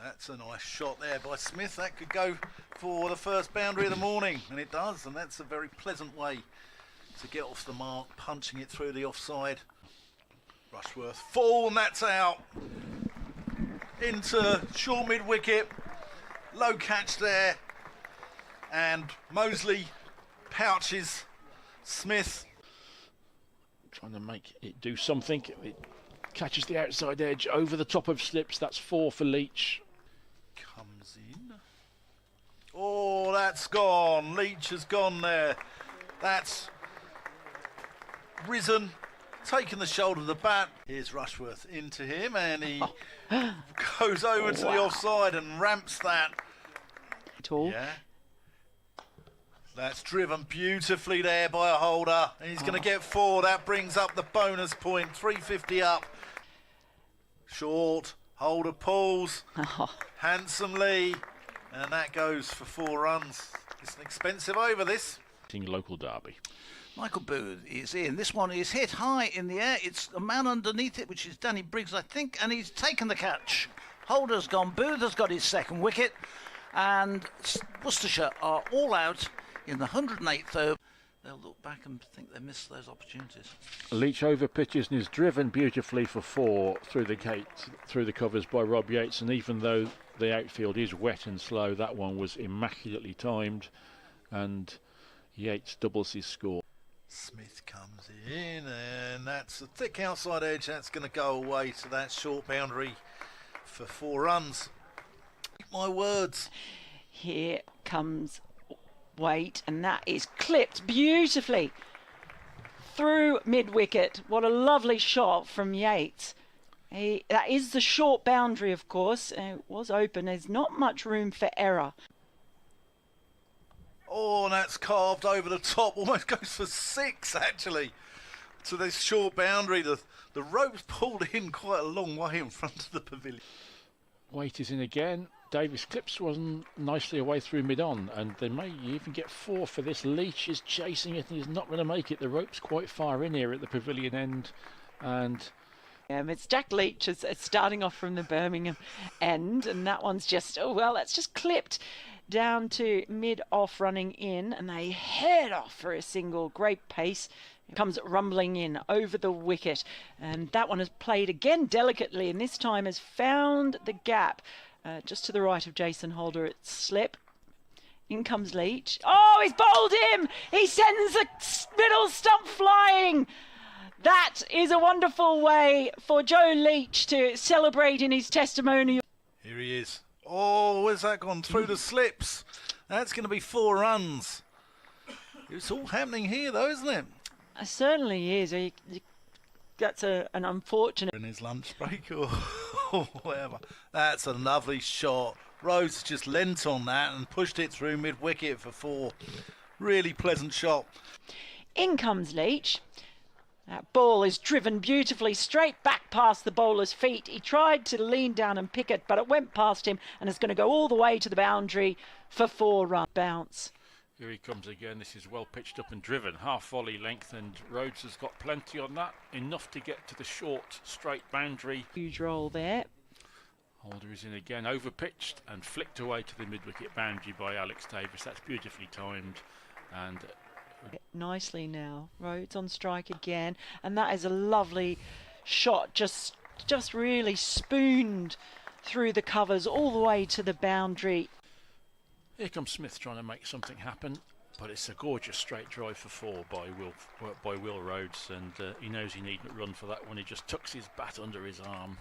That's a nice shot there by Smith. That could go for the first boundary of the morning, and it does, and that's a very pleasant way to get off the mark, punching it through the offside. Rushworth full, and that's out. Into short mid-wicket. Low catch there. And Mosley pouches Smith. Trying to make it do something. It catches the outside edge over the top of slips. That's 4 for Leach. Comes in. Oh, that's gone. Leach has gone there. That's risen, taken the shoulder of the bat. Here's Rushworth into him, and he goes over to the offside and ramps that. Yeah. That's driven beautifully there by a holder. And he's going to get 4. That brings up the bonus point. 350 up. Short. Holder pulls handsomely. And that goes for 4 runs. It's an expensive over, this. Local derby. Michael Booth is in. This one is hit high in the air. It's a man underneath it, which is Danny Briggs, I think, and he's taken the catch. Holder's gone. Booth has got his second wicket. And Worcestershire are all out in the 108th over. They'll look back and think they missed those opportunities. Leach over pitches and is driven beautifully for 4 through the gate, through the covers by Rob Yates. And even though the outfield is wet and slow, that one was immaculately timed. And Yates doubles his score. Smith comes in, and that's a thick outside edge. That's going to go away to that short boundary for 4 runs. My words. Here comes Waite, and that is clipped beautifully through mid-wicket. What a lovely shot from Yates. That is the short boundary, of course. It was open. There's not much room for error. Oh, and that's carved over the top. Almost goes for 6, actually, to this short boundary. The rope's pulled in quite a long way in front of the pavilion. Waite is in again. Davis clips one nicely away through mid-on, and they may even get 4 for this. Leach is chasing it and he's not going to make it. The rope's quite far in here at the pavilion end, and it's Jack Leach is starting off from the Birmingham end, and that one's just, that's just clipped down to mid-off running in, and they head off for a single. Great pace. It comes rumbling in over the wicket, and that one is played again delicately, and this time has found the gap just to the right of Jason Holder. It's slip. In comes Leach. Oh, he's bowled him! He sends the middle stump flying! That is a wonderful way for Joe Leach to celebrate in his testimonial. Here he is. Oh, where's that gone? Through the slips. That's going to be 4 runs. It's all happening here, though, isn't it? It certainly is. That's an unfortunate... In his lunch break or whatever. That's a lovely shot. Rhodes just leant on that and pushed it through mid-wicket for 4. Really pleasant shot. In comes Leach. That ball is driven beautifully straight back past the bowler's feet. He tried to lean down and pick it, but it went past him and is going to go all the way to the boundary for 4 run bounce. Here he comes again. This is well pitched up and driven. Half volley length, and Rhodes has got plenty on that. Enough to get to the short, straight boundary. Huge roll there. Holder is in again, over pitched and flicked away to the mid-wicket boundary by Alex Davis. That's beautifully timed. And nicely now. Rhodes on strike again, and that is a lovely shot. Just really spooned through the covers all the way to the boundary. Here comes Smith trying to make something happen, but it's a gorgeous straight drive for 4 by Will Rhodes, and he knows he needn't run for that one. He just tucks his bat under his arm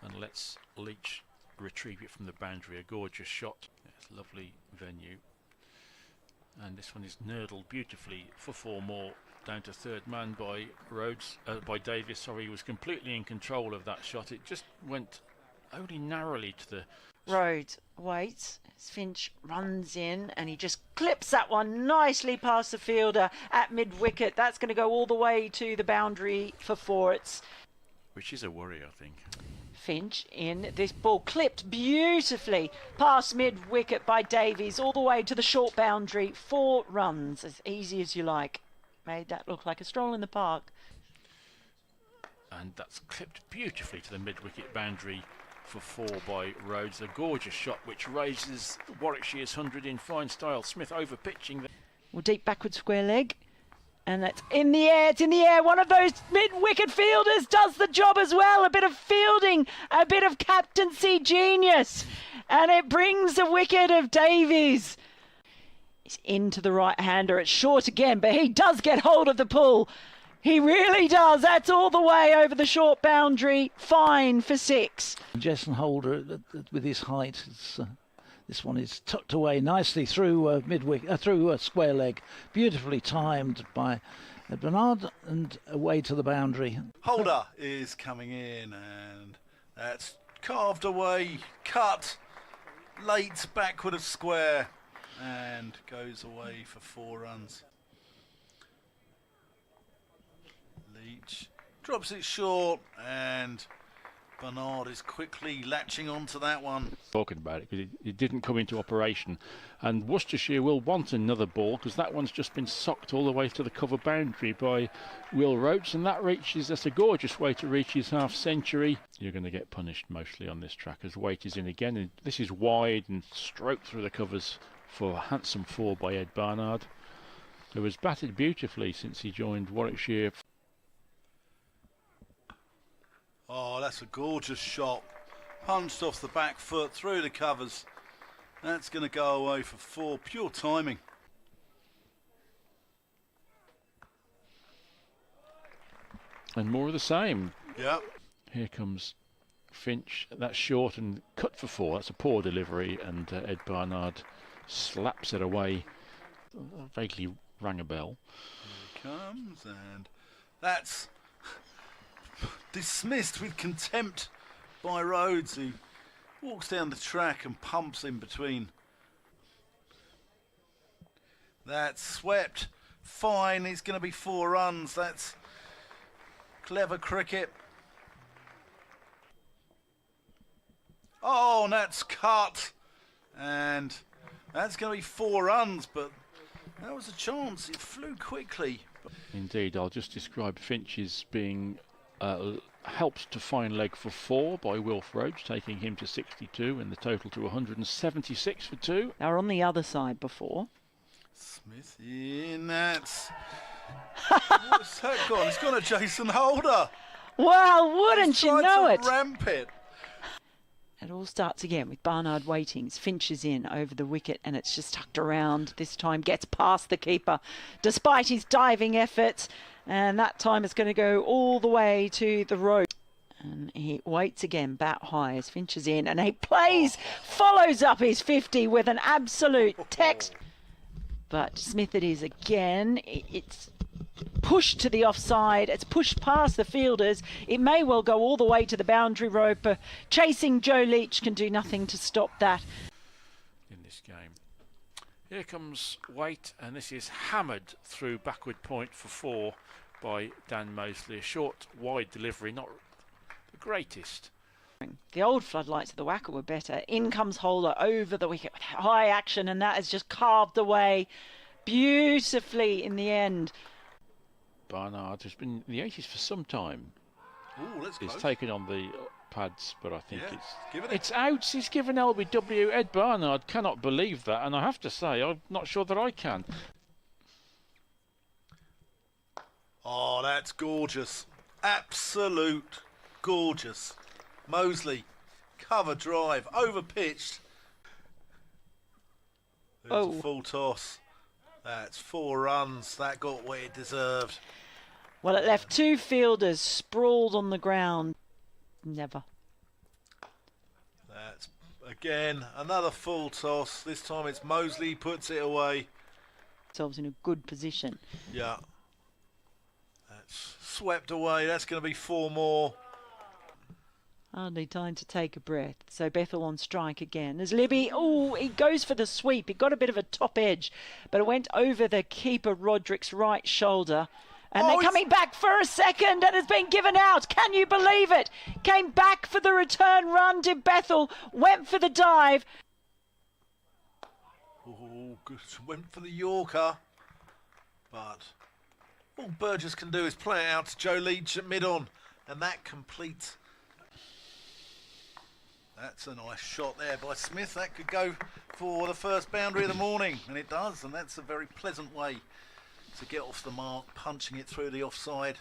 and lets Leach retrieve it from the boundary. A gorgeous shot. It's a lovely venue, and this one is nurdled beautifully for 4 more. Down to third man by Davis. Sorry, he was completely in control of that shot. It just went only narrowly to the... Rhodes waits. Finch runs in and he just clips that one nicely past the fielder at mid-wicket. That's going to go all the way to the boundary for 4. Which is a worry, I think. Finch in. This ball clipped beautifully past mid-wicket by Davies all the way to the short boundary. 4 runs, as easy as you like. Made that look like a stroll in the park. And that's clipped beautifully to the mid-wicket boundary for 4 by Rhodes. A gorgeous shot which raises Warwickshire's 100 in fine style. Smith over pitching. Well, deep backward square leg. And that's in the air, it's in the air. One of those mid-wicket fielders does the job as well. A bit of fielding, a bit of captaincy genius. And it brings the wicket of Davies. He's into the right-hander. It's short again, but he does get hold of the pull. He really does. That's all the way over the short boundary. Fine for 6. Jason Holder, with his height, this one is tucked away nicely through through square leg, beautifully timed by Bernard, and away to the boundary. Holder is coming in, and that's carved away, cut, late backward of square, and goes away for 4 runs. Leach drops it short, and Bernard is quickly latching onto that one. Talking about it because it didn't come into operation, and Worcestershire will want another ball because that one's just been socked all the way to the cover boundary by Will Rhodes, and that's a gorgeous way to reach his half century. You're going to get punished mostly on this track as weight is in again, and this is wide and stroked through the covers for a handsome 4 by Ed Barnard, who has batted beautifully since he joined Warwickshire. Oh, that's a gorgeous shot. Punched off the back foot, through the covers. That's going to go away for 4. Pure timing. And more of the same. Yeah. Here comes Finch. That's short and cut for 4. That's a poor delivery, and Ed Barnard slaps it away. Vaguely rang a bell. Here it comes, and that's dismissed with contempt by Rhodes, who walks down the track and pumps in between. That's swept. Fine, it's going to be 4 runs. That's clever cricket. Oh, and that's cut. And that's going to be 4 runs, but that was a chance. It flew quickly. Indeed, I'll just describe Finch's being helped to fine leg for 4 by Wilf Rhodes, taking him to 62 and the total to 176 for 2. They were on the other side before. Smith in, that's... What's that gone? It's gone to Jason Holder. Well, wouldn't He's you tried know to it? ramp it. It all starts again with Barnard waiting. Finch is in over the wicket, and it's just tucked around. This time gets past the keeper despite his diving efforts, and that time it's going to go all the way to the road. And he waits again, bat high as Finch is in, and he follows up his 50 with an absolute text. But Smith it is again. It's pushed to the offside. It's pushed past the fielders. It may well go all the way to the boundary rope. Chasing Joe Leach can do nothing to stop that. In this game. Here comes Waite, and this is hammered through backward point for 4 by Dan Mosley. A short, wide delivery, not the greatest. The old floodlights of the Wacker were better. In comes Holder over the wicket with high action, and that is just carved away beautifully in the end. Barnard has been in the 80s for some time. Ooh, that's He's close. taken on the pads, but I think Yeah, give it it's out. He's given LBW. Ed Barnard cannot believe that, and I have to say, I'm not sure that I can. Oh, that's gorgeous. Absolute gorgeous. Mosley, cover drive, over pitched. There's a full toss. That's 4 runs. That got what it deserved. Well, it left 2 fielders sprawled on the ground. Never. That's, again, another full toss. This time it's Mosley puts it away. Themselves in a good position. Yeah. That's swept away. That's going to be 4 more. Hardly time to take a breath. So Bethel on strike again. As Libby, oh, he goes for the sweep. He got a bit of a top edge, but it went over the keeper Roderick's right shoulder. And they're coming back for a second, and it's been given out. Can you believe it? Came back for the return run. Did Bethel, went for the dive. Oh, good. Went for the Yorker. But all Burgess can do is play it out to Joe Leach at mid-on, and that completes. That's a nice shot there by Smith. That could go for the first boundary of the morning, and it does, and that's a very pleasant way to get off the mark, punching it through the offside.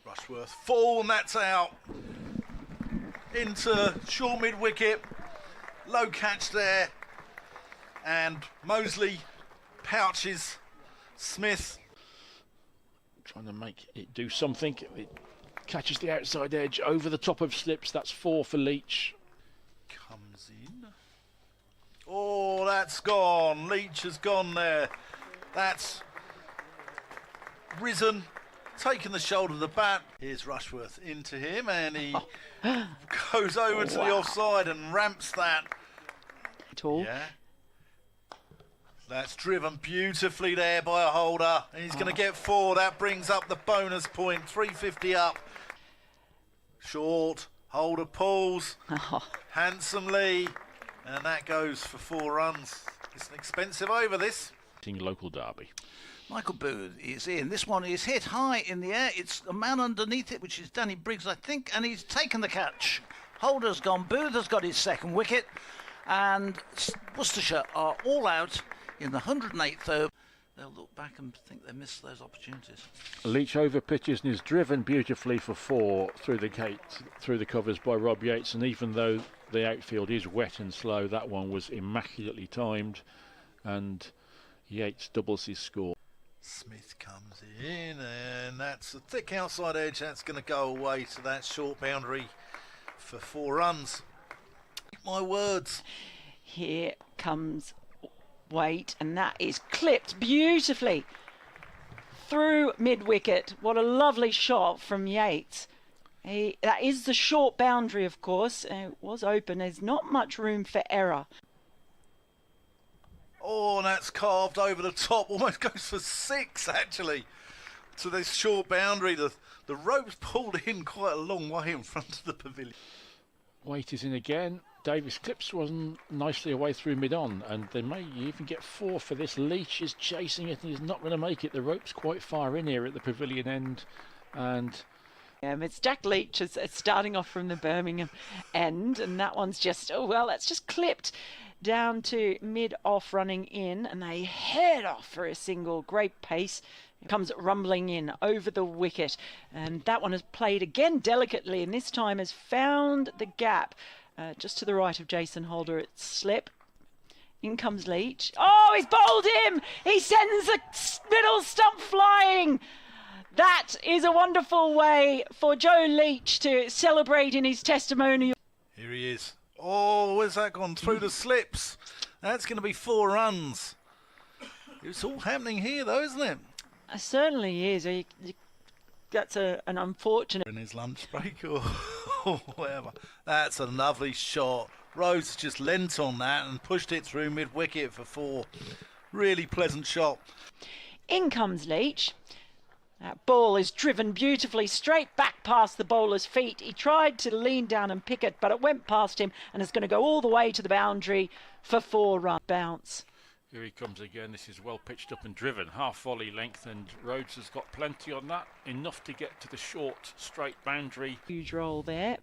Rushworth full, and that's out. Into short mid-wicket. Low catch there. And Mosley pouches Smith. Trying to make it do something. It catches the outside edge over the top of slips. That's 4 for Leach. Comes in. Oh, that's gone. Leach has gone there. That's risen, taken the shoulder of the bat. Here's Rushworth into him, and he goes over to the offside and ramps that. Yeah. That's driven beautifully there by a holder. And he's going to get 4. That brings up the bonus point. 350 up. Short. Holder pulls handsomely. And that goes for 4 runs. It's an expensive over, this. Local derby. Michael Booth is in. This one is hit high in the air. It's a man underneath it, which is Danny Briggs, I think, and he's taken the catch. Holder's gone. Booth has got his second wicket. And Worcestershire are all out in the 108th over. They'll look back and think they missed those opportunities. Leach over pitches and is driven beautifully for 4 through the gate, through the covers by Rob Yates. And even though the outfield is wet and slow, that one was immaculately timed. And Yates doubles his score. Smith comes in, and that's a thick outside edge. That's going to go away to that short boundary for 4 runs. My words. Here comes Waite, and that is clipped beautifully through mid-wicket. What a lovely shot from Yates. That is the short boundary, of course. It was open. There's not much room for error. Oh, and that's carved over the top. Almost goes for 6, actually, to this short boundary. The rope's pulled in quite a long way in front of the pavilion. Waite is in again. Davis clips one nicely away through mid-on, and they may even get 4 for this. Leach is chasing it and he's not going to make it. The rope's quite far in here at the pavilion end, and it's Jack Leach is starting off from the Birmingham end, and that one's just, that's just clipped down to mid-off running in, and they head off for a single. Great pace. It comes rumbling in over the wicket, and that one has played again delicately, and this time has found the gap just to the right of Jason Holder. It's slip. In comes Leach. Oh, he's bowled him! He sends the middle stump flying! That is a wonderful way for Joe Leach to celebrate in his testimonial. Here he is. Oh, where's that gone? Through the slips. That's going to be 4 runs. It's all happening here, though, isn't it? It certainly is. That's an unfortunate... In his lunch break or whatever. That's a lovely shot. Rhodes just leant on that and pushed it through mid-wicket for 4. Really pleasant shot. In comes Leach. That ball is driven beautifully straight back past the bowler's feet. He tried to lean down and pick it, but it went past him and is going to go all the way to the boundary for 4 run bounce. here he comes again. This is well pitched up and driven, half volley length, and Rhodes has got plenty on that, enough to get to the short straight boundary. Huge roll there.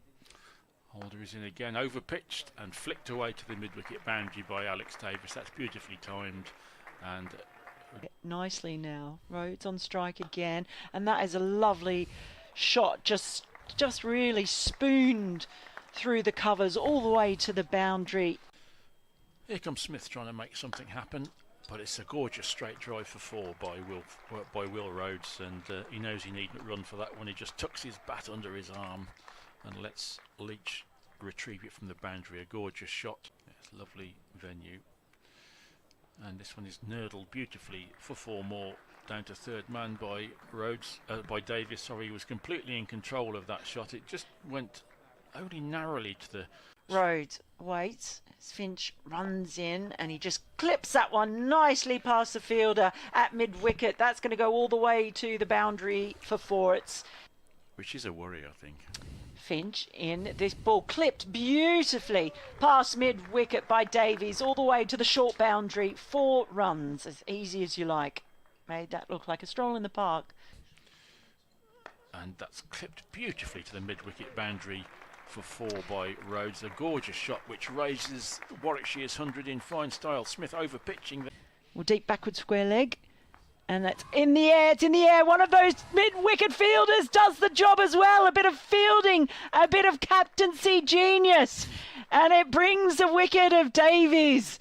Holder is in again, over pitched and flicked away to the mid-wicket boundary by Alex Davis. That's beautifully timed and nicely now. Rhodes on strike again, and that is a lovely shot, just really spooned through the covers all the way to the boundary. Here comes Smith trying to make something happen, but it's a gorgeous straight drive for 4 by Will Rhodes, and he knows he needn't run for that one. He just tucks his bat under his arm and lets Leach retrieve it from the boundary. A gorgeous shot. It's a lovely venue. And this one is nurdled beautifully for 4 more, down to third man by Davis. Sorry, he was completely in control of that shot. It just went only narrowly to the... Rhodes waits, Finch runs in, and he just clips that one nicely past the fielder at mid-wicket. That's going to go all the way to the boundary for 4. Which is a worry, I think. Finch in. This ball clipped beautifully past mid-wicket by Davies all the way to the short boundary. 4 runs, as easy as you like. Made that look like a stroll in the park. And that's clipped beautifully to the mid-wicket boundary for 4 by Rhodes. A gorgeous shot which raises Warwickshire's 100 in fine style. Smith over pitching. Well, deep backward square leg. And that's in the air, it's in the air. One of those mid-wicket fielders does the job as well. A bit of fielding, a bit of captaincy genius. And it brings the wicket of Davies.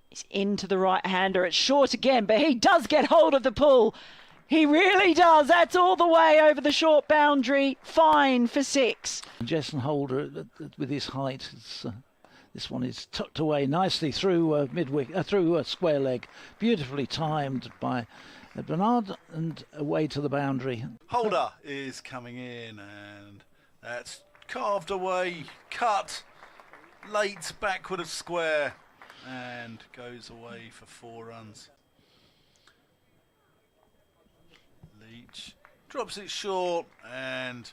He's into the right-hander. It's short again, but he does get hold of the pull. He really does. That's all the way over the short boundary. Fine for 6. Jason Holder, with his height, this one is tucked away nicely through through square leg, beautifully timed by Bernard, and away to the boundary. Holder is coming in, and that's carved away, cut, late backward of square, and goes away for 4 runs. Leach drops it short, and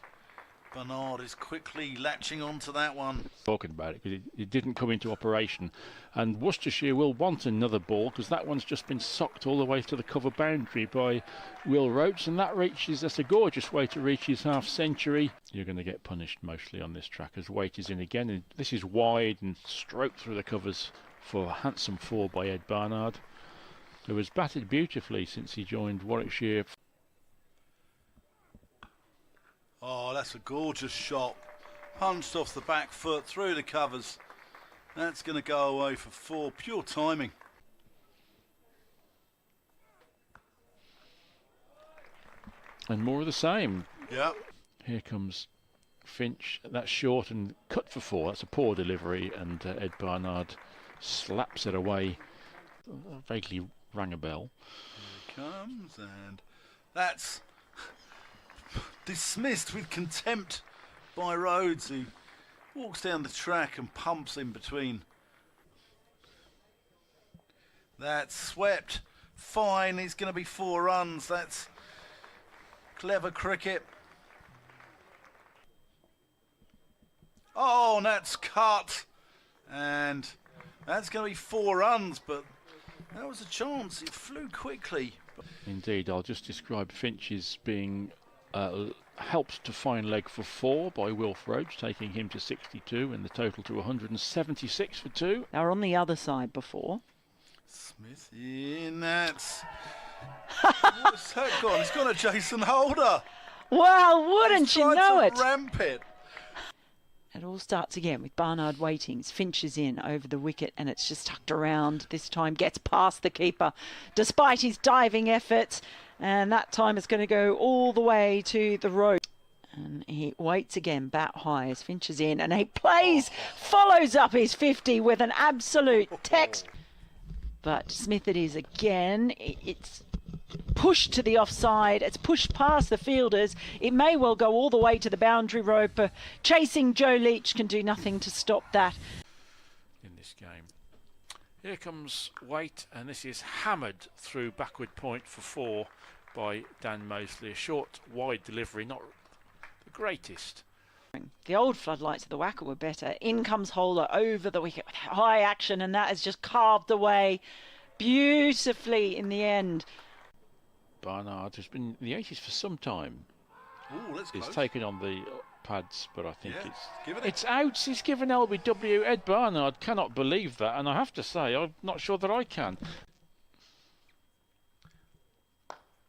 Bernard is quickly latching onto that one. Talking about it because it didn't come into operation, and Worcestershire will want another ball because that one's just been socked all the way to the cover boundary by Will Rhodes, and that's a gorgeous way to reach his half century. You're going to get punished mostly on this track as weight is in again, and this is wide and stroked through the covers for a handsome 4 by Ed Barnard, who has batted beautifully since he joined Warwickshire. Oh, that's a gorgeous shot. Punched off the back foot, through the covers. That's going to go away for 4. Pure timing. And more of the same. Yeah. Here comes Finch. That's short and cut for 4. That's a poor delivery, and Ed Barnard slaps it away. Vaguely rang a bell. Here it comes, and that's dismissed with contempt by Rhodes, who walks down the track and pumps in between. That's swept. Fine, it's going to be 4 runs. That's clever cricket. Oh, and that's cut. And that's going to be 4 runs, but that was a chance. It flew quickly. Indeed, I'll just describe Finch's being helped to fine leg for 4 by Wilf Rhodes, taking him to 62 and the total to 176 for 2. They were on the other side before. Smith in, that's... What's that gone? It's gone to Jason Holder. Well, wouldn't He's you tried know to it? ramp it. It all starts again with Barnard waiting. Finch is in over the wicket, and it's just tucked around. This time gets past the keeper despite his diving efforts, and that time it's going to go all the way to the road. And he waits again, bat high as Finch is in, and he follows up his 50 with an absolute text. But Smith it is again. It's pushed to the offside. It's pushed past the fielders. It may well go all the way to the boundary rope. Chasing Joe Leach can do nothing to stop that. In this game. Here comes Waite, and this is hammered through backward point for 4 by Dan Mosley. A short, wide delivery, not the greatest. The old floodlights of the Wacker were better. In comes Holder over the wicket with high action, and that is just carved away beautifully in the end. Barnard has been in the 80s for some time. Ooh, that's He's close. taken on the pads, but I think Yeah, give it it's out. He's given LBW. Ed Barnard cannot believe that, and I have to say, I'm not sure that I can.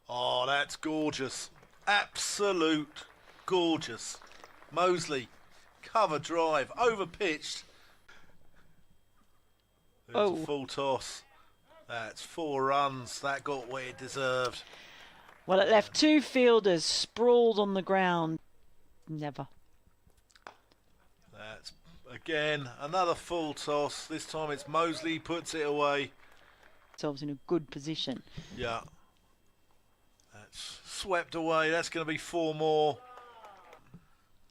Oh, that's gorgeous. Absolute gorgeous. Mosley, cover drive, over pitched. There's a full toss. That's 4 runs. That got what it deserved. Well, it left 2 fielders sprawled on the ground. Never. That's, again, another full toss. This time it's Mosley puts it away. Themselves in a good position. Yeah. That's swept away. That's going to be 4 more.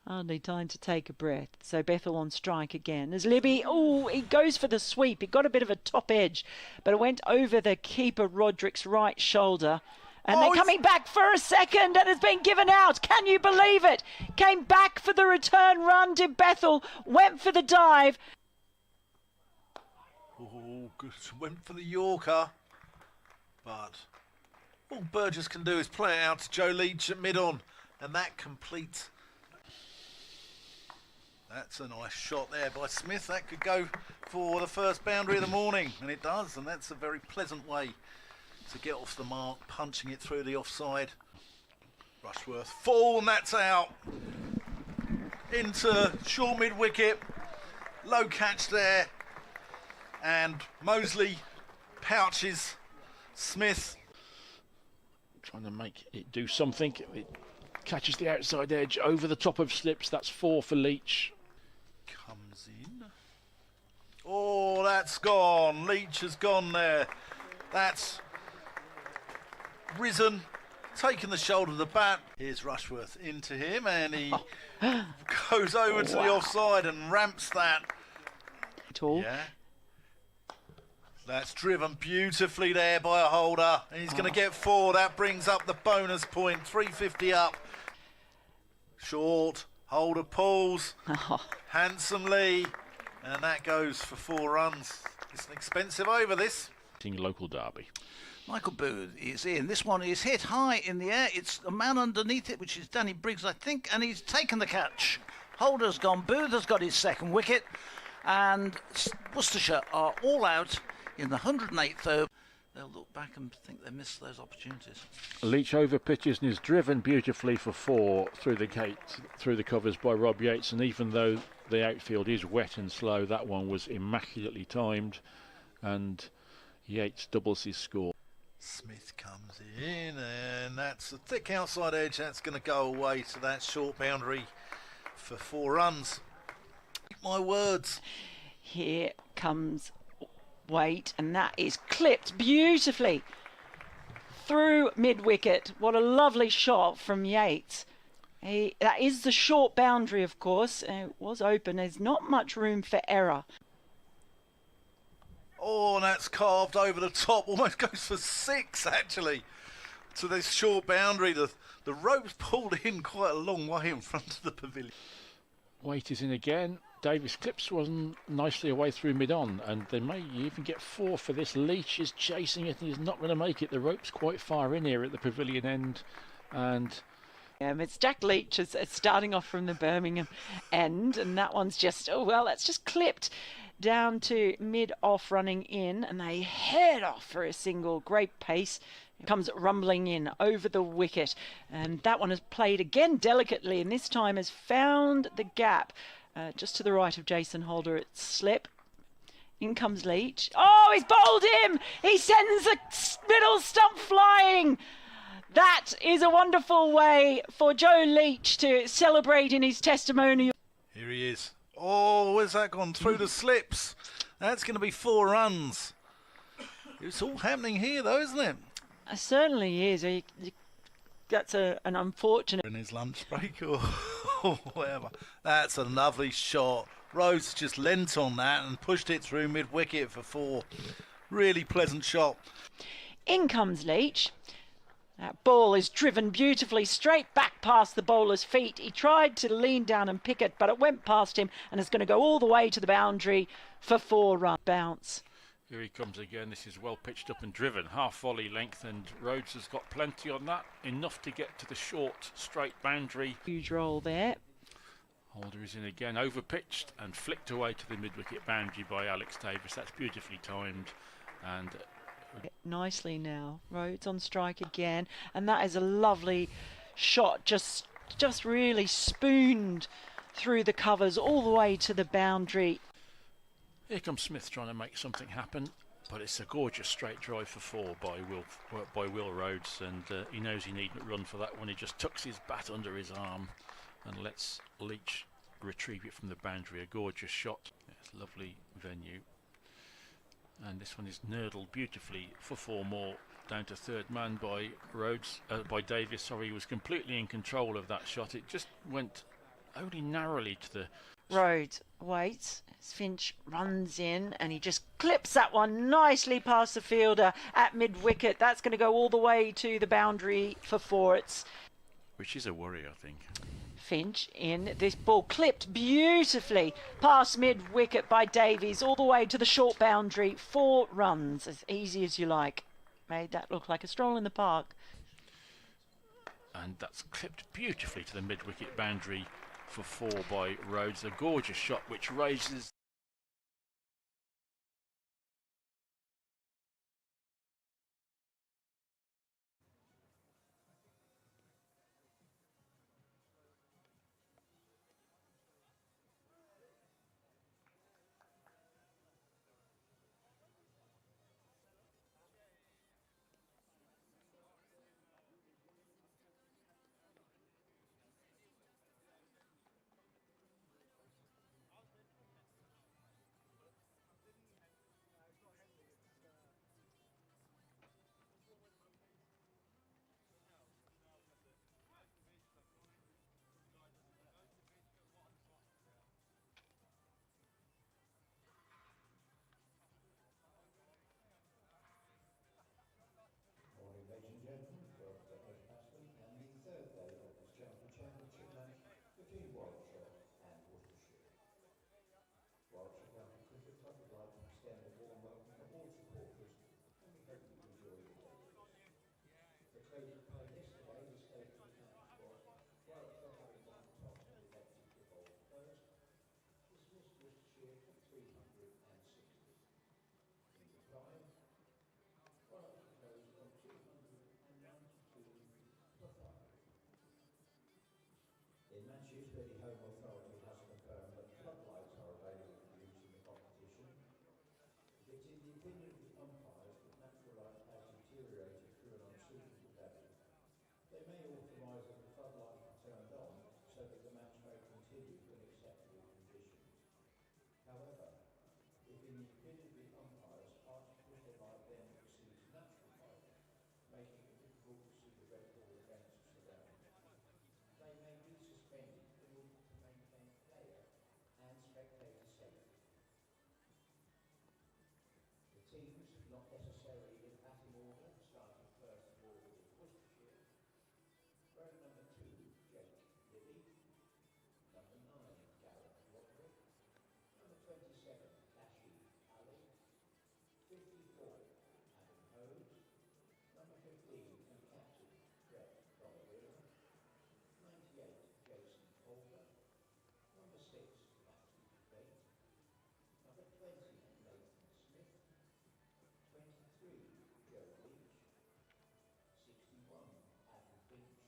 Hardly time to take a breath. So Bethel on strike again. As Libby, oh, he goes for the sweep. He got a bit of a top edge, but it went over the keeper Roderick's right shoulder. And they're coming back for a second, and it's been given out. Can you believe it? Came back for the return run. Did Bethel, went for the dive. Oh, good. Went for the Yorker. But all Burgess can do is play it out to Joe Leach at mid-on, and that completes. That's a nice shot there by Smith. That could go for the first boundary of the morning, and it does, and that's a very pleasant way to get off the mark, punching it through the offside. Rushworth full, and that's out. Into short mid-wicket. Low catch there. And Mosley pouches Smith. Trying to make it do something. It catches the outside edge over the top of slips. That's 4 for Leach. Comes in. Oh, that's gone. Leach has gone there. That's risen, taken the shoulder of the bat. Here's Rushworth into him, and he goes over to the offside and ramps that. Yeah. That's driven beautifully there by a holder, and he's going to get 4. That brings up the bonus point, 350 up. Short, holder pulls handsomely, and that goes for 4 runs. It's an expensive over, this. Local derby. Michael Booth is in. This one is hit high in the air. It's a man underneath it, which is Danny Briggs, I think, and he's taken the catch. Holder's gone. Booth has got his second wicket, and Worcestershire are all out in the 108th over. They'll look back and think they missed those opportunities. Leach over pitches and is driven beautifully for 4 through the gate, through the covers by Rob Yates, and even though the outfield is wet and slow, that one was immaculately timed, and Yates doubles his score. Smith comes in, and that's a thick outside edge. That's going to go away to that short boundary for 4 runs. My words. Here comes Waite, and that is clipped beautifully through mid-wicket. What a lovely shot from Yates. That is the short boundary, of course. It was open. There's not much room for error. Oh, and that's carved over the top. Almost goes for 6, actually, to this short boundary. The rope's pulled in quite a long way in front of the pavilion. Waite is in again. Davis clips one nicely away through mid-on, and they may even get 4 for this. Leach is chasing it and he's not going to make it. The rope's quite far in here at the pavilion end, and it's Jack Leach is starting off from the Birmingham end, and that one's just, that's just clipped down to mid-off running in, and they head off for a single. Great pace. It comes rumbling in over the wicket, and that one has played again delicately, and this time has found the gap just to the right of Jason Holder. It's slip. In comes Leach. Oh, he's bowled him! He sends the middle stump flying! That is a wonderful way for Joe Leach to celebrate in his testimonial. Here he is. Oh, where's that gone? Through the slips. That's going to be 4 runs. It's all happening here, though, isn't it? It certainly is. That's an unfortunate... In his lunch break or whatever. That's a lovely shot. Rhodes just leant on that and pushed it through mid-wicket for 4. Really pleasant shot. In comes Leach. That ball is driven beautifully straight back past the bowler's feet. He tried to lean down and pick it, but it went past him and is going to go all the way to the boundary for 4 run bounce. here he comes again. This is well pitched up and driven, half volley length, and Rhodes has got plenty on that, enough to get to the short straight boundary. Huge roll there. Holder is in again, over pitched and flicked away to the mid-wicket boundary by Alex Davis. That's beautifully timed and nicely now. Rhodes on strike again, and that is a lovely shot, just really spooned through the covers all the way to the boundary. Here comes Smith trying to make something happen, but it's a gorgeous straight drive for 4 by Will Rhodes, and he knows he needn't run for that one. He just tucks his bat under his arm and lets Leach retrieve it from the boundary. A gorgeous shot. It's a lovely venue. And this one is nurdled beautifully for 4 more, down to third man by Davis. Sorry, he was completely in control of that shot. It just went only narrowly to the... Rhodes waits, Finch runs in, and he just clips that one nicely past the fielder at mid-wicket. That's going to go all the way to the boundary for 4. Which is a worry, I think. Finch in. This ball clipped beautifully past mid-wicket by Davies all the way to the short boundary. 4 runs, as easy as you like. Made that look like a stroll in the park. And that's clipped beautifully to the mid-wicket boundary for 4 by Rhodes. A gorgeous shot which raises Morning, ladies and gentlemen. Welcome to Edgbaston and the third day of this County Championship match between Warwickshire and Worcestershire. Warwickshire County Cricket Club would like to extend a warm welcome to all supporters, and we hope you enjoy your day with us. The close of play yesterday, the state of the match was Warwickshire having won the toss and elected to bowl first, dismissed Worcestershire for 360. In reply, Warwickshire closed on 292 for 5. In matches where the Home Authority has confirmed that floodlights are available for use in the competition, if it's in the opinion of the umpires that natural light has deteriorated through an unsuitable level, they may authorise that the floodlight be turned on so that the match may continue in acceptable conditions. However, if in the opinion of the umpires artificial light then exceeds natural light, making it difficult to see the red ball against surroundings, they may be suspended in order to maintain player and spectator safety. The teams, not necessarily in batting order, starting first of all with Worcestershire, were at number 2, Jake Libby, number 9, Gareth Roderick, number 27, Rashid Ali, 54, Adam Hose, number 15 and captain, Brett Donovan, 98, Jason Holder, number 6, Matthew Bate, number 20, Nathan Smith, 23, Joe Leach, 61, Adam Finch,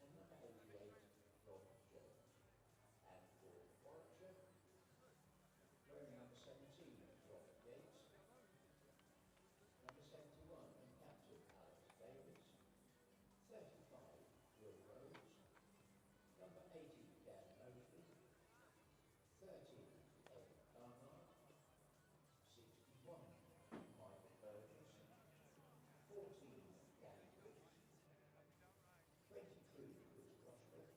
and number 88, Rob Jones. And for Warwickshire, wearing number 17, Rob Yates, number 71 and captain Alex Davis, 35 Will Rhodes, number 80 Dan Mosley, 13 Ed Barnard, 61 Michael Burgess, 14 Gary Briggs, 22 Chris Rushford,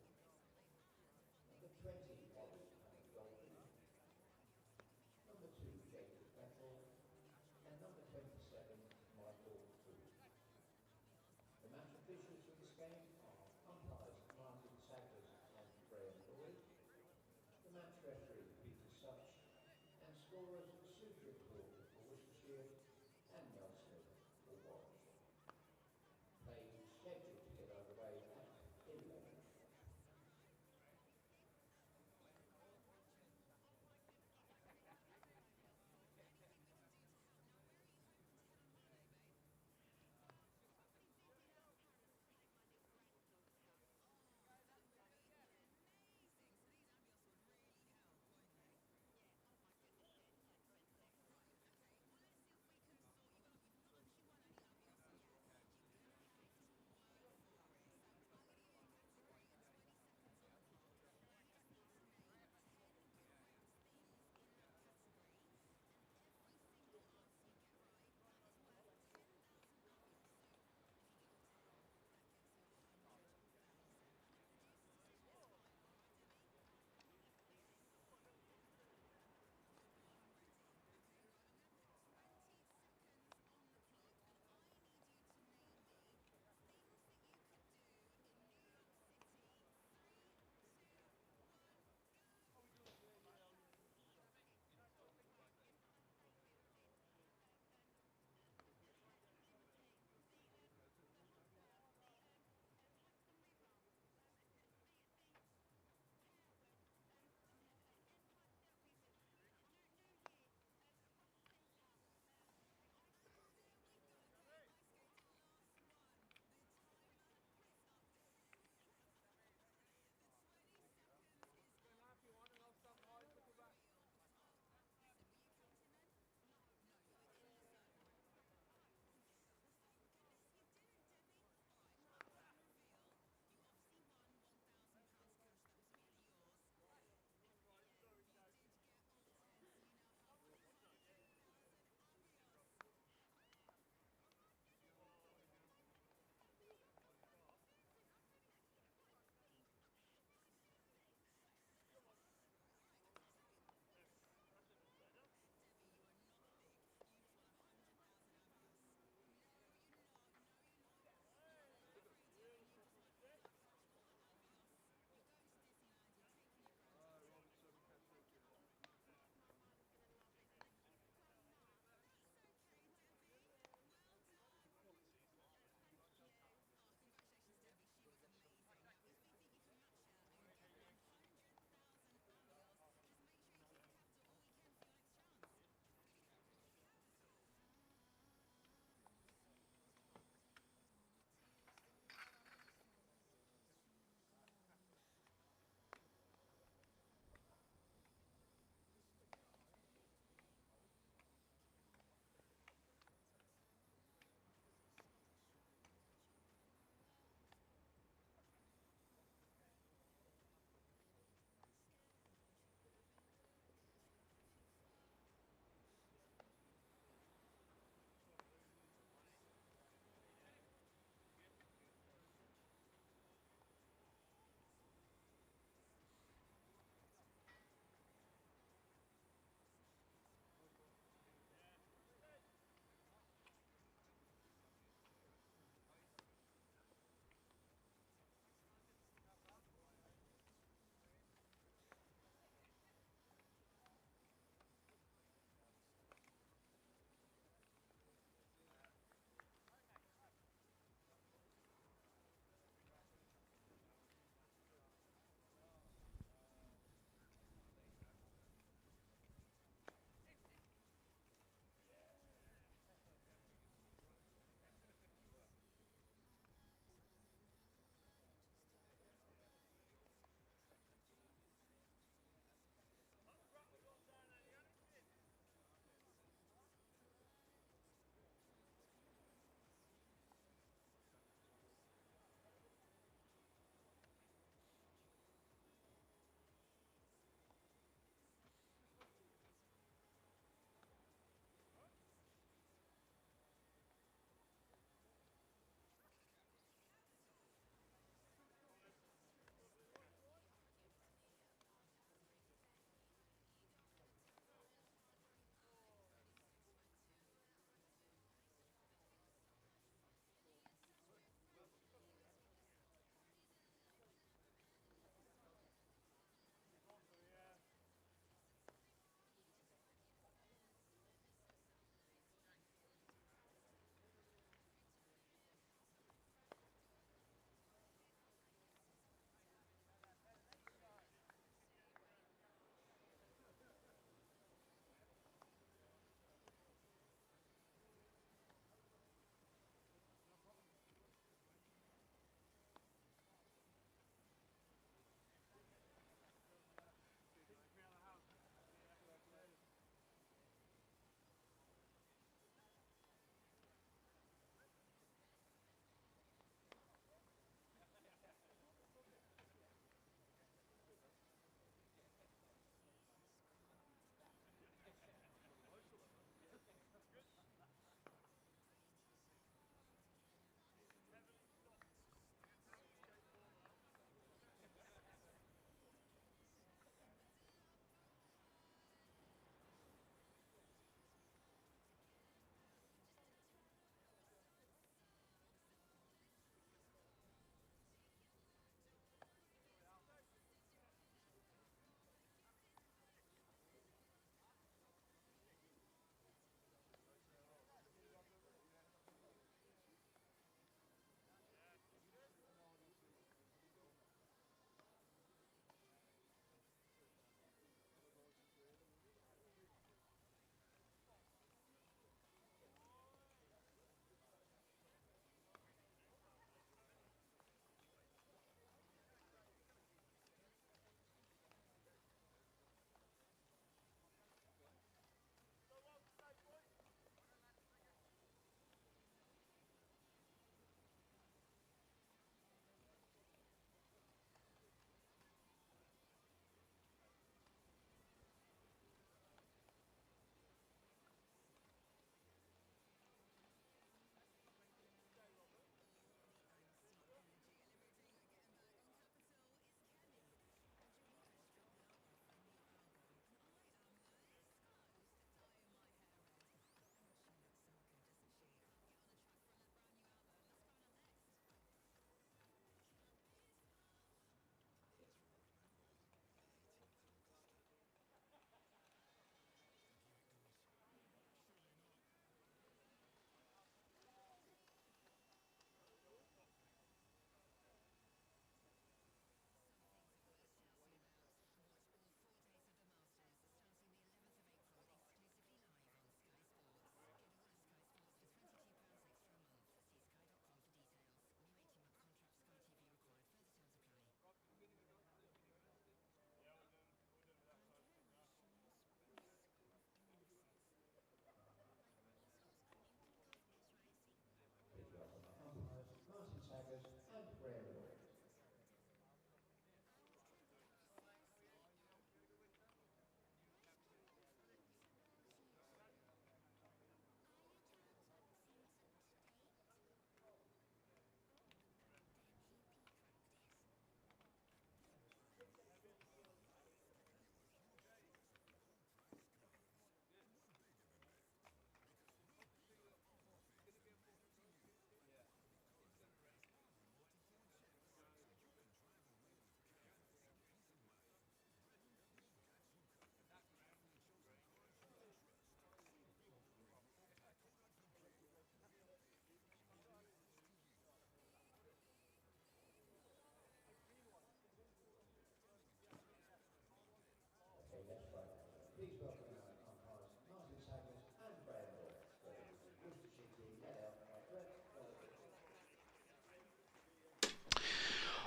number 20 Ollie Goldie, number 2 Jacob Bethel, and number 27 Michael Food. The match officials for this game are umpires Martin Saggers and Graham Lloyd, the match referee Peter Such, and scorers Sujit Porter for Worcestershire and Mel Smith for Warwickshire. Play is scheduled to get underway at 11.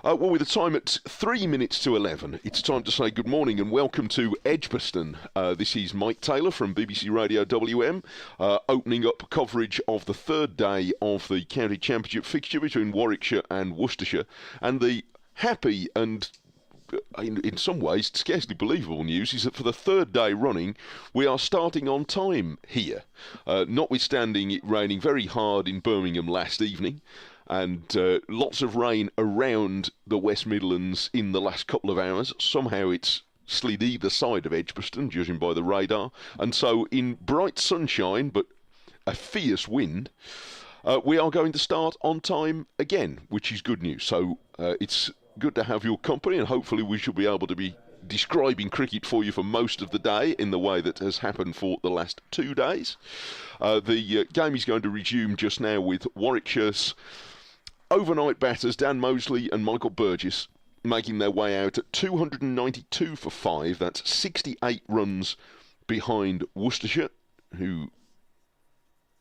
Well, with the time at 3 minutes to 11, it's time to say good morning and welcome to Edgbaston. This is Mike Taylor from BBC Radio WM, opening up coverage of the third day of the County Championship fixture between Warwickshire and Worcestershire, and the happy and in some ways scarcely believable news is that for the third day running we are starting on time here, notwithstanding it raining very hard in Birmingham last evening and lots of rain around the West Midlands in the last couple of hours. Somehow it's slid either side of Edgbaston, judging by the radar, and so in bright sunshine but a fierce wind, we are going to start on time again, which is good news. So it's good to have your company, and hopefully we shall be able to be describing cricket for you for most of the day in the way that has happened for the last 2 days. The game is going to resume just now with Warwickshire's overnight batters Dan Mosley and Michael Burgess making their way out at 292 for 5. That's 68 runs behind Worcestershire, who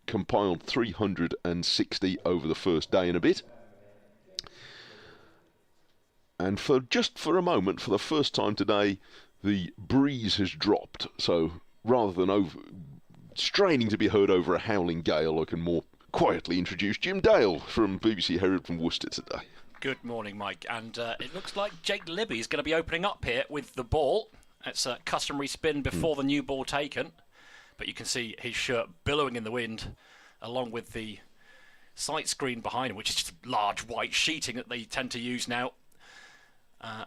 compiled 360 over the first day and a bit. And for a moment, for the first time today, the breeze has dropped. So rather than straining to be heard over a howling gale, I can more quietly introduce Jim Dale from BBC Herald from Worcester today. Good morning, Mike. And it looks like Jake Libby is going to be opening up here with the ball. It's a customary spin before the new ball taken. But you can see his shirt billowing in the wind, along with the sight screen behind him, which is just large white sheeting that they tend to use now.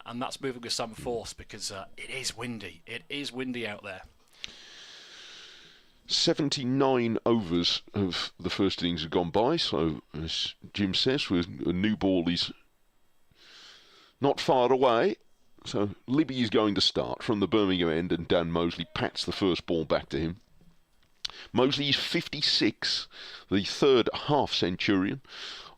And that's moving with some force because it is windy. It is windy out there. 79 overs of the first innings have gone by, so as Jim says, a new ball is not far away. So Libby is going to start from the Birmingham end, and Dan Mosley pats the first ball back to him. Mosley is 56, the third half-centurion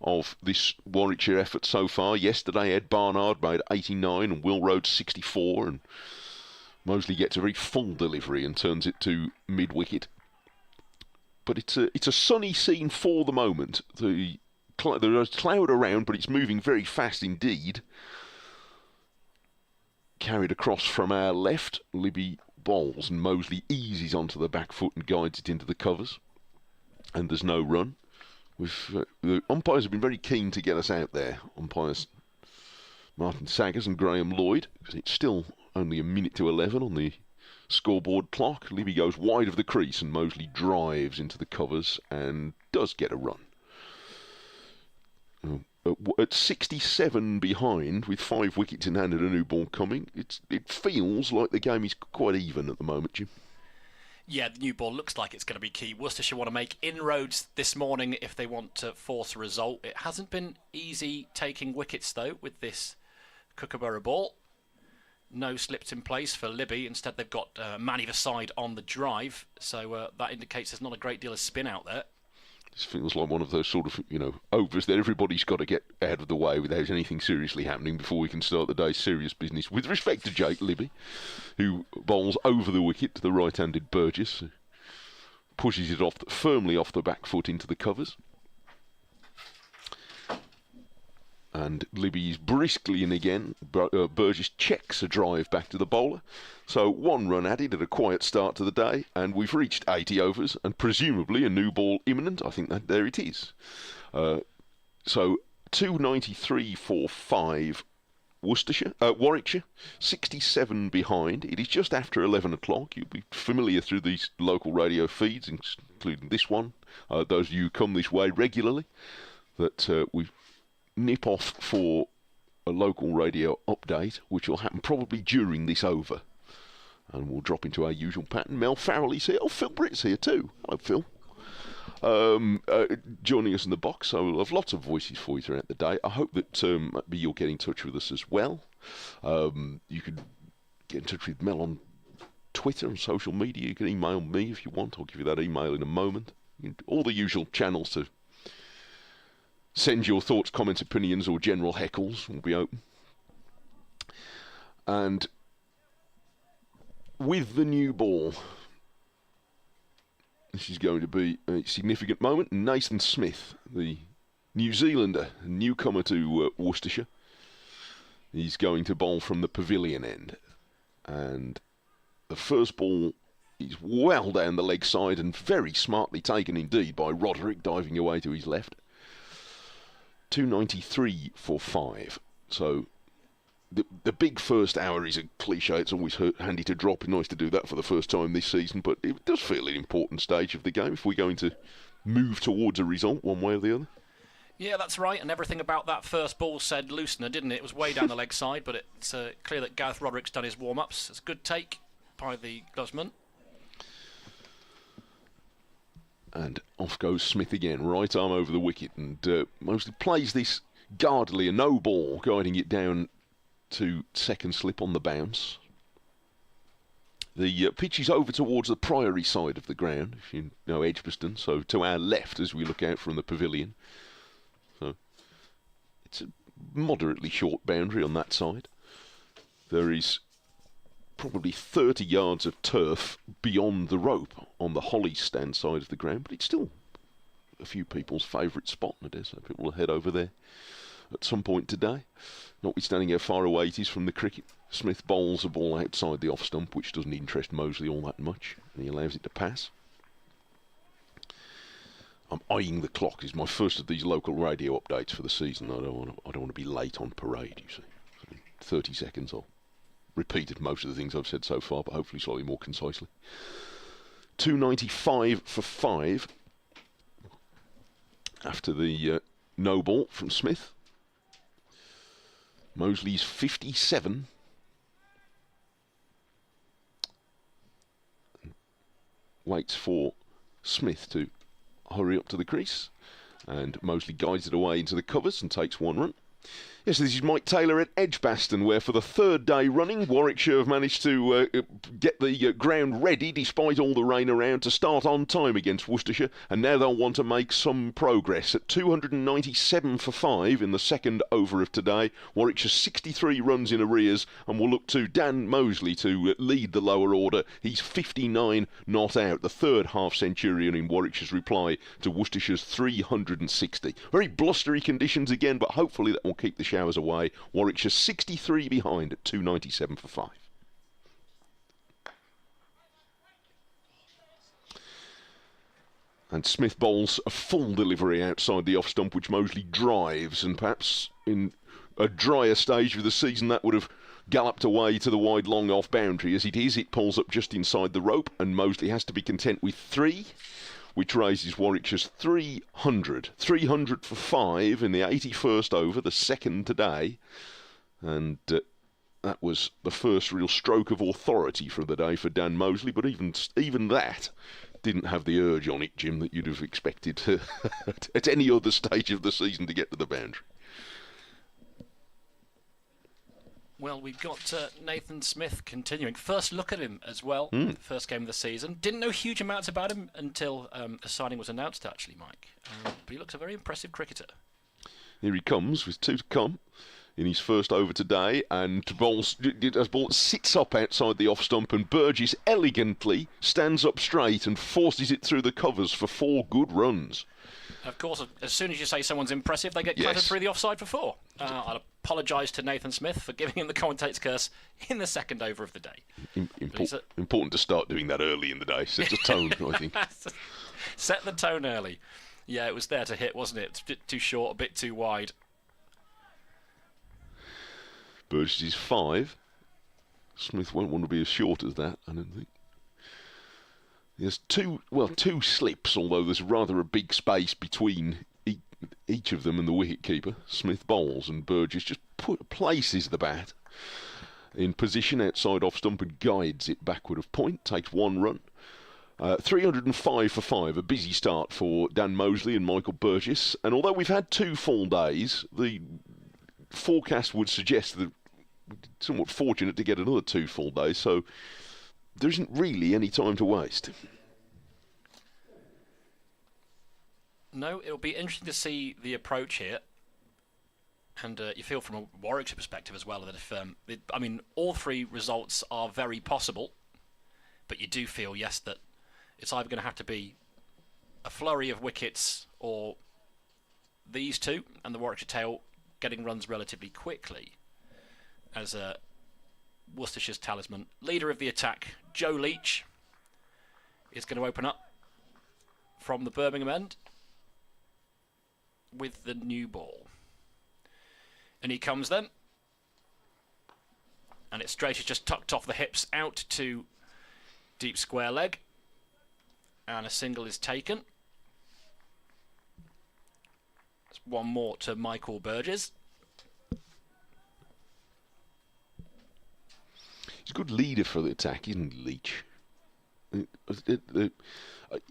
of this Warwickshire effort so far. Yesterday, Ed Barnard made 89 and Will Rhodes 64, and Mosley gets a very full delivery and turns it to mid-wicket. But it's a sunny scene for the moment. There is cloud around, but it's moving very fast indeed. Carried across from our left, Libby bowls and Mosley eases onto the back foot and guides it into the covers. And there's no run. The umpires have been very keen to get us out there. Umpires Martin Saggers and Graham Lloyd, because it's still only a minute to 11 on the scoreboard clock. Libby goes wide of the crease and Mosley drives into the covers and does get a run. At 67 behind, with 5 wickets in hand and a new ball coming, it feels like the game is quite even at the moment, Jim. Yeah, the new ball looks like it's going to be key. Worcestershire want to make inroads this morning if they want to force a result. It hasn't been easy taking wickets, though, with this Kookaburra ball. No slips in place for Libby. Instead, they've got man either side on the drive. So that indicates there's not a great deal of spin out there. This feels like one of those sort of, overs that everybody's got to get out of the way without anything seriously happening before we can start the day's serious business. With respect to Jake Libby, who bowls over the wicket to the right-handed Burgess, pushes it firmly off the back foot into the covers. And Libby is briskly in again. Burgess checks a drive back to the bowler. So 1 run added at a quiet start to the day, and we've reached 80 overs, and presumably a new ball imminent. I think that there it is. So 293 for 5 Warwickshire, 67 behind. It is just after 11 o'clock. You'll be familiar through these local radio feeds, including this one, those of you who come this way regularly, that we nip off for a local radio update, which will happen probably during this over. And we'll drop into our usual pattern. Mel Farrelly's here. Oh, Phil Britt's here too. Hello, Phil. Joining us in the box. So we'll have lots of voices for you throughout the day. I hope that maybe you'll get in touch with us as well. You can get in touch with Mel on Twitter and social media. You can email me if you want. I'll give you that email in a moment. All the usual channels to send your thoughts, comments, opinions, or general heckles will be open. And with the new ball, this is going to be a significant moment. Nathan Smith, the New Zealander, newcomer to Worcestershire, He's going to bowl from the pavilion end. And the first ball is well down the leg side and very smartly taken indeed by Roderick, diving away to his left. 293 for 5. So the big first hour is a cliche. It's always handy to drop. It's nice to do that for the first time this season, but it does feel an important stage of the game if we're going to move towards a result one way or the other. Yeah, that's right, and everything about that first ball said loosener, didn't it? It was way down the leg side, but it's clear that Gareth Roderick's done his warm-ups. It's a good take by the gloves,man. And off goes Smith again, right arm over the wicket, and mostly plays this guardedly, a no ball, guiding it down to second slip on the bounce. The pitch is over towards the Priory side of the ground, if you know Edgbaston, so to our left as we look out from the pavilion. So it's a moderately short boundary on that side. There is probably 30 yards of turf beyond the rope on the Holly stand side of the ground, but it's still a few people's favourite spot, and it is, so people will head over there at some point today. Notwithstanding how far away it is from the cricket, Smith bowls a ball outside the off stump, which doesn't interest Mosley all that much, and he allows it to pass. I'm eyeing the clock. It's my first of these local radio updates for the season. I don't want to be late on parade, you see. So 30 seconds, I'll repeated most of the things I've said so far, but hopefully slightly more concisely. 295 for 5 after the no ball from Smith. Mosley's 57. Waits for Smith to hurry up to the crease, and Mosley guides it away into the covers and takes 1 run. Yes, this is Mike Taylor at Edgbaston, where for the 3rd day running, Warwickshire have managed to get the ground ready, despite all the rain around, to start on time against Worcestershire, and now they'll want to make some progress. At 297 for 5 in the 2nd over of today, Warwickshire 63 runs in arrears, and will look to Dan Mosley to lead the lower order. He's 59 not out, the 3rd half-centurion in Warwickshire's reply to Worcestershire's 360. Very blustery conditions again, but hopefully that will keep the showers away. Warwickshire 63 behind at 297 for 5. And Smith bowls a full delivery outside the off stump, which Mosley drives, and perhaps in a drier stage of the season that would have galloped away to the wide long off boundary. As it is, it pulls up just inside the rope, and Mosley has to be content with 3, which raises Warwickshire's 300. 300 for 5 in the 81st over, the 2nd today. And that was the first real stroke of authority for the day for Dan Mosley, but even that didn't have the urge on it, Jim, that you'd have expected at any other stage of the season to get to the boundary. Well, we've got Nathan Smith continuing. First look at him as well, first game of the season. Didn't know huge amounts about him until the signing was announced, actually, Mike. But he looks a very impressive cricketer. Here he comes with 2 to come in his first over today, and ball sits up outside the off stump, and Burgess elegantly stands up straight and forces it through the covers for 4 good runs. Of course, as soon as you say someone's impressive, they get clattered through the offside for 4. I'll apologise to Nathan Smith for giving him the commentator's curse in the 2nd over of the day. Important to start doing that early in the day. Sets a tone, I think. Set the tone early. Yeah, it was there to hit, wasn't it? It's a bit too short, a bit too wide. Burgess is 5. Smith won't want to be as short as that, I don't think. There's 2 slips, although there's rather a big space between each of them and the wicket-keeper. Smith bowls, and Burgess just places the bat in position outside off-stump and guides it backward of point, takes 1 run. 305 for 5, a busy start for Dan Mosley and Michael Burgess. And although we've had 2 full days, the forecast would suggest that we're somewhat fortunate to get another 2 full days, so there isn't really any time to waste. No, it'll be interesting to see the approach here. And you feel from a Warwickshire perspective as well that if, all 3 results are very possible, but you do feel, yes, that it's either going to have to be a flurry of wickets or these 2, and the Warwickshire tail getting runs relatively quickly. as Worcestershire's talisman. Leader of the attack, Joe Leach, is going to open up from the Birmingham end with the new ball. And he comes then. And it's straight, it's just tucked off the hips out to deep square leg. And a single is taken. That's one more to Michael Burgess. He's a good leader for the attack, isn't he, Leach? You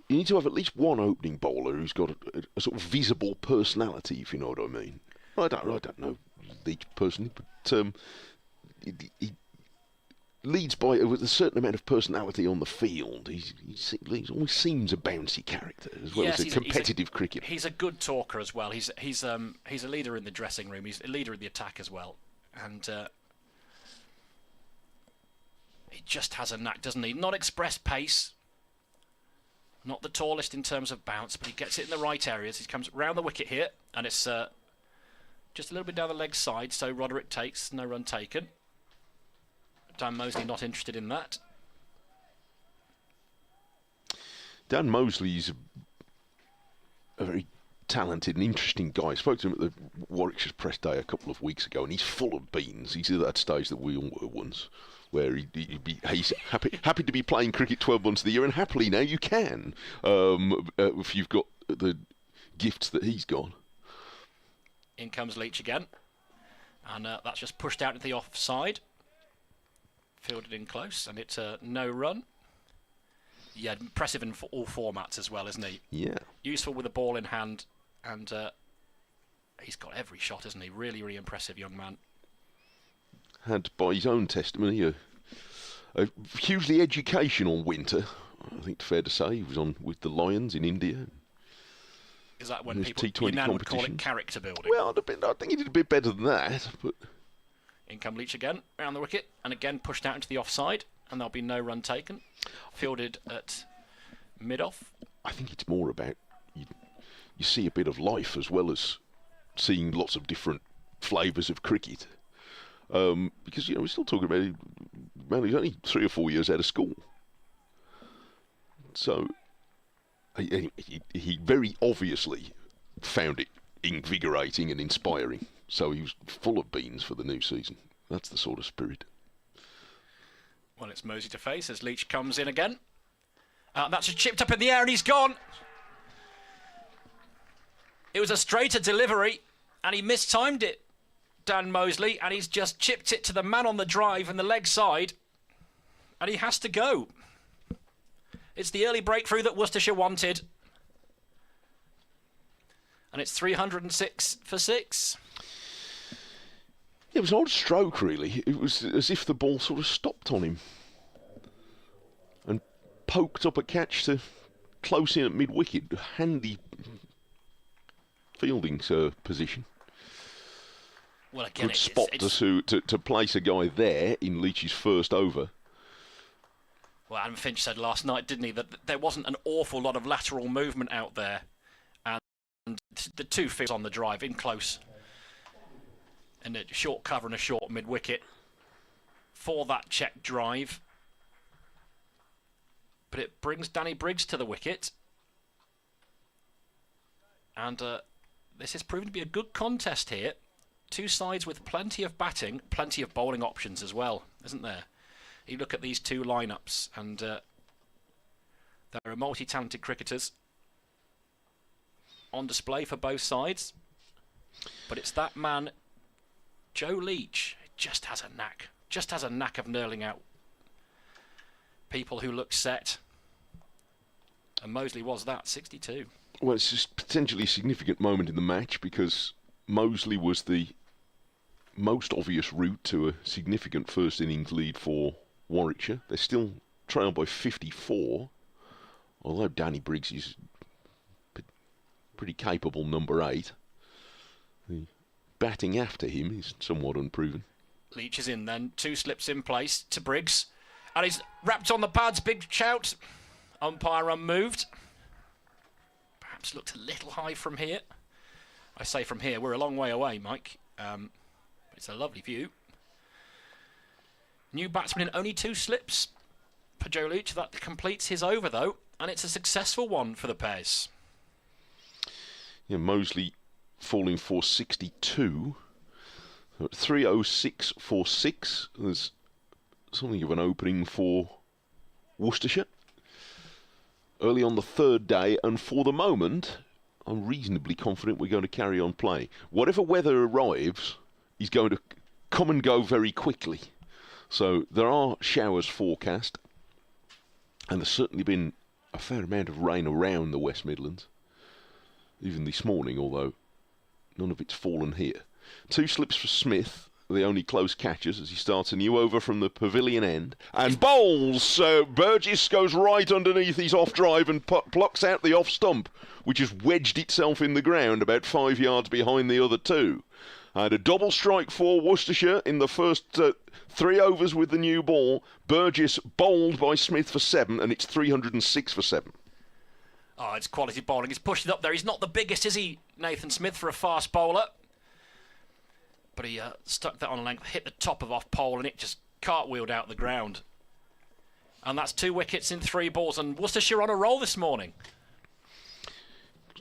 need to have at least one opening bowler who's got a sort of visible personality, if you know what I mean. I don't know Leach personally, but he leads by with a certain amount of personality on the field. He always seems a bouncy character as well as a competitive cricketer. He's a good talker as well. He's a leader in the dressing room. He's a leader in the attack as well, and he just has a knack, doesn't he? Not express pace, not the tallest in terms of bounce, but he gets it in the right areas. He comes round the wicket here, and it's just a little bit down the leg side, so Roderick takes, no run taken. Dan Mosley not interested in that. Dan Mosley's a very talented and interesting guy. I spoke to him at the Warwickshire press day a couple of weeks ago, and he's full of beans. He's at that stage that we all were once, where he's happy to be playing cricket 12 months of the year, and happily now you can, if you've got the gifts that he's got. In comes Leach again, and that's just pushed out to the offside. Fielded in close, and it's a no run. Yeah, impressive in all formats as well, isn't he? Yeah. Useful with the ball in hand, and he's got every shot, isn't he? Really, really impressive young man. Had, by his own testimony, a hugely educational winter. I think it's fair to say he was on with the Lions in India. Is that when people T20 now would call it character building? Well, I think he did a bit better than that, but. In come Leach again, round the wicket, and again pushed out into the offside, and there'll be no run taken. Fielded at mid-off. I think it's more about you see a bit of life as well as seeing lots of different flavours of cricket. Because, we're still talking about he's only 3 or 4 years out of school. So, he very obviously found it invigorating and inspiring. So he was full of beans for the new season. That's the sort of spirit. Well, it's Mosey to face as Leach comes in again. That's just chipped up in the air and he's gone. It was a straighter delivery and he mistimed it, Dan Mosley, and he's just chipped it to the man on the drive and the leg side, and he has to go. It's the early breakthrough that Worcestershire wanted. And it's 306 for 6. It was an odd stroke, really. It was as if the ball sort of stopped on him and poked up a catch to close in at mid-wicket. Handy fielding position. Well, again, good spot to place a guy there in Leach's first over. Well, Adam Finch said last night, didn't he, that there wasn't an awful lot of lateral movement out there. And the two fields on the drive in close. And a short cover and a short mid-wicket for that check drive. But it brings Danny Briggs to the wicket. And this has proven to be a good contest here. Two sides with plenty of batting, plenty of bowling options as well, isn't there? You look at these two lineups, and there are multi-talented cricketers on display for both sides. But it's that man, Joe Leach, just has a knack of knurling out people who look set. And Mosley was that, 62. Well, it's just potentially a significant moment in the match because Mosley was the most obvious route to a significant first innings lead for Warwickshire. They're still trailed by 54, although Danny Briggs is pretty capable number 8. The batting after him is somewhat unproven. Leach is in then, 2 slips in place to Briggs, and he's wrapped on the pads, big shout. Umpire unmoved. Perhaps looked a little high from here. I say from here, we're a long way away, Mike. It's a lovely view. New batsman in only 2 slips for Joe Leach. That completes his over, though, and it's a successful one for the pairs. Yeah, Mosley falling for 62. 306.46. There's something of an opening for Worcestershire early on the third day, and for the moment, I'm reasonably confident we're going to carry on playing. Whatever weather arrives is going to come and go very quickly. So there are showers forecast, and there's certainly been a fair amount of rain around the West Midlands, even this morning, although none of it's fallen here. 2 slips for Smith, the only close catches, as he starts a new over from the pavilion end. And bowls! Burgess goes right underneath his off drive and plucks out the off stump, which has wedged itself in the ground about 5 yards behind the other 2. And a double strike for Worcestershire in the first 3 overs with the new ball. Burgess bowled by Smith for 7, and it's 306 for 7. Oh, it's quality bowling. He's pushed it up there. He's not the biggest, is he, Nathan Smith, for a fast bowler? But he stuck that on length, hit the top of off pole, and it just cartwheeled out the ground. And that's 2 wickets in 3 balls, and Worcestershire on a roll this morning.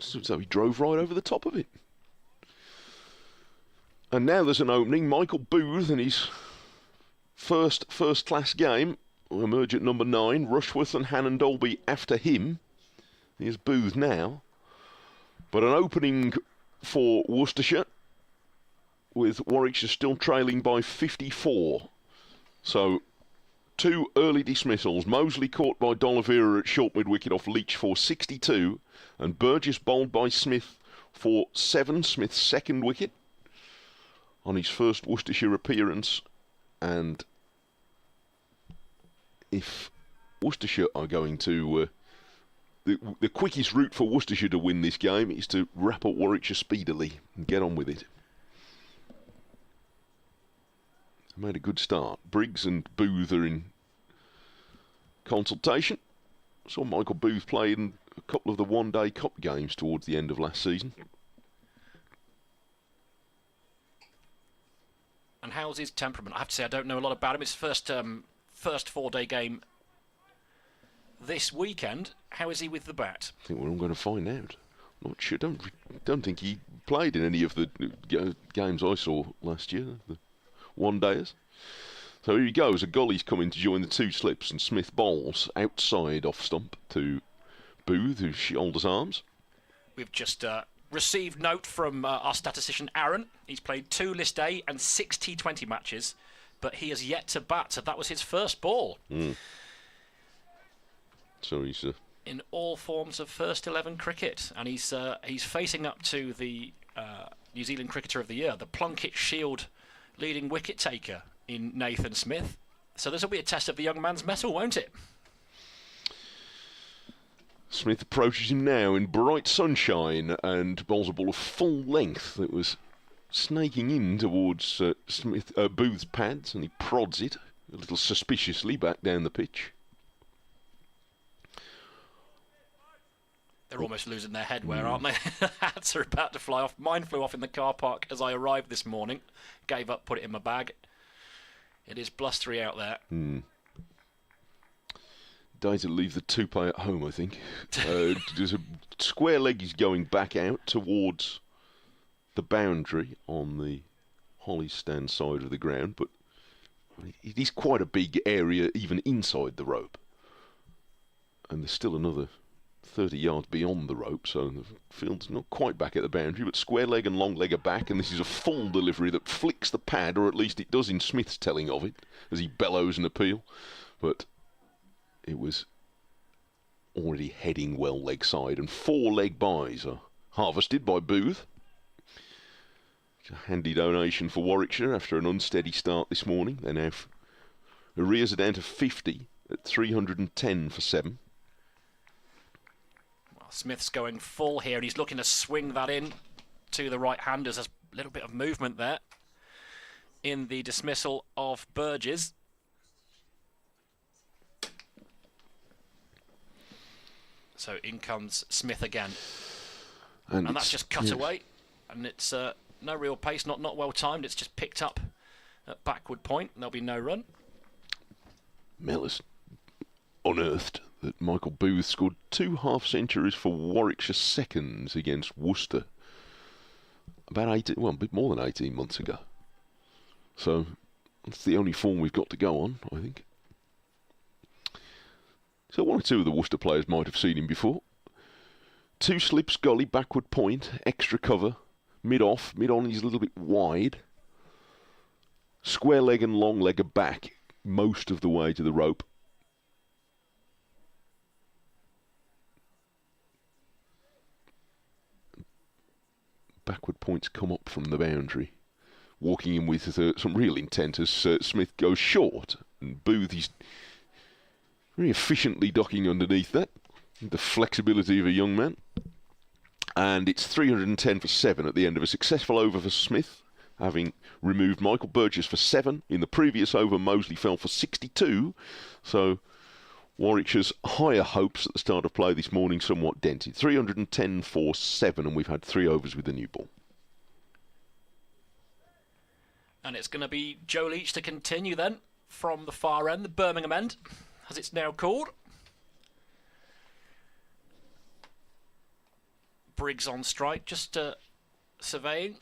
So he drove right over the top of it. And now there's an opening. Michael Booth in his first-class game will emerge at number 9. Rushworth and Hannon Dolby after him. Here's Booth now. But an opening for Worcestershire, with Warwickshire still trailing by 54. So 2 early dismissals. Mosley caught by D'Oliveira at short mid-wicket off Leach for 62, and Burgess bowled by Smith for 7, Smith's second wicket on his first Worcestershire appearance. And if Worcestershire are going to... the quickest route for Worcestershire to win this game is to wrap up Warwickshire speedily and get on with it. Made a good start. Briggs and Booth are in consultation. Saw Michael Booth play in a couple of the one-day cup games towards the end of last season. And how's his temperament? I have to say, I don't know a lot about him. It's first 4-day game this weekend. How is he with the bat? I think we're all going to find out. Not sure. Don't think he played in any of the games I saw last year. The one-dayers. So here he goes. A gully's coming to join the 2 slips, and Smith bowls outside off stump to Booth, who shoulders arms. We've just received note from our statistician Aaron. He's played 2 List A and 6 T20 matches, but he has yet to bat, so that was his first ball. So he's in all forms of first 11 cricket, and he's facing up to the New Zealand Cricketer of the Year, the Plunkett Shield leading wicket taker in Nathan Smith. So this will be a test of the young man's mettle, won't it? Smith approaches him now in bright sunshine and bowls a ball of full length that was snaking in towards Booth's pads, and he prods it a little suspiciously back down the pitch. They're almost losing their head, aren't they? Hats are about to fly off. Mine flew off in the car park as I arrived this morning. Gave up, put it in my bag. It is blustery out there. Day to leave the toupee at home, I think. There's a square leg is going back out towards the boundary on the Holly stand side of the ground, but it is quite a big area even inside the rope. And there's still another 30 yards beyond the rope, so the field's not quite back at the boundary, but square leg and long leg are back, and this is a full delivery that flicks the pad, or at least it does in Smith's telling of it, as he bellows an appeal. But it was already heading well leg side, and 4 leg byes are harvested by Booth. It's a handy donation for Warwickshire after an unsteady start this morning. They now arrears are down to 50 at 310 for 7. Smith's going full here, and he's looking to swing that in to the right-handers. There's a little bit of movement there in the dismissal of Burgess. So in comes Smith again. And that's just cut away. And it's no real pace, not well timed. It's just picked up at backward point. There'll be no run. Mellors unearthed that Michael Booth scored 2 half-centuries for Warwickshire seconds against Worcester about a bit more than 18 months ago. So that's the only form we've got to go on, I think. So one or two of the Worcester players might have seen him before. 2 slips, gully, backward point, extra cover, mid-off, mid-on he's a little bit wide. Square leg and long leg are back most of the way to the rope. Backward points come up from the boundary. Walking in with some real intent as Smith goes short. And Booth, he's very efficiently ducking underneath that. The flexibility of a young man. And it's 310 for 7 at the end of a successful over for Smith, having removed Michael Burgess for 7. In the previous over, Mosley fell for 62. So Warwickshire's higher hopes at the start of play this morning somewhat dented. 310 for 7, and we've had 3 overs with the new ball. And it's going to be Joe Leach to continue then from the far end, the Birmingham end, as it's now called. Briggs on strike, just surveying.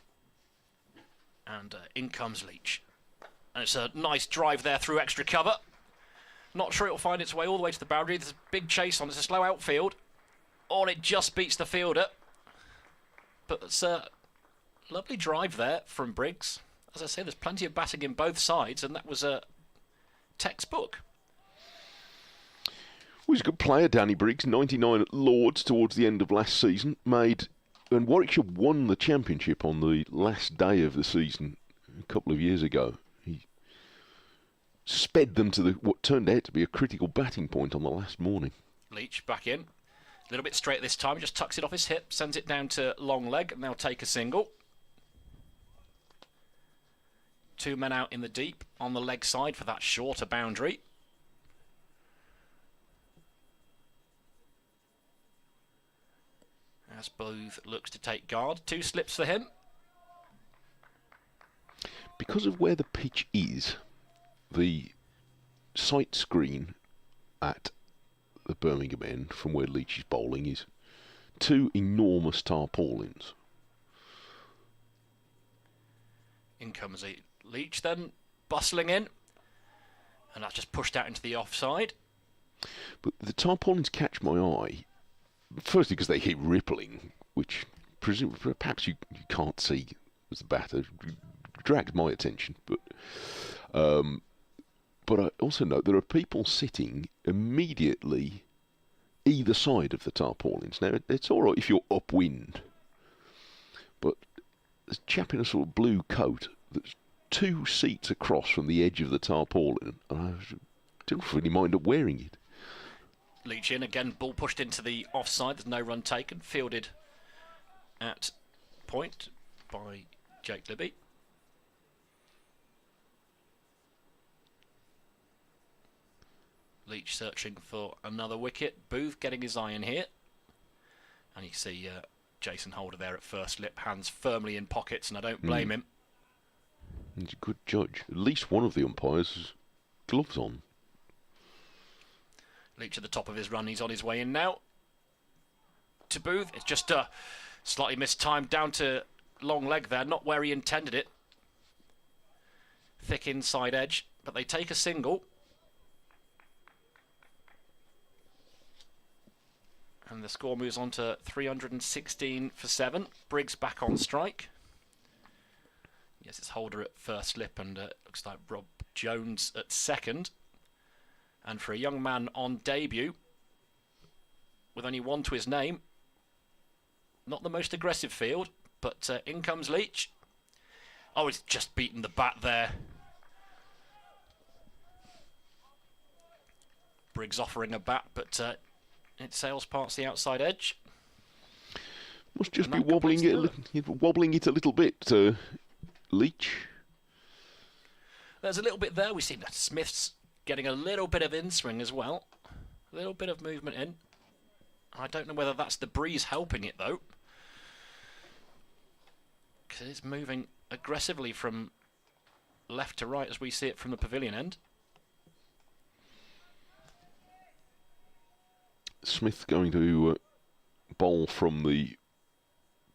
And in comes Leach. And it's a nice drive there through extra cover. Not sure it'll find its way all the way to the boundary. There's a big chase on. It's a slow outfield. Oh, and it just beats the fielder. But it's a lovely drive there from Briggs. As I say, there's plenty of batting in both sides, and that was a textbook. Well, he's a good player, Danny Briggs. 99 at Lord's towards the end of last season. And Warwickshire won the championship on the last day of the season a couple of years ago. He sped them to what turned out to be a critical batting point on the last morning. Leach back in. A little bit straight this time. Just tucks it off his hip, sends it down to long leg, and they'll take a single. 2 men out in the deep on the leg side for that shorter boundary. As Booth looks to take guard. 2 slips for him. Because of where the pitch is, the sight screen at the Birmingham end from where Leach is bowling is 2 enormous tarpaulins. In comes Leach then, bustling in. And that's just pushed out into the offside. But the tarpaulins catch my eye. Firstly, because they hit rippling, which perhaps you can't see as a batter. Dragged my attention, but I also note there are people sitting immediately either side of the tarpaulins. Now, it's all right if you're upwind, but there's a chap in a sort of blue coat that's 2 seats across from the edge of the tarpaulin, and I don't really mind up wearing it. Leach in again, ball pushed into the offside. There's no run taken. Fielded at point by Jake Libby. Leach searching for another wicket. Booth getting his eye in here. And you see Jason Holder there at first slip, hands firmly in pockets, and I don't blame him. He's a good judge. At least one of the umpires has gloves on. Leach at the top of his run. He's on his way in now. To Booth. It's just a slightly mistimed down to long leg there. Not where he intended it. Thick inside edge. But they take a single. And the score moves on to 316 for 7. Briggs back on strike. Yes, it's Holder at first slip, and looks like Rob Jones at second. And for a young man on debut, with only 1 to his name, not the most aggressive field, but in comes Leach. Oh, he's just beaten the bat there. Briggs offering a bat, but it sails past the outside edge. Must just be wobbling it a little bit, Leach. There's a little bit there. We see that Smith's getting a little bit of in-swing as well. A little bit of movement in. I don't know whether that's the breeze helping it, though. Because it's moving aggressively from left to right as we see it from the pavilion end. Smith going to bowl from the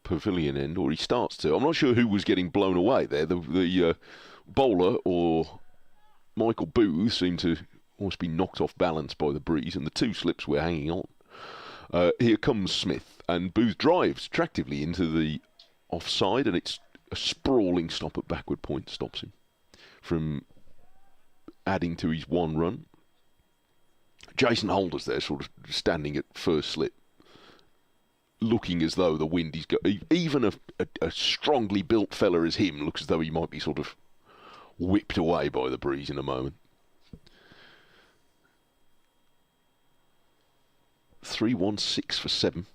pavilion end, or he starts to. I'm not sure who was getting blown away there. The bowler or Michael Booth seemed to almost be knocked off balance by the breeze, and the two slips were hanging on. Here comes Smith, and Booth drives attractively into the offside, and it's a sprawling stop at backward point stops him from adding to his one run. Jason Holder's there, sort of standing at first slip, looking as though the wind is going. Even a strongly built fella as him looks as though he might be sort of whipped away by the breeze in a moment. 3-1-6 for 7.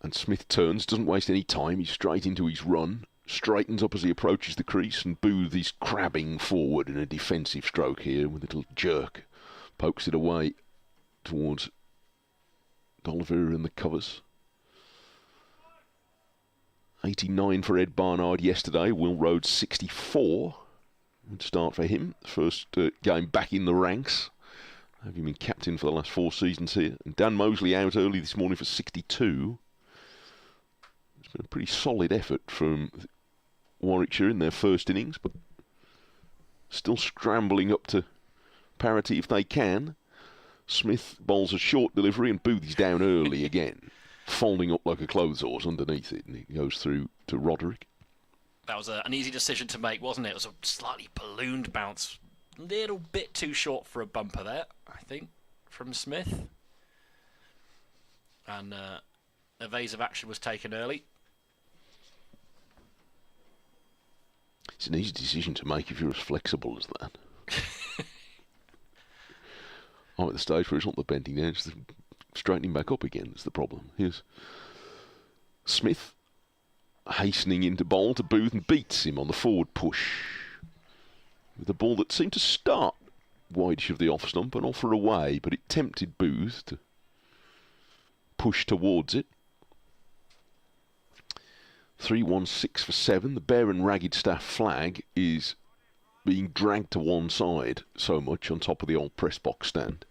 And Smith turns, doesn't waste any time. He's straight into his run, straightens up as he approaches the crease, and Booth is crabbing forward in a defensive stroke here with a little jerk. Pokes it away towards D'Oliveira in the covers. 89 for Ed Barnard yesterday. Will Rhodes 64. Good start for him. First game back in the ranks. Having been captain for the last 4 seasons here. And Dan Mosley out early this morning for 62. It's been a pretty solid effort from Warwickshire in their first innings, but still scrambling up to parity if they can. Smith bowls a short delivery, and Booth is down early again, folding up like a clothes horse underneath it, and it goes through to Roderick. That was an easy decision to make, wasn't it? It was a slightly ballooned bounce. A little bit too short for a bumper there, I think, from Smith. And evasive action was taken early. It's an easy decision to make if you're as flexible as that. I'm at the stage where it's not the bending down, it's the straightening back up again that's the problem. Here's Smith hastening into bowl to Booth and beats him on the forward push with a ball that seemed to start wideish of the off stump and offer away, but it tempted Booth to push towards it. 3-1-6 for 7. The Bear and Ragged Staff flag is being dragged to one side so much on top of the old press box stand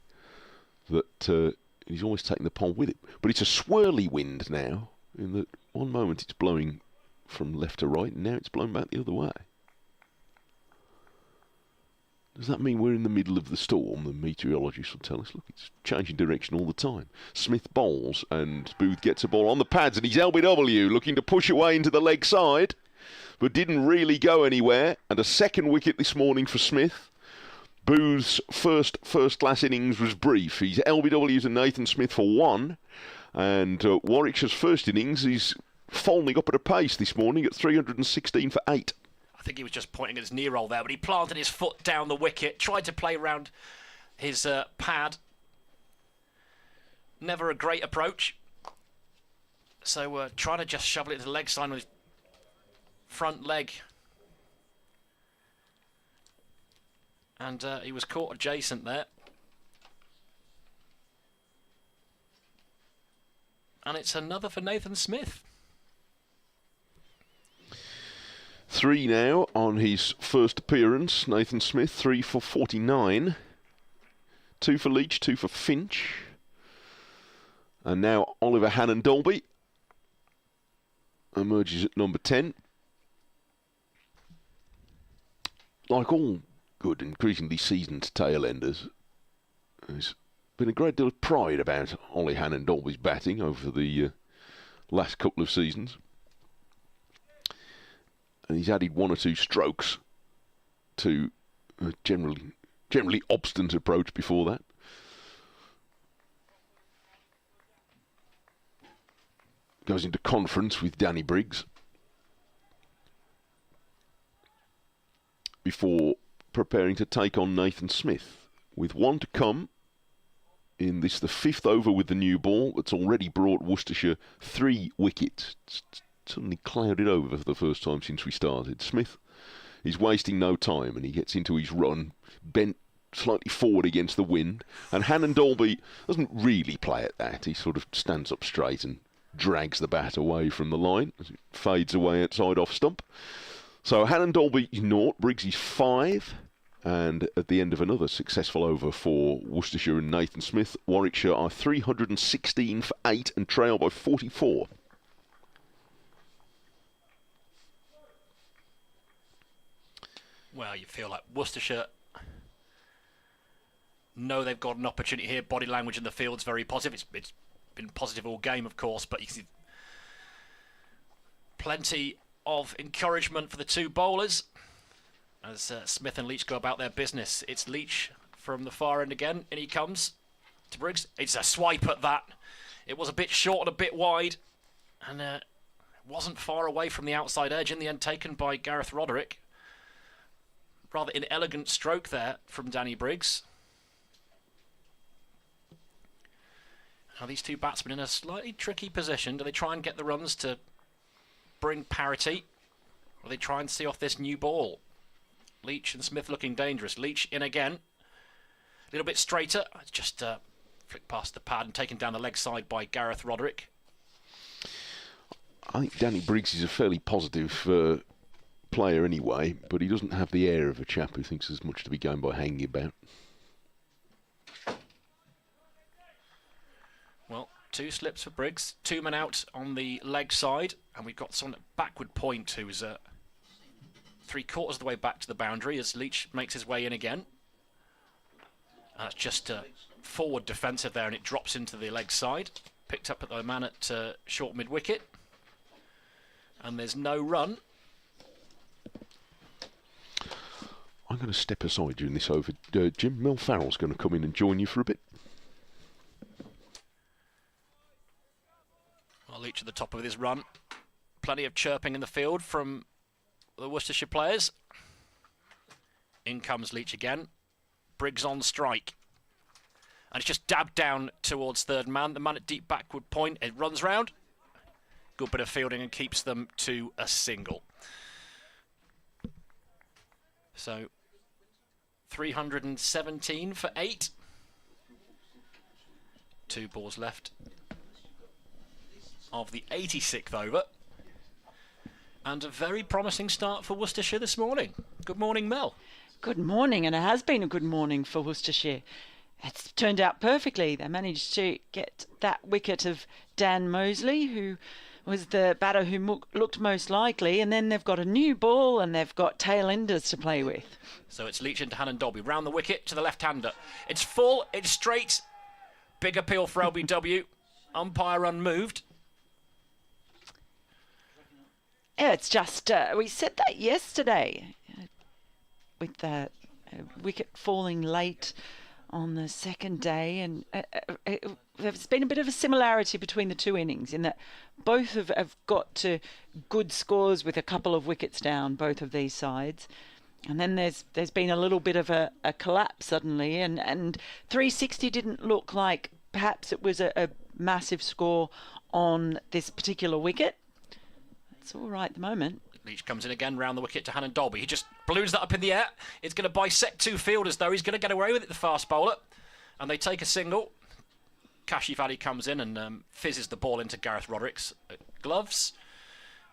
that he's always taking the pole with it. But it's a swirly wind now, in that one moment it's blowing from left to right, and now it's blown back the other way. Does that mean we're in the middle of the storm? The meteorologists will tell us, look, it's changing direction all the time. Smith bowls, and Booth gets a ball on the pads, and he's LBW, looking to push away into the leg side, but didn't really go anywhere. And a second wicket this morning for Smith. Booth's first-class innings was brief. He's LBW to Nathan Smith for 1, and Warwickshire's first innings is folding up at a pace this morning at 316 for 8. I think he was just pointing at his knee roll there, but he planted his foot down the wicket, tried to play around his pad. Never a great approach. So trying to just shovel it to the leg side with his front leg. And he was caught adjacent there. And it's another for Nathan Smith. 3 now on his first appearance. Nathan Smith, 3 for 49. 2 for Leach, 2 for Finch. And now Oliver Hannon-Dolby emerges at number 10. Like all good, increasingly seasoned tail-enders, there's been a great deal of pride about Ollie Hannon-Dolby's batting over the last couple of seasons. And he's added 1 or 2 strokes to a generally obstinate approach before that. Goes into conference with Danny Briggs before preparing to take on Nathan Smith, with 1 to come in this, the 5th over with the new ball that's already brought Worcestershire 3 wickets. It's suddenly clouded over for the first time since we started. Smith is wasting no time, and he gets into his run, bent slightly forward against the wind, and Hannon-Dolby doesn't really play at that. He sort of stands up straight and drags the bat away from the line as it fades away outside off stump. So Hannon-Dolby is 0, Briggs is 5. And at the end of another successful over for Worcestershire and Nathan Smith, Warwickshire are 316 for 8 and trail by 44. Well, you feel like Worcestershire know they've got an opportunity here. Body language in the field's very positive. It's been positive all game, of course, but you see plenty of encouragement for the two bowlers as Smith and Leach go about their business. It's Leach from the far end again, and he comes to Briggs. It's a swipe at that. It was a bit short and a bit wide, and wasn't far away from the outside edge. In the end, taken by Gareth Roderick. Rather inelegant stroke there from Danny Briggs. Now these two batsmen in a slightly tricky position. Do they try and get the runs to bring parity? Or do they try and see off this new ball? Leach and Smith looking dangerous. Leach in again. A little bit straighter. It's just flicked past the pad and taken down the leg side by Gareth Roderick. I think Danny Briggs is a fairly positive player anyway, but he doesn't have the air of a chap who thinks there's much to be going by hanging about. Well, 2 slips for Briggs, 2 men out on the leg side, and we've got someone at backward point who's 3/4 of the way back to the boundary as Leach makes his way in again. That's just forward defensive there, and it drops into the leg side. Picked up at the man at short mid-wicket. And there's no run. I'm going to step aside during this over. Jim, Mel Farrell's going to come in and join you for a bit. Well, Leach at the top of his run. Plenty of chirping in the field from the Worcestershire players. In comes Leach again. Briggs on strike. And it's just dabbed down towards third man. The man at deep backward point. It runs round. Good bit of fielding and keeps them to a single. So 317 for 8. 2 balls left of the 86th over. And a very promising start for Worcestershire this morning. Good morning, Mel. Good morning, and it has been a good morning for Worcestershire. It's turned out perfectly. They managed to get that wicket of Dan Mosley, who was the batter who looked most likely, and then they've got a new ball and they've got tail-enders to play with. So it's Leach into Hannon Dolby, round the wicket to the left-hander. It's full, it's straight. Big appeal for LBW. Umpire unmoved. Yeah, it's just, we said that yesterday with the wicket falling late on the second day, and there's been a bit of a similarity between the two innings in that both have got to good scores with a couple of wickets down, both of these sides. And then there's been a little bit of a collapse suddenly, and 360 didn't look like perhaps it was a massive score on this particular wicket. It's all right at the moment. Leach comes in again, round the wicket to Hannon Dolby. He just balloons that up in the air. It's going to bisect 2 fielders, though. He's going to get away with it, the fast bowler. And they take a single. Kashif Ali comes in and fizzes the ball into Gareth Roderick's gloves.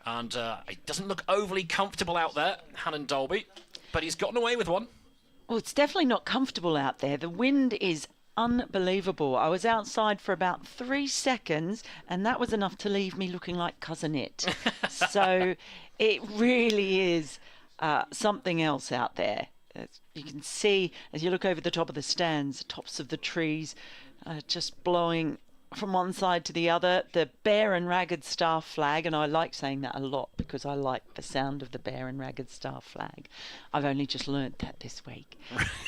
And it doesn't look overly comfortable out there, Hannon Dolby. But he's gotten away with one. Well, it's definitely not comfortable out there. The wind is unbelievable. I was outside for about 3 seconds, and that was enough to leave me looking like Cousin It. So it really is something else out there. You can see, as you look over the top of the stands, the tops of the trees just blowing from one side to the other. The Bear and Ragged Star flag, and I like saying that a lot because I like the sound of the Bear and Ragged Star flag. I've only just learnt that this week.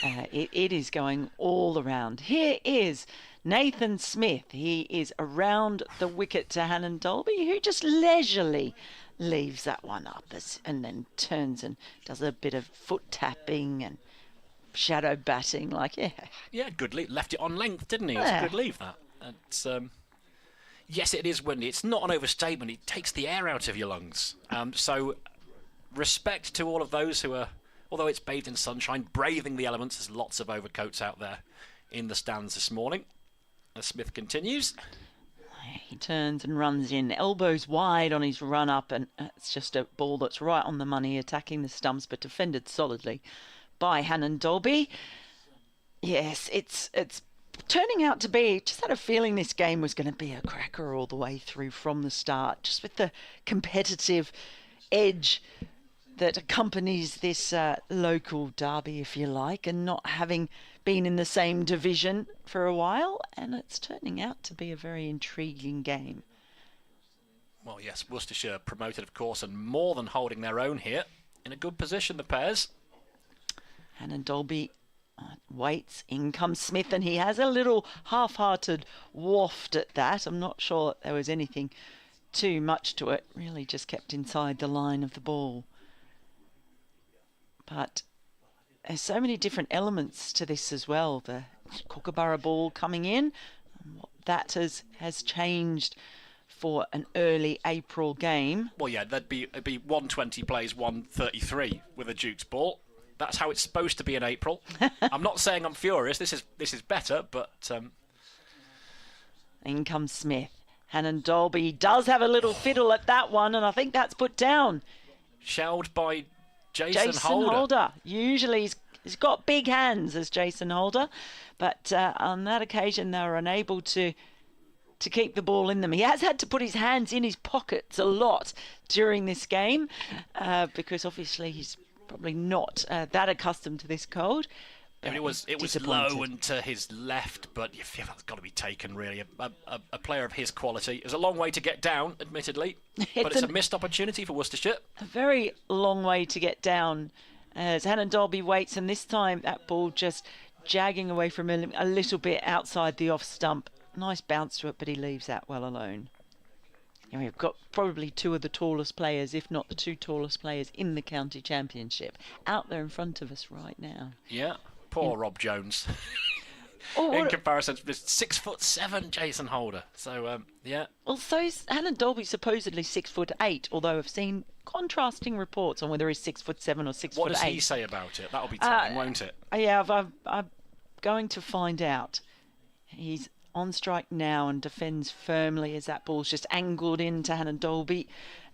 It is going all around. Here is Nathan Smith. He is around the wicket to Hannon Dolby, who just leisurely leaves that one up and then turns and does a bit of foot tapping and shadow batting. Yeah, good leave. Left it on length, didn't he? It was a good leave, that. It's, yes, it is windy. It's not an overstatement. It takes the air out of your lungs. So respect to all of those who are, although it's bathed in sunshine, braving the elements. There's lots of overcoats out there in the stands this morning. As Smith continues. He turns and runs in, elbows wide on his run up, and it's just a ball that's right on the money, attacking the stumps, but defended solidly by Hannon Dolby. Yes, it's turning out to be, just had a feeling this game was going to be a cracker all the way through from the start, just with the competitive edge that accompanies this local derby, if you like, and not having been in the same division for a while, and it's turning out to be a very intriguing game. Well, yes, Worcestershire promoted, of course, and more than holding their own here. In a good position, the pairs. Hannon Dolby waits, in comes Smith, and he has a little half-hearted waft at that. I'm not sure that there was anything too much to it, really just kept inside the line of the ball. But there's so many different elements to this as well. The Kookaburra ball coming in, that has changed for an early April game. Well, yeah, it'd be 120 plays 133 with a Duke's ball. That's how it's supposed to be in April. I'm not saying I'm furious. This is better, but in comes Smith. Hannon Dolby does have a little fiddle at that one, and I think that's put down. Shelled by Jason Holder. Usually he's got big hands as Jason Holder, but on that occasion they were unable to keep the ball in them. He has had to put his hands in his pockets a lot during this game because obviously he's probably not that accustomed to this cold. I mean, it was low and to his left, but you feel that's got to be taken, really. A player of his quality. It's a long way to get down, admittedly, but it's a missed opportunity for Worcestershire. A very long way to get down as Hannon Dolby waits, and this time that ball just jagging away from him a little bit outside the off stump. Nice bounce to it, but he leaves that well alone. And we've got probably two of the tallest players, if not the two tallest players in the county championship, out there in front of us right now. Yeah, poor Rob Jones. Oh, in comparison to this 6'7" Jason Holder. So yeah. Well, so's Hannon Dolby, supposedly 6'8", although I've seen contrasting reports on whether he's 6'7" or 6'8". What does he say about it? That'll be telling, won't it? Yeah, I'm going to find out. He's on strike now and defends firmly as that ball's just angled into Hannon Dolby,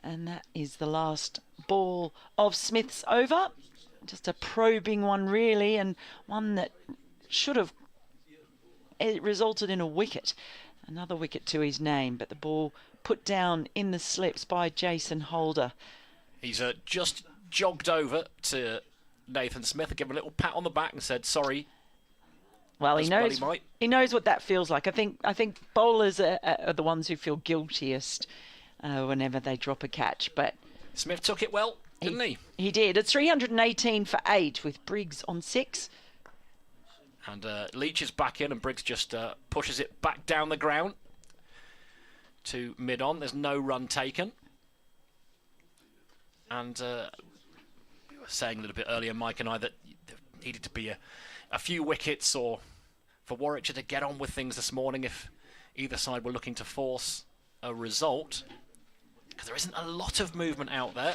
and that is the last ball of Smith's over. Just a probing one, really, and one that should have resulted in a wicket, another wicket to his name, but the ball put down in the slips by Jason Holder. He's just jogged over to Nathan Smith and given a little pat on the back and said sorry. Well, he knows what that feels like. I think bowlers are the ones who feel guiltiest whenever they drop a catch. But Smith took it well, didn't he? He did. It's 318 for 8 with Briggs on 6. And Leach is back in, and Briggs just pushes it back down the ground to mid-on. There's no run taken. And we were saying a little bit earlier, Mike and I, that there needed to be a few wickets or for Warwickshire to get on with things this morning if either side were looking to force a result, because there isn't a lot of movement out there.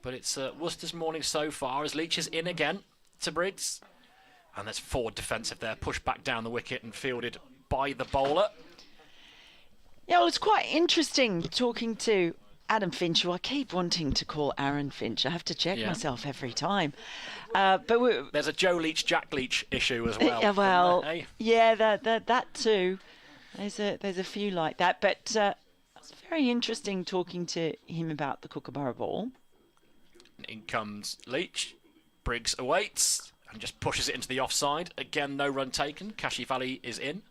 But it's Worcester's morning so far as Leach is in again to Briggs, and there's forward defensive there, pushed back down the wicket and fielded by the bowler. Yeah, well, it's quite interesting talking to Adam Finch, who I keep wanting to call Aaron Finch. I have to check myself every time. But there's a Joe Leach, Jack Leach issue as well. Well, hey? Yeah, that too. There's a few like that. But it's very interesting talking to him about the Kookaburra ball. In comes Leach. Briggs awaits and just pushes it into the offside. Again, no run taken. Kashif Ali is in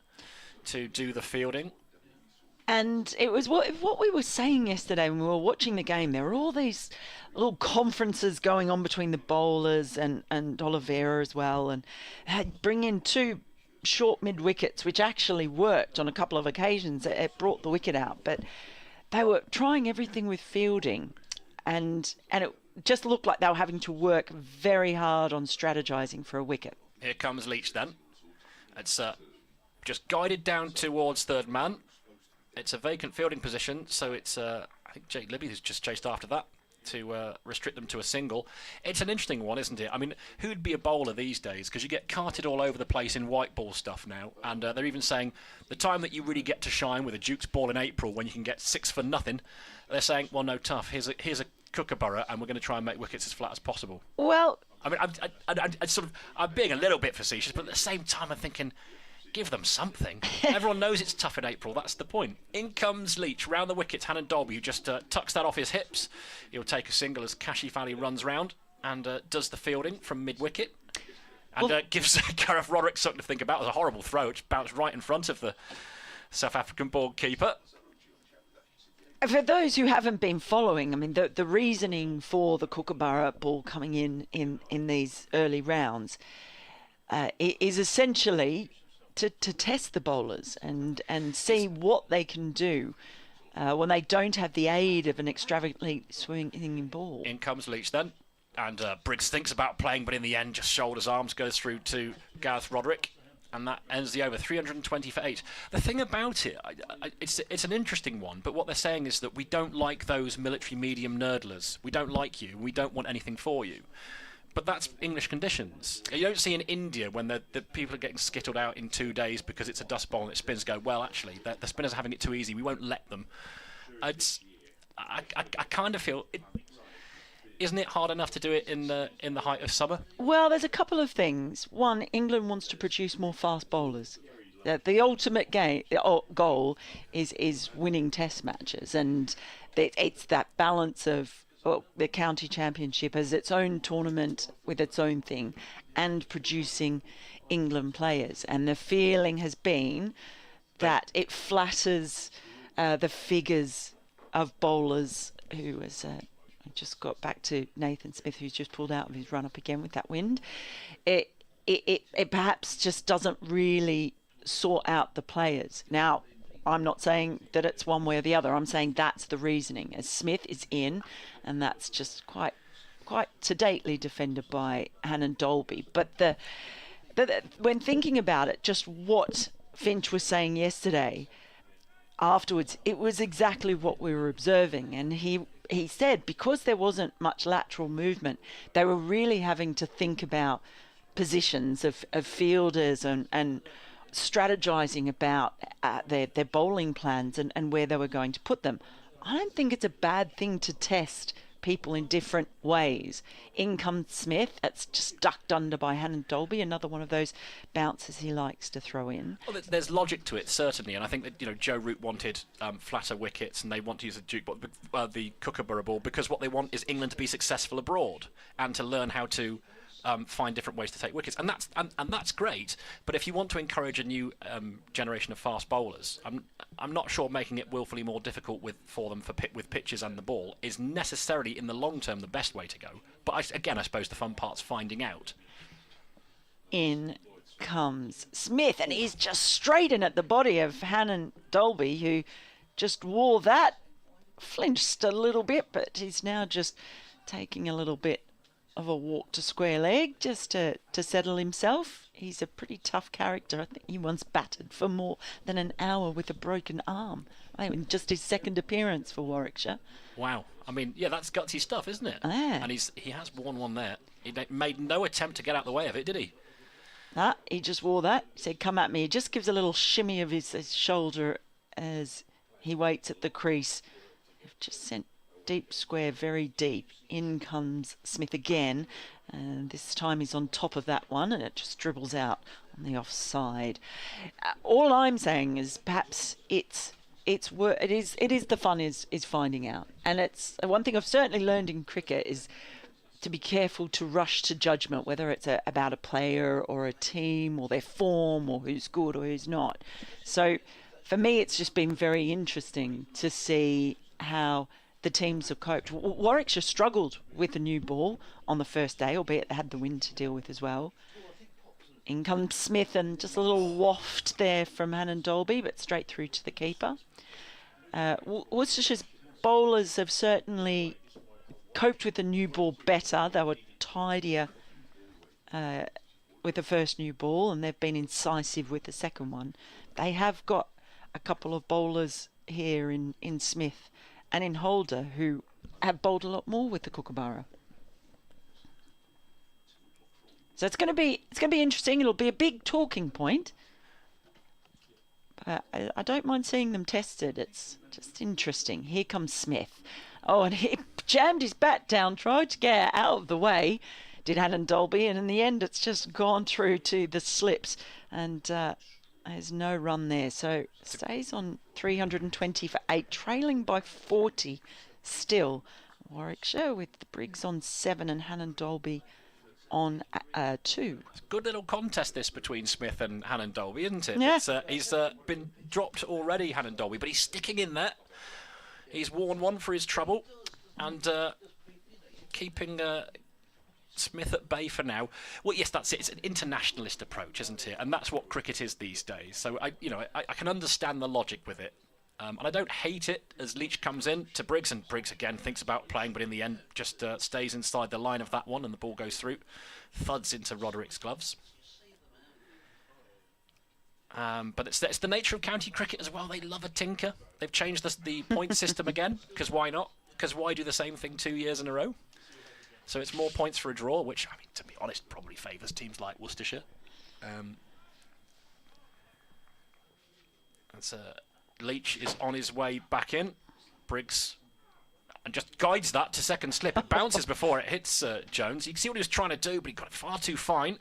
to do the fielding. And it was what we were saying yesterday when we were watching the game. There were all these little conferences going on between the bowlers and Oliveira as well, and had bring in 2 short mid wickets, which actually worked on a couple of occasions. It brought the wicket out, but they were trying everything with fielding, and it just looked like they were having to work very hard on strategizing for a wicket. Here comes Leach then. It's just guided down towards third man. It's a vacant fielding position, so it's I think Jake Libby who's just chased after that to restrict them to a single. It's an interesting one, isn't it? I mean, who'd be a bowler these days? Because you get carted all over the place in white ball stuff now, and they're even saying the time that you really get to shine with a Duke's ball in April when you can get 6 for nothing, they're saying, well, no, tough. Here's a Kookaburra, and we're going to try and make wickets as flat as possible. Well, I mean, I'm being a little bit facetious, but at the same time, I'm thinking, give them something. Everyone knows it's tough in April. That's the point. In comes Leach round the wicket. Hannon Dolby, who just tucks that off his hips. He'll take a single as Kashi Fally runs round and does the fielding from mid-wicket. And gives Gareth Roderick something to think about. It was a horrible throw, which bounced right in front of the South African ball keeper. For those who haven't been following, I mean, the reasoning for the Kookaburra ball coming in these early rounds is essentially to test the bowlers and see what they can do when they don't have the aid of an extravagantly swinging ball. In comes Leach then. And Briggs thinks about playing, but in the end, just shoulders arms, goes through to Gareth Roderick. And that ends the over, 320 for 8. The thing about it, it's an interesting one, but what they're saying is that we don't like those military medium nerdlers. We don't like you. We don't want anything for you. But that's English conditions. You don't see in India when the people are getting skittled out in 2 days because it's a dust bowl and it spins go, well, actually, the spinners are having it too easy. We won't let them. I kind of feel... Isn't it hard enough to do it in the height of summer? Well, there's a couple of things. One, England wants to produce more fast bowlers. The ultimate goal is winning Test matches, and it's that balance of the county championship as its own tournament with its own thing, and producing England players. And the feeling has been that it flatters the figures of bowlers who has. I just got back to Nathan Smith, who's just pulled out of his run up again with that wind. It perhaps just doesn't really sort out the players. Now, I'm not saying that it's one way or the other. I'm saying that's the reasoning. As Smith is in, and that's just quite sedately defended by Hannon Dolby. But when thinking about it, just what Finch was saying yesterday, afterwards, it was exactly what we were observing, and he said because there wasn't much lateral movement, they were really having to think about positions of fielders and strategizing about their bowling plans and where they were going to put them. I don't think it's a bad thing to test people in different ways. In comes Smith, that's just ducked under by Hannon Dolby, another one of those bounces he likes to throw in. Well, there's logic to it, certainly, and I think that Joe Root wanted flatter wickets, and they want to use the Kookaburra ball because what they want is England to be successful abroad and to learn how to find different ways to take wickets, and that's great. But if you want to encourage a new generation of fast bowlers, I'm not sure making it willfully more difficult for them with pitches and the ball is necessarily in the long term the best way to go. But I suppose the fun part's finding out. In comes Smith, and he's just straight in at the body of Hannon Dolby, who just wore that, flinched a little bit, but he's now just taking a little bit of a walk to square leg just to settle himself. He's a pretty tough character. I think he once batted for more than an hour with a broken arm. I mean, just his second appearance for Warwickshire. Wow. I mean, yeah, that's gutsy stuff, isn't it? Yeah. And he has worn one there. He made no attempt to get out of the way of it, did he? He just wore that. He said, come at me. He just gives a little shimmy of his shoulder as he waits at the crease. They've just sent deep square, very deep. In comes Smith again, and this time he's on top of that one, and it just dribbles out on the offside. All I'm saying is perhaps it is the fun is finding out, and it's one thing I've certainly learned in cricket is to be careful to rush to judgment, whether it's about a player or a team or their form or who's good or who's not. So for me, it's just been very interesting to see how the teams have coped. Warwickshire struggled with the new ball on the first day, albeit they had the wind to deal with as well. In comes Smith, and just a little waft there from Hannon Dolby, but straight through to the keeper. Worcestershire's bowlers have certainly coped with the new ball better. They were tidier with the first new ball, and they've been incisive with the second one. They have got a couple of bowlers here in Smith and in Holder who have bowled a lot more with the Kookaburra. So it's going to be interesting. It'll be a big talking point. But I don't mind seeing them tested. It's just interesting. Here comes Smith. Oh, and he jammed his bat down, tried to get out of the way. did Hannon Dolby, and in the end it's just gone through to the slips, and there's no run there. So stays on 320 for 8, trailing by 40 still. Warwickshire with the Briggs on 7 and Hannon Dolby on 2. Good little contest this between Smith and Hannon Dolby, isn't it? Yeah. He's been dropped already, Hannon Dolby, but he's sticking in there. He's worn one for his trouble, and keeping Smith at bay for now. Well, yes, that's it. It's an internationalist approach, isn't it? And that's what cricket is these days. So I can understand the logic with it. And I don't hate it as Leach comes in to Briggs, and Briggs again thinks about playing, but in the end just stays inside the line of that one, and the ball goes through, thuds into Roderick's gloves. But it's the nature of county cricket as well. They love a tinker. They've changed the point system again, because why not? Because why do the same thing 2 years in a row? So it's more points for a draw, which, I mean, to be honest, probably favours teams like Worcestershire. Leach is on his way back in. Briggs and just guides that to second slip. It bounces before it hits Jones. You can see what he was trying to do, but he got it far too fine.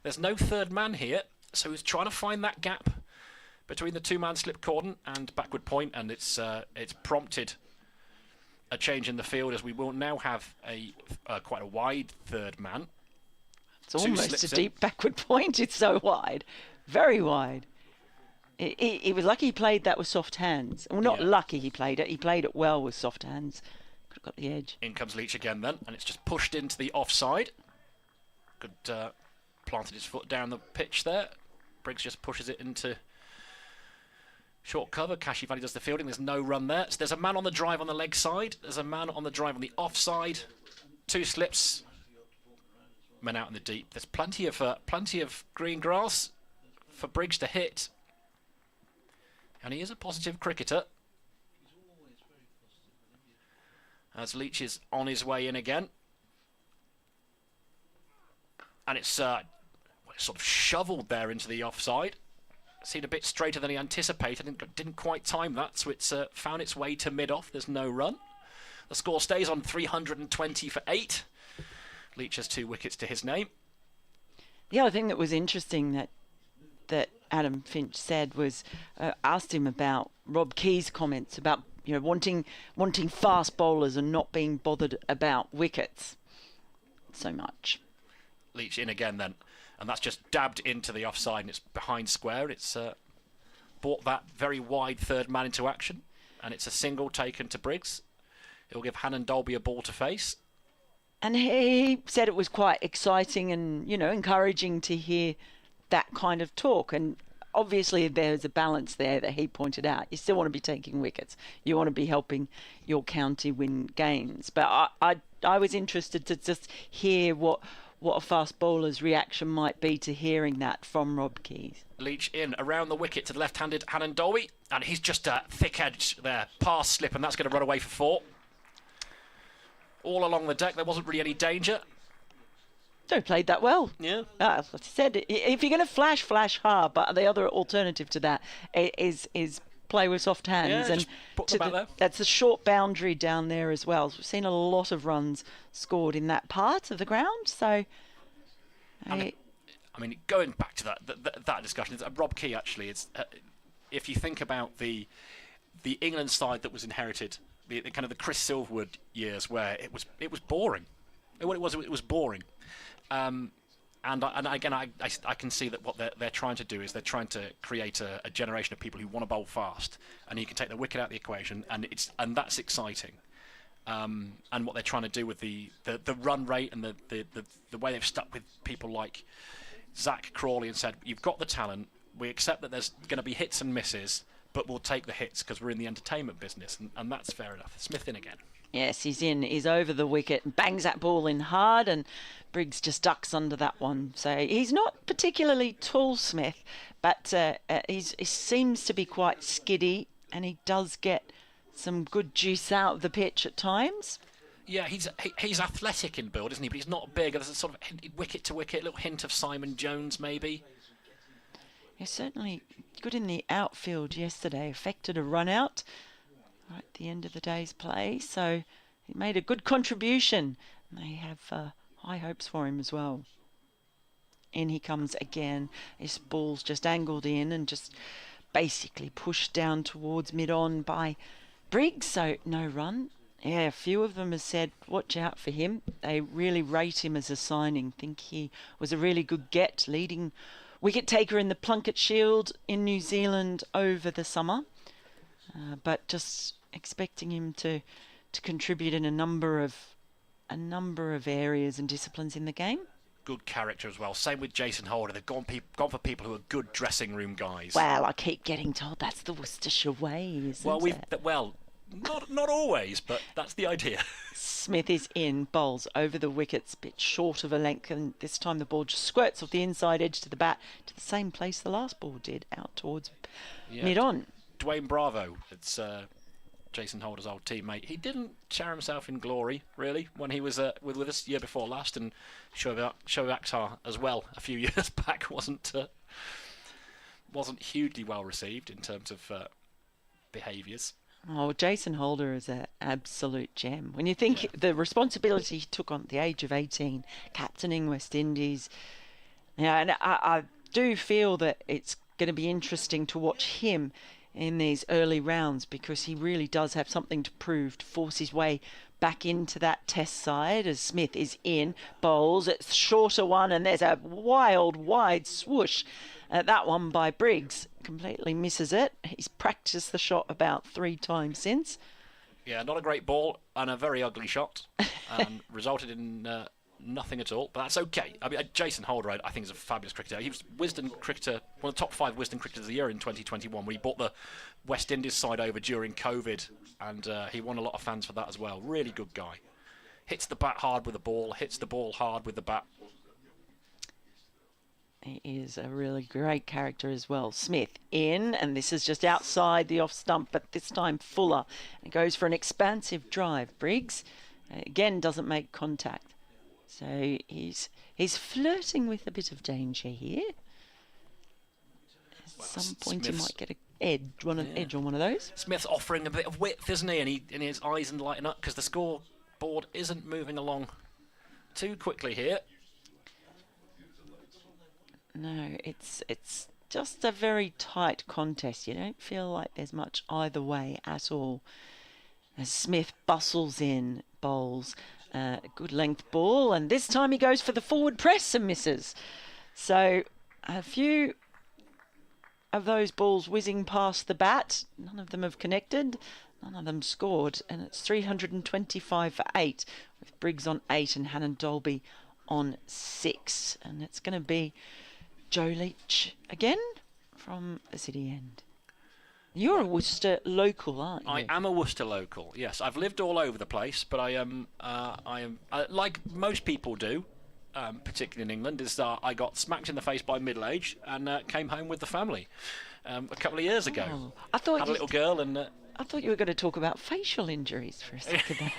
There's no third man here, so he's trying to find that gap between the two-man slip cordon and backward point, and it's prompted a change in the field, as we will now have quite a wide third man. It's almost a deep backward point. It's so wide, very wide. He was lucky he played that with soft hands. Well, not lucky he played it. He played it well with soft hands. Could have got the edge. In comes Leach again then, and it's just pushed into the offside. Good, planted his foot down the pitch there. Briggs just pushes it into short cover. Kashivali does the fielding. There's no run there. So there's a man on the drive on the leg side. There's a man on the drive on the offside. 2 slips. Men out in the deep. There's plenty of green grass for Briggs to hit. And he is a positive cricketer. As Leach is on his way in again. And it's sort of shoveled there into the offside. Seemed a bit straighter than he anticipated and didn't quite time that, so it's found its way to mid-off. There's no run. The score stays on 320 for 8. Leach has 2 wickets to his name. The other thing that was interesting that Adam Finch said was, asked him about Rob Key's comments about wanting fast bowlers and not being bothered about wickets so much. Leach in again then, and that's just dabbed into the offside, and it's behind square. It's brought that very wide third man into action, and it's a single taken to Briggs. It will give Hannon Dolby a ball to face. And he said it was quite exciting and encouraging to hear that kind of talk. And obviously there's a balance there that he pointed out. You still want to be taking wickets. You want to be helping your county win games. But I was interested to just hear what a fast bowler's reaction might be to hearing that from Rob Keys. Leach in around the wicket to the left-handed Hannon Dolby, and he's just a thick edge there, pass slip, and that's going to run away for 4. All along the deck, there wasn't really any danger. They played that well. Yeah. As I said, if you're going to flash hard, but the other alternative to that is play with soft hands. Yeah, and just put them back there. That's a short boundary down there as well. So we've seen a lot of runs scored in that part of the ground. So, I mean, going back to that discussion, Rob Key actually is. If you think about the England side that was inherited, the kind of the Chris Silverwood years, where it was boring. It was boring. And again, I can see that what they're trying to do is they're trying to create a generation of people who want to bowl fast, and you can take the wicket out of the equation, and that's exciting. And what they're trying to do with the run rate and the way they've stuck with people like Zach Crawley and said, you've got the talent, we accept that there's going to be hits and misses, but we'll take the hits because we're in the entertainment business, and that's fair enough. Smith in again. Yes, he's in. He's over the wicket and bangs that ball in hard, and Briggs just ducks under that one. So he's not particularly tall, Smith, but he seems to be quite skiddy, and he does get some good juice out of the pitch at times. Yeah, he's athletic in build, isn't he? But he's not big. There's a sort of wicket to wicket, little hint of Simon Jones maybe. He's certainly good in the outfield yesterday. Affected a run out right at the end of the day's play. So he made a good contribution. They have high hopes for him as well. In he comes again. His ball's just angled in and just basically pushed down towards mid-on by Briggs, so no run. Yeah, a few of them have said, watch out for him. They really rate him as a signing. Think he was a really good get, leading wicket taker in the Plunket Shield in New Zealand over the summer. But just expecting him to contribute in a number of areas and disciplines in the game. Good character as well. Same with Jason Holder. They've gone for people who are good dressing room guys. Well, I keep getting told that's the Worcestershire way, isn't it? Not always, but that's the idea. Smith is in, bowls over the wickets, bit short of a length, and this time the ball just squirts off the inside edge to the bat, to the same place the last ball did, out towards mid-on. Dwayne Bravo, it's Jason Holder's old teammate. He didn't shower himself in glory, really, when he was with us year before last, and Shoaib Akhtar as well a few years back wasn't hugely well received in terms of behaviours. Oh, Jason Holder is an absolute gem. When you think the responsibility he took on at the age of 18, captaining West Indies, and I do feel that it's going to be interesting to watch him in these early rounds, because he really does have something to prove, to force his way back into that test side as Smith is in, bowls, it's shorter one, and there's a wide swoosh. That one by Briggs completely misses it. He's practiced the shot about 3 times since. Yeah, not a great ball and a very ugly shot, and resulted in nothing at all. But that's okay. I mean, Jason Holder, I think, is a fabulous cricketer. He was Wisden cricketer, one of the top 5 Wisden cricketers of the year in 2021, when he brought the West Indies side over during COVID, and he won a lot of fans for that as well. Really good guy. Hits the bat hard with the ball, hits the ball hard with the bat. He is a really great character as well. Smith in, and this is just outside the off stump, but this time fuller. It goes for an expansive drive. Briggs, again, doesn't make contact. So he's flirting with a bit of danger here. At some point he might get an edge on one of those. Smith's offering a bit of width, isn't he? And his eyes and lighting up, because the scoreboard isn't moving along too quickly here. No, it's just a very tight contest. You don't feel like there's much either way at all. As Smith bustles in, bowls a good length ball, and this time he goes for the forward press and misses. So a few of those balls whizzing past the bat, none of them have connected, none of them scored, and it's 325 for 8, with Briggs on 8 and Hannon Dolby on 6, and it's going to be Joe Leach again from the City End. You're a Worcester local, aren't you? I am a Worcester local. Yes, I've lived all over the place, but I am like most people do, particularly in England. I got smacked in the face by middle age and came home with the family a couple of years ago. Oh, I thought had a little girl and. I thought you were going to talk about facial injuries for a second.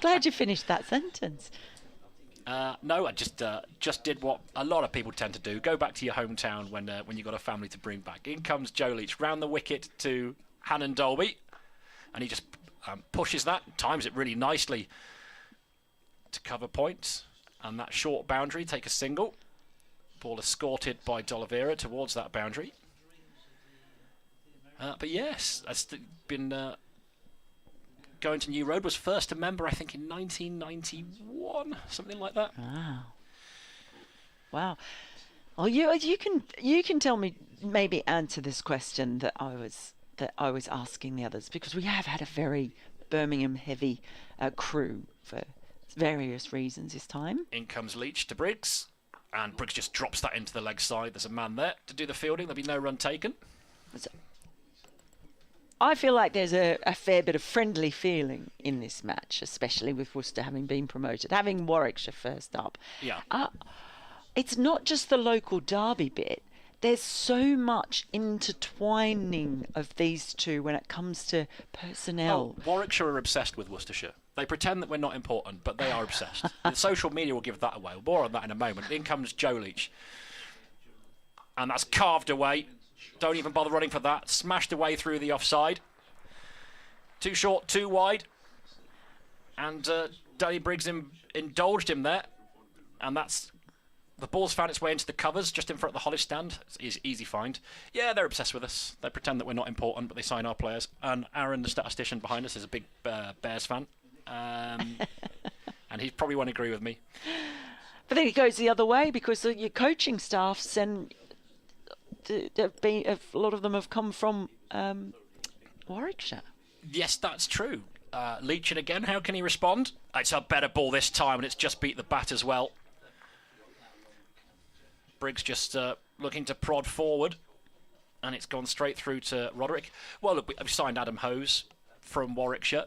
Glad you finished that sentence. No, I just did what a lot of people tend to do. Go back to your hometown when you've got a family to bring back. In comes Joe Leach, round the wicket to Hannon Dolby, and he just pushes that, times it really nicely to cover points, and that short boundary, take a single. Ball escorted by D'Oliveira towards that boundary. But yes, that's been... going to New Road, was first a member, I think, in 1991, something like that. Wow. Well, you can tell me, maybe answer this question that I was asking the others, because we have had a very Birmingham heavy crew for various reasons this time. In comes Leach to Briggs, and Briggs just drops that into the leg side. There's a man there to do the fielding. There'll be no run taken. I feel like there's a fair bit of friendly feeling in this match, especially with Worcester having been promoted, having Warwickshire first up. Yeah. It's not just the local derby bit. There's so much intertwining of these two when it comes to personnel. Oh, Warwickshire are obsessed with Worcestershire. They pretend that we're not important, but they are obsessed. The social media will give that away. More on that in a moment. In comes Joe Leach. And that's carved away. Don't even bother running for that. Smashed away through the offside. Too short, too wide. And Danny Briggs indulged him there. and that's... The ball's found its way into the covers just in front of the Hollis stand. It's easy find. Yeah, they're obsessed with us. They pretend that we're not important, but they sign our players. And Aaron, the statistician behind us, is a big Bears fan. And he probably won't agree with me. But then it goes the other way because your coaching staffs and a lot of them have come from Warwickshire. Yes, that's true. Leachin again. How can he respond? It's a better ball this time, and it's just beat the bat as well. Briggs just looking to prod forward, and it's gone straight through to Roderick. Well, look, we've signed Adam Hose from Warwickshire,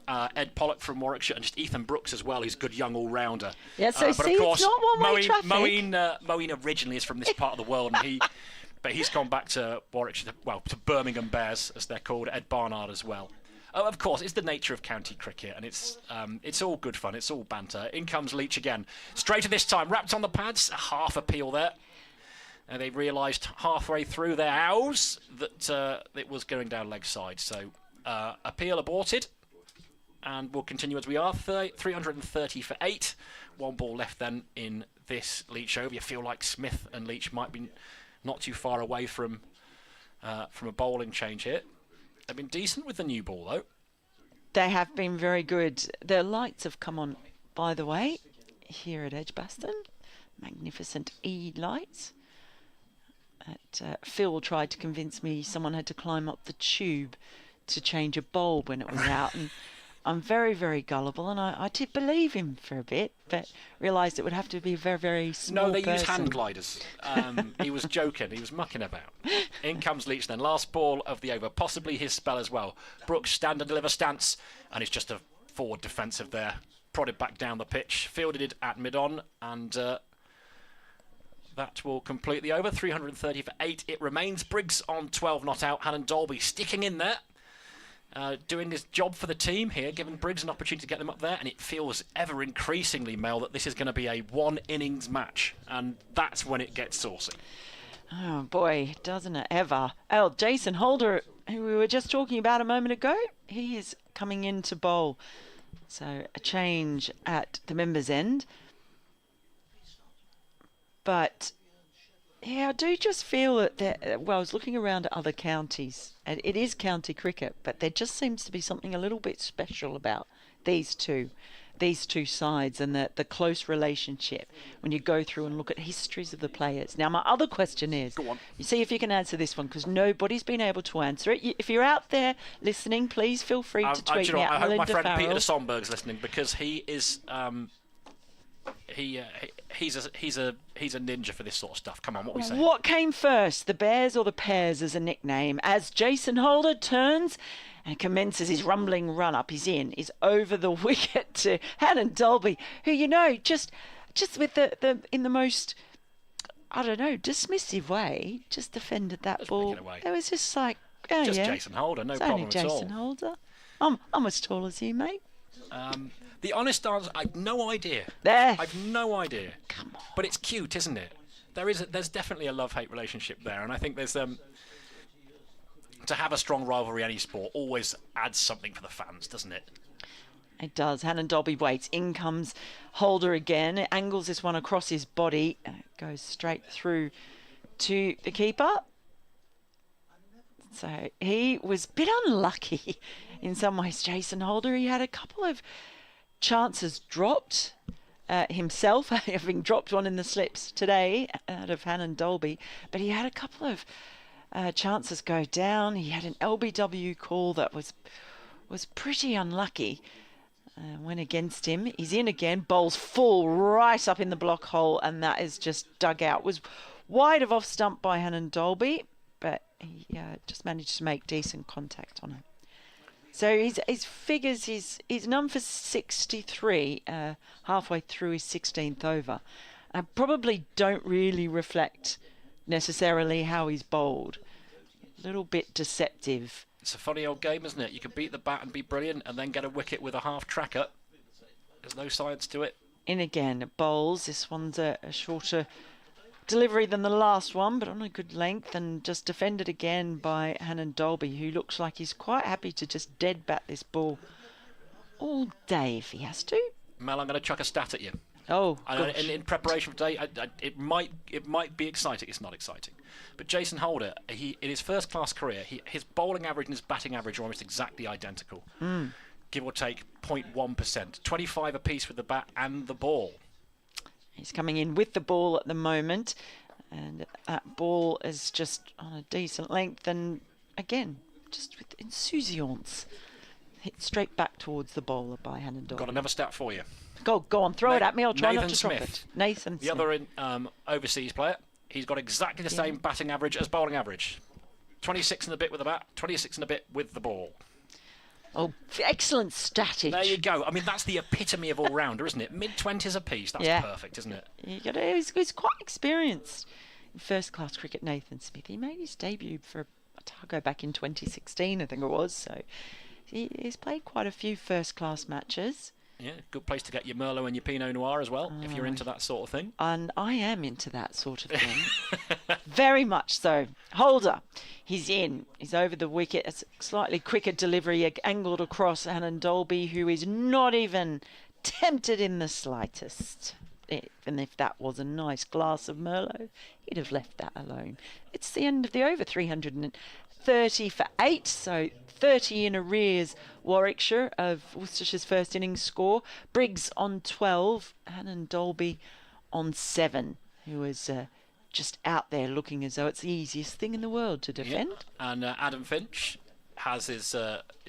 Ed Pollock from Warwickshire, and just Ethan Brooks as well. He's a good young all-rounder. Yeah, so but see, of course, it's not one-way traffic. Moeen originally is from this part of the world, and but he's gone back to Warwickshire, well, to Birmingham Bears, as they're called, Ed Barnard as well. Oh, of course, it's the nature of county cricket, and it's all good fun. It's all banter. In comes Leach again. Straighter this time, wrapped on the pads. A half appeal there. And they realised halfway through their hours that it was going down leg side. So appeal aborted, and we'll continue as we are. 330 for 8. One ball left then in this Leach over. You feel like Smith and Leach might be not too far away from a bowling change here. They've been decent with the new ball, though. They have been very good. The lights have come on, by the way, here at Edgbaston. Magnificent E lights. Phil tried to convince me someone had to climb up the tube to change a bulb when it was out. And I'm very, very gullible, and I did believe him for a bit, but realised it would have to be a very, very small No, they person. use hand gliders. He was joking. He was mucking about. In comes Leach then. Last ball of the over. Possibly his spell as well. Brooks, stand and deliver stance. And it's just a forward defensive there. Prodded back down the pitch. Fielded it at mid-on. And that will complete the over. 330 for 8. It remains. Briggs on 12 not out. Hannon Dolby sticking in there. Doing his job for the team here, giving Briggs an opportunity to get them up there, and it feels ever increasingly, Mel, that this is going to be a one-innings match, and that's when it gets saucy. Oh boy, doesn't it ever. Oh, Jason Holder, who we were just talking about a moment ago, he is coming in to bowl. So a change at the members' end. But yeah, I do just feel that, well, I was looking around at other counties, and it is county cricket, but there just seems to be something a little bit special about these two sides, and the close relationship when you go through and look at histories of the players. Now, my other question is, Go on. you see if you can answer this one, because nobody's been able to answer it. If you're out there listening, please feel free to tweet me at I hope my Melinda friend Farrell. Peter de Sonberg's listening, because he is... He's a ninja for this sort of stuff. Come on, what are we saying? What came first, the Bears or the Pears as a nickname? As Jason Holder turns and commences his rumbling run-up, he's over the wicket to Hannon Dolby, who, you know, just with the in the most, I don't know, dismissive way, just defended that Just ball. making away. It was just like, oh Just yeah, Jason Holder, no it's problem only at all. Jason Holder. I'm as tall as you, mate. The honest answer, I've no idea. There. I've no idea. Come on. But it's cute, isn't it? There's definitely a love-hate relationship there, and I think there's to have a strong rivalry in any sport always adds something for the fans, doesn't it? It does. Hannon Dolby waits. In comes Holder again. It angles this one across his body. And it goes straight through to the keeper. So he was a bit unlucky in some ways, Jason Holder. He had a couple of chances dropped himself, having dropped one in the slips today out of Hannon Dolby. But he had a couple of chances go down. He had an LBW call that was pretty unlucky. Went against him. He's in again. Bowls full right up in the block hole, and that is just dug out. Was wide of off stump by Hannon Dolby, but he just managed to make decent contact on it. So his figures, he's none for 63 halfway through his 16th over. And probably don't really reflect necessarily how he's bowled. A little bit deceptive. It's a funny old game, isn't it? You can beat the bat and be brilliant and then get a wicket with a half tracker. There's no science to it. In again, bowls. This one's a shorter delivery than the last one, but on a good length, and just defended again by Hannon Dolby, who looks like he's quite happy to just dead bat this ball all day if he has to. Mel, I'm going to chuck a stat at you. Oh, And gosh. in preparation for today, it might be exciting. It's not exciting. But Jason Holder, in his first class career, his bowling average and his batting average are almost exactly identical. Give or take 0.1%. 25 apiece with the bat and the ball. He's coming in with the ball at the moment, and that ball is just on a decent length, and again, just with insouciance, hit straight back towards the bowler by Hannon Dolby. Got another stat for you. Go on, throw it at me. I'll try not Nathan to drop Smith. it. Nathan The Smith. other overseas player, he's got exactly the same batting average as bowling average. 26 and a bit with the bat, 26 and a bit with the ball. Oh, excellent static. There you go. I mean, that's the epitome of all-rounder, isn't it? Mid-20s apiece. That's Yeah. perfect, isn't it? He's quite experienced in first-class cricket, Nathan Smith. He made his debut for Otago back in 2016, I think it was. So he's played quite a few first-class matches. Yeah, good place to get your Merlot and your Pinot Noir as well, if you're into that sort of thing. And I am into that sort of thing. Very much so. Holder, he's in. He's over the wicket. It's a slightly quicker delivery, angled across Hannon Dolby, who is not even tempted in the slightest. Even if that was a nice glass of Merlot, he'd have left that alone. It's the end of the over, 330 for 8, so 30 in arrears. Warwickshire of Worcestershire's first innings score. Briggs on 12, Hannon Dolby on 7, who was just out there looking as though it's the easiest thing in the world to defend. And Adam Finch has his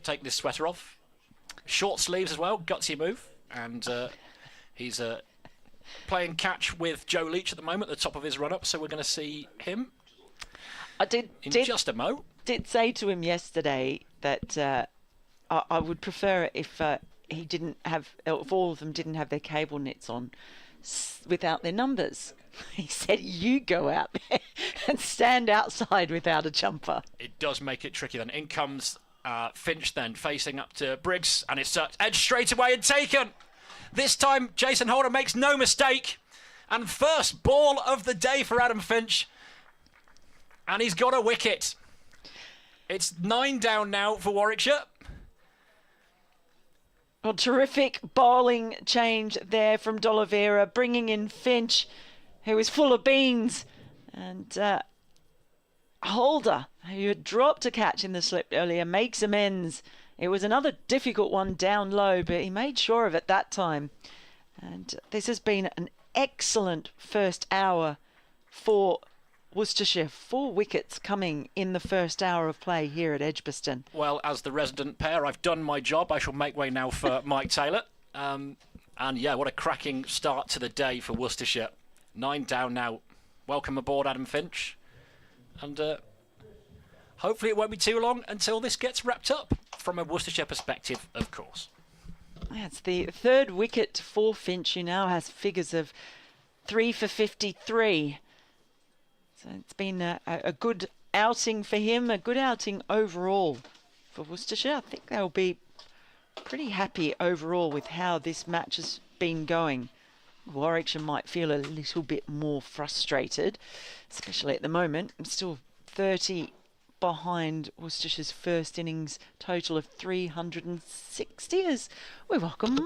taken his sweater off. Short sleeves as well, gutsy move. And he's playing catch with Joe Leach at the moment, at the top of his run-up, so we're going to see him I did just a mo. Did say to him yesterday that I would prefer it if he didn't have, if all of them didn't have their cable knits on without their numbers. He said, you go out there and stand outside without a jumper. It does make it tricky then. In comes Finch then, facing up to Briggs, and it's edged straight away and taken. This time, Jason Holder makes no mistake. And first ball of the day for Adam Finch. And he's got a wicket. It's 9 down now for Warwickshire. Well, terrific bowling change there from D'Oliveira, bringing in Finch, who is full of beans. And Holder, who had dropped a catch in the slip earlier, makes amends. It was another difficult one down low, but he made sure of it that time. And this has been an excellent first hour for Worcestershire. 4 wickets coming in the first hour of play here at Edgbaston. Well, as the resident pair, I've done my job. I shall make way now for Mike Taylor. And yeah, what a cracking start to the day for Worcestershire. 9 down now. Welcome aboard, Adam Finch. And hopefully it won't be too long until this gets wrapped up, from a Worcestershire perspective, of course. That's the third wicket for Finch, who now has figures of 3 for 53. So it's been a good outing for him, a good outing overall for Worcestershire. I think they'll be pretty happy overall with how this match has been going. Warwickshire might feel a little bit more frustrated, especially at the moment. I'm still 30 behind Worcestershire's first innings total of 360 as we welcome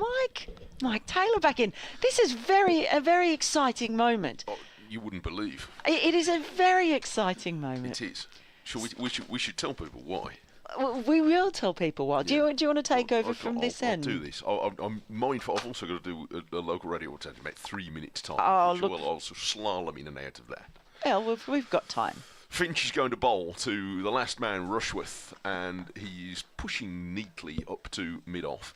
Mike Taylor back in. This is a very exciting moment. Oh, you wouldn't believe. It is a very exciting moment. It is. We should tell people why. We will tell people why. Do you want to take over from this end? I'll do this. I'm mindful. I've also got to do a local radio attempt in about 3 minutes' time. Oh, which look. I'll also slalom in and out of that. Well, we've got time. Finch is going to bowl to the last man, Rushworth, and he's pushing neatly up to mid-off.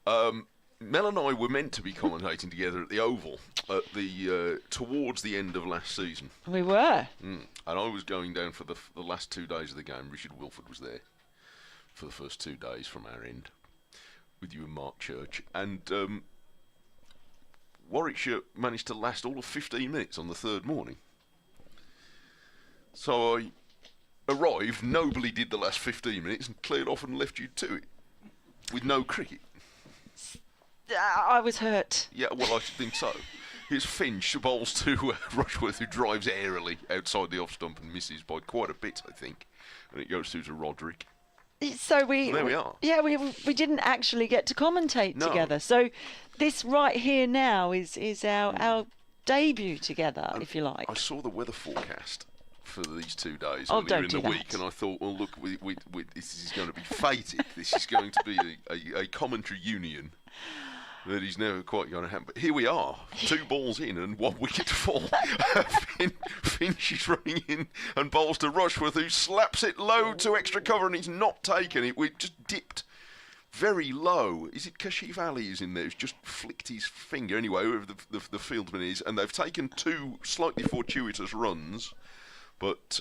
Mel and I were meant to be commentating together at the Oval at towards the end of last season. We were. And I was going down for the last 2 days of the game. Richard Wilford was there for the first 2 days from our end, with you and Mark Church. And Warwickshire managed to last all of 15 minutes on the third morning. So I arrived, nobly did the last 15 minutes and cleared off and left you to it, with no cricket. I was hurt. Yeah, well, I should think so. Here's Finch, bowls to Rushworth, who drives airily outside the off stump and misses by quite a bit, I think. And it goes through to Roderick. So there we are. Yeah, we didn't actually get to commentate together. So this right here now is our debut together, if you like. I saw the weather forecast for these 2 days Oh, earlier don't in do the that. week, and I thought, well, look, this is going to be fated. This is going to be a commentary union that is never quite going to happen. But here we are, 2 balls in and 1 wicket to fall. Finch is running in and bowls to Rushworth, who slaps it low to extra cover, and he's not taken it. We just dipped very low. Is it Kashif Ali is in there who's just flicked his finger? Anyway, whoever the fieldsman is, and they've taken 2 slightly fortuitous runs, but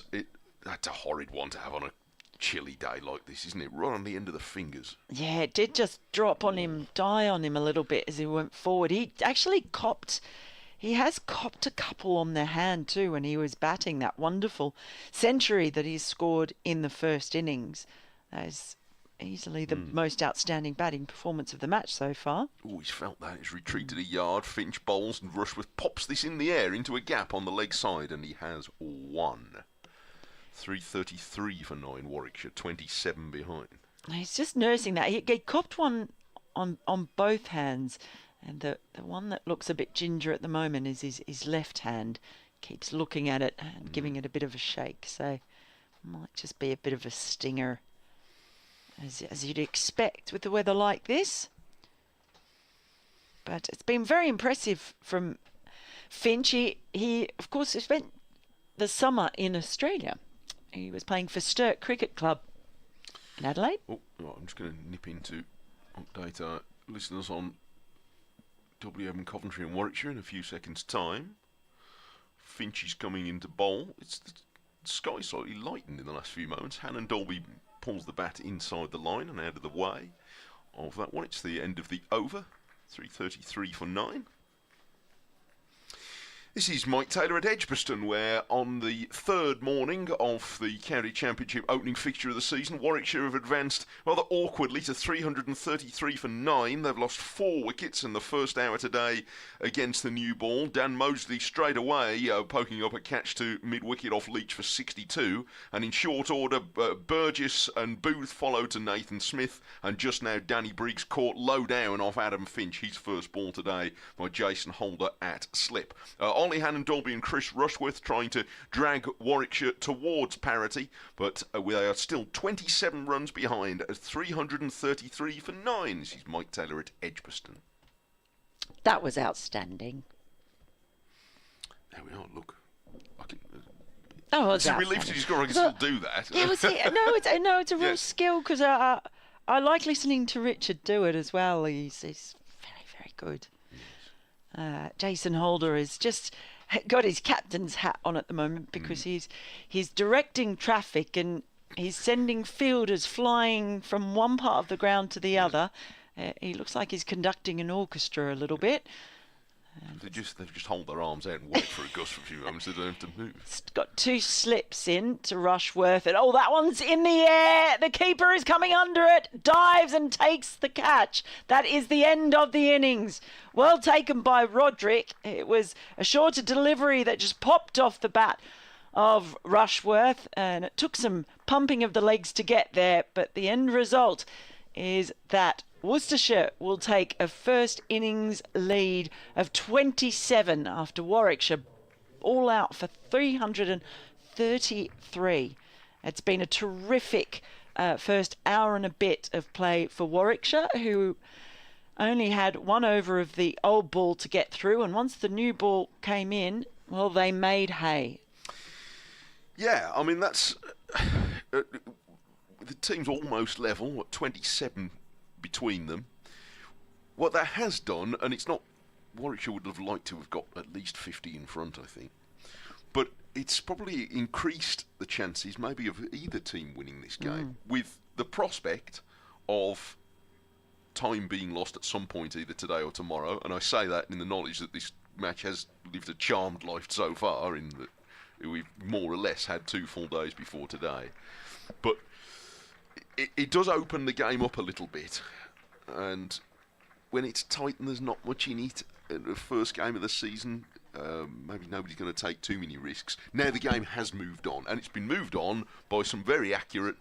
that's a horrid one to have on a chilly day like this, isn't it? Right on the end of the fingers. Yeah, it did just drop on him, die on him a little bit as he went forward. He actually he has copped a couple on the hand too when he was batting. That wonderful century that he scored in the first innings. That is easily the most outstanding batting performance of the match so far. Oh, he's felt that. He's retreated a yard. Finch bowls and Rushworth pops this in the air into a gap on the leg side, and he has 1. 333 for 9 Warwickshire, 27 behind. He's just nursing that. He copped one on both hands, and the one that looks a bit ginger at the moment is his left hand. Keeps looking at it and giving it a bit of a shake, so might just be a bit of a stinger, as you'd expect with the weather like this. But it's been very impressive from Finch. He of course spent the summer in Australia. He was playing for Sturt Cricket Club in Adelaide. Oh, right, I'm just going to nip in to update our listeners on WM and Coventry and Warwickshire in a few seconds' time. Finch is coming into bowl. It's the sky slightly lightened in the last few moments. Hannon Dolby pulls the bat inside the line and out of the way of that one. It's the end of the over. 333 for 9. This is Mike Taylor at Edgbaston, where on the 3rd morning of the County Championship opening fixture of the season, Warwickshire have advanced rather awkwardly to 333 for 9. They've lost 4 wickets in the first hour today against the new ball. Dan Mosley straight away poking up a catch to mid-wicket off Leach for 62. And in short order, Burgess and Booth followed to Nathan Smith. And just now, Danny Briggs caught low down off Adam Finch, his first ball today by Jason Holder at slip. Ollie Hannon Dolby and Chris Rushworth trying to drag Warwickshire towards parity, but they are still 27 runs behind at 333 for 9. This is Mike Taylor at Edgbaston. That was outstanding. There we are, look. Oh, it's a relief to discover I can still do that. Yeah, it's a real skill, because I like listening to Richard do it as well. He's very, very good. Jason Holder has just got his captain's hat on at the moment, because he's directing traffic and he's sending fielders flying from one part of the ground to the other. He looks like he's conducting an orchestra a little bit. They just hold their arms out and wait for a gust for a few moments. They don't have to move. It's got 2 slips in to Rushworth, and that one's in the air. The keeper is coming under it, dives and takes the catch. That is the end of the innings. Well taken by Roderick. It was a shorter delivery that just popped off the bat of Rushworth, and it took some pumping of the legs to get there, but the end result is that Worcestershire will take a first innings lead of 27 after Warwickshire all out for 333. It's been a terrific first hour and a bit of play for Warwickshire, who only had 1 over of the old ball to get through, and once the new ball came in, well, they made hay. Yeah, I mean, that's the team's almost level, 27 between them. What that has done, and it's not, Warwickshire would have liked to have got at least 50 in front, I think, but it's probably increased the chances maybe of either team winning this game, with the prospect of time being lost at some point either today or tomorrow. And I say that in the knowledge that this match has lived a charmed life so far, in that we've more or less had 2 full days before today. But it does open the game up a little bit, and when it's tight and there's not much in it at the first game of the season, maybe nobody's going to take too many risks. Now the game has moved on, and it's been moved on by some very accurate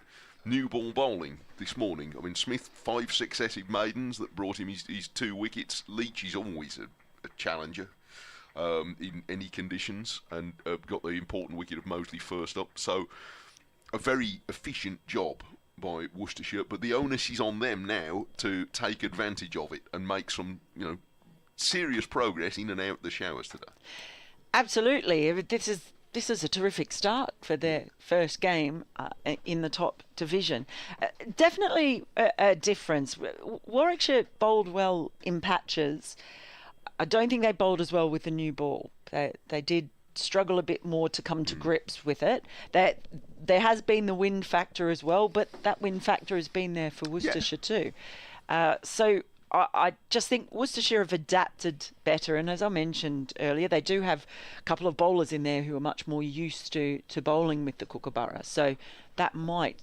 new ball bowling this morning. I mean, Smith, 5 successive maidens that brought him his 2 wickets. Leach is always a challenger in any conditions, and got the important wicket of Mosley first up. So a very efficient job by Worcestershire, but the onus is on them now to take advantage of it and make some, serious progress in and out the showers today. Absolutely. This is a terrific start for their first game in the top division. Definitely a difference. Warwickshire bowled well in patches. I don't think they bowled as well with the new ball. They did struggle a bit more to come to grips with it. There has been the wind factor as well, but that wind factor has been there for Worcestershire too. So I just think Worcestershire have adapted better, and as I mentioned earlier, they do have a couple of bowlers in there who are much more used to bowling with the Kookaburra, so that might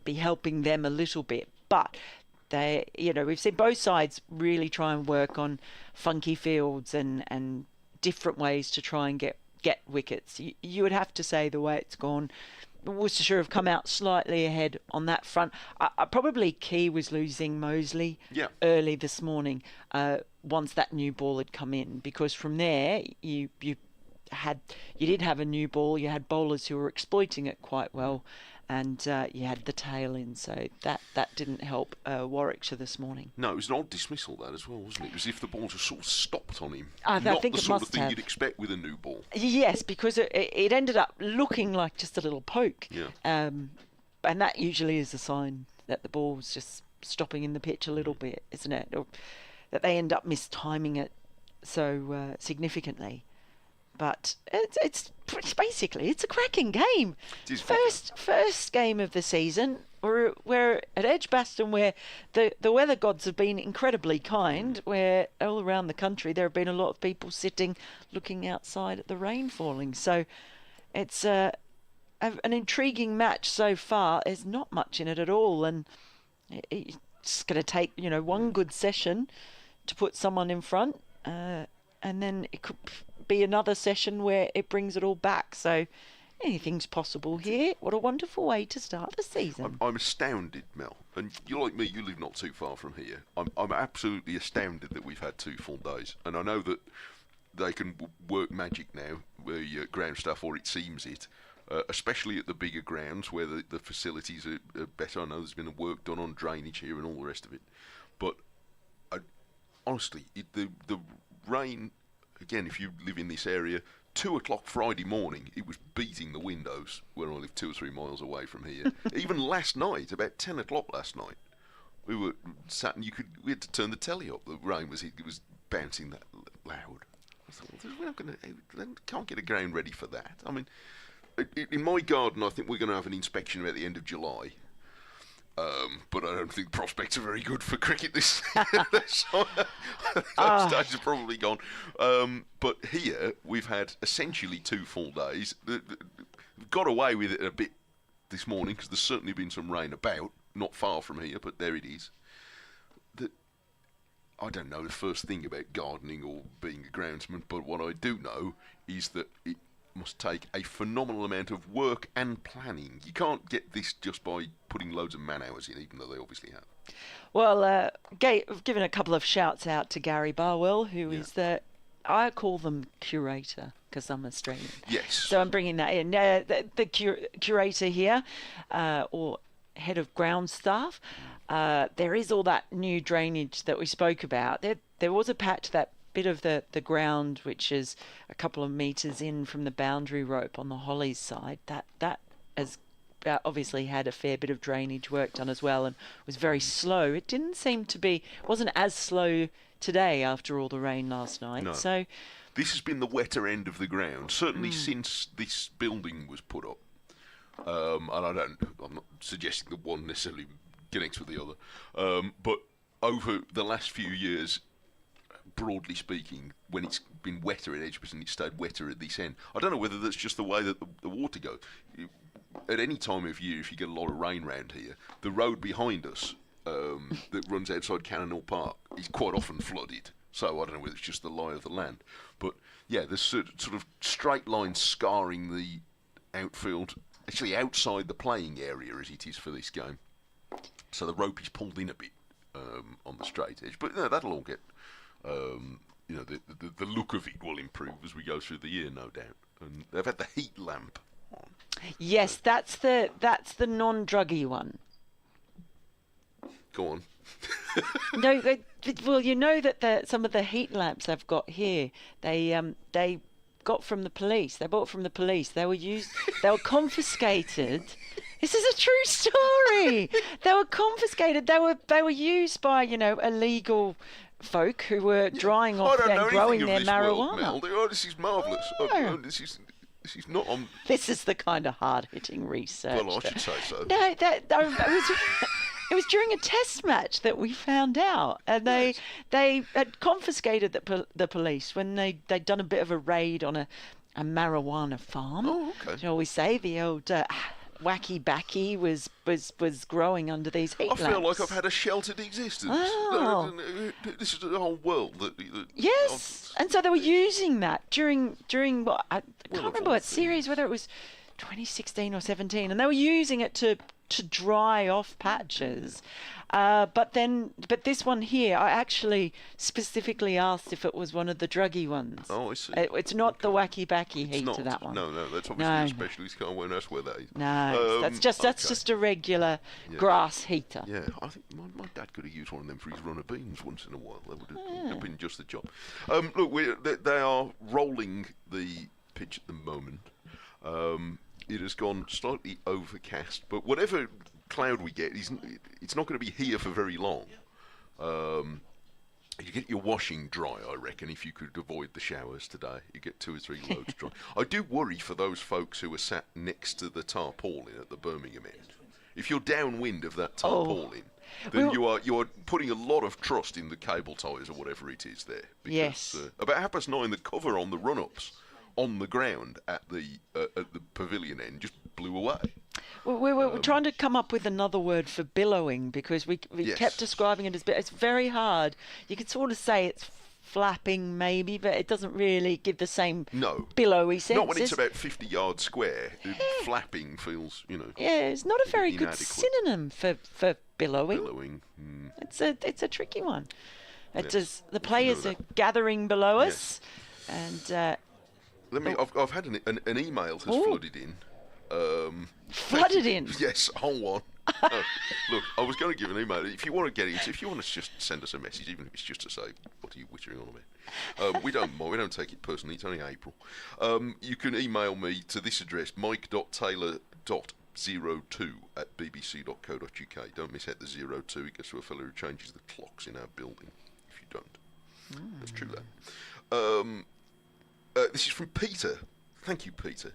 be helping them a little bit. But we've seen both sides really try and work on funky fields and different ways to try and get wickets. You would have to say the way it's gone, Worcestershire have come out slightly ahead on that front. Probably key was losing Mosley early this morning once that new ball had come in, because from there you did have a new ball. You had bowlers who were exploiting it quite well, and you had the tail in, so that didn't help Warwickshire this morning. No, it was an odd dismissal, that as well, wasn't it? It was as if the ball just sort of stopped on him. I Not think the it sort of must thing have. you'd expect with a new ball. Yes, because it ended up looking like just a little poke. Yeah. And that usually is a sign that the ball's just stopping in the pitch a little bit, isn't it? Or that they end up mistiming it so significantly. But it's basically a cracking game. It is First game of the season. We're at Edgbaston, where the weather gods have been incredibly kind, where all around the country there have been a lot of people sitting looking outside at the rain falling. So it's an intriguing match so far. There's not much in it at all, and it's going to take one good session to put someone in front, and then it could be another session where it brings it all back. So anything's possible here. What a wonderful way to start the season. I'm astounded, Mel. And you're like me, you live not too far from here. I'm absolutely astounded that we've had 2 full days. And I know that they can work magic now, the ground staff, or it seems it, especially at the bigger grounds where the facilities are better. I know there's been work done on drainage here and all the rest of it. But honestly, the rain, again, if you live in this area, 2 o'clock Friday morning, it was beating the windows where I live 2 or 3 miles away from here. Even last night, about 10 o'clock last night, we were sat and we had to turn the telly up. The rain was bouncing that loud. I thought, can't get a ground ready for that. I mean, in my garden, I think we're going to have an inspection about the end of July. But I don't think the prospects are very good for cricket this summer. Those days are probably gone. But here, we've had essentially 2 full days. We've got away with it a bit this morning because there's certainly been some rain about, not far from here, but there it is. I don't know the first thing about gardening or being a groundsman, but what I do know is that it must take a phenomenal amount of work and planning. You can't get this just by putting loads of man hours in, even though they obviously have. Well, I've given a couple of shouts out to Gary Barwell, who is I call them curator because I'm Australian. Yes. So I'm bringing that in. The curator here, or head of ground staff. There is all that new drainage that we spoke about. There was a patch, that bit of the ground which is a couple of metres in from the boundary rope on the Hollies side, that has obviously had a fair bit of drainage work done as well, and was very slow. It wasn't as slow today after all the rain last night. No. So this has been the wetter end of the ground, certainly since this building was put up. And I'm not suggesting that one necessarily connects with the other, but over the last few years, broadly speaking, when it's been wetter at Edgbaston, it's stayed wetter at this end. I don't know whether that's just the way that the water goes. At any time of year, if you get a lot of rain round here, the road behind us that runs outside Cannonall Park is quite often flooded. So I don't know whether it's just the lie of the land. But yeah, there's sort of straight lines scarring the outfield actually outside the playing area as it is for this game. So the rope is pulled in a bit on the straight edge. But that'll all get, the look of it will improve as we go through the year, no doubt. And they've had the heat lamp on. Yes, that's the non-druggy one. Go on. No, well, you know that some of the heat lamps I've got here, they got from the police. They bought from the police. They were confiscated. This is a true story. They were confiscated. They were used by illegal folk who were drying off and growing their marijuana. This is marvellous. This is not on. This is the kind of hard-hitting research. Well, I should say so. No, it was during a test match that we found out, and they had confiscated the police when they'd done a bit of a raid on a marijuana farm. Oh, okay. You always say the old wacky backy was growing under these heat lamps. I feel like I've had a sheltered existence. Oh. This is the whole world that yes, and so they were using that during what I can't remember what series, whether it was 2016 or 17, and they were using it to dry off patches. But this one here, I actually specifically asked if it was one of the druggy ones. Oh, I see. It's not the wacky backy heater, that one. No, that's obviously a specialist car. Well, that's where that is. No, that's just a regular grass heater. Yeah, I think my dad could have used one of them for his runner beans once in a while. That would have been just the job. Look, they are rolling the pitch at the moment. It has gone slightly overcast, but whatever cloud we get, it's not going to be here for very long. You get your washing dry, I reckon, if you could avoid the showers today. You get 2 or 3 loads dry. I do worry for those folks who are sat next to the tarpaulin at the Birmingham end. If you're downwind of that tarpaulin, then you are putting a lot of trust in the cable ties or whatever it is there. Because, yes. About 9:30, the cover on the run-ups on the ground at the pavilion end just blew away. We were trying to come up with another word for billowing because we kept describing it as it's very hard. You could sort of say it's flapping maybe, but it doesn't really give the same billowy sense. Not when it's about 50 yards square. Flapping feels, Yeah, it's not a very good synonym for billowing. Billowing. It's a tricky one. The players are gathering below us, and. I've had an email has flooded in. Flooded in? Yes, whole one. Look, I was going to give an email. If you want to get into, if you want to just send us a message, even if it's just to say, what are you wittering on about? We don't mind. We don't take it personally. It's only April. You can email me to this address, mike.taylor.02@bbc.co.uk. Don't miss out the 02. It goes to a fellow who changes the clocks in our building. If you don't. That's true, that. This is from Peter. Thank you, Peter.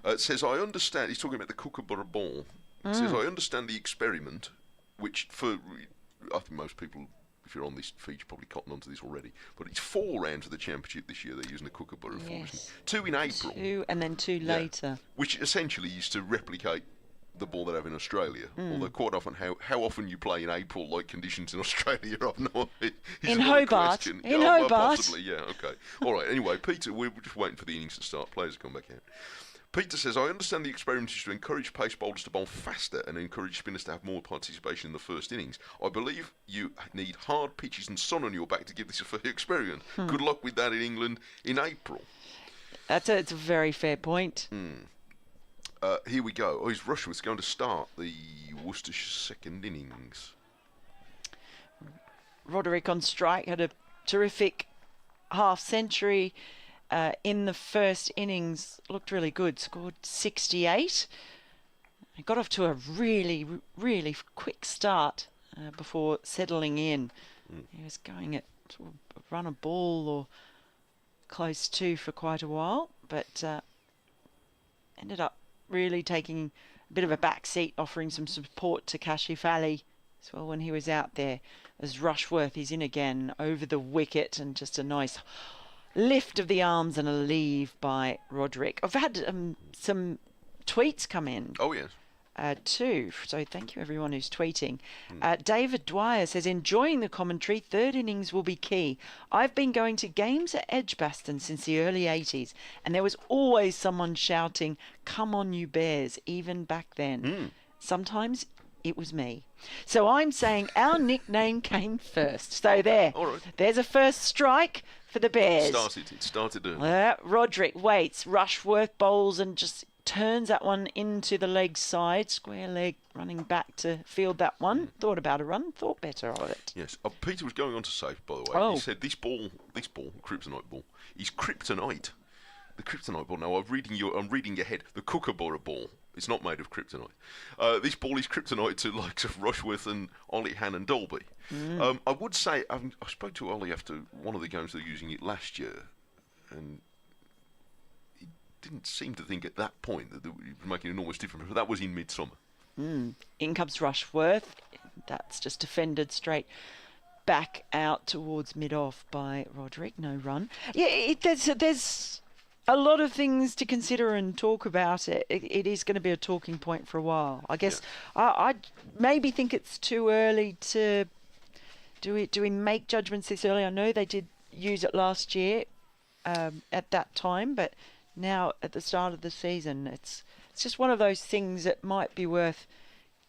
It says, I understand, he's talking about the Kookaburra Ball. It says, I understand the experiment, which I think most people, if you're on this feed, you're probably cotton onto this already, but it's 4 rounds of the championship this year they're using the Kookaburra for, isn't it? 2 in April. 2 and then 2 later. Which essentially is to replicate the ball they have in Australia. Although quite often, how often you play in April-like conditions in Australia, I've no idea. In Hobart. In Hobart. Possibly, yeah, okay. All right, anyway, Peter, we're just waiting for the innings to start. Players come back out. Peter says, I understand the experiment is to encourage pace bowlers to bowl faster and encourage spinners to have more participation in the first innings. I believe you need hard pitches and sun on your back to give this a fair experiment. Good luck with that in England in April. It's a very fair point. Here we go. Is Rushworth going to start the Worcestershire second innings? Roderick on strike had a terrific half-century in the first innings. Looked really good. Scored 68. He got off to a really, really quick start before settling in. He was going at sort of run a ball or close to for quite a while, but ended up really taking a bit of a back seat, offering some support to Kashif Ali as well when he was out there. As Rushworth is in again over the wicket, and just a nice lift of the arms and a leave by Roderick. I've had some tweets come in. Oh, yes. too. So thank you everyone who's tweeting. David Dwyer says, enjoying the commentary, third innings will be key. I've been going to games at Edgbaston since the early 80s, and there was always someone shouting, "Come on, you Bears," even back then. Sometimes it was me. So I'm saying our nickname came first. So there, all right. There's a first strike for the Bears. It started early. Roderick waits, Rushworth bowls and just turns that one into the leg side. Square leg running back to field that one. Thought about a run, thought better of it. Yes. Peter was going on to say, by the way, Oh. he said this ball, kryptonite ball, is kryptonite. The kryptonite ball. Now I'm reading your head. The Kookaburra ball. It's not made of kryptonite. This ball is kryptonite to likes of Rushworth and Ollie, Han and Dolby. I would say I spoke to Ollie after one of the games they were using it last year, and he didn't seem to think at that point that it was making an enormous difference. But that was in midsummer. In comes Rushworth. That's just defended straight back out towards mid-off by Roderick. No run. Yeah, there's a lot of things to consider and talk about. It is going to be a talking point for a while. I guess I maybe think it's too early to do we make judgments this early. I know they did use it last year at that time, but now at the start of the season, it's just one of those things that might be worth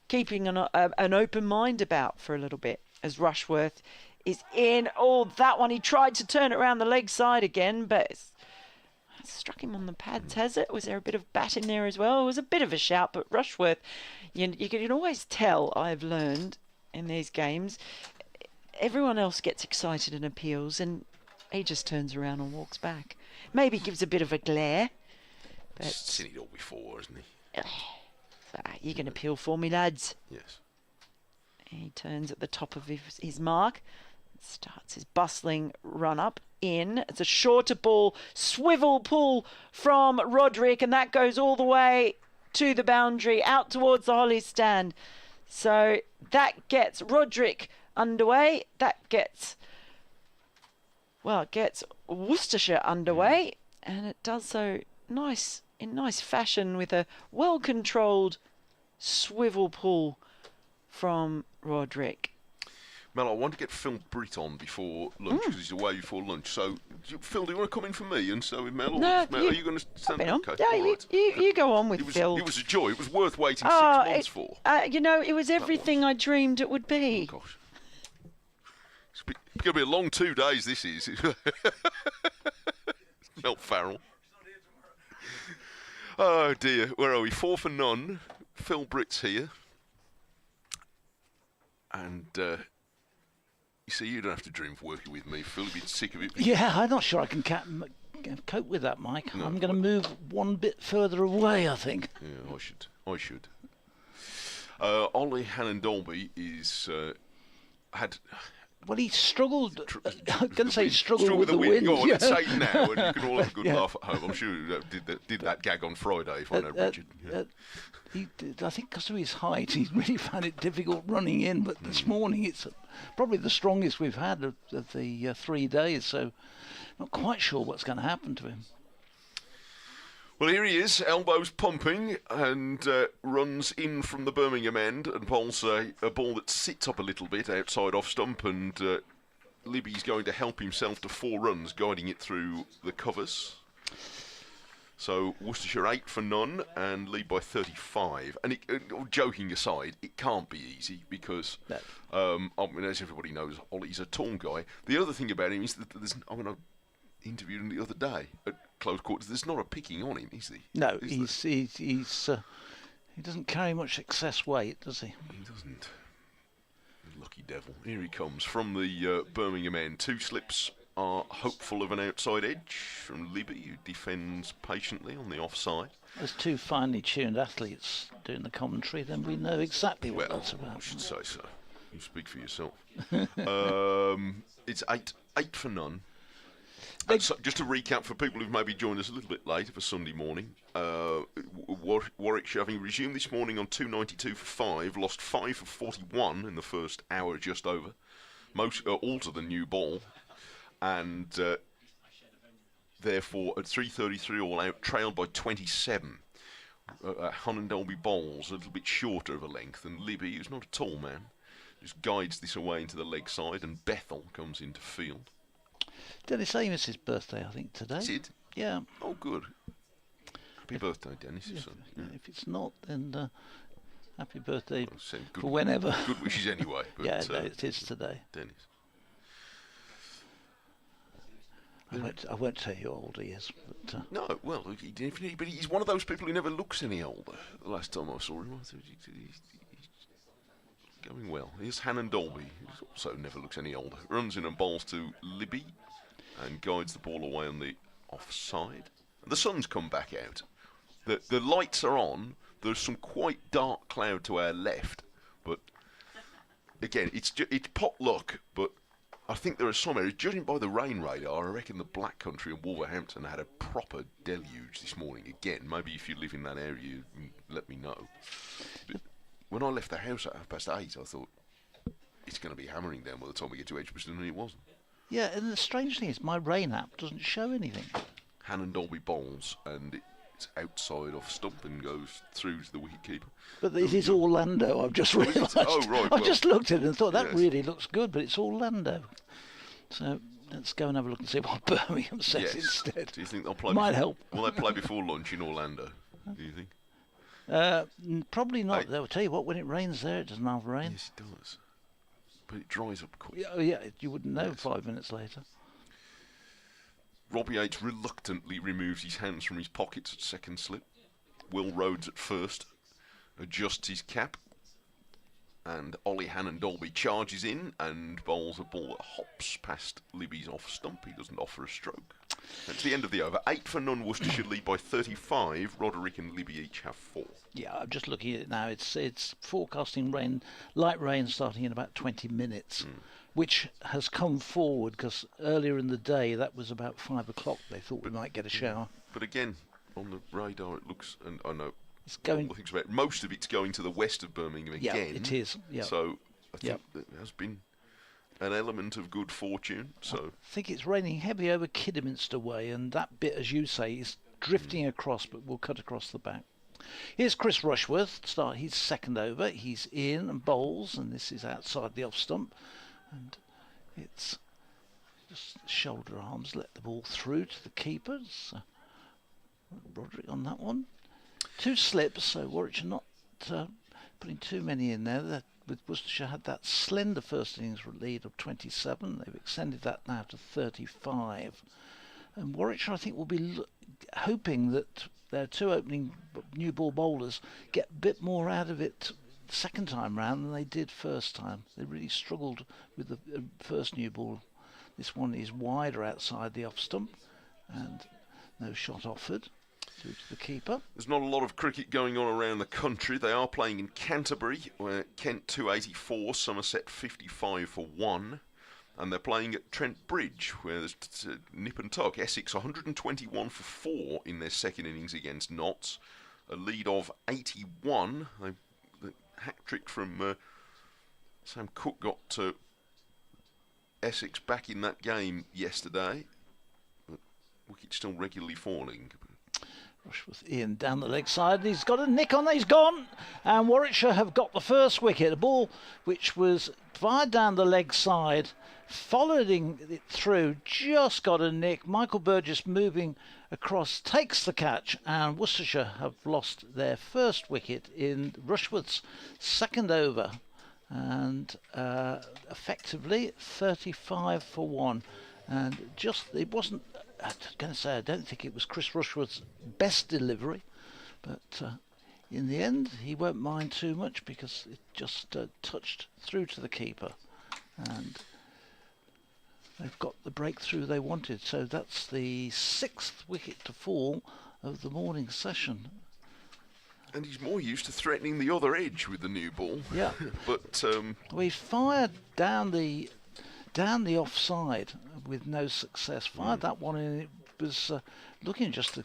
keeping an open mind about for a little bit. As Rushworth is in, that one he tried to turn it around the leg side again, but it's struck him on the pads, has it? Was there a bit of bat in there as well? It was a bit of a shout, but Rushworth, you can always tell, I've learned in these games, everyone else gets excited and appeals, and he just turns around and walks back. Maybe gives a bit of a glare. But He's seen it all before, hasn't he? You can appeal for me, lads. Yes. He turns at the top of his mark, starts his bustling run up. It's a shorter ball, swivel pull from Roderick, and that goes all the way to the boundary, out towards the Holly stand. So that gets Roderick underway. That gets Worcestershire underway, and it does so in nice fashion with a well-controlled swivel pull from Roderick. Mel, I want to get Phil Britt on before lunch because he's away before lunch. So, Phil, do you want to come in for me and so with Mel? No, Mel, are you going to stand on. Okay, Yeah, all right. you go on with Phil. It was a joy. It was worth waiting 6 months for. It was everything I dreamed it would be. Oh, gosh. It's going to be a long 2 days, this is. Mel Farrell. Oh, dear. Where are we? 4 for none. Phil Britt's here. And... you see, you don't have to dream of working with me, Phil. You'd be sick of it. Yeah, I'm not sure I can cope with that, Mike. No, I'm going to move one bit further away, I think. Yeah, I should. Ollie Hannon Dolby is had. Well, he struggled. I'm going to say he struggled with the wind. Go on, let's say it now, and you can all have a good laugh at home. I'm sure you did that gag on Friday, if I know Richard. Yeah. I think because of his height, he really found it difficult running in. But this morning, it's probably the strongest we've had of the 3 days. So, not quite sure what's going to happen to him. Well, here he is, elbows pumping, and runs in from the Birmingham end and bowls a ball that sits up a little bit outside off stump, and Libby's going to help himself to 4 runs, guiding it through the covers. So Worcestershire 8 for none and lead by 35. And joking aside, it can't be easy because, as everybody knows, Ollie's a tall guy. The other thing about him is that I interviewed him the other day at close quarters. There's not a picking on him, is he? No, he doesn't carry much excess weight, does he? He doesn't. Lucky devil. Here he comes from the Birmingham end. 2 slips are hopeful of an outside edge from Libby, who defends patiently on the offside. There's 2 finely tuned athletes doing the commentary, then we know exactly what that's about. I should say so. You speak for yourself. It's 8 for none. So just to recap for people who've maybe joined us a little bit late for Sunday morning, Warwickshire, having resumed this morning on 292 for 5, lost 5 for 41 in the first hour just over, all to the new ball, and therefore at 3:33 all out, trailed by 27. Hunandolby bowls a little bit shorter of a length, and Libby, who's not a tall man, just guides this away into the leg side, and Bethel comes into field. Dennis Amos's birthday, I think, today. Is it? Yeah. Oh, good. Happy birthday, Dennis. If it's not, then happy birthday Good, for whenever. Good wishes anyway. But, Yeah, no, it is today. Dennis. I won't tell you how old he is. But, No, well, he definitely, but he's one of those people who never looks any older. The last time I saw him, I thought he's going well. Here's Hunandolby, who also never looks any older. Runs in and bowls to Libby and guides the ball away on the offside. The sun's come back out. The lights are on. There's some quite dark cloud to our left, but again, it's pot luck. But I think there are some areas, judging by the rain radar, I reckon the Black Country and Wolverhampton had a proper deluge this morning again. Maybe if you live in that area, you can let me know. But when I left the house at 8:30, I thought it's going to be hammering down by the time we get to Edgbaston, and it wasn't. yeah, and the strange thing is my rain app doesn't show anything. Hunandolby bowls, and it's outside off stump and goes through to the wicketkeeper. But it is Orlando, I've just realised. Oh, right, I've well, just looked at it and thought, that yes. really looks good, but it's Orlando. So let's go and have a look and see what Birmingham says instead. Do you think they'll play? Might help. Will they play before lunch in Orlando? Do you think? Probably not. They'll tell you what, when it rains there, it doesn't have rain. Yes, it does. But it dries up quick. Yeah, you wouldn't know 5 minutes later. Robbie Yates reluctantly removes his hands from his pockets at second slip. Will Rhodes at first adjusts his cap. And Ollie Hunandolby charges in and bowls a ball that hops past Libby's off stump. He doesn't offer a stroke. That's the end of the over. 8 for none. Worcestershire lead by 35. Roderick and Libby each have 4. Yeah, I'm just looking at it now. It's forecasting rain, light rain starting in about 20 minutes, which has come forward because earlier in the day, that was about 5 o'clock, they thought we might get a shower. But again, on the radar it looks, and I know It's going. all the things about it, most of it's going to the west of Birmingham again. Yeah, it is. Yeah. So I think there has been an element of good fortune. So I think it's raining heavy over Kidderminster way, and that bit, as you say, is drifting across, but will cut across the back. Here's Chris Rushworth, start his second over. He's in and bowls, and this is outside the off stump, and it's just shoulder arms, let the ball through to the keepers. Roderick on that one. 2 slips, so Warwickshire not putting too many in there. With Worcestershire had that slender first innings lead of 27. They've extended that now to 35. And Warwickshire, I think, will be hoping that their 2 opening new ball bowlers get a bit more out of it second time round than they did first time. They really struggled with the first new ball. This one is wider outside the off stump, and no shot offered through to the keeper. there's not a lot of cricket going on around the country. They are playing in Canterbury, where Kent 284, Somerset 55 for 1. And they're playing at Trent Bridge, where there's nip and tuck. Essex 121 for 4 in their second innings against Notts. A lead of 81. The hat-trick from Sam Cook got Essex back in that game yesterday. But wicket still regularly falling. Rushworth Ian down the leg side. He's got a nick on there. He's gone. And Warwickshire have got the first wicket. A ball which was fired down the leg side, following it through, just got a nick. Michael Burgess moving across, takes the catch, and Worcestershire have lost their first wicket in Rushworth's second over. And effectively 35 for 1. And it wasn't, I was going to say, I don't think it was Chris Rushworth's best delivery, but in the end he won't mind too much because it just touched through to the keeper, and they've got the breakthrough they wanted. So that's the 6th wicket to fall of the morning session. And he's more used to threatening the other edge with the new ball. Yeah. But We fired down the offside with no success. Fired that one and it was looking just to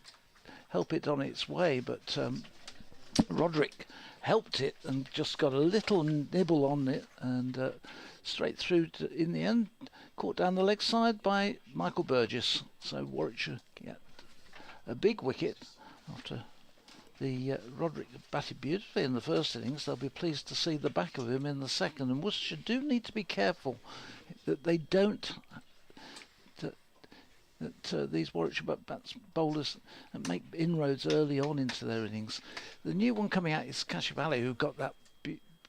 help it on its way, but Roderick helped it and just got a little nibble on it, and straight through to, in the end, caught down the leg side by Michael Burgess. So Warwickshire get a big wicket after Roderick batted beautifully in the first innings. They'll be pleased to see the back of him in the second. And Worcestershire do need to be careful that they don't. That these Warwickshire bowlers make inroads early on into their innings. The new one coming out is Kashivali, who got that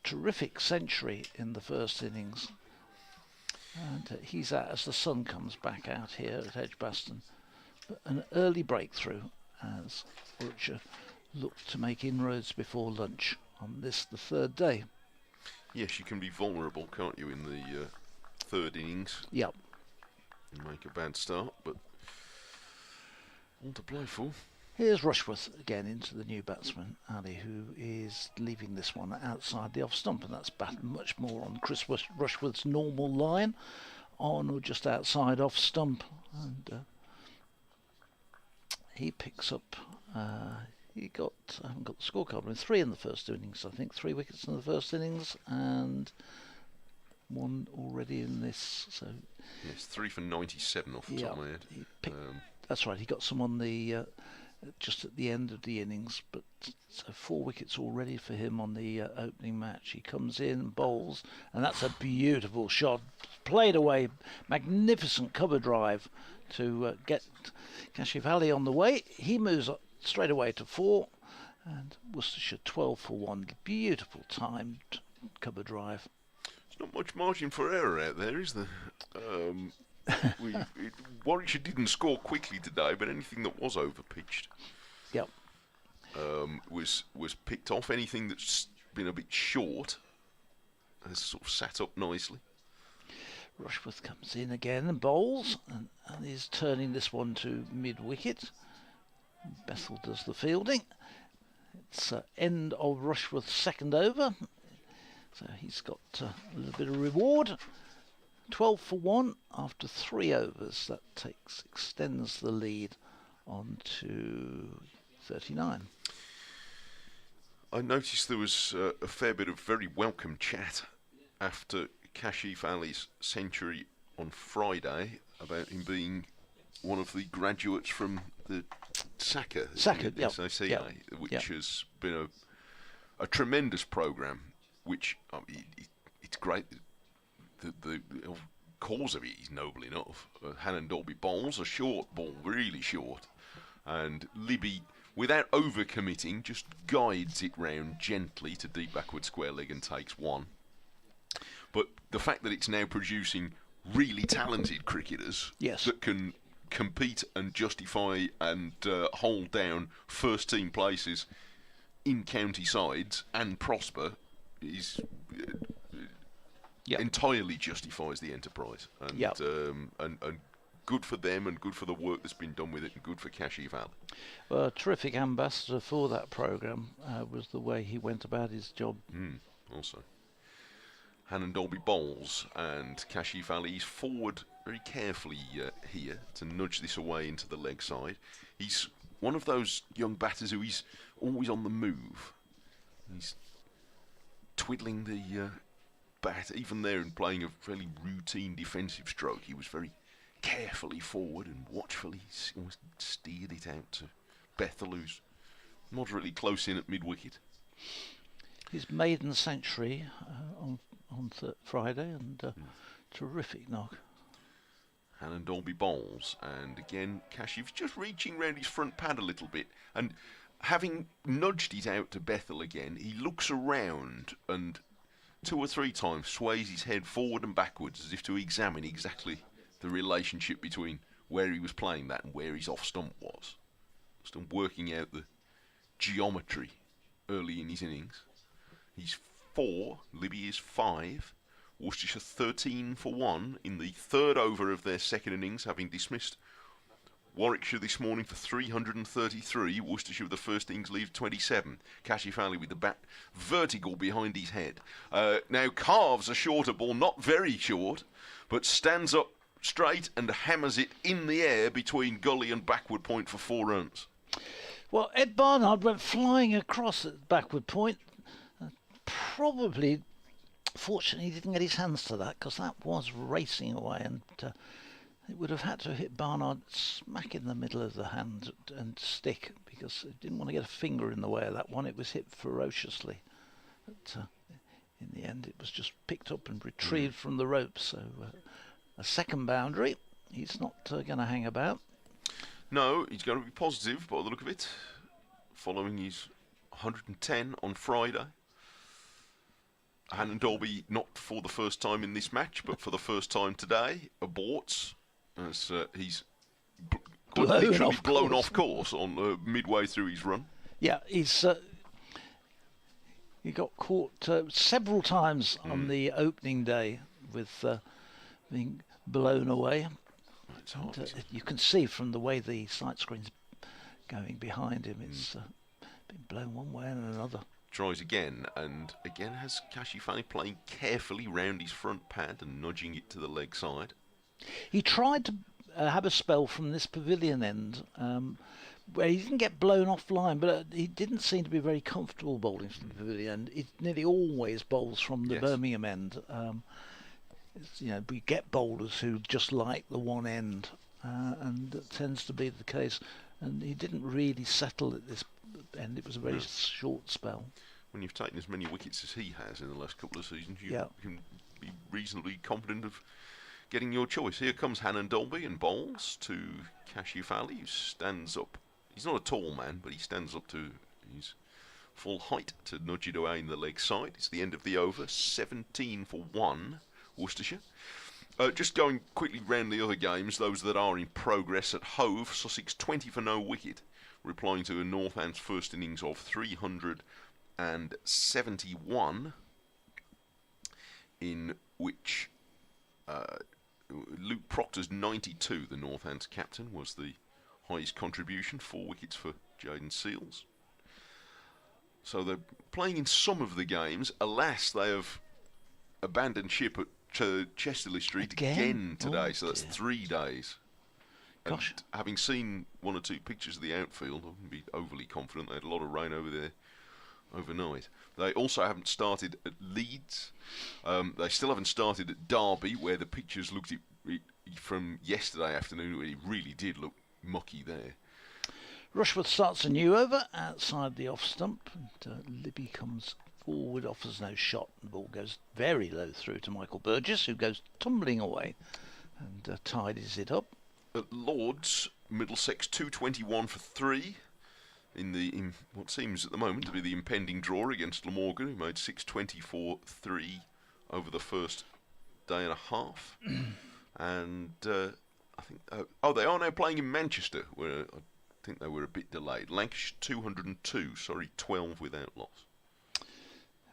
terrific century in the first innings. And he's out as the sun comes back out here at Edgbaston. But an early breakthrough as Warwickshire look to make inroads before lunch on this, the third day. Yes, you can be vulnerable, can't you, in the third innings? Yep. And make a bad start, but all to play for. Here's Rushworth again into the new batsman, Ali, who is leaving this one outside the off stump, and that's batted much more on Chris Rushworth's normal line, on or just outside off stump. And he picks up, I haven't got the scorecard, with 3 in the first innings, I think, 3 wickets in the first innings, and 1 already in this. So yes, 3 for 97 off the top of my head. That's right, he got some on the just at the end of the innings, but so 4 wickets already for him on the opening match. He comes in and bowls, and that's a beautiful shot, played away, magnificent cover drive to get Kashivali on the way. He moves up straight away to 4, and Worcestershire 12 for 1. Beautiful timed cover drive. There's not much margin for error out there, is there? Warwickshire didn't score quickly today, but anything that was over-pitched was picked off. Anything that's been a bit short has sort of sat up nicely. Rushworth comes in again and bowls, and is turning this one to mid-wicket. Bethel does the fielding. It's end of Rushworth's second over, so he's got a little bit of reward. 12 for 1 after 3 overs. That extends the lead on to 39. I noticed there was a fair bit of very welcome chat after Kashif Ali's century on Friday about him being one of the graduates from the SACA, SACA, which has been a tremendous programme, which it's great. The cause of it is noble enough. Hannon Dolby bowls a short ball, really short, and Libby, without overcommitting, just guides it round gently to deep backward square leg and takes 1. But the fact that it's now producing really talented cricketers that can compete and justify and hold down first team places in county sides and prosper is entirely justifies the enterprise, and good for them and good for the work that's been done with it, and good for Kashif Ali. Well, a terrific ambassador for that programme was the way he went about his job. Also, Hannon Dolby bowls, and Kashif Ali's forward very carefully here to nudge this away into the leg side. He's one of those young batters who is always on the move. He's twiddling the bat, even there, and playing a fairly routine defensive stroke. He was very carefully forward and watchfully almost steered it out to Bethel, who's moderately close in at mid-wicket. His maiden century on Friday, and terrific knock. Hannon Dolby bowls, and again Kashif's just reaching round his front pad a little bit, and having nudged it out to Bethel again, he looks around and 2 or 3 times sways his head forward and backwards as if to examine exactly the relationship between where he was playing that and where his off stump was. Still working out the geometry early in his innings. He's 4, Libby is 5, Worcestershire 13 for 1 in the 3rd over of their second innings, having dismissed Warwickshire this morning for 333. Worcestershire with the first innings lead 27. Kashif Ali with the bat vertical behind his head. Now carves a shorter ball, not very short, but stands up straight and hammers it in the air between gully and backward point for 4 runs. Well, Ed Barnard went flying across at backward point. Probably, fortunately, he didn't get his hands to that, because that was racing away, and it would have had to hit Barnard smack in the middle of the hand and stick, because it didn't want to get a finger in the way of that one. It was hit ferociously. But in the end, it was just picked up and retrieved from the rope. So a second boundary. He's not going to hang about. No, he's going to be positive by the look of it, following his 110 on Friday. Hannon Dolby, not for the first time in this match, but for the first time today, aborts as he's quite literally blown off course on midway through his run. Yeah, he got caught several times on the opening day with being blown away. And, you can see from the way the sight screen's going behind him, it's been blown one way and another. Tries again, and again has Kashifani playing carefully round his front pad and nudging it to the leg side. He tried to have a spell from this pavilion end where he didn't get blown off line, but he didn't seem to be very comfortable bowling from the pavilion end. He nearly always bowls from the Birmingham end. We get bowlers who just like the one end, and that tends to be the case. And he didn't really settle at this end. It was a very short spell. When you've taken as many wickets as he has in the last couple of seasons, you can be reasonably confident of getting your choice. Here comes Hannon Dolby and bowls to Kashifali, who stands up. He's not a tall man, but he stands up to his full height to nudge it away in the leg side. It's the end of the over, 17 for 1, Worcestershire. Just going quickly round the other games, those that are in progress at Hove, Sussex 20 for no wicket, replying to a Northants first innings of 371, in which Luke Proctor's 92, the Northants captain, was the highest contribution, 4 wickets for Jayden Seals. So they're playing in some of the games. Alas, they have abandoned ship at Chesterley Street again today, so that's 3 days. Gosh. And having seen 1 or 2 pictures of the outfield, I wouldn't be overly confident. They had a lot of rain over there overnight. They also haven't started at Leeds. They still haven't started at Derby, where the pictures looked from yesterday afternoon, where it really did look mucky there. Rushworth starts a new over outside the off stump, and Libby comes forward, offers no shot, and the ball goes very low through to Michael Burgess, who goes tumbling away and tidies it up. At Lords, Middlesex 221 for 3 in what seems at the moment to be the impending draw against Glamorgan, who made 624 3 over the first day and a half. And I think they are now playing in Manchester, where I think they were a bit delayed. Lancashire 202, 12 without loss.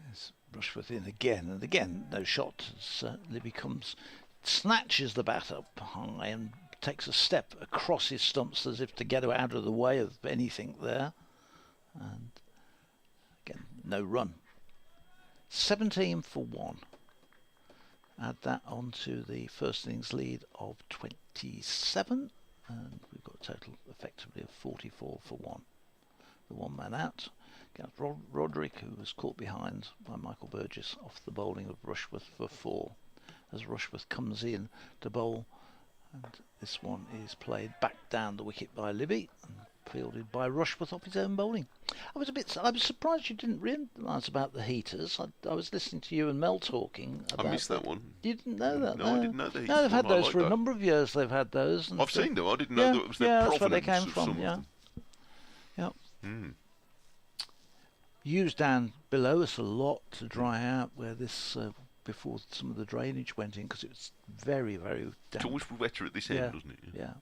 There's Rushworth in again, and again no shot as Libby comes, snatches the bat up high and takes a step across his stumps as if to get out of the way of anything there. And again, no run. 17 for 1. Add that onto the first innings lead of 27, and we've got a total effectively of 44 for 1. The one man out. Roderick, who was caught behind by Michael Burgess off the bowling of Rushworth for 4, as Rushworth comes in to bowl, and this one is played back down the wicket by Libby and fielded by Rushworth off his own bowling. I was surprised you didn't realise about the heaters. I was listening to you and Mel talking about. I missed that one. You didn't know that? No, I didn't know the heaters. No, they've had those like for that. a number of years. They've had those. I've seen them. I didn't know that it was the that's where they provenance came of from. some of them. Yeah. Mm. Used down below us a lot to dry out where this before some of the drainage went in, because it was very, very damp. It's always wetter at this end, doesn't it? Yeah.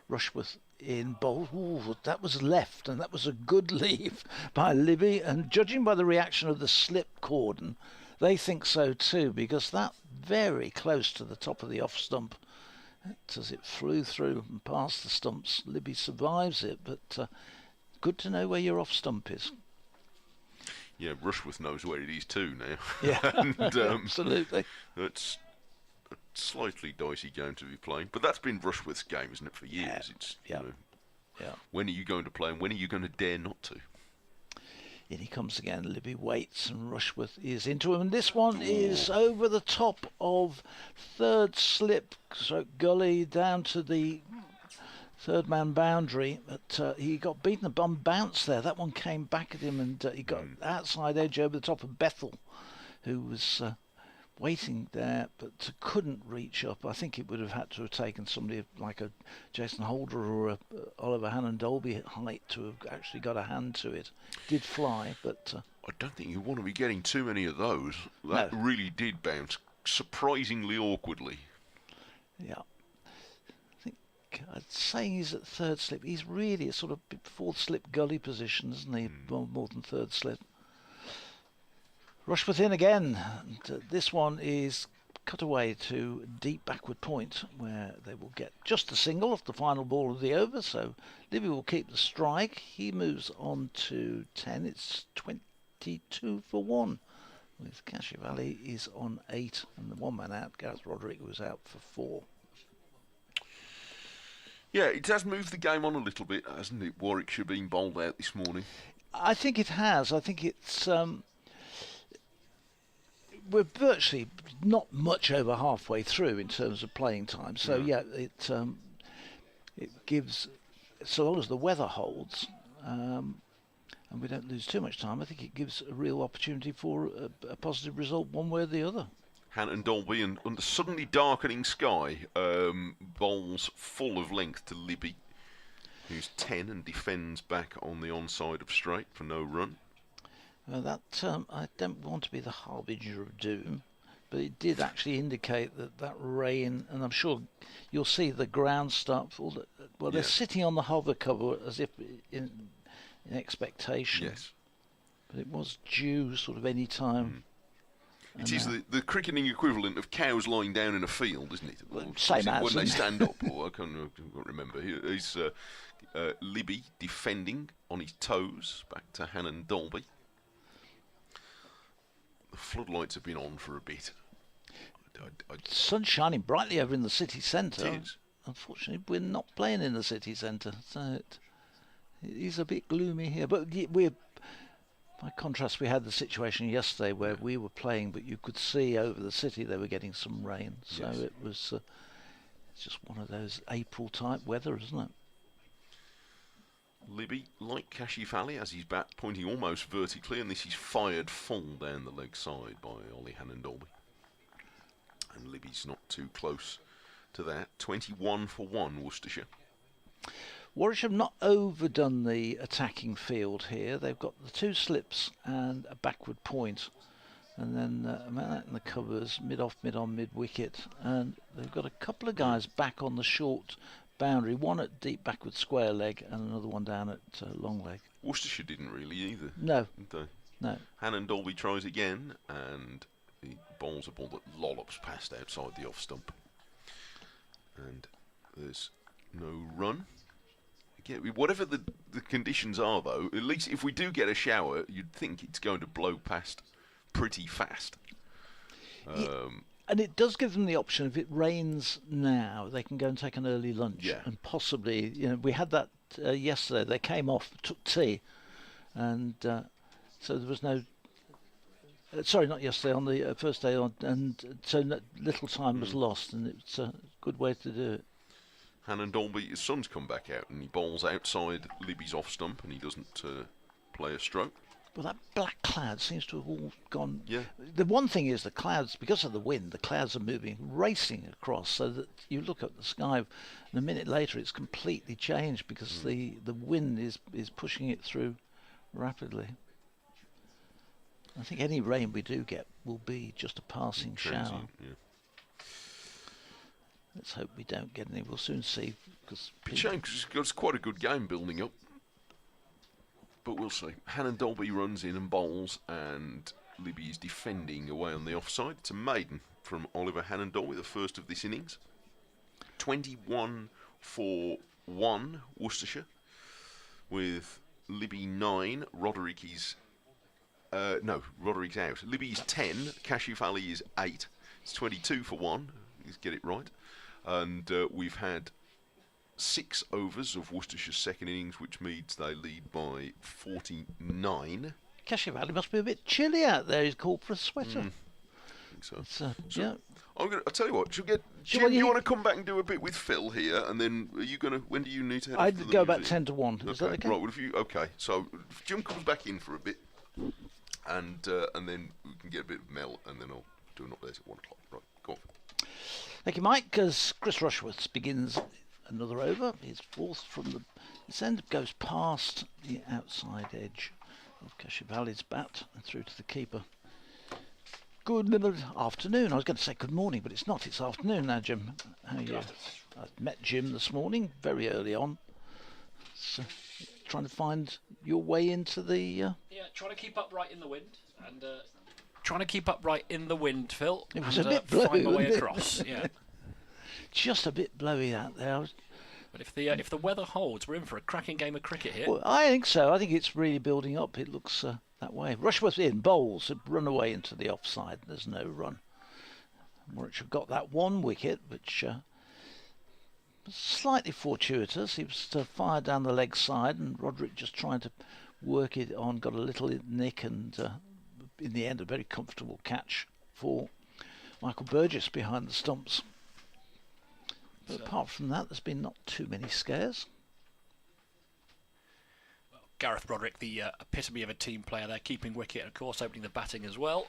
Rushworth in bowl. Ooh, that was left, and that was a good leave by Libby. And judging by the reaction of the slip cordon, they think so too, because that very close to the top of the off stump, as it flew through and past the stumps. Libby survives it, but good to know where your off stump is. Yeah, Rushworth knows where it is too now. Yeah, and, absolutely. It's a slightly dicey game to be playing, but that's been Rushworth's game, isn't it, for years? It's when are you going to play, and when are you going to dare not to? In he comes again. Libby waits, and Rushworth is into him, and this one is over the top of third slip, stroke gully, down to the third man boundary, but he got beaten on bounce there. That one came back at him, and he got outside edge over the top of Bethel, who was waiting there but couldn't reach up. I think it would have had to have taken somebody like a Jason Holder or a Oliver Hannon Dolby at height to have actually got a hand to it. Did fly, but I don't think you want to be getting too many of those. That really did bounce surprisingly awkwardly. Yeah. I think I'd say he's at third slip. He's really a sort of fourth slip gully position, isn't he? More than third slip. Rushworth in again. And, this one is cut away to deep backward point, where they will get just a single off the final ball of the over. So Livy will keep the strike. He moves on to 10. It's 22 for 1. With Cashy Valley is on 8, and the one man out, Gareth Roderick, was out for 4. Yeah, it has moved the game on a little bit, hasn't it? Warwickshire being bowled out this morning. I think it has. I think it's we're virtually not much over halfway through in terms of playing time. So yeah, it gives, so long as the weather holds, and we don't lose too much time, I think it gives a real opportunity for a positive result one way or the other. Hannon Dolby and under suddenly darkening sky, bowls full of length to Libby, who's 10 and defends back on the onside of straight for no run. That I don't want to be the harbinger of doom, but it did actually indicate that rain, and I'm sure you'll see the ground start. They're sitting on the hover cover as if in expectation. Yes. But it was due sort of any time. It is the cricketing equivalent of cows lying down in a field, isn't it? Well, same as when they stand up, or I can't remember. He's Libby defending on his toes, back to Hannon Dolby. The floodlights have been on for a bit. Sun shining brightly over in the city centre. It is. Unfortunately, we're not playing in the city centre, so it is a bit gloomy here. But by contrast, we had the situation yesterday where we were playing, but you could see over the city they were getting some rain. So it was it's just one of those April type weather, isn't it? Libby, like Cashy Valley, as his bat pointing almost vertically, and this is fired full down the leg side by Ollie Hannon Dolby. And Libby's not too close to that. 21 for 1, Worcestershire. Warwickshire have not overdone the attacking field here. They've got the 2 slips and a backward point, and then a man out in the covers, mid-off, mid-on, mid-wicket, and they've got a couple of guys back on the short boundary, one at deep backward square leg and another one down at long leg. Worcestershire didn't really either. No. Did they? No. Hannon Dolby tries again, and he bowls a ball that lollops past outside the off stump. And there's no run. Again, whatever the conditions are, though, at least if we do get a shower, you'd think it's going to blow past pretty fast. And it does give them the option, if it rains now, they can go and take an early lunch. Yeah. And possibly, we had that yesterday. They came off, took tea, and so there was no... sorry, not yesterday, on the first day, and so little time was lost, and it's a good way to do it. Hannon Dolby, his son's come back out, and he bowls outside Libby's off stump, and he doesn't play a stroke. Well, that black cloud seems to have all gone. Yeah. The one thing is the clouds, because of the wind, the clouds are moving, racing across, so that you look at the sky, and a minute later it's completely changed because the wind is pushing it through rapidly. I think any rain we do get will be just a passing shower. Yeah. Let's hope we don't get any. We'll soon see. Because It's a shame, 'cause it's quite a good game building up. But we'll see. Hannon Dolby runs in and bowls, and Libby is defending away on the offside. It's a maiden from Oliver Hannon Dolby, the first of this innings. 21 for 1, Worcestershire, with Libby 9. Roderick is... Roderick's out. Libby's 10. Cashew Valley is 8. It's 22 for 1. Let's get it right. And we've had 6 overs of Worcestershire's second innings, which means they lead by 49. Cashew Valley must be a bit chilly out there. He's called for a sweater. I think so. Yeah. I'll tell you what. Jim, well, you you- want to come back and do a bit with Phil here, and then are you gonna? When do you need to head? off I'd to the go about museum? 10-1. Is that okay? Right. Well, okay. So if Jim comes back in for a bit, and then we can get a bit of Mel, and then I'll do an update at 1 o'clock. Right. Go on. Thank you, Mike. As Chris Rushworth begins another over, his fourth from the end, goes past the outside edge of Cashevali's bat and through to the keeper. Good afternoon. I was going to say good morning, but it's not. It's afternoon now, Jim. How are you? I met Jim this morning, very early on. So, trying to find your way into the... Yeah, trying to keep upright in the wind. And trying to keep upright in the wind, Phil. It was and, a bit blowy, find my way wasn't it? across. Yeah. Just a bit blowy out there. But if the weather holds, we're in for a cracking game of cricket here. Well, I think so. I think it's really building up. It looks that way. Rushworth in, bowls, have run away into the offside. There's no run. Warwickshire got that one wicket, which was slightly fortuitous. He was fired down the leg side, and Roderick just trying to work it on, got a little nick, and in the end, a very comfortable catch for Michael Burgess behind the stumps. But apart from that, there's been not too many scares. Gareth Broderick, the epitome of a team player there, keeping wicket and, of course, opening the batting as well.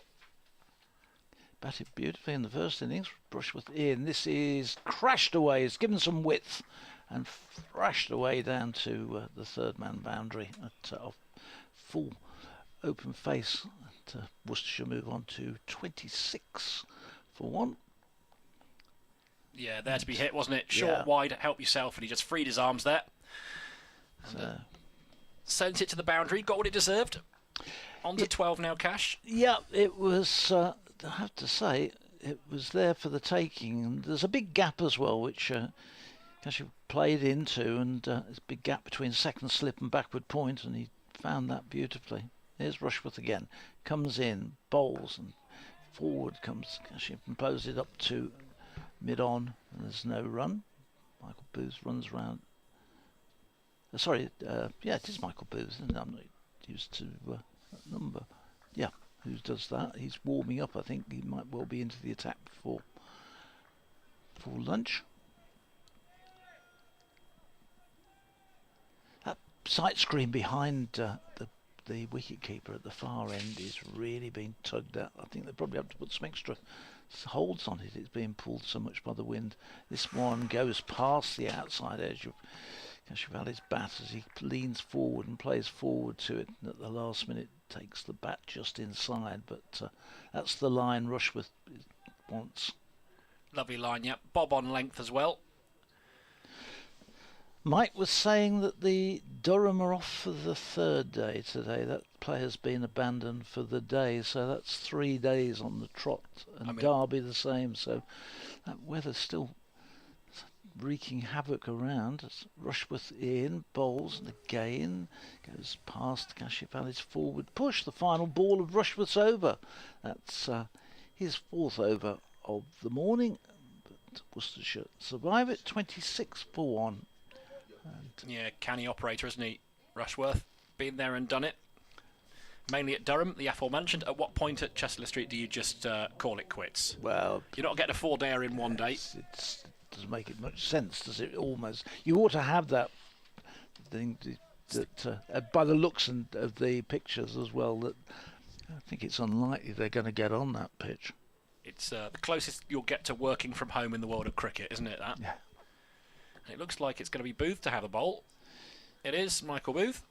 Batted beautifully in the first innings. Rushworth in. This is crashed away. It's given some width and thrashed away down to the third man boundary at full open face. Worcestershire move on to 26 for 1. Yeah, there to be hit, wasn't it? Short, wide, help yourself, and he just freed his arms there. And, sent it to the boundary, got what it deserved. On to 12 now, Cash. Yeah, it was, I have to say, it was there for the taking. And there's a big gap as well, which Cash played into, and there's a big gap between second slip and backward point, and he found that beautifully. Here's Rushworth again. Comes in, bowls, and forward comes Cash, and blows it up to mid-on, and there's no run. Michael Booth runs round. Yeah, it is Michael Booth, and I'm not used to that number. Yeah, who does that? He's warming up, I think. He might well be into the attack for lunch. That sight screen behind the wicket keeper at the far end is really being tugged at. I think they probably have to put some extra holds on it. It's being pulled so much by the wind. This one goes past the outside edge of Cashevali's bat as he leans forward and plays forward to it, and at the last minute takes the bat just inside. But that's the line Rushworth wants. Lovely line, yeah. Bob on length as well. Mike was saying that the Durham are off for the third day today. That player's been abandoned for the day, so that's 3 days on the trot. And Derby the same, so that weather's still wreaking havoc around. As Rushworth in, bowls, and again goes past Cashevali's forward push. The final ball of Rushworth's over. That's his fourth over of the morning. But Worcestershire survive it, 26 for 1. Yeah, canny operator, isn't he? Rushworth, been there and done it. Mainly at Durham, the aforementioned. At what point at Chester Street do you just call it quits? Well, you're not getting a 4-dayer in one day. It doesn't make it much sense, does it? Almost. You ought to have that thing that by the looks of the pictures as well. That I think it's unlikely they're going to get on that pitch. It's the closest you'll get to working from home in the world of cricket, isn't it? That. Yeah. It looks like it's going to be Booth to have a bowl. It is Michael Booth.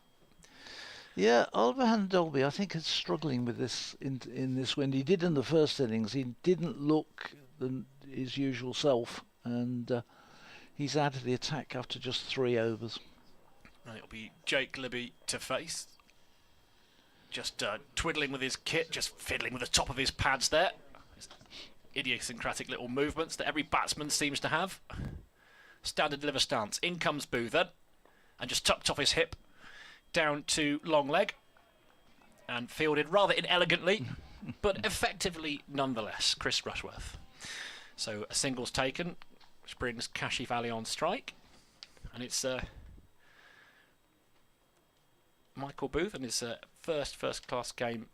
Yeah, Oliver Dolby, I think, is struggling with this in this wind. He did in the first innings. He didn't look his usual self, and he's out of the attack after just 3 overs. And it'll be Jake Libby to face. Just twiddling with his kit, just fiddling with the top of his pads there. Idiosyncratic little movements that every batsman seems to have. Standard deliver stance. In comes Booth then, and just tucked off his hip down to long leg, and fielded rather inelegantly, but effectively nonetheless. Chris Rushworth. So a single's taken, which brings Cashevali on strike, and it's Michael Booth and his first class game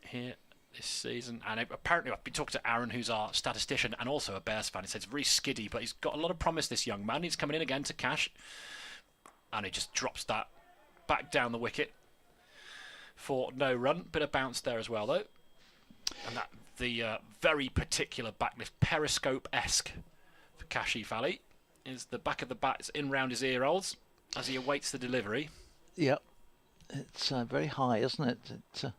here this season. And apparently I've been talking to Aaron, who's our statistician and also a Bears fan. He says it's very skiddy, but he's got a lot of promise, this young man. He's coming in again to cash. And he just drops that back down the wicket for no run. Bit of bounce there as well, though. And that the very particular backlift, periscope-esque for Kashif Ali, is the back of the bat in round his ear holes as he awaits the delivery. Yep. It's very high, isn't it?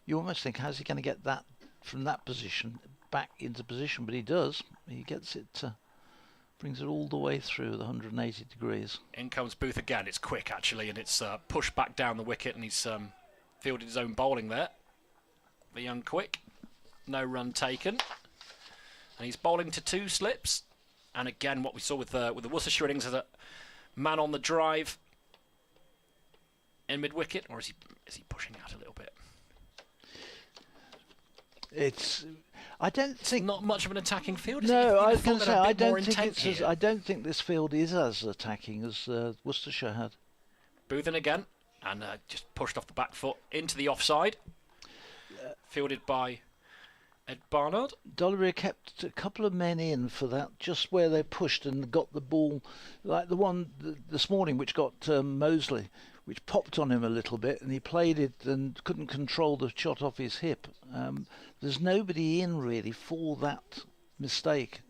You almost think, how's he going to get that from that position back into position? But he does. He gets it, brings it all the way through the 180 degrees. In comes Booth again. It's quick, actually, and it's pushed back down the wicket, and he's fielded his own bowling there. The young quick. No run taken. And he's bowling to 2 slips. And again, what we saw with the Worcestershire innings is a man on the drive in mid-wicket, or is he pushing out a little bit? I don't think Not much of an attacking field. No, I was going to say I don't think this field is as attacking as Worcestershire had. Boothen again, and just pushed off the back foot into the offside. Fielded by Ed Barnard. Dollery kept a couple of men in for that, just where they pushed and got the ball, like the one this morning which got Mosley, which popped on him a little bit, and he played it and couldn't control the shot off his hip. There's nobody in really for that mistake.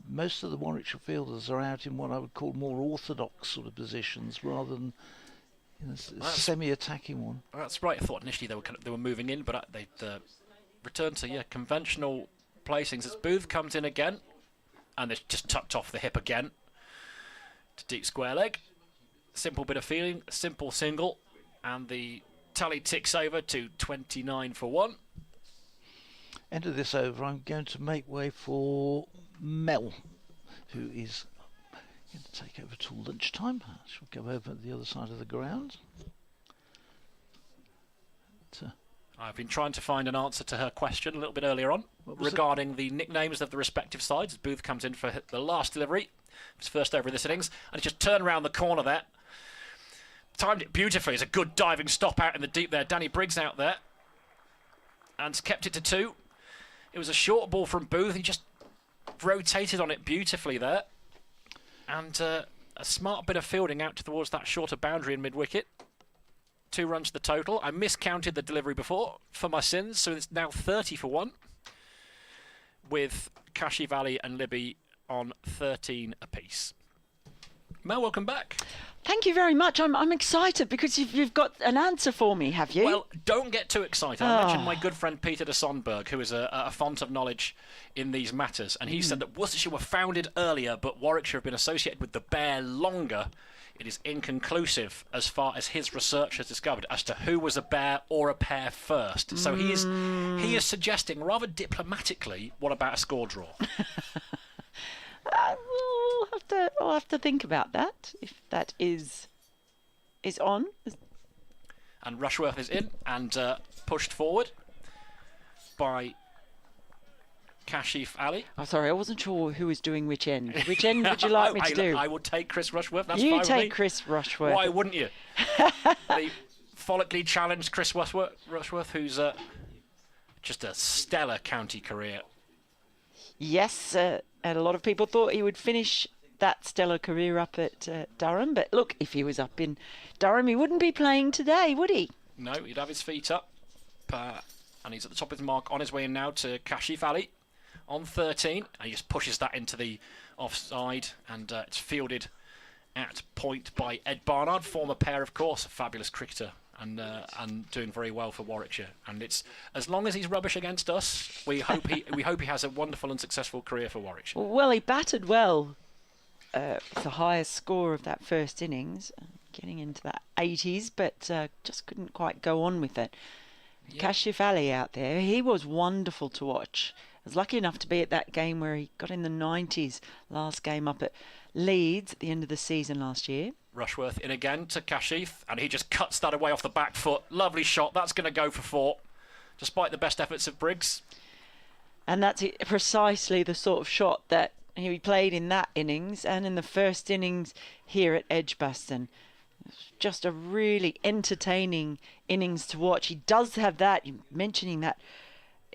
Most of the Warwickshire fielders are out in what I would call more orthodox sort of positions rather than semi-attacking one. That's right. I thought initially they were moving in, but they returned to conventional placings as Booth comes in again, and it's just tucked off the hip again to deep square leg. Simple bit of feeling, simple single, and the tally ticks over to 29 for 1. End of this over, I'm going to make way for Mel, who is going to take over till lunchtime. She'll go over to the other side of the ground. I've been trying to find an answer to her question a little bit earlier on regarding the nicknames of the respective sides. Booth comes in for the last delivery, his first over in this innings, and he just turned around the corner there. Timed it beautifully. It's a good diving stop out in the deep there. Danny Briggs out there. And kept it to 2. It was a short ball from Booth. He just rotated on it beautifully there. And a smart bit of fielding out towards that shorter boundary in mid-wicket. 2 runs to the total. I miscounted the delivery before for my sins, so it's now 30 for 1. With Kashif Ali and Libby on 13 apiece. Mel, welcome back. Thank you very much. I'm excited because you've got an answer for me, have you? Well, don't get too excited. I mentioned my good friend Peter de Sonberg, who is a font of knowledge in these matters, and he said that Worcestershire were founded earlier, but Warwickshire have been associated with the bear longer. It is inconclusive as far as his research has discovered as to who was a bear or a pair first. So he is suggesting rather diplomatically, what about a score draw? I'll have to think about that, if that is on. And Rushworth is in and pushed forward by Kashif Ali. I'm sorry, I wasn't sure who was doing which end. Which end would you like me to do? I would take Chris Rushworth. That's you fine with take me. Chris Rushworth. Why wouldn't you? The follically challenged Chris Rushworth, who's just a stellar county career. Yes, and a lot of people thought he would finish that stellar career up at Durham. But look, if he was up in Durham, he wouldn't be playing today, would he? No, he'd have his feet up. And he's at the top of his mark, on his way in now to Kashif Ali on 13. And he just pushes that into the offside, and it's fielded at point by Ed Barnard, former pair, of course, a fabulous cricketer. And doing very well for Warwickshire, and it's as long as he's rubbish against us, we hope he has a wonderful and successful career for Warwickshire. Well, he batted well. The highest score of that first innings, getting into the 80s, but just couldn't quite go on with it. Yeah. Kashif Ali out there, he was wonderful to watch. I was lucky enough to be at that game where he got in the 90s, last game up at Leeds at the end of the season last year. Rushworth in again to Kashif, and he just cuts that away off the back foot. Lovely shot. That's going to go for 4, despite the best efforts of Briggs. And that's precisely the sort of shot that he played in that innings and in the first innings here at Edgbaston. Just a really entertaining innings to watch. He does have that, you're mentioning that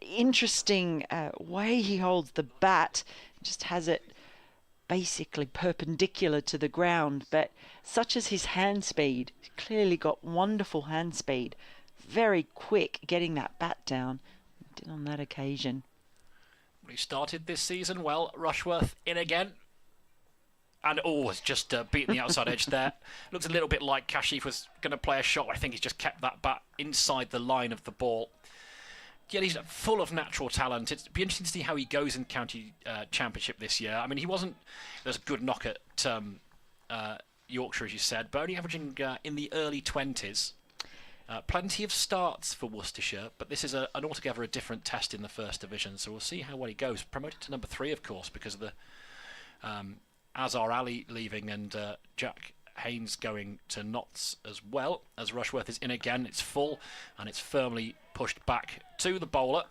interesting way he holds the bat, just has it basically perpendicular to the ground, but such as his hand speed, he's clearly got wonderful hand speed, very quick getting that bat down. Did on that occasion. He started this season well. Rushworth in again. And has just beaten the outside edge there. Looks a little bit like Kashif was going to play a shot. I think he's just kept that bat inside the line of the ball. Yeah, he's full of natural talent. It'd be interesting to see how he goes in county championship this year. I mean, there's a good knock at Yorkshire, as you said, but only averaging in the early 20s. Plenty of starts for Worcestershire, but this is an altogether a different test in the first division, so we'll see how well he goes. Promoted to number 3, of course, because of the Azhar Ali leaving and Jack Haynes going to Notts as well. As Rushworth is in again, it's full, and it's firmly pushed back to the bowler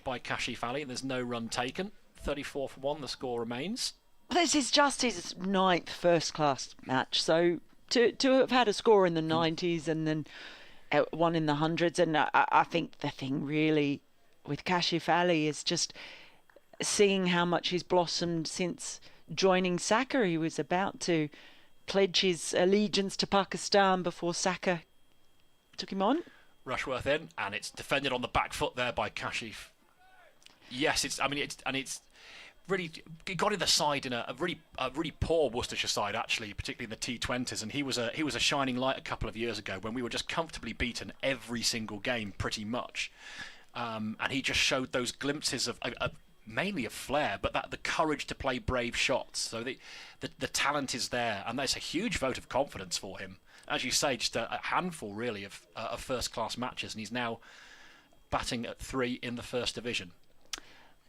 by Kashif Ali. There's no run taken. 34 for 1, the score remains. This is just his 9th first-class match, so to have had a score in the 90s and then one in the hundreds, and I think the thing really with Kashif Ali is just seeing how much he's blossomed since joining Saka. He was about to pledge his allegiance to Pakistan before Saka took him on. Rushworth in, and it's defended on the back foot there by Kashif. Yes, it's really, he got in the side in a really poor Worcestershire side, actually, particularly in the T20s, and he was a shining light a couple of years ago when we were just comfortably beaten every single game pretty much, and he just showed those glimpses of mainly of flair, but the courage to play brave shots. So the talent is there, and that's a huge vote of confidence for him. As you say, just a handful really of first-class matches, and he's now batting at 3 in the first division.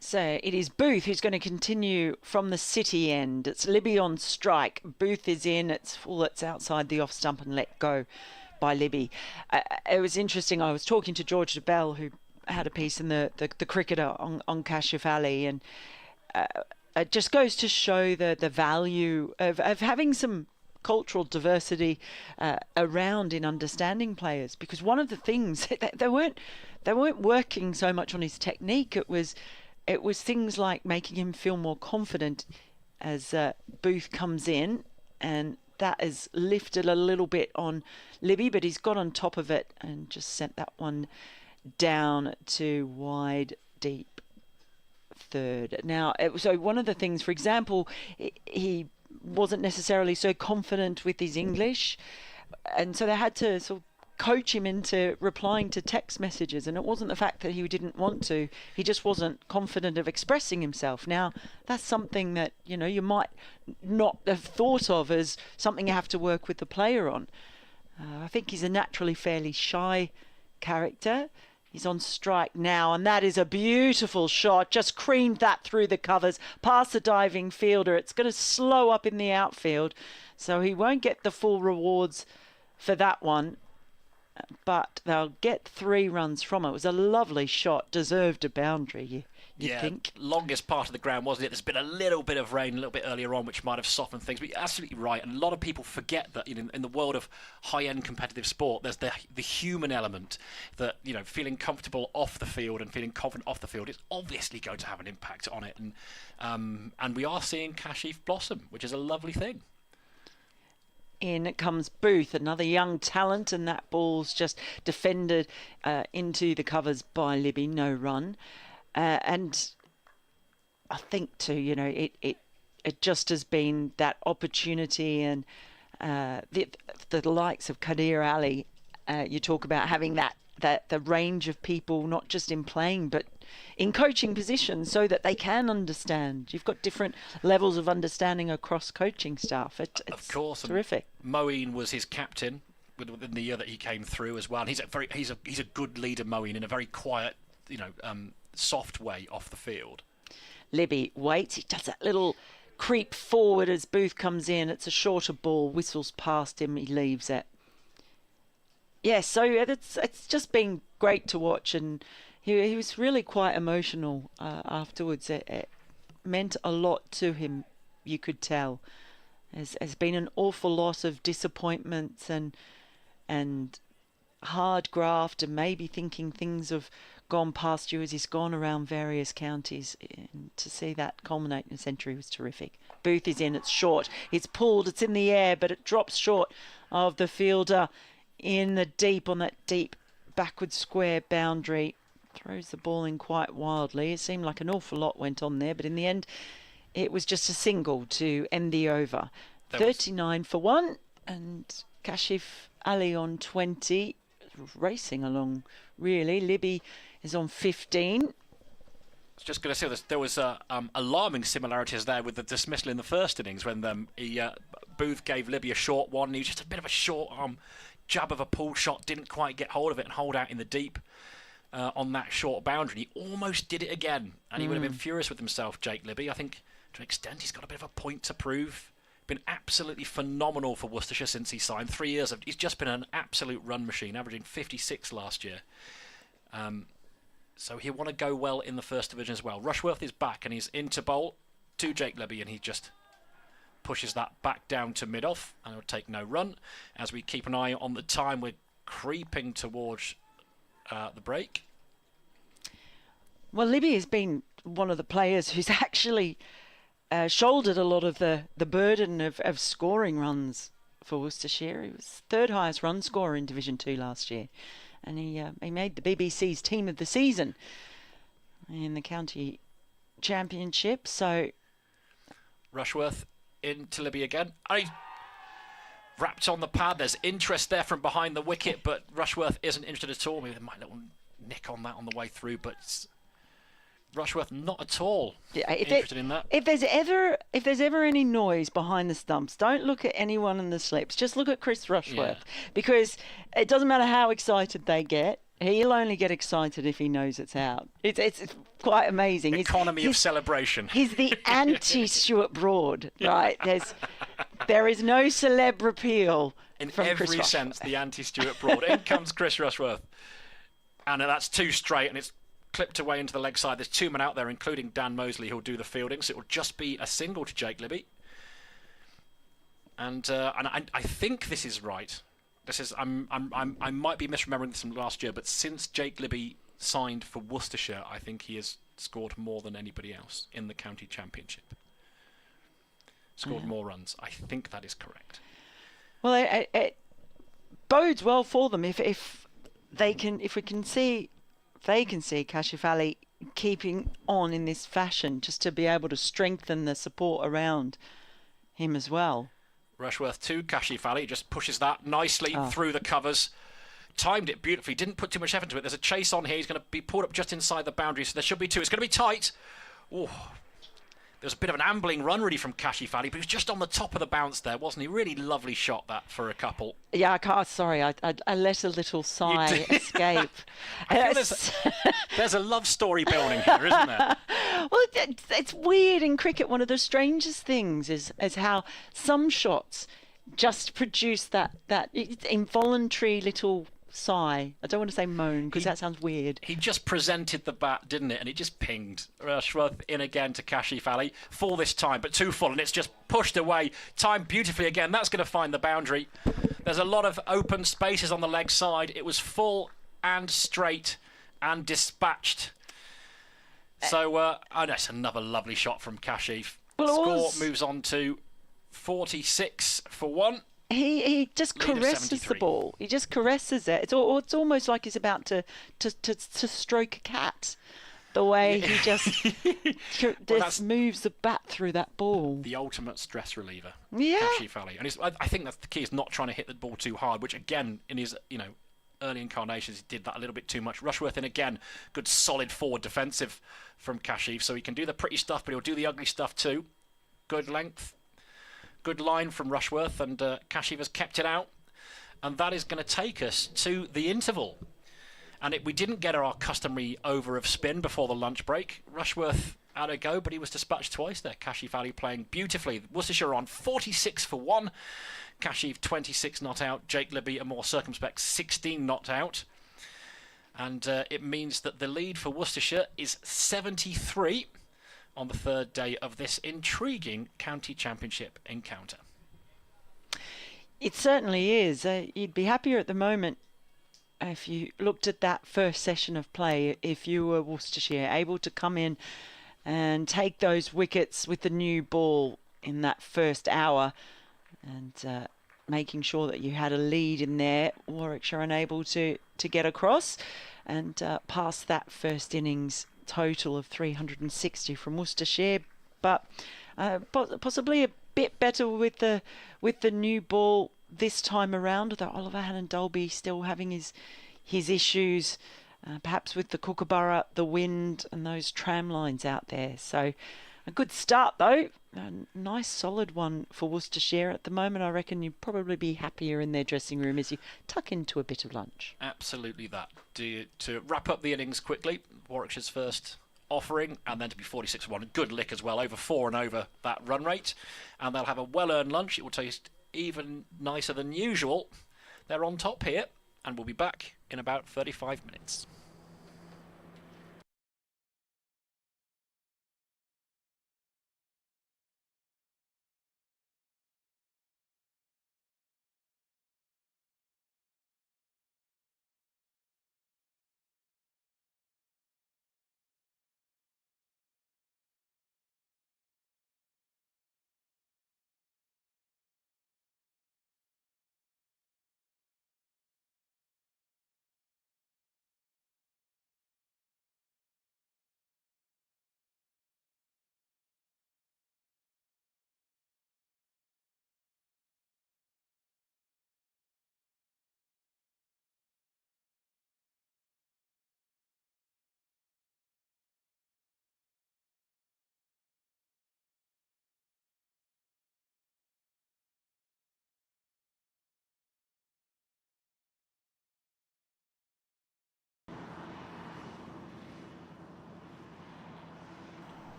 So it is Booth who's going to continue from the City end. It's Libby on strike. Booth is in. It's full. It's outside the off stump and let go by Libby. It was interesting. I was talking to George DeBell, who had a piece in the Cricketer on Kashif Ali, and it just goes to show the value of having some cultural diversity around in understanding players, because one of the things they weren't working so much on his technique. It was things like making him feel more confident as Booth comes in, and that has lifted a little bit on Libby, but he's got on top of it and just sent that one down to wide deep third. Now, so one of the things, for example, he wasn't necessarily so confident with his English, and so they had to sort of coach him into replying to text messages, and it wasn't the fact that he didn't want to, he just wasn't confident of expressing himself. Now, that's something that, you might not have thought of as something you have to work with the player on. I think he's a naturally fairly shy character. He's on strike now, and that is a beautiful shot. Just creamed that through the covers, past the diving fielder. It's going to slow up in the outfield, so he won't get the full rewards for that one, but they'll get 3 runs from it. It was a lovely shot, deserved a boundary, you think. Longest part of the ground, wasn't it? There's been a little bit of rain a little bit earlier on, which might have softened things, but you're absolutely right. And a lot of people forget that in the world of high-end competitive sport, there's the human element that, feeling comfortable off the field and feeling confident off the field is obviously going to have an impact on it. And we are seeing Kashif blossom, which is a lovely thing. In comes Booth, another young talent, and that ball's just defended into the covers by Libby, no run. And I think too, it just has been that opportunity, and the likes of Kadir Ali. You talk about having the range of people, not just in playing, but in coaching positions, so that they can understand. You've got different levels of understanding across coaching staff. It's of course, terrific. Moeen was his captain within the year that he came through as well. And he's a good leader, Moeen, in a very quiet, soft way off the field. Libby waits. He does that little creep forward as Booth comes in. It's a shorter ball, whistles past him, he leaves it. Yeah, so it's just been great to watch, and he was really quite emotional afterwards. It meant a lot to him, you could tell. There's been an awful lot of disappointments and hard graft, and maybe thinking things have gone past you as he's gone around various counties. And to see that culminate in a century was terrific. Booth is in, it's short, it's pulled, it's in the air, but it drops short of the fielder in the deep, on that deep backward square boundary. Throws the ball in quite wildly. It seemed like an awful lot went on there, but in the end it was just a single to end the over. 39 for 1, and Kashif Ali on 20, racing along really. Libby is on 15. I was just going to say there was alarming similarities there with the dismissal in the first innings when Booth gave Libby a short one. He was just a bit of a short jab of a pull shot, didn't quite get hold of it and hold out in the deep on that short boundary. He almost did it again, and he would have been furious with himself, Jake Libby. I think to an extent he's got a bit of a point to prove. Been absolutely phenomenal for Worcestershire since he signed. 3 years he's just been an absolute run machine, averaging 56 last year. So he'll want to go well in the first division as well. Rushworth is back and he's into bowl to Jake Libby, and he just pushes that back down to mid-off, and it'll take no run. As we keep an eye on the time, we're creeping towards the break. Well, Libby has been one of the players who's actually shouldered a lot of the burden of scoring runs for Worcestershire. He was third highest run scorer in Division 2 last year, and he made the BBC's team of the season in the county championship. So Rushworth into Libby again. He wrapped on the pad. There's interest there from behind the wicket, but Rushworth isn't interested at all. Maybe there might be a little nick on that on the way through, but Rushworth not at all interested in that. If there's ever any noise behind the stumps, don't look at anyone in the slips. Just look at Chris Rushworth, because it doesn't matter how excited they get. He'll only get excited if he knows it's out. It's quite amazing. Economy of celebration. He's the anti-Stuart Broad, right? There is no celeb repeal in from Chris every Rushworth. sense. The anti-Stuart Broad. In comes Chris Rushworth, and that's two straight, and it's clipped away into the leg side. There's 2 men out there, including Dan Mosley, who'll do the fielding. So it will just be a single to Jake Libby. And I think this is right. This is I might be misremembering this from last year, but since Jake Libby signed for Worcestershire, I think he has scored more than anybody else in the county championship. Scored more runs. I think that is correct. Well, it bodes well for them if we can see Kashif Ali keeping on in this fashion, just to be able to strengthen the support around him as well. Rushworth to Kashif Ali, just pushes that nicely through the covers. Timed it beautifully, didn't put too much effort into it. There's a chase on here. He's going to be pulled up just inside the boundary, so there should be 2. It's going to be tight. Oh, there's a bit of an ambling run really from Kashif Ali, but he was just on the top of the bounce there, wasn't he? Really lovely shot that for a couple. Yeah, sorry, I let a little sigh escape. I feel there's a love story building here, isn't there? Well, it's weird in cricket. One of the strangest things is how some shots just produce that involuntary little sigh. I don't want to say moan, because that sounds weird. He just presented the bat, didn't it? And it just pinged. Rushworth in again to Kashif Ali. Full this time, but too full, and it's just pushed away. Timed beautifully again. That's going to find the boundary. There's a lot of open spaces on the leg side. It was full and straight and dispatched. So, that's another lovely shot from Kashif. Well, Score moves on to 46 for 1. He just Lead of caresses the 73. ball. He just caresses it. It's almost like he's about to stroke a cat. The way he just moves the bat through that ball. The ultimate stress reliever. Yeah. Kashif Ali. And I think that's the key, is not trying to hit the ball too hard, which again, in his early incarnations, he did that a little bit too much. Rushworth in again. Good solid forward defensive from Kashif. So he can do the pretty stuff, but he'll do the ugly stuff too. Good length. Good line from Rushworth, and Kashif has kept it out. And that is going to take us to the interval. And we didn't get our customary over of spin before the lunch break. Rushworth had a go, but he was dispatched twice there. Kashif Ali playing beautifully. Worcestershire on 46 for 1. Kashif 26 not out. Jake Libby a more circumspect 16 not out. And it means that the lead for Worcestershire is 73 on the third day of this intriguing county championship encounter. It certainly is. You'd be happier at the moment if you looked at that first session of play, if you were Worcestershire, able to come in and take those wickets with the new ball in that first hour and making sure that you had a lead in there. Warwickshire unable to get across and pass that first innings total of 360 from Worcestershire, but possibly a bit better with the new ball this time around, although Oliver Hannon-Dolby still having his issues, perhaps with the Kookaburra, the wind and those tram lines out there. So a good start though, a nice solid one for Worcestershire. At the moment I reckon you'd probably be happier in their dressing room as you tuck into a bit of lunch. Absolutely that. To wrap up the innings quickly, Warwickshire's first offering, and then to be 46-1, a good lick as well, over 4 and over that run rate, and they'll have a well-earned lunch. It will taste even nicer than usual. They're on top here, and we'll be back in about 35 minutes.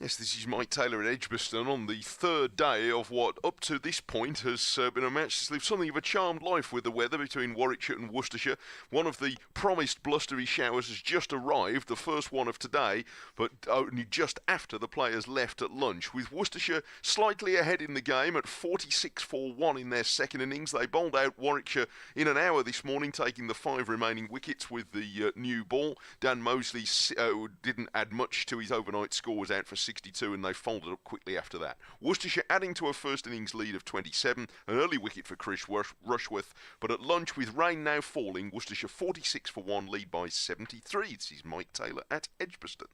Yes, this is Mike Taylor at Edgbaston on the third day of what up to this point has been a match that's lived something of a charmed life with the weather between Warwickshire and Worcestershire. One of the promised blustery showers has just arrived, the first one of today, but only just after the players left at lunch. With Worcestershire slightly ahead in the game at 46-1 in their second innings. They bowled out Warwickshire in an hour this morning, taking the 5 remaining wickets with the new ball. Dan Mosley didn't add much to his overnight score, was out for 62, and they folded up quickly after that. Worcestershire adding to a first innings lead of 27, an early wicket for Chris Rushworth, but at lunch with rain now falling, Worcestershire 46-1, lead by 73. This is Mike Taylor at Edgbaston.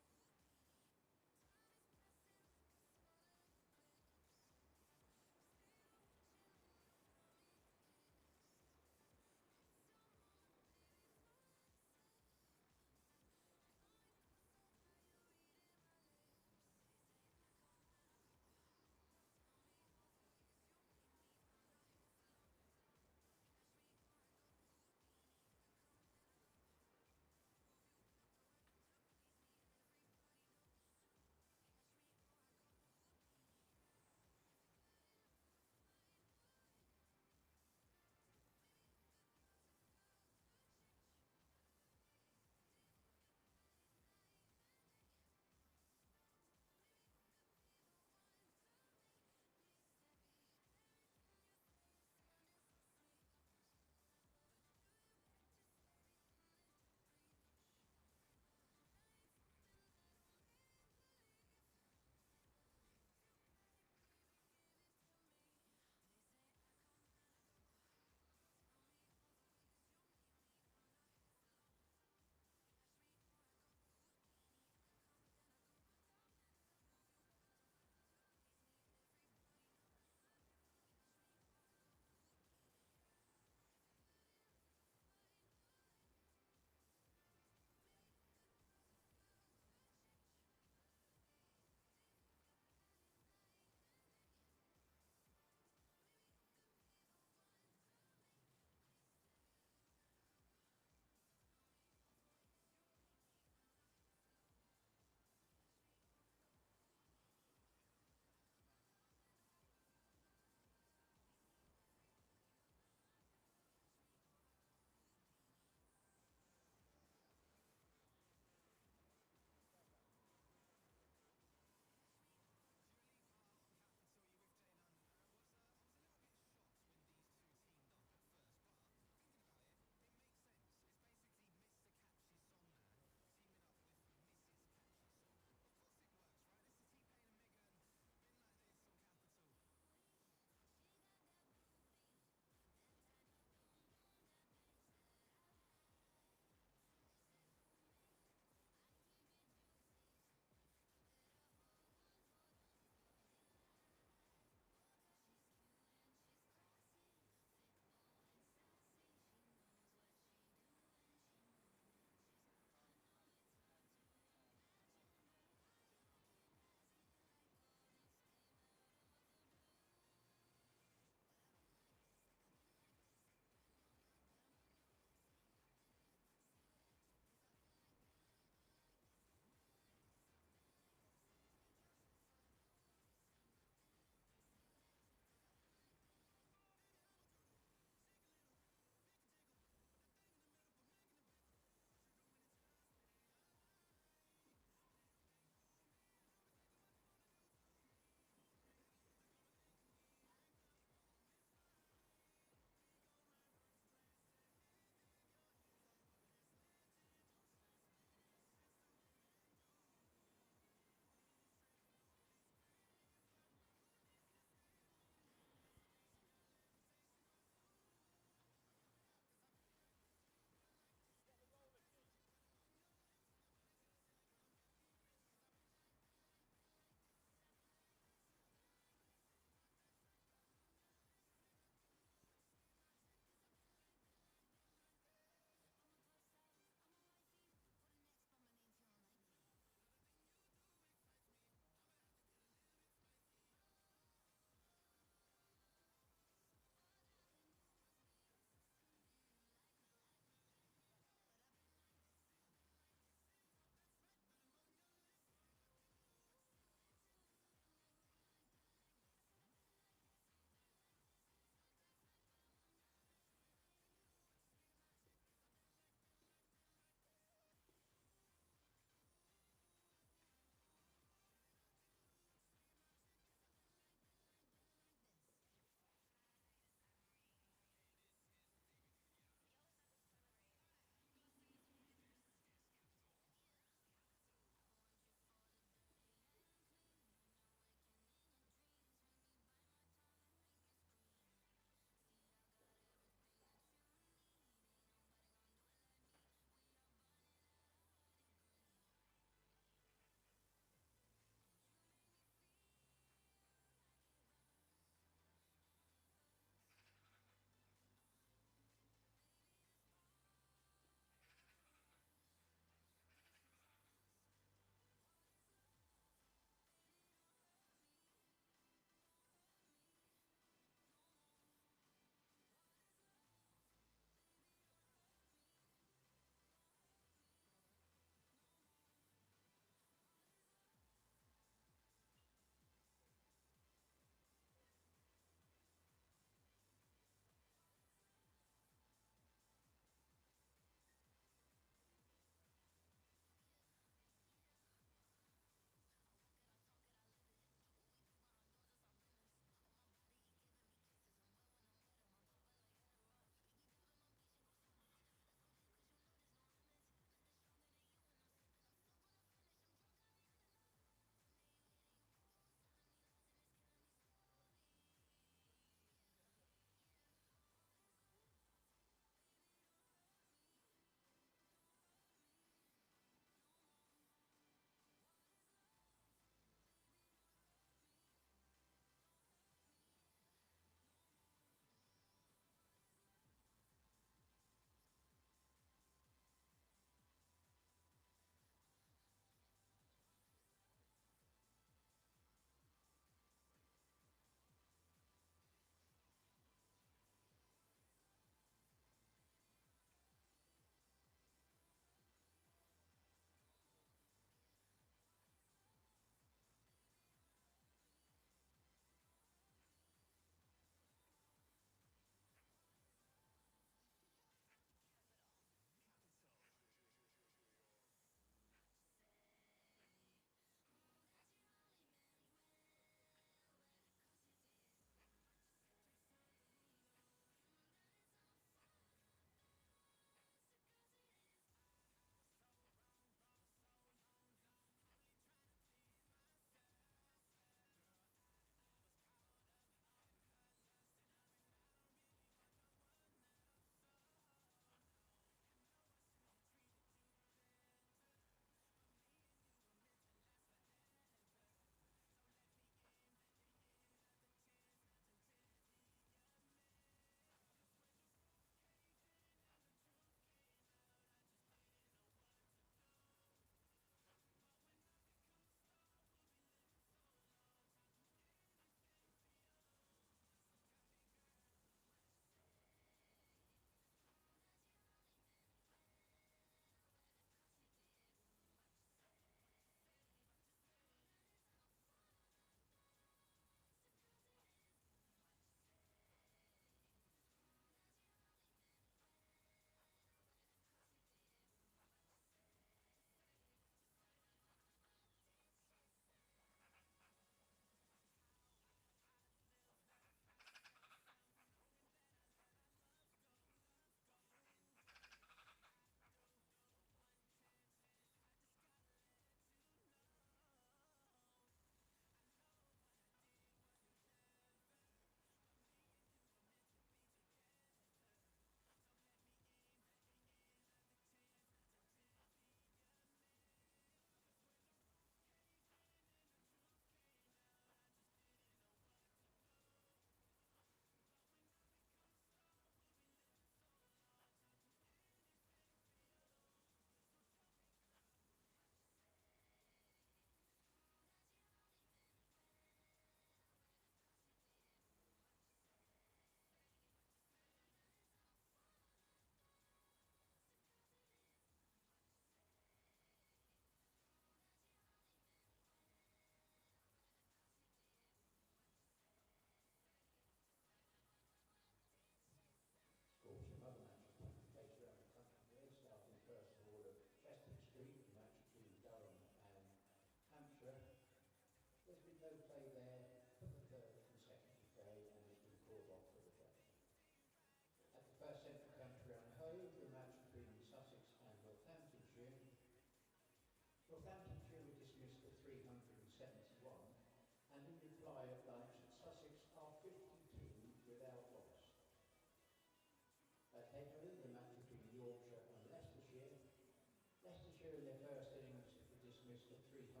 Lancashire in their first innings were dismissed at 354.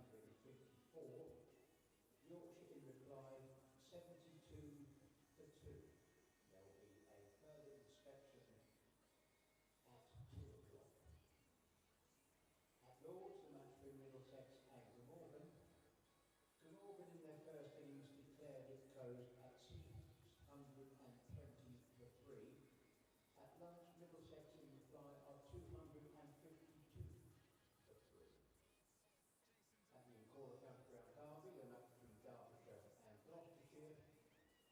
Yorkshire in reply 72 for 2. There will be a further inspection at 2 o'clock. At Lords, the match between Middlesex and Glamorgan. Glamorgan in their first innings declared it closed at 620 for 3. At lunch, Middlesex in reply are 252 for 3. At the Ancora County Ground Derby, the match between Derbyshire and Gloucestershire,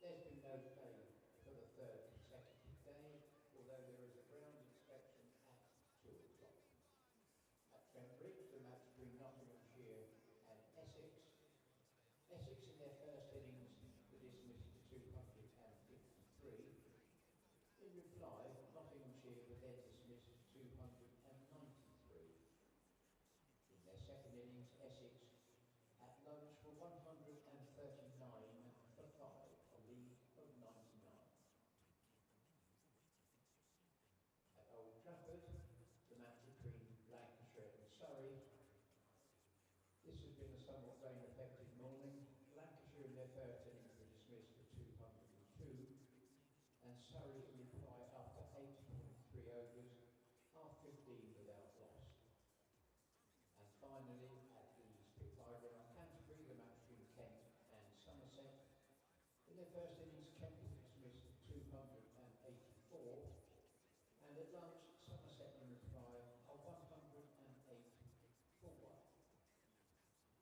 there's been no play for the third consecutive day, although there is a ground inspection at 2 o'clock. At Trent Bridge, the match between Nottinghamshire and Essex. Essex in their first innings were dismissed to 253. In reply, Nottinghamshire were then dismissed to 293. In their second innings, Essex at lunch were 139 for 5, a lead of 99. At Old Trafford, the match between Lancashire and Surrey. This has been a somewhat rain-affected morning. Lancashire in their first innings were dismissed for 202, and Surrey in reply after 8.3 overs, half 15 without loss. And finally, at the Spitfire Ground, Canterbury, the match between Kent and Somerset. In their first innings, Kent was dismissed at 284, and at lunch, Somerset in reply are 108 for 1. Use our online sliders to help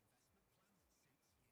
build an investment plan that suits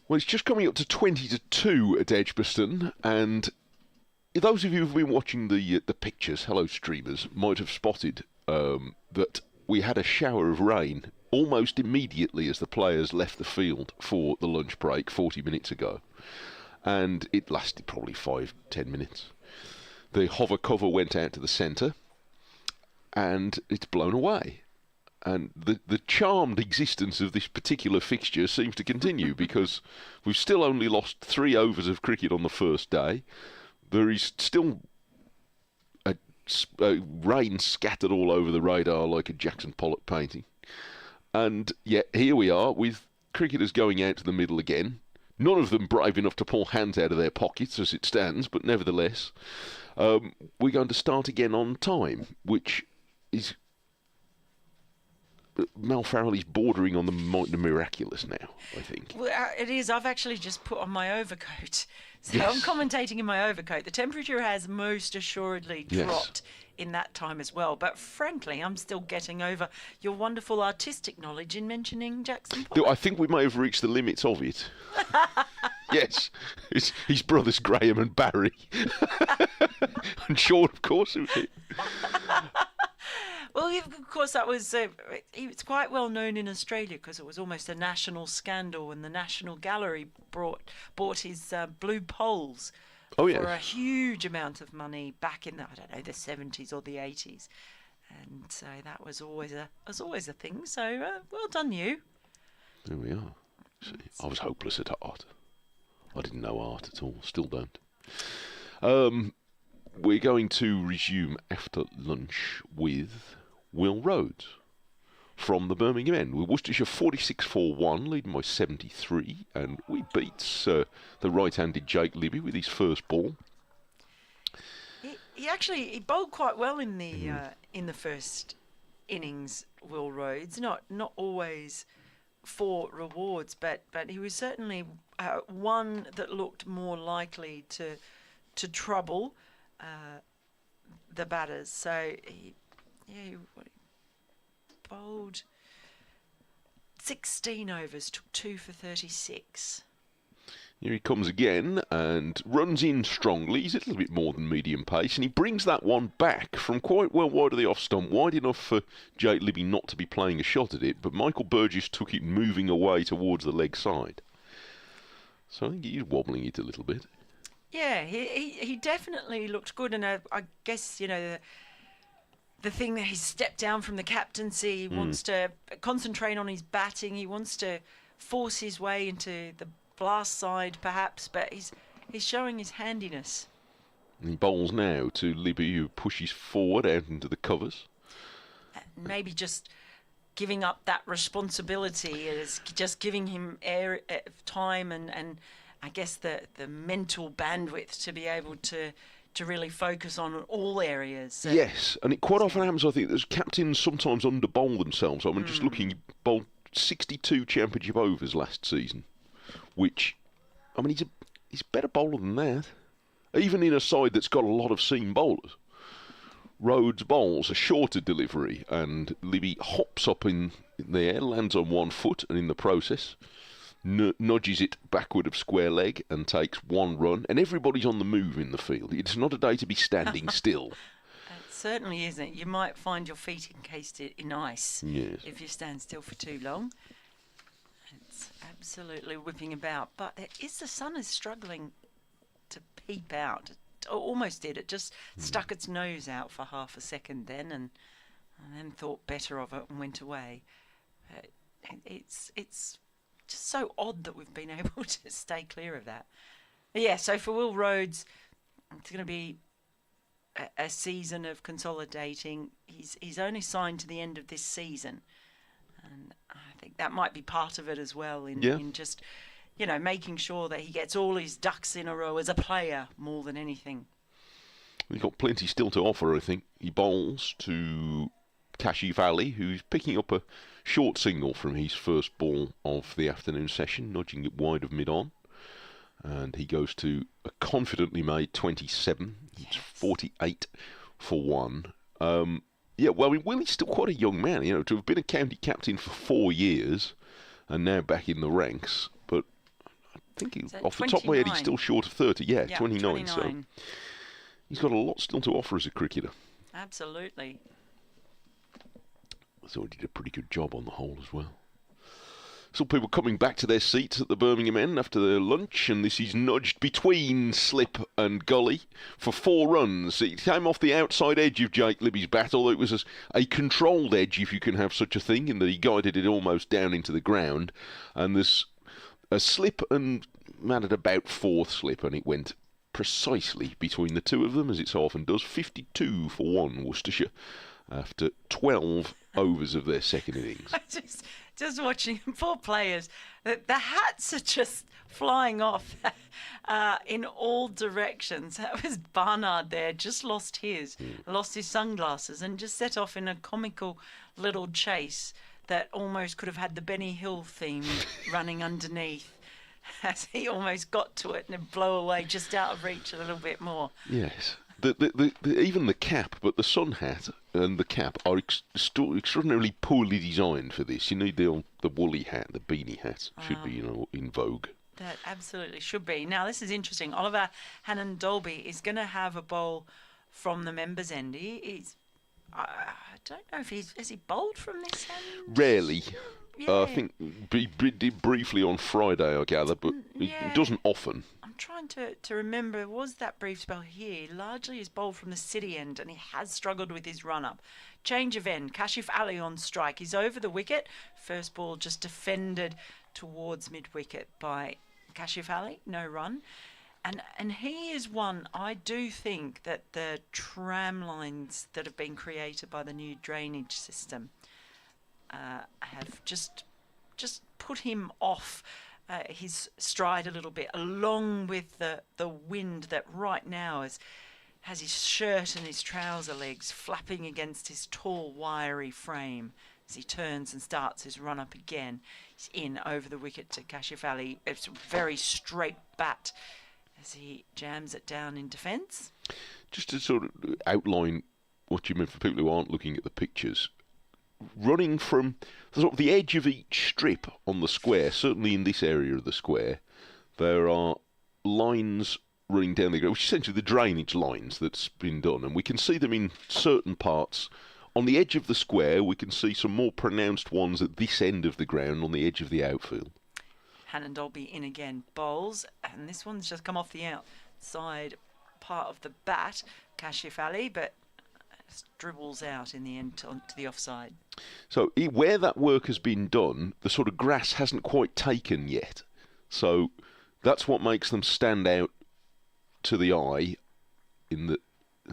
Well, it's just coming up to 20-2 at Edgbaston, and those of you who've been watching the pictures, hello streamers, might have spotted that we had a shower of rain almost immediately as the players left the field for the lunch break 40 minutes ago. And it lasted probably 5-10 minutes. The hover cover went out to the centre, and it's blown away. And the charmed existence of this particular fixture seems to continue because we've still only lost 3 overs of cricket on the first day. There is still a rain scattered all over the radar like a Jackson Pollock painting. And yet here we are with cricketers going out to the middle again. None of them brave enough to pull hands out of their pockets as it stands, but nevertheless, we're going to start again on time, which is... Mel Farrell is bordering on the miraculous now, I think. Well, it is. I've actually just put on my overcoat. So Yes. I'm commentating in my overcoat. The temperature has most assuredly Yes. dropped in that time as well. But frankly, I'm still getting over your wonderful artistic knowledge in mentioning Jackson Pollock. I think we may have reached the limits of it. Yes. His brothers Graham and Barry. And Sean, of course. Well, of course, that was he was quite well known in Australia because it was almost a national scandal, and the National Gallery bought his blue poles Oh, for a yes. huge amount of money back in the, I don't know, the 70s or the 80s, and so that was always a thing. So well done, you. There we are. See, I was hopeless at art. I didn't know art at all. Still don't. We're going to resume after lunch with Will Rhodes from the Birmingham end. With Worcestershire 46-4-1, leading by 73, and we beat the right-handed Jake Libby with his first ball. He bowled quite well in the first innings. Will Rhodes, not always for rewards, but he was certainly one that looked more likely to trouble the batters. So he bowled 16 overs, took 2 for 36. Here he comes again and runs in strongly. He's a little bit more than medium pace, and he brings that one back from quite well wide of the off stump, wide enough for Jake Libby not to be playing a shot at it, but Michael Burgess took it moving away towards the leg side. So I think he's wobbling it a little bit. Yeah, he definitely looked good, and I guess, the thing that he stepped down from the captaincy, he wants to concentrate on his batting, he wants to force his way into the blast side perhaps, but he's showing his handiness. And he bowls now to Libby, who pushes forward out into the covers. Maybe just giving up that responsibility is just giving him time and I guess the mental bandwidth to be able to really focus on all areas. Yes, and it quite often happens, I think, that captains sometimes under-bowl themselves. I mean, just looking, he bowled 62 championship overs last season, which, I mean, he's a better bowler than that, even in a side that's got a lot of seam bowlers. Rhodes bowls a shorter delivery, and Libby hops up in the air, lands on one foot, and in the process nudges it backward of square leg and takes one run, and everybody's on the move in the field. It's not a day to be standing still. It certainly isn't. You might find your feet encased in ice if you stand still for too long. It's absolutely whipping about. But the sun is struggling to peep out. It almost did. It just stuck its nose out for half a second then, and then thought better of it and went away. It's just so odd that we've been able to stay clear of that. Yeah, so for Will Rhodes, it's going to be a season of consolidating. He's only signed to the end of this season, and I think that might be part of it as well in just, making sure that he gets all his ducks in a row as a player more than anything. He's got plenty still to offer, I think. He bowls to Kashif Ali, who's picking up a short single from his first ball of the afternoon session, nudging it wide of mid-on. And he goes to a confidently made 27. Yes. It's 48 for 1. Willie's still quite a young man, to have been a county captain for 4 years and now back in the ranks. But I think Is that off the top of my head, he's 29? still short of 30. Yeah, Yeah, 29. So he's got a lot still to offer as a cricketer. Absolutely. I thought he did a pretty good job on the whole as well. Saw people coming back to their seats at the Birmingham end after their lunch, and this is nudged between slip and gully for 4 runs. It came off the outside edge of Jake Libby's bat, although it was a controlled edge, if you can have such a thing, in that he guided it almost down into the ground. And there's a slip and man at about 4th slip, and it went precisely between the two of them, as it so often does. 52 for 1, Worcestershire, after 12 overs of their second innings. Just watching poor players, the hats are just flying off in all directions. That was Barnard there, just lost his sunglasses and just set off in a comical little chase that almost could have had the Benny Hill theme running underneath as he almost got to it and it blew away just out of reach a little bit more. Yes. Even the cap, but the sun hat and the cap are extraordinarily poorly designed for this. You need the woolly hat, the beanie hat should be, in vogue. That absolutely should be. Now, this is interesting. Oliver Hannon-Dolby is going to have a bowl from the members' end. I don't know if has he bowled from this end? Rarely. Yeah. I think he did briefly on Friday, I gather, but he doesn't often. I'm trying to remember, was that brief spell here? Largely he's bowled from the city end and he has struggled with his run-up. Change of end, Kashif Ali on strike. He's over the wicket. First ball just defended towards mid-wicket by Kashif Ali, no run. And he is one, I do think that the tram lines that have been created by the new drainage system have just put him off his stride a little bit, along with the wind that right now has his shirt and his trouser legs flapping against his tall, wiry frame as he turns and starts his run up again. He's in over the wicket to Kashif Ali. It's a very straight bat as he jams it down in defence. Just to sort of outline what you meant for people who aren't looking at the pictures, running from the edge of each strip on the square, certainly in this area of the square, there are lines running down the ground, which is essentially the drainage lines that's been done, and we can see them in certain parts. On the edge of the square, we can see some more pronounced ones at this end of the ground on the edge of the outfield. Hannon-Dolby in again, bowls, and this one's just come off the outside part of the bat, Kashif Ali, but dribbles out in the end to the offside. So where that work has been done, the sort of grass hasn't quite taken yet. So that's what makes them stand out to the eye in the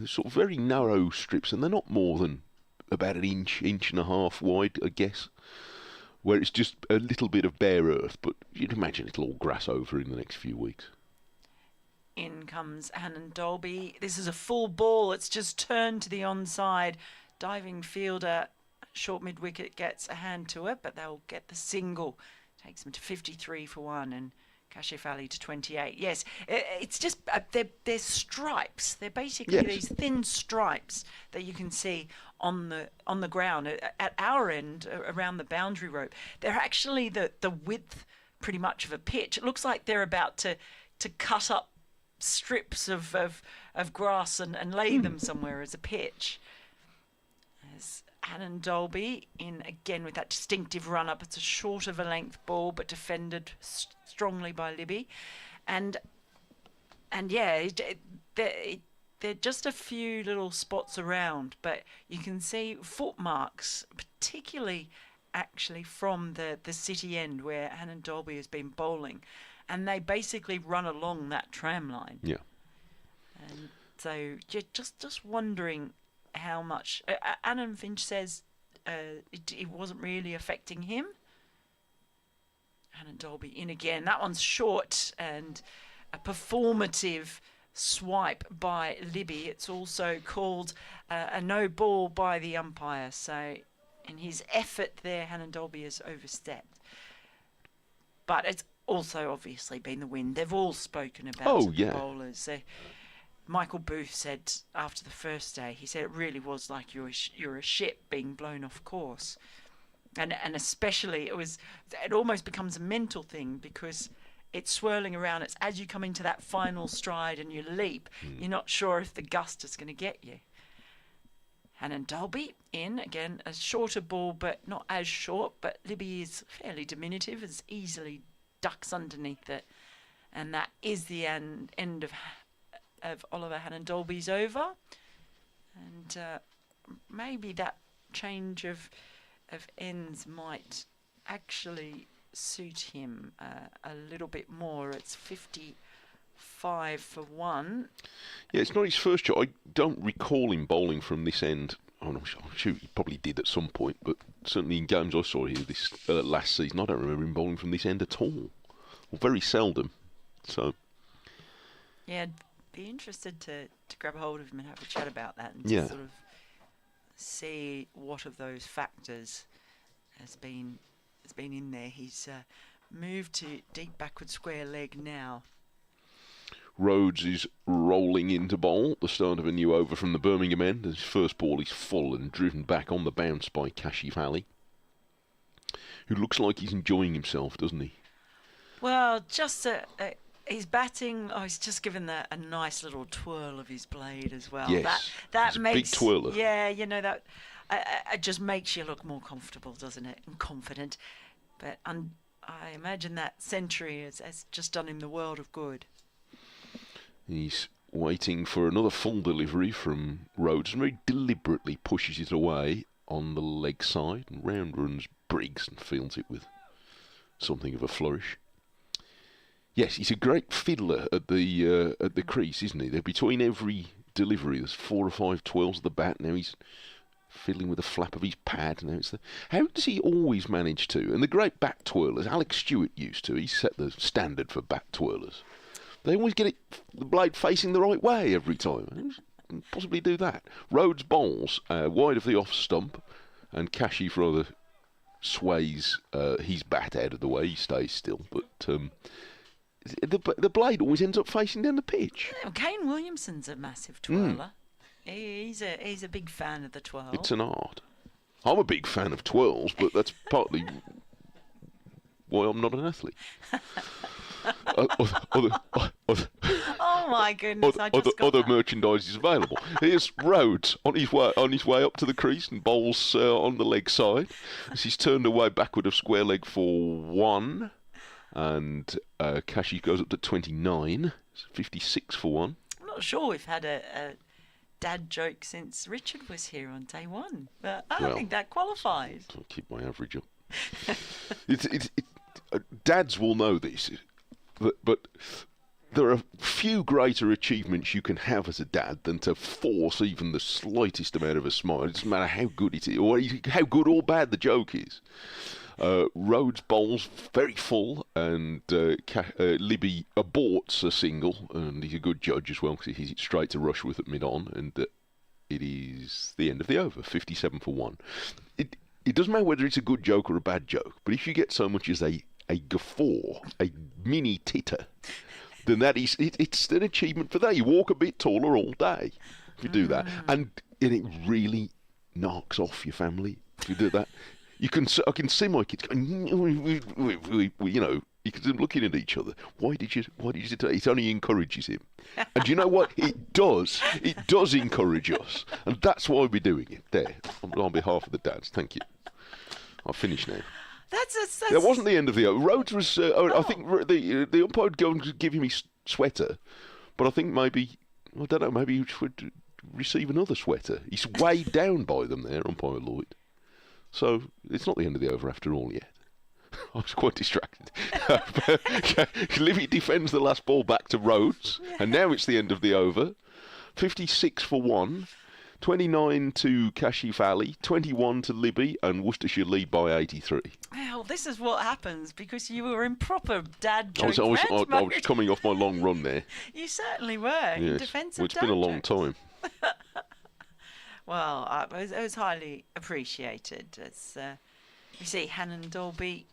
sort of very narrow strips, and they're not more than about an inch and a half wide, I guess, where it's just a little bit of bare earth, but you'd imagine it'll all grass over in the next few weeks. In comes Hannon-Dolby. This is a full ball. It's just turned to the onside. Diving fielder, short mid-wicket, gets a hand to it, but they'll get the single. Takes them to 53 for 1, and Kashif Ali to 28. Yes, it's just, they're stripes. They're basically these thin stripes that you can see on the ground. At our end, around the boundary rope, they're actually the width pretty much of a pitch. It looks like they're about to cut up strips of grass and lay them somewhere as a pitch. As Hannon-Dolby in again with that distinctive run up. It's a short of a length ball, but defended strongly by Libby, and yeah, they're just a few little spots around, but you can see footmarks, particularly actually from the city end where Hannon-Dolby has been bowling, and they basically run along that tram line. Yeah. And so you're just wondering how much. Annan Finch says it wasn't really affecting him. Hannon-Dolby in again. That one's short and a performative swipe by Libby. It's also called a no ball by the umpire. So in his effort there, Hannon-Dolby has overstepped. But it's also obviously been the wind. They've all spoken about the bowlers. Michael Booth said after the first day, he said it really was like you're a ship being blown off course. And especially it almost becomes a mental thing, because it's swirling around. It's as you come into that final stride and you leap, you're not sure if the gust is going to get you. Hannon Dolby in, again, a shorter ball, but not as short, but Libby is fairly diminutive, as easily ducks underneath it. And that is the end of Oliver Hannon Dolby's over. And maybe that change of ends might actually suit him a little bit more. It's 55 for 1. Yeah, it's not his first shot. I don't recall him bowling from this end. I'm sure he probably did at some point, but certainly in games I saw here this last season, I don't remember him bowling from this end at all. Or very seldom. So. Yeah, I'd be interested to grab a hold of him and have a chat about that and Yeah. to sort of see what of those factors has been in there. He's moved to deep backward square leg now. Rhodes is rolling into bowl at the start of a new over from the Birmingham end. His first ball is full and driven back on the bounce by Kashif Ali, who looks like he's enjoying himself, doesn't he? Well, just he's batting. Oh, he's just given that a nice little twirl of his blade as well. Yes, that he's a makes big twirler. Yeah, you know that. It just makes you look more comfortable, doesn't it? And confident. But I imagine that century has just done him the world of good. He's waiting for another full delivery from Rhodes and very deliberately pushes it away on the leg side, and round runs Briggs and fields it with something of a flourish. Yes, he's a great fiddler at the crease, isn't he? They're between every delivery. There's 4 or 5 twirls of the bat. Now he's fiddling with the flap of his pad. Now it's how does he always manage to? And the great bat twirlers, Alex Stewart used to. He set the standard for bat twirlers. They always get the blade facing the right way every time. Possibly do that. Rhodes bowls wide of the off stump, and Kashif rather sways his bat out of the way. He stays still, but the blade always ends up facing down the pitch. Yeah, Kane Williamson's a massive twirler. He's a big fan of the twirl. It's an art. I'm a big fan of twirls, but that's partly why I'm not an athlete. Oh my goodness! Other merchandise is available. Here's Rhodes on his way up to the crease and bowls on the leg side as he's turned away backward of square leg for 1, and Kashif goes up to 29. It's 56 for 1. I'm not sure we've had a dad joke since Richard was here on day 1, but I think that qualifies. I'll keep my average up. Dads will know this. But there are few greater achievements you can have as a dad than to force even the slightest amount of a smile. It doesn't matter how good it is, or how good or bad the joke is. Rhodes bowls very full, and Libby aborts a single, and he's a good judge as well because he hits it straight to Rushworth at mid-on, and it is the end of the over, 57 for 1. It doesn't matter whether it's a good joke or a bad joke, but if you get so much as a guffaw, a mini titter, then it's an achievement for that. You walk a bit taller all day if you do that, and it really knocks off your family if you do that. I can see my kids going, you know, you can see them looking at each other. Why did you do that? It only encourages him. And you know what? It does encourage us, and that's why we're doing it. There, on behalf of the dads, thank you. I'll finish now. That wasn't the end of the over. Rhodes was. I think the umpire would go and give him his sweater, but I think maybe he should receive another sweater. He's weighed down by them there, umpire Lloyd. So it's not the end of the over after all yet. I was quite distracted. Livy defends the last ball back to Rhodes, and now it's the end of the over. 56 for 1. 29 to Kashif Ali, 21 to Libby, and Worcestershire lead by 83. Well, this is what happens because you were in proper dad joke I was coming off my long run there. You certainly were. In defence of it's been a long time. Well, it was highly appreciated. As you see, Hannon Dolby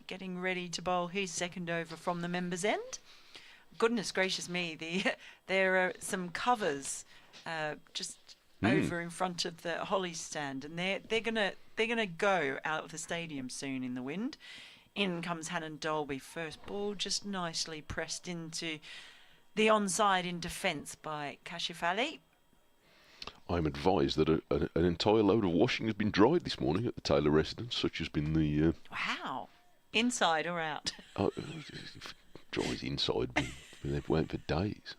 getting ready to bowl his second over from the members' end. Goodness gracious me, there are some covers just over in front of the Holly stand, and they're gonna go out of the stadium soon in the wind. In comes Hannon Dolby. First ball just nicely pressed into the onside in defence by Kashifali. I'm advised that an entire load of washing has been dried this morning at the Taylor residence. Such has been the... Wow. Inside or out? Dries inside, but they've waited for days.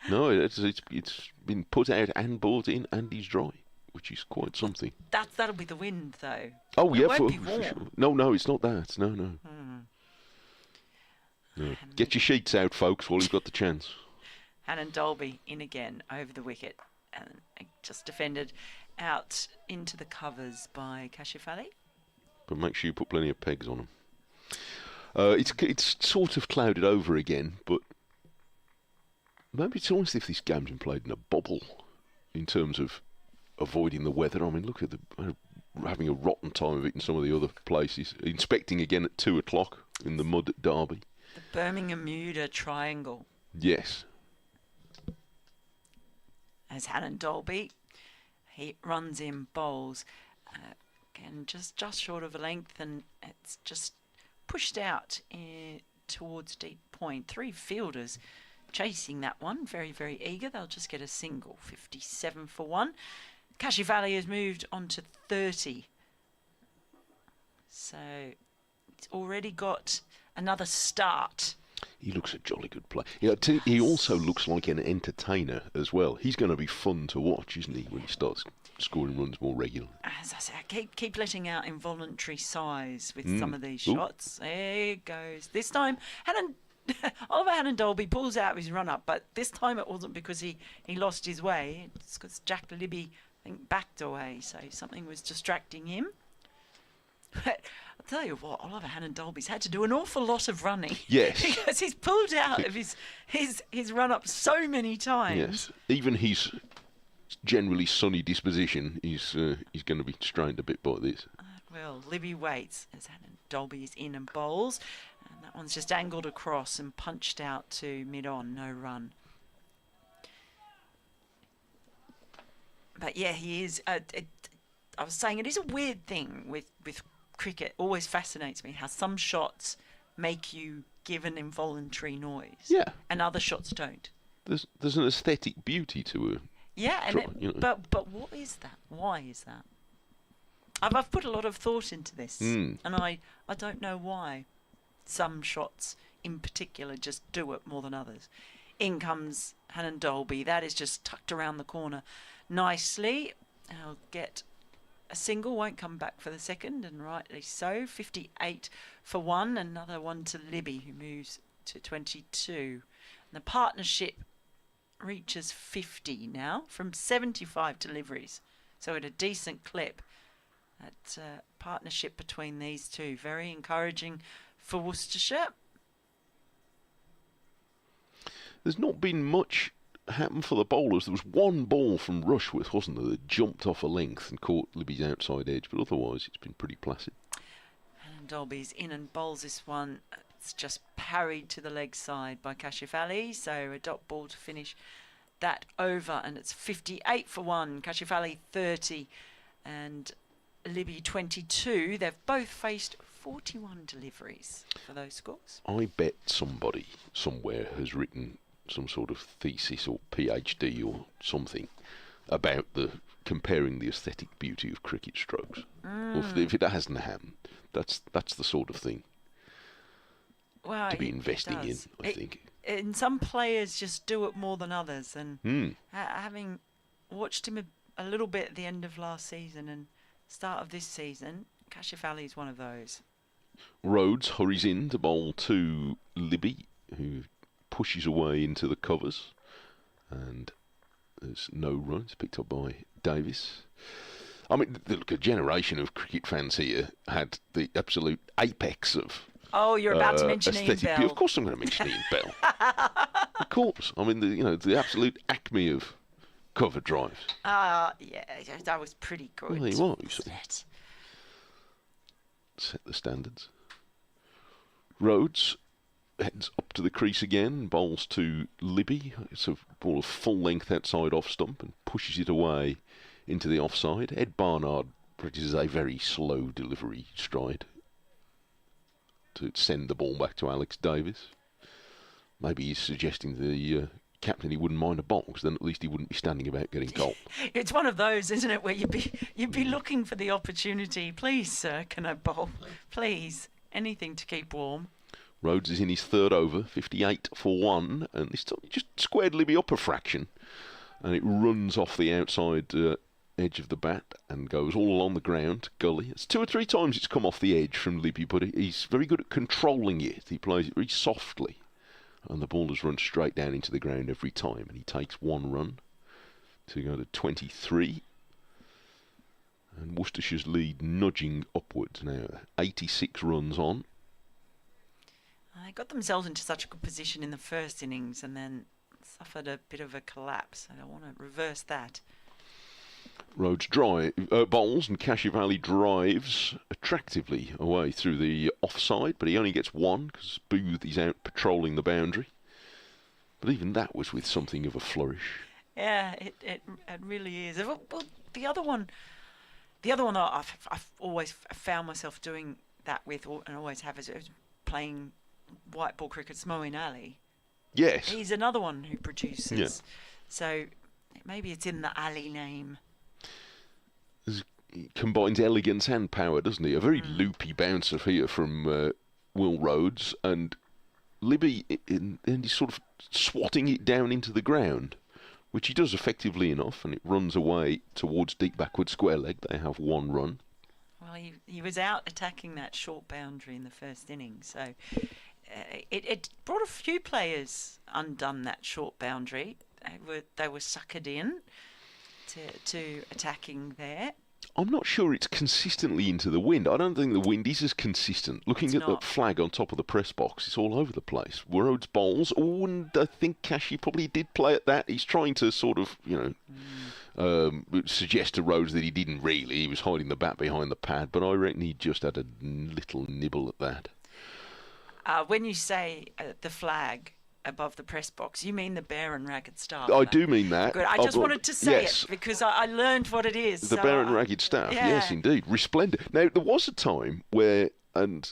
No, it's been put out and brought in, and he's dry, which is quite something. That'll be the wind, though. Oh, It yeah, won't be for warm. sure. No, it's not that. No. No. Get your sheets out, folks, while you've got the chance. Hannon Dolby in again over the wicket and just defended out into the covers by Kashifali. But make sure you put plenty of pegs on them. It's sort of clouded over again, but maybe it's almost if this game's been played in a bubble in terms of avoiding the weather. I mean, look at having a rotten time of it in some of the other places. Inspecting again at 2 o'clock in the mud at Derby. The Birmingham-Muda triangle. Yes. As Hannon Dolby, he runs in, bowls, again just short of a length, and it's just pushed out towards deep point. 3 fielders chasing that one, very, very eager. They'll just get a single, 57 for 1. Kashifali has moved on to 30. So it's already got another start. He looks a jolly good player. Yeah, he also looks like an entertainer as well. He's going to be fun to watch, isn't he, when he starts scoring runs more regularly? As I say, keep letting out involuntary sighs with some of these shots. There it goes. This time, Oliver Hannon Dolby pulls out his run-up, but this time it wasn't because he lost his way. It's because Jack Libby, I think, backed away, so something was distracting him. But I'll tell you what, Oliver Hannon Dolby's had to do an awful lot of running. Yes. Because he's pulled out of his run-up so many times. Yes. Even his generally sunny disposition, he's going to be strained a bit by this. Well, Libby waits as Hannon Dolby is in and bowls. And that one's just angled across and punched out to mid-on, no run. But yeah, he is... I was saying it is a weird thing with cricket. Always fascinates me how some shots make you give an involuntary noise. Yeah. And other shots don't. There's an aesthetic beauty to it. Yeah, and but what is that? Why is that? I've put a lot of thought into this, and I don't know why some shots in particular just do it more than others. In comes Hannon Dolby. That is just tucked around the corner nicely. I'll get a single, won't come back for the second, and rightly so. 58 for 1. Another one to Libby, who moves to 22. And the partnership reaches 50 now from 75 deliveries. So at a decent clip. That partnership between these two, very encouraging for Worcestershire. There's not been much happen for the bowlers. There was one ball from Rushworth, wasn't there, that jumped off a length and caught Libby's outside edge, but otherwise it's been pretty placid. And Dolby's in and bowls this one. It's just parried to the leg side by Kashifali, so a dot ball to finish that over, and it's 58 for 1. Kashifali 30 and Libby 22. They've both faced 41 deliveries for those scores. I bet somebody somewhere has written some sort of thesis or PhD or something about comparing the aesthetic beauty of cricket strokes. If it hasn't happened, that's the sort of thing to be investing in, I think. And some players just do it more than others. And having watched him a little bit at the end of last season and start of this season, Kashifali is one of those. Rhodes hurries in to bowl to Libby, who pushes away into the covers, and there's no runs picked up by Davis. I mean, look, a generation of cricket fans here had the absolute apex of you're about to mention Ian aesthetic. Bell. Of course I'm going to mention Ian Bell. Of course. I mean, the absolute acme of cover drives. Yeah, that was pretty good. Well, he was. Set the standards. Rhodes heads up to the crease again, bowls to Libby. It's a ball of full length outside off stump and pushes it away into the offside. Ed Barnard practices a very slow delivery stride. to send the ball back to Alex Davis. Maybe he's suggesting to the captain he wouldn't mind a bowl, because then at least he wouldn't be standing about getting cold. It's one of those, isn't it, where you'd be looking for the opportunity. Please, sir, can I bowl? Please, anything to keep warm. Rhodes is in his third over, 58 for 1, and this time he just squared Libby up a fraction, and it runs off the outside edge of the bat and goes all along the ground, gully. It's 2 or 3 times it's come off the edge from Libby, but he's very good at controlling it. He plays it very softly, and the ball has run straight down into the ground every time, and he takes 1 run to go to 23. And Worcestershire's lead nudging upwards now, 86 runs on. They got themselves into such a good position in the first innings and then suffered a bit of a collapse. I don't want to reverse that. Rhodes bowls and Cashivali drives attractively away through the offside, but he only gets 1 because Booth is out patrolling the boundary. But even that was with something of a flourish. Yeah, it really is. Well, the other one that I've always found myself doing that with, and always have, is playing white ball cricket, Moeen Ali. Yes. He's another one who produces. Yeah. So maybe it's in the Ali name. He combines elegance and power, doesn't he? A very loopy bouncer here from Will Rhodes, and Libby, and he's sort of swatting it down into the ground, which he does effectively enough, and it runs away towards deep backward square leg. They have 1 run. Well, he was out attacking that short boundary in the first innings, so it brought a few players undone that short boundary. They were suckered in to attacking there. I'm not sure it's consistently into the wind. I don't think the wind is as consistent. Looking at the flag on top of the press box, it's all over the place. Rhodes bowls. Oh, and I think Cashy probably did play at that. He's trying to sort of, suggest to Rhodes that he didn't really. He was hiding the bat behind the pad, but I reckon he just had a little nibble at that. When you say the flag above the press box, you mean the Bear and Ragged Staff? I do mean that. Good. I just wanted to say it because I learned what it is. The Bear and Ragged Staff, yes, indeed. Resplendent. Now, there was a time where, and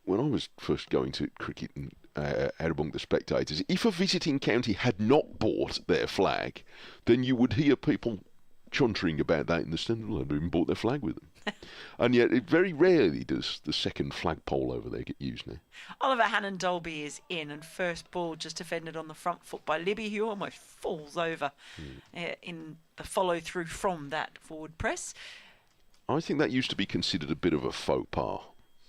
when I was first going to cricket and out among the spectators, if a visiting county had not bought their flag, then you would hear people chuntering about that in the stand. Well, they've even bought their flag with them. And yet, very rarely does the second flagpole over there get used now. Oliver Hannon-Dolby is in, and first ball just defended on the front foot by Libby, who almost falls over in the follow-through from that forward press. I think that used to be considered a bit of a faux pas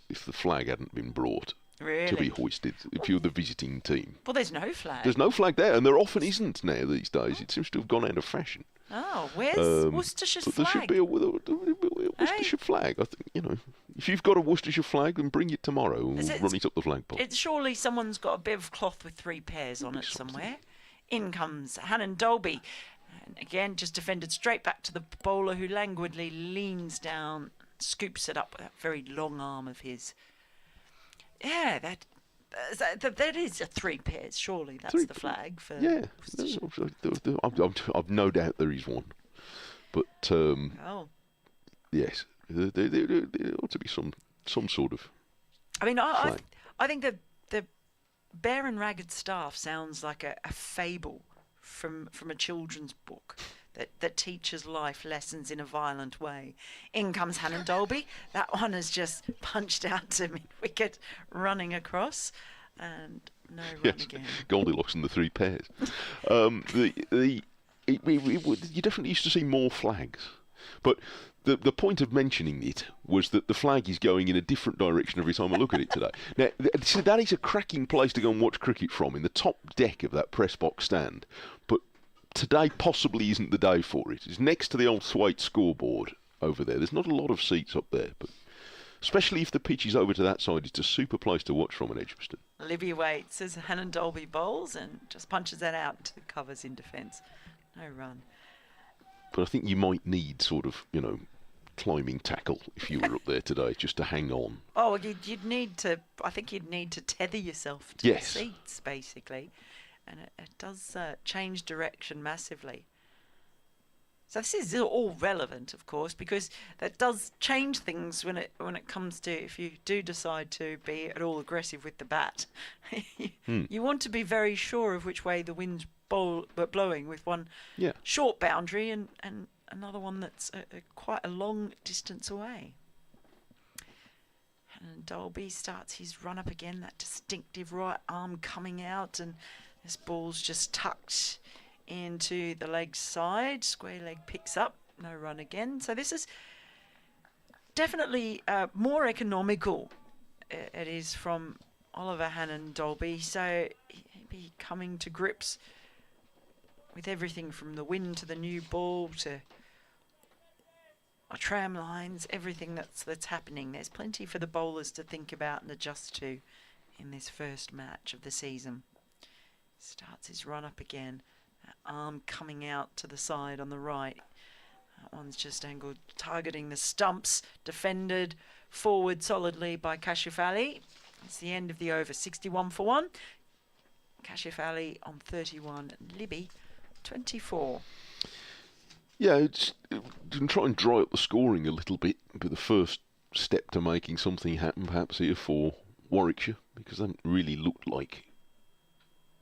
if the flag hadn't been brought to be hoisted, if you're the visiting team. Well, there's no flag. There's no flag there, and there often isn't now these days. It seems to have gone out of fashion. Oh, where's Worcestershire's flag? There should be a Worcestershire flag. I think, if you've got a Worcestershire flag, then bring it tomorrow and we'll run it up the flagpole. Surely someone's got a bit of cloth with 3 pairs on it somewhere. In comes Hannon-Dolby. And again, just defended straight back to the bowler, who languidly leans down, scoops it up with that very long arm of his. Yeah, that is a 3 pairs, surely. That's the flag for... Yeah, I've no doubt there is one. But, yes, there ought to be some sort of flag. I think the Bear and Ragged Staff sounds like a fable from a children's book that teaches life lessons in a violent way. In comes Hannon-Dolby. That one has just punched out to mid-wicket, running across. And no run again. Goldilocks and the 3 pairs. You definitely used to see more flags. But the point of mentioning it was that the flag is going in a different direction every time I look at it today. Now, that is a cracking place to go and watch cricket from, in the top deck of that press box stand. But today possibly isn't the day for it. It's next to the old Thwaite scoreboard over there. There's not a lot of seats up there, but especially if the pitch is over to that side, it's a super place to watch from in Edgbaston. Libby waits as Hannon-Dolby bowls and just punches that out to covers in defence. No run. But I think you might need sort of, climbing tackle if you were up there today, just to hang on. Oh, you'd need to. I think you'd need to tether yourself to the seats, basically, and it does change direction massively. So this is all relevant, of course, because that does change things when it comes to if you do decide to be at all aggressive with the bat. You want to be very sure of which way the wind's blowing with one short boundary and another one that's quite a long distance away. And Dolby starts his run up again, that distinctive right arm coming out, and this ball's just tucked into the leg side. Square leg picks up, no run again. So this is definitely more economical. It is from Oliver Hannon Dolby. So he'll be coming to grips with everything from the wind to the new ball to tram lines, everything that's happening. There's plenty for the bowlers to think about and adjust to in this first match of the season. Starts his run up again. That arm coming out to the side on the right. That one's just angled, targeting the stumps. Defended forward solidly by Kashif Ali. It's the end of the over, 61 for 1. Kashif Ali on 31, and Libby 24. Yeah, it's try and dry up the scoring a little bit. Be the first step to making something happen, perhaps here for Warwickshire, because they haven't really looked like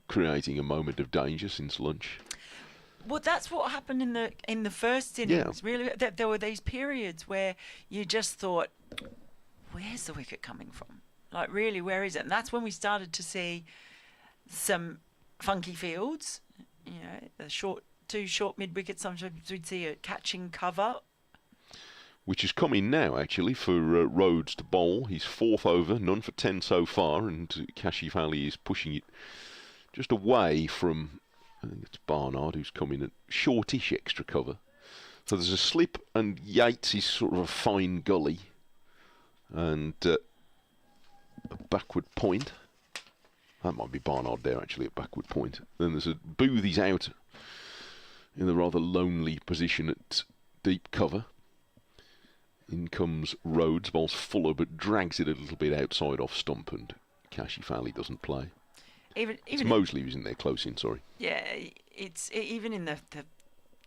creating a moment of danger since lunch. Well, that's what happened in the first innings. Yeah. Really, there were these periods where you just thought, "Where's the wicket coming from? Like, really, where is it?" And that's when we started to see some funky fields. You know, two short mid wickets. Sometimes we'd see a catching cover, which has come in now actually for Rhodes to bowl. He's 4th over, none for 10 so far, and Kashif Ali is pushing it just away from, I think it's Barnard who's come in at shortish extra cover. So there's a slip, and Yates is sort of a fine gully, and a backward point. That might be Barnard there actually at backward point. Then there's a Booth, he's out in the rather lonely position at deep cover. In comes Rhodes, bowls fuller but drags it a little bit outside off stump, and Kashif Ali doesn't play. It's Mosley who's in there close in, sorry. Yeah, it's even in the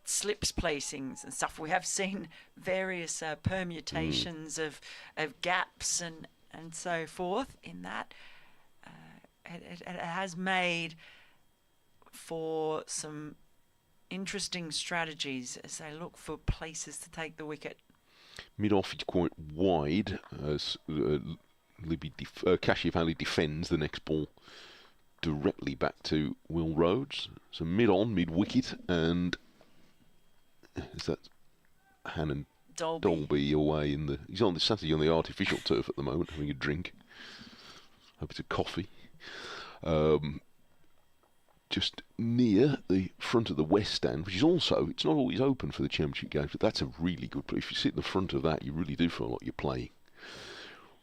slips placings and stuff. We have seen various permutations of gaps and so forth in that. It has made for some interesting strategies as they look for places to take the wicket. Mid-off is quite wide as Kashif Ali defends the next ball directly back to Will Rhodes. So mid-on, mid-wicket, and is that Hannon Dolby away in the... He's on the artificial turf at the moment, having a drink. Hope it's a coffee. Just near the front of the West Stand, which is also, it's not always open for the Championship games, but that's a really good place. If you sit in the front of that, you really do feel like you're playing.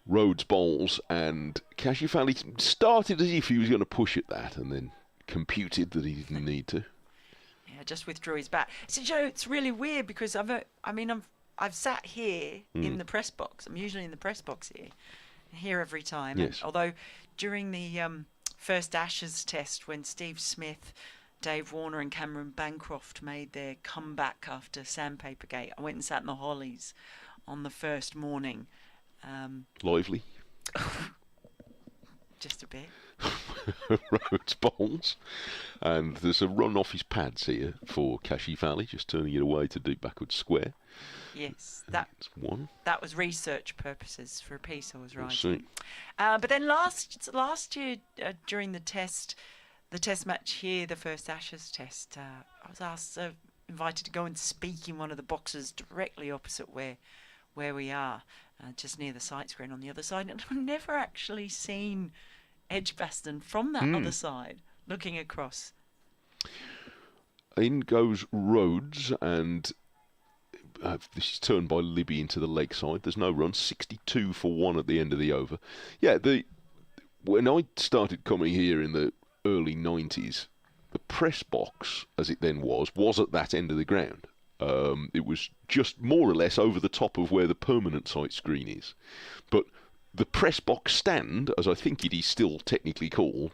Rhodes bowls, and Kashif Ali started as if he was going to push at that, and then computed that he didn't need to. Yeah, just withdrew his bat. So, Joe, it's really weird because I've sat here in the press box. I'm usually in the press box here every time. Yes. And although during the first Ashes test, when Steve Smith, Dave Warner and Cameron Bancroft made their comeback after Sandpapergate, I went and sat in the Hollies on the first morning. Lively. Just a bit. Rhodes bowls, and there's a run off his pads here for Kashif Ali, just turning it away to deep backward square. Yes, that's one. That was research purposes for a piece I was writing. We'll see. But then last year during the test match here, the first Ashes test, I was invited to go and speak in one of the boxes directly opposite where we are, just near the sight screen on the other side, and I've never actually seen Edgbaston from that other side, looking across. In goes Rhodes, and this is turned by Libby into the leg side. There's no run, 62 for 1 at the end of the over. Yeah, when I started coming here in the early 90s, the press box, as it then was at that end of the ground. It was just more or less over the top of where the permanent sight screen is. But the press box stand, as I think it is still technically called,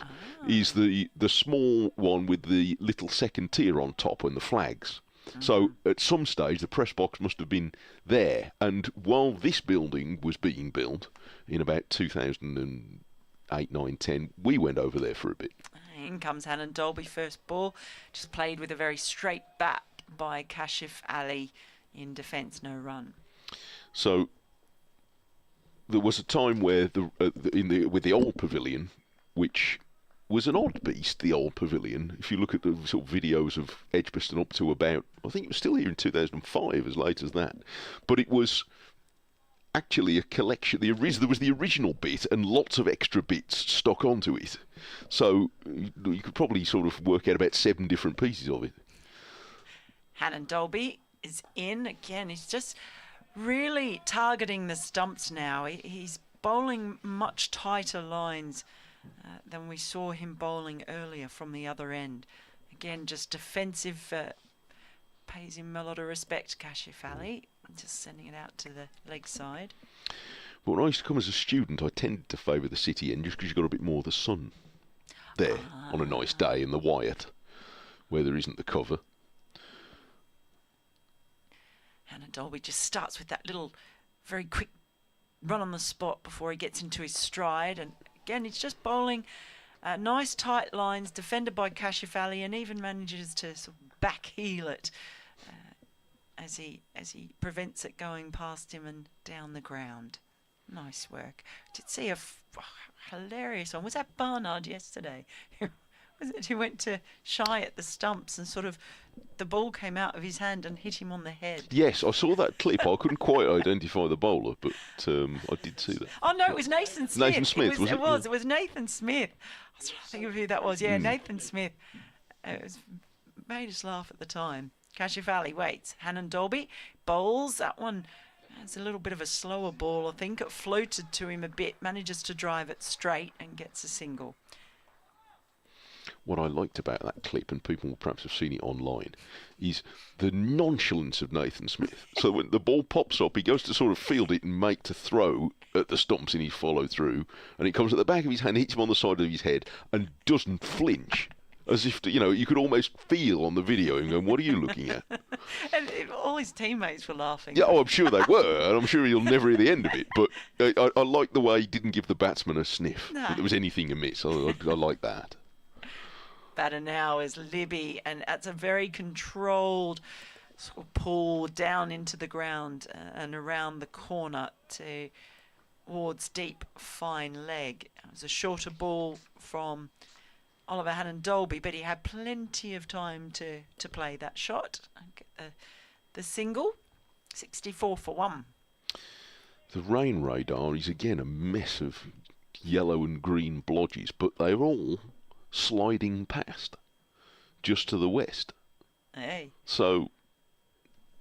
is the small one with the little second tier on top and the flags. So at some stage, the press box must have been there. And while this building was being built in about 2008, 9, 10, we went over there for a bit. In comes Hannon Dolby, first ball. Just played with a very straight bat by Kashif Ali in defence, no run. So there was a time where with the old pavilion, which was an odd beast, the old pavilion. If you look at the sort of videos of Edgbaston up to about, I think it was still here in 2005, as late as that. But it was actually a collection. There was the original bit and lots of extra bits stuck onto it. So you could probably sort of work out about 7 different pieces of it. Hannon Dolby is in again. He's just really targeting the stumps now. He's bowling much tighter lines than we saw him bowling earlier from the other end. Again, just defensive, pays him a lot of respect, Kashif Ali. Just sending it out to the leg side. But when I used to come as a student, I tended to favour the city end just because you've got a bit more of the sun there on a nice day in the Wyatt, where there isn't the cover. Hannon Dolby just starts with that little very quick run on the spot before he gets into his stride. And again, he's just bowling nice tight lines, defended by Kashif Ali, and even manages to sort of back heel it as he prevents it going past him and down the ground. Nice work. Did see a hilarious one. Was that Barnard yesterday? Was it who went to shy at the stumps and sort of the ball came out of his hand and hit him on the head? Yes, I saw that clip. I couldn't quite identify the bowler, but I did see that. Oh no, it was Nathan Smith. Nathan Smith, was it? It was Nathan Smith. I was trying to think of who that was. Yeah, Nathan Smith. It made us laugh at the time. Kashif Ali waits. Hannon Dolby bowls. That one has a little bit of a slower ball, I think. It floated to him a bit, manages to drive it straight and gets a single. What I liked about that clip, and people will perhaps have seen it online, is the nonchalance of Nathan Smith. So when the ball pops up, he goes to sort of field it and make to throw at the stumps in his follow through, and it comes at the back of his hand, hits him on the side of his head, and doesn't flinch. As if, you could almost feel on the video him going, what are you looking at? And all his teammates were laughing. Yeah, I'm sure they were, and I'm sure he'll never hear the end of it. But I like the way he didn't give the batsman a sniff, that there was anything amiss. I like that. Batter now is Libby, and that's a very controlled sort of pull down into the ground and around the corner towards deep, fine leg. It was a shorter ball from Oliver Hannon Dolby, but he had plenty of time to play that shot and get the single. 64 for 1. The rain radar is again a mess of yellow and green blodges, but they're all sliding past just to the west. Hey. So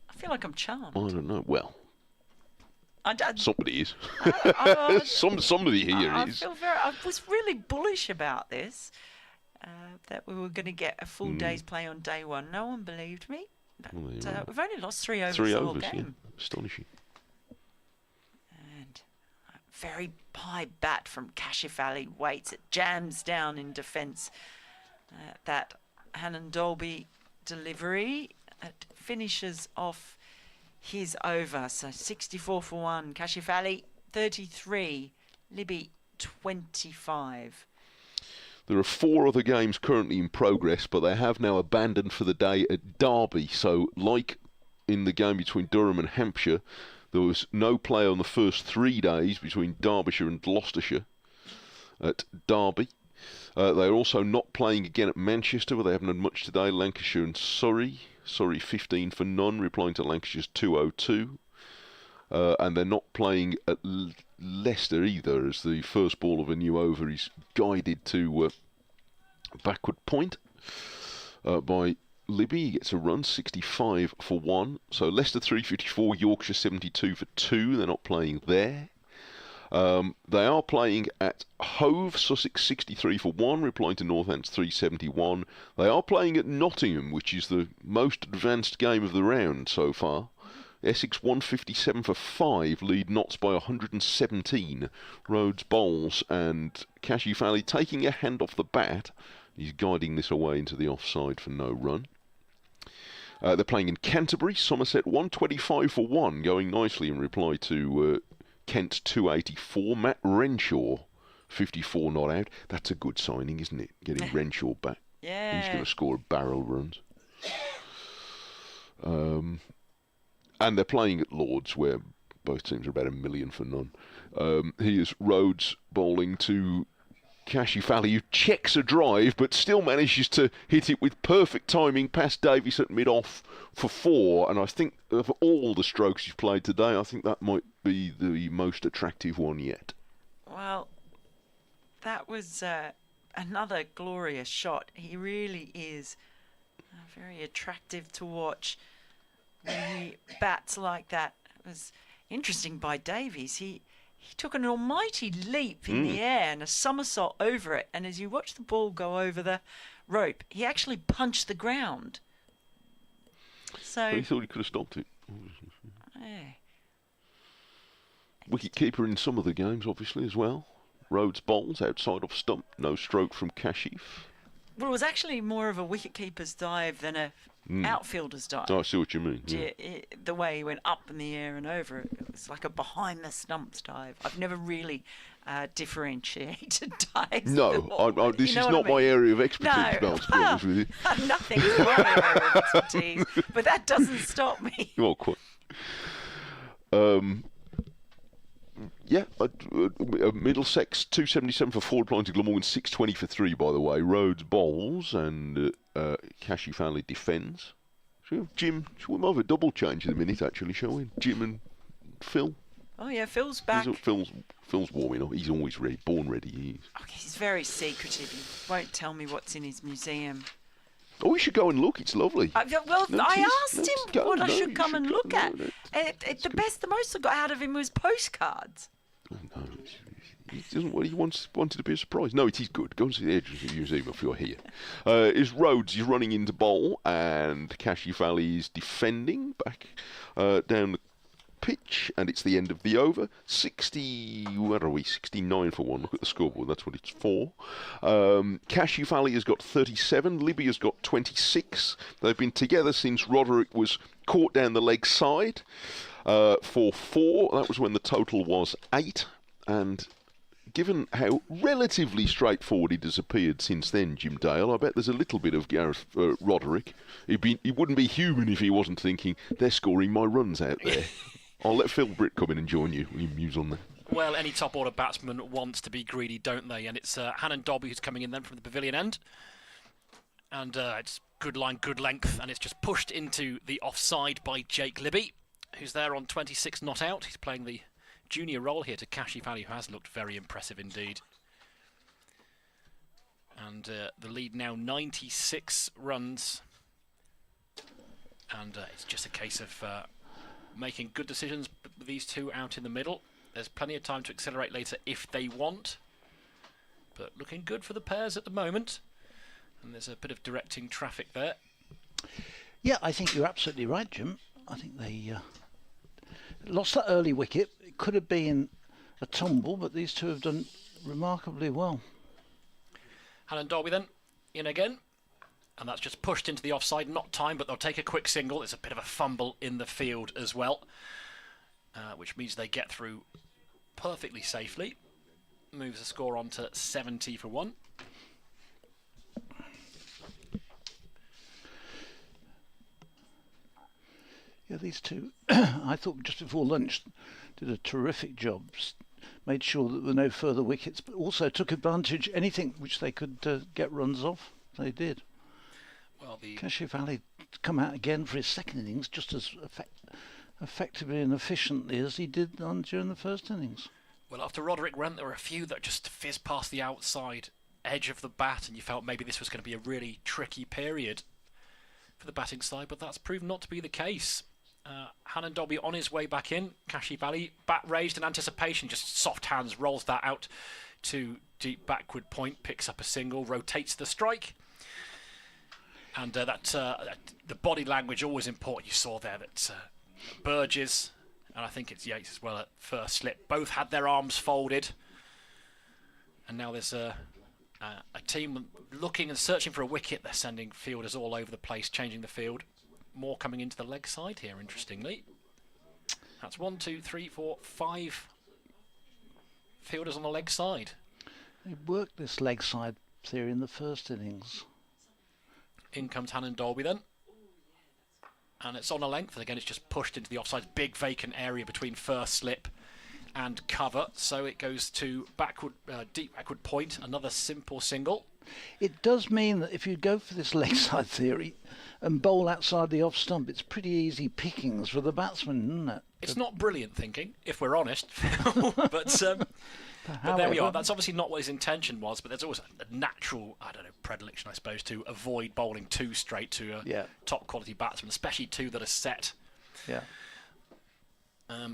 I feel like I'm charmed. I don't know. Well, somebody is. Somebody here is. I was really bullish about this. That we were going to get a full day's play on day one. No one believed me. But, we've only lost 3 overs the whole game. Yeah. Astonishing. And a very high bat from Kashif Ali waits. It jams down in defence. That Hannon Dolby delivery. It finishes off his over. So 64 for 1. Kashif Ali 33. Libby 25. There are 4 other games currently in progress, but they have now abandoned for the day at Derby. So, like in the game between Durham and Hampshire, there was no play on the first 3 days between Derbyshire and Gloucestershire at Derby. They're also not playing again at Manchester, where they haven't had much today. Lancashire and Surrey. Surrey 15 for none, replying to Lancashire's 202. And they're not playing at Leicester either, as the first ball of a new over is guided to backward point by Libby. He gets a run, 65 for 1. So Leicester 354, Yorkshire 72 for 2. They're not playing there. They are playing at Hove, Sussex 63 for 1, replying to Northants 371. They are playing at Nottingham, which is the most advanced game of the round so far. Essex 157 for 5, lead Notts by 117. Rhodes bowls, and Kashif Ali taking a hand off the bat. He's guiding this away into the offside for no run. They're playing in Canterbury. Somerset 125 for 1, going nicely in reply to Kent 284. Matt Renshaw 54 not out. That's a good signing, isn't it? Getting Renshaw back. Yeah. He's going to score a barrel of runs. And they're playing at Lords, where both teams are about 1 million for none. Here's Rhodes bowling to Cashy-Valley, who checks a drive, but still manages to hit it with perfect timing past Davies at mid-off for 4. And I think of all the strokes he's played today, I think that might be the most attractive one yet. Well, that was another glorious shot. He really is very attractive to watch when he bats like that. It was interesting by Davies. He took an almighty leap in the air and a somersault over it. And as you watch the ball go over the rope, he actually punched the ground. So He thought he could have stopped it. yeah. Wicket keeper in some of the games, obviously, as well. Rhodes bowls outside off stump. No stroke from Kashif. Well, it was actually more of a wicket-keeper's dive than a outfielder's dive. Oh, I see what you mean. Yeah. The way he went up in the air and over it, it was like a behind-the-stumps dive. I've never really differentiated dives. No, before, this you know is what not I mean? my area of expertise, No, Mel, to be honest with you. nothing's my area of expertise, but that doesn't stop me. Well, quite. Middlesex 277 for 4, applying to Glamorgan 620 for 3, by the way. Rhodes bowls and Cashy-Valley defends. So Jim, shall we have a double change in a minute, actually, shall we? Jim and Phil. Oh, yeah, Phil's back. Phil's warming up. He's always ready, born ready. He is. Okay, he's very secretive. He won't tell me what's in his museum. Oh, we should go and look. It's lovely. I asked him go. what I No, should you come should and go. look No, at. The most I got out of him was postcards. No, he doesn't. Well, he wanted to be a surprise. No, it is good. Go and see the Edgbaston Museum if you're here. Is Rhodes is running into bowl, and Cashy-Valley is defending back down the pitch, and it's the end of the over. 69 for 1. Look at the scoreboard. That's what it's for. Cashy-Valley has got 37. Libby has got 26. They've been together since Roderick was caught down the leg side for 4. That was when the total was 8. And given how relatively straightforward it has appeared since then, Jim Dale, I bet there's a little bit of Gareth Roderick. He wouldn't be human if he wasn't thinking, they're scoring my runs out there. I'll let Phil Britt come in and join you. You muse on that. Well, any top order batsman wants to be greedy, don't they? And it's Hannon Dobby who's coming in then from the pavilion end. And it's good line, good length, and it's just pushed into the offside by Jake Libby, who's there on 26 not out. He's playing the junior role here to Cashy-Valley, who has looked very impressive indeed. And the lead now 96 runs. And it's just a case of making good decisions with these two out in the middle. There's plenty of time to accelerate later if they want. But looking good for the pairs at the moment. And there's a bit of directing traffic there. Yeah, I think you're absolutely right, Jim. I think they lost that early wicket. It could have been a tumble, but these two have done remarkably well. Hannon Dobby then, in again. And that's just pushed into the offside. Not time, but they'll take a quick single. There's a bit of a fumble in the field as well, which means they get through perfectly safely. Moves the score on to 70 for 1. Yeah, these two, I thought just before lunch, did a terrific job. Made sure that there were no further wickets, but also took advantage anything which they could get runs off. They did. Well, the Cashy-Valley come out again for his second innings just as effectively and efficiently as he did during the first innings. Well, after Roderick went, there were a few that just fizzed past the outside edge of the bat, and you felt maybe this was going to be a really tricky period for the batting side, but that's proven not to be the case. Hannon Dobby on his way back in. Cashy-Valley, bat raised in anticipation, just soft hands, rolls that out to deep backward point, picks up a single, rotates the strike. And the body language always important. You saw there that Burgess, and I think it's Yates as well at first slip, both had their arms folded. And now there's a team looking and searching for a wicket. They're sending fielders all over the place, changing the field. more coming into the leg side here, interestingly. That's 1, 2, 3, 4, 5 fielders on the leg side. They worked this leg side theory in the first innings. In comes Hannon Dolby then. And it's on a length, and again it's just pushed into the offside. Big vacant area between first slip and cover, so it goes to deep backward point, another simple single. It does mean that if you go for this leg side theory and bowl outside the off stump, it's pretty easy pickings for the batsman, isn't it? It's not brilliant thinking, if we're honest, but there we are. That's obviously not what his intention was, but there's always a natural, predilection, I suppose, to avoid bowling too straight to a top quality batsman, especially two that are set. Yeah.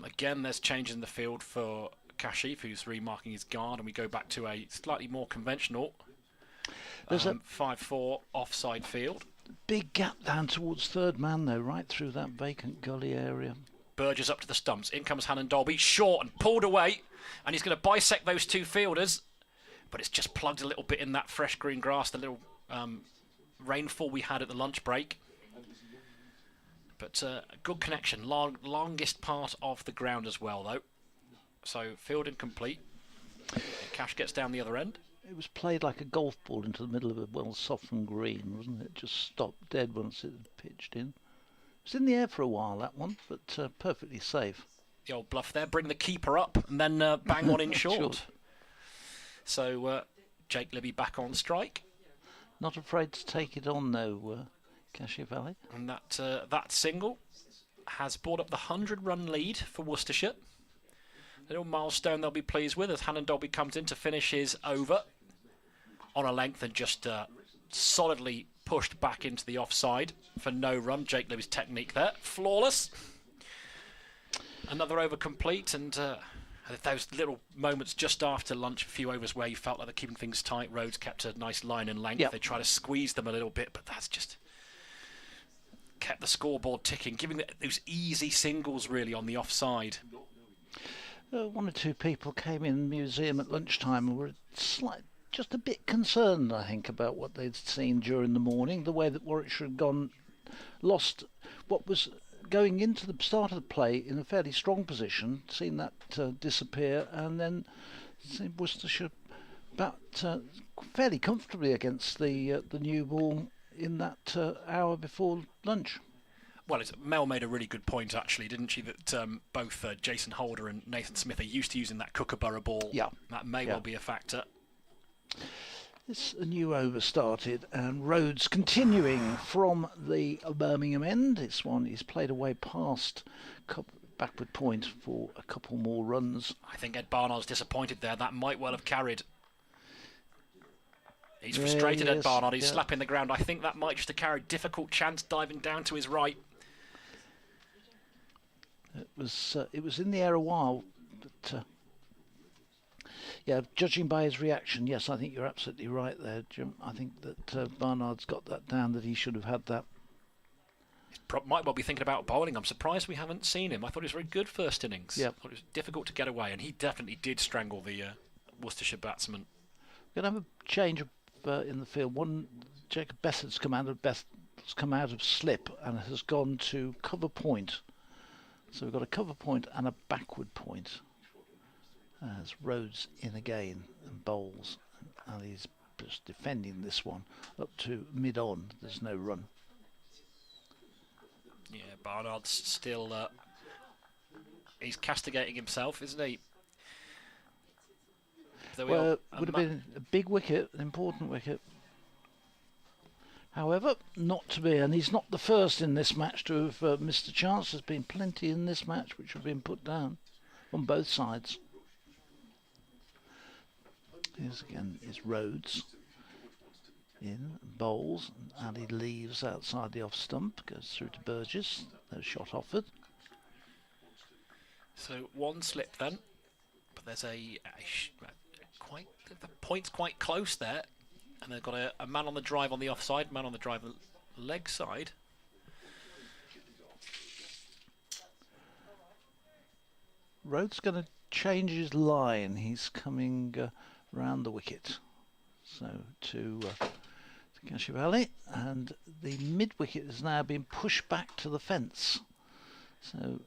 Again, there's changes in the field for Kashif, who's remarking his guard, and we go back to a slightly more conventional 5-4 offside field. Big gap down towards third man, though, right through that vacant gully area. Burgess up to the stumps. In comes Hannon Dolby, short and pulled away, and he's going to bisect those two fielders, but it's just plugged a little bit in that fresh green grass, the little rainfall we had at the lunch break. But a good connection, longest part of the ground as well, though. So fielding complete. Cash gets down the other end. It was played like a golf ball into the middle of a well-softened green, wasn't it? Just stopped dead once it had pitched in. It was in the air for a while, that one, but perfectly safe. The old bluff there, bring the keeper up and then bang one in short. So Jake Libby back on strike. Not afraid to take it on, though, Kashif Valley. And that single has brought up the 100-run lead for Worcestershire. A little milestone they'll be pleased with as Hannon Dolby comes in to finish his over on a length and just solidly pushed back into the offside for no run. Jake Libby's technique there, flawless. Another over complete, and those little moments just after lunch, a few overs where you felt like they're keeping things tight. Rhodes kept a nice line and length. Yep. They try to squeeze them a little bit, but that's just kept the scoreboard ticking, giving those easy singles really on the offside. One or two people came in the museum at lunchtime and were just a bit concerned, I think, about what they'd seen during the morning, the way that Warwickshire had lost what was going into the start of the play in a fairly strong position, seen that disappear, and then seen Worcestershire fairly comfortably against the new ball in that hour before lunch. Well, Mel made a really good point, actually, didn't she, that both Jason Holder and Nathan Smith are used to using that Kookaburra ball. Yeah. That may well be a factor. It's a new over started, and Rhodes continuing from the Birmingham end. This one is played away past backward point for a couple more runs. I think Ed Barnard's disappointed there. That might well have carried. He's frustrated, Ed Barnard. He's slapping the ground. I think that might just have carried. Difficult chance diving down to his right. It was in the air a while, but judging by his reaction, yes, I think you're absolutely right there, Jim. I think that Barnard's got that down, that he should have had that. He might well be thinking about bowling. I'm surprised we haven't seen him. I thought he was very good first innings. Yeah. I thought it was difficult to get away, and he definitely did strangle the Worcestershire batsman. We're going to have a change in the field. One, Jacob Bessett's come out of slip and has gone to cover point. So we've got a cover point and a backward point. As Rhodes in again and bowls, and he's just defending this one up to mid-on. There's no run. Yeah, Barnard's still he's castigating himself, isn't he? Well, it would have been a big wicket, an important wicket. However, not to be, and he's not the first in this match to have missed a chance. There's been plenty in this match which have been put down on both sides. Here's again is Rhodes in, bowls, and he leaves outside the off stump, goes through to Burgess. No shot offered. So one slip then, but there's the point's quite close there. And they've got a man on the drive on the offside, man on the drive leg side. Rhodes going to change his line. He's coming round the wicket. So to Cashivalli, and the mid wicket has now been pushed back to the fence. So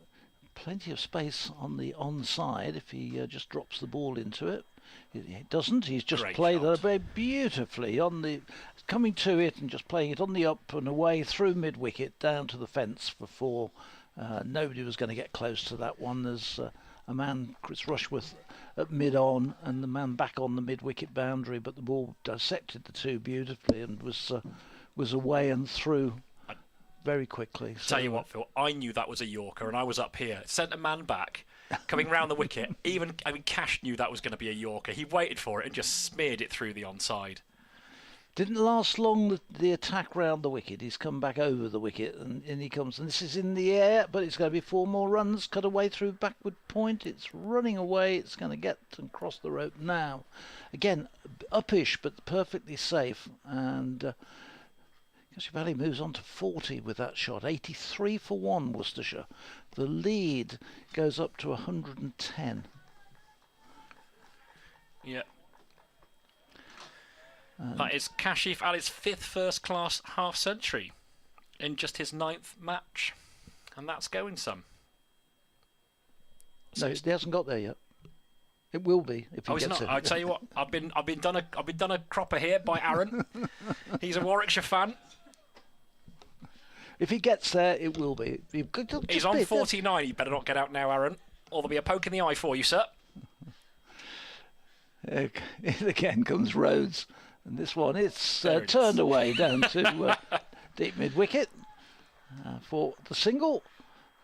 plenty of space on the onside if he just drops the ball into it. He doesn't. He's just Great played shot. it very beautifully on the coming to it and just playing it on the up and away through mid wicket down to the fence for 4. Nobody was going to get close to that one. There's a man, Chris Rushworth, at mid on, and the man back on the mid wicket boundary, but the ball dissected the two beautifully and was away and through very quickly. Tell you what, Phil, I knew that was a Yorker, and I was up here. Sent a man back, coming round the wicket. Cash knew that was going to be a Yorker. He waited for it and just smeared it through the onside. Didn't last long, the attack round the wicket. He's come back over the wicket, and in he comes. And this is in the air, but it's going to be 4 more runs, cut away through backward point. It's running away. It's going to get and cross the rope now. Again, uppish, but perfectly safe. And Cashivalli moves on to 40 with that shot. 83 for 1, Worcestershire. The lead goes up to 110. Yeah. That is Kashif Ali's 5th first-class half-century in just his 9th match, and that's going some. No, he hasn't got there yet. It will be if he Oh, he's gets not. it. I tell you what, I've been done a cropper here by Aaron. He's a Warwickshire fan. If he gets there, it will be. He's on 49. You better not get out now, Aaron, or there'll be a poke in the eye for you, sir. Again comes Rhodes, and this one it's There it turned is. away down to deep mid wicket for the single,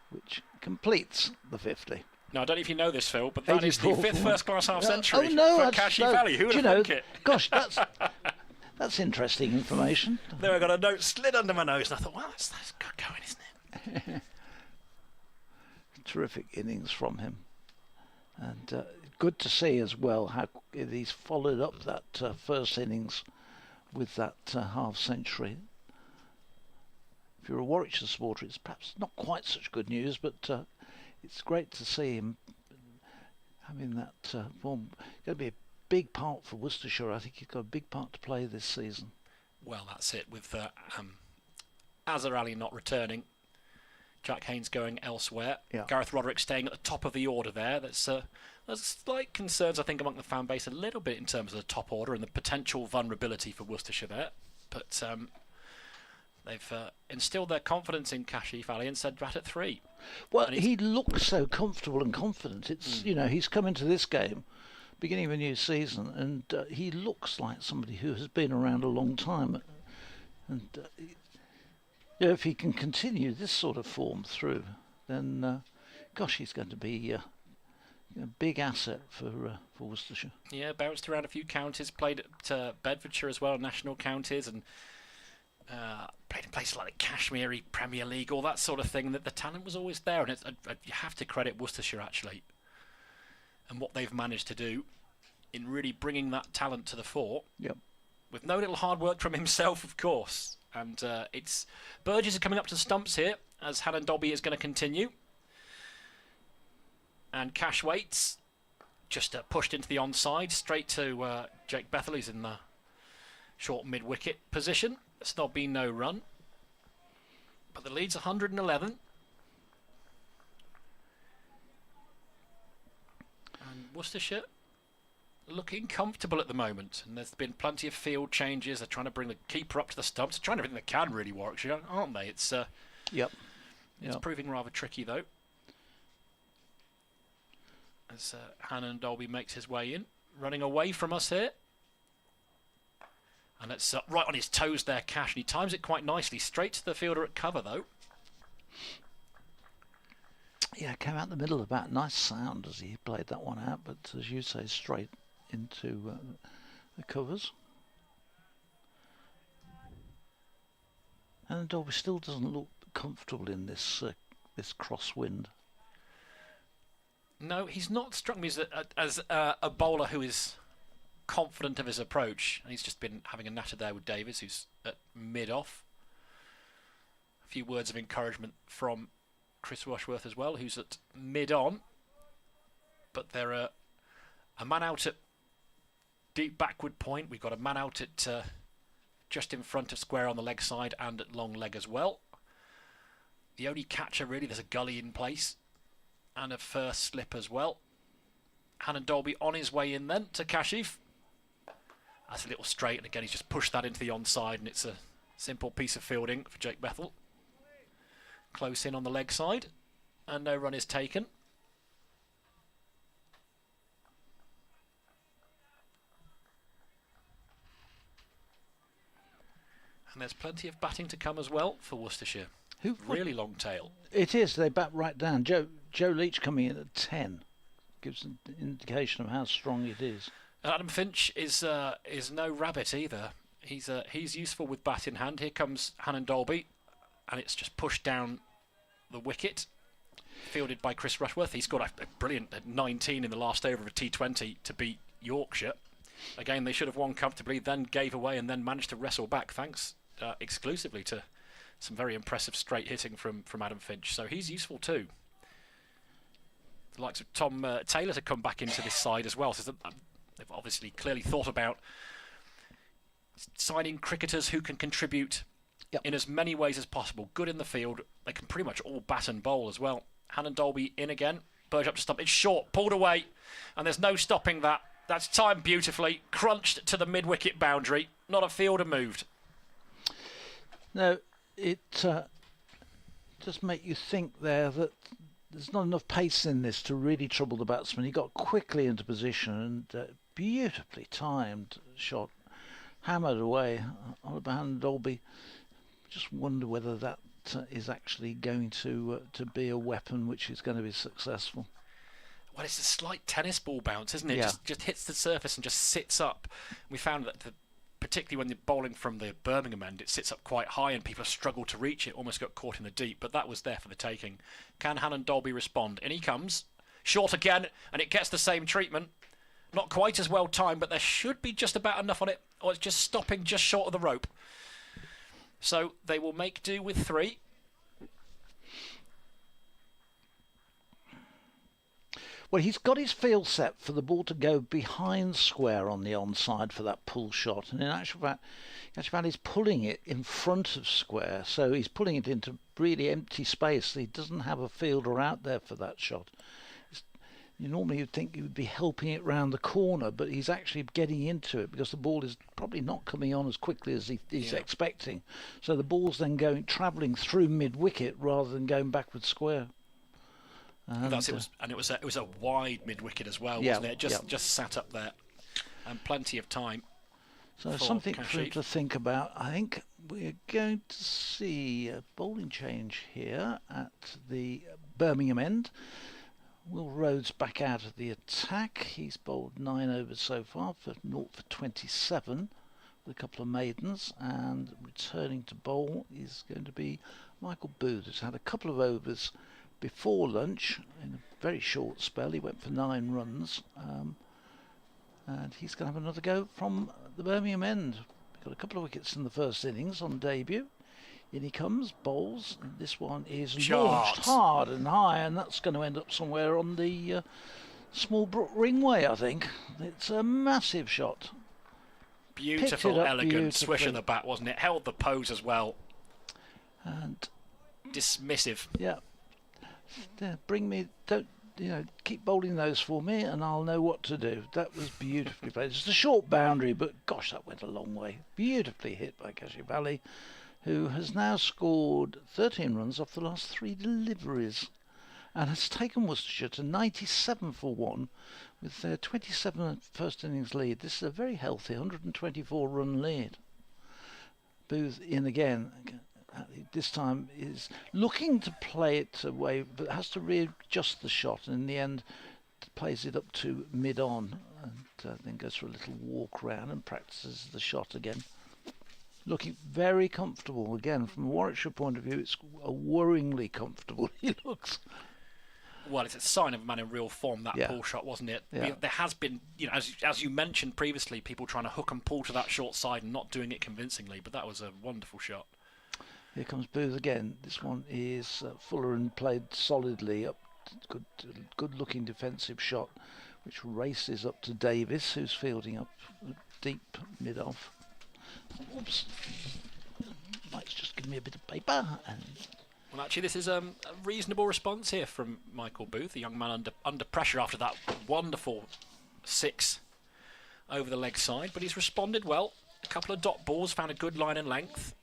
which completes the 50. Now, I don't know if you know this, Phil, but that is the 84 5th first-class half-century Oh no, for that's Kashif Ali. Who would have thunk it? Gosh, that's interesting information. There, I got a note slid under my nose, and I thought, well, that's good going, isn't it? Terrific innings from him, and good to see as well how he's followed up that first innings with that half-century. If you're a Warwickshire supporter, it's perhaps not quite such good news, but it's great to see him having that form. Going to be a big part for Worcestershire. I think he's got a big part to play this season. Well, that's it. With Azhar Ali not returning, Jack Haynes going elsewhere, Yeah. Gareth Roderick staying at the top of the order there. There's slight concerns, I think, among the fan base a little bit in terms of the top order and the potential vulnerability for Worcestershire there. But they've instilled their confidence in Kashif Ali and said bat at 3. Well, And he looks so comfortable and confident. It's he's come into this game, beginning of a new season, and he looks like somebody who has been around a long time. And if he can continue this sort of form through, then gosh, he's going to be a big asset for Worcestershire. Yeah, bounced around a few counties, played at Bedfordshire as well, national counties, and played in places like the Kashmiri Premier League, all that sort of thing. That the talent was always there, and you have to credit Worcestershire actually, and what they've managed to do in really bringing that talent to the fore. Yep. With no little hard work from himself, of course. And it's Burgess are coming up to the stumps here as Hannon Dobby is going to continue. And Cash waits, just pushed into the onside, straight to Jake Bethel, who's in the short mid-wicket position. There's not been no run. But the lead's 111. And Worcestershire looking comfortable at the moment, and there's been plenty of field changes. They're trying to bring the keeper up to the stumps. They're trying everything they can, really, Warwickshire, aren't they? It's Yep. it's proving rather tricky, though. As Hannon Dolby makes his way in, running away from us here. And it's right on his toes there, Cash, and he times it quite nicely. Straight to the fielder at cover, though. Yeah, came out the middle about nice sound as he played that one out, but as you say, straight into the covers. And Dolby still doesn't look comfortable in this this crosswind. No, he's not struck me as a bowler who is confident of his approach. And he's just been having a natter there with Davies, who's at mid-off. A few words of encouragement from Chris Rushworth as well, who's at mid-on. But they're a man out at deep backward point. We've got a man out at just in front of square on the leg side and at long leg as well. The only catcher really, there's a gully in place and a first slip as well. Hannon Dolby on his way in then to Kashif. That's a little straight, and again he's just pushed that into the onside, and it's a simple piece of fielding for Jake Bethel. Close in on the leg side, and no run is taken. And there's plenty of batting to come as well for Worcestershire. Really long tail. It is. They bat right down. Joe Leach coming in at 10 gives an indication of how strong it is. And Adam Finch is no rabbit either. He's useful with bat in hand. Here comes Hannon Dolby, and it's just pushed down the wicket. Fielded by Chris Rushworth. He scored a brilliant 19 in the last over of a T20 to beat Yorkshire. Again, they should have won comfortably, then gave away, and then managed to wrestle back, thanks exclusively to some very impressive straight hitting from Adam Finch. So he's useful too. The likes of Tom Taylor to come back into this side as well. So they've obviously clearly thought about signing cricketers who can contribute in as many ways as possible. Good in the field. They can pretty much all bat and bowl as well. Hannon Dolby in again. Burge up to stump. It's short, pulled away, and there's no stopping that. That's timed beautifully. Crunched to the mid-wicket boundary. Not a fielder moved. No, it just make you think there that there's not enough pace in this to really trouble the batsman. He got quickly into position and beautifully timed shot, hammered away. Oliver Hannon Dolby. Just wonder whether that is actually going to be a weapon which is going to be successful. Well, it's a slight tennis ball bounce, isn't it? Yeah. Just hits the surface and just sits up. We found that particularly when you're bowling from the Birmingham end, it sits up quite high and people struggle to reach it, almost got caught in the deep, but that was there for the taking. Can Hannon Dolby respond? In he comes, short again, and it gets the same treatment. Not quite as well timed, but there should be just about enough on it, or it's just stopping just short of the rope. So they will make do with 3. Well, he's got his field set for the ball to go behind square on the onside for that pull shot. And in actual fact, he's pulling it in front of square. So he's pulling it into really empty space. He doesn't have a fielder out there for that shot. Normally you'd think he would be helping it round the corner, but he's actually getting into it because the ball is probably not coming on as quickly as he's expecting. So the ball's then travelling through mid-wicket rather than going backwards square. And it was a wide mid wicket as well, wasn't it? Just sat up there, and plenty of time. So something for him to think about. I think we're going to see a bowling change here at the Birmingham end. Will Rhodes back out of the attack. He's bowled 9 overs so far for 0 for 27 with a couple of maidens, and returning to bowl is going to be Michael Booth, who's had a couple of overs before lunch in a very short spell. He went for 9 runs, and he's going to have another go from the Birmingham end. Got a couple of wickets in the first innings on debut. In he comes, bowls, and this one is launched hard and high, and that's going to end up somewhere on the Smallbrook Ringway, I think. It's a massive shot. Beautiful, elegant swish of the bat, wasn't it? Held the pose as well. And dismissive. Yeah. Keep bowling those for me and I'll know what to do. That was beautifully played. It's a short boundary, but gosh, that went a long way. Beautifully hit by Kashif, who has now scored 13 runs off the last 3 deliveries and has taken Worcestershire to 97 for 1 with their 27 first innings lead. This is a very healthy 124 run lead. Booth in again. This time is looking to play it away, but has to readjust the shot, and in the end plays it up to mid-on, and then goes for a little walk round and practices the shot again. Looking very comfortable again. From a Warwickshire point of view, it's a worryingly comfortable he looks. Well, it's a sign of a man in real form, that pull shot, wasn't it? Yeah. There has been, as you mentioned previously, people trying to hook and pull to that short side and not doing it convincingly, but that was a wonderful shot. Here comes Booth again. This one is fuller and played solidly up. Good-looking defensive shot, which races up to Davis, who's fielding up deep mid-off. Oops, a bit of paper. And Well, actually, this is a reasonable response here from Michael Booth, a young man under pressure after that wonderful 6 over the leg side. But he's responded well. A couple of dot balls, found a good line and length.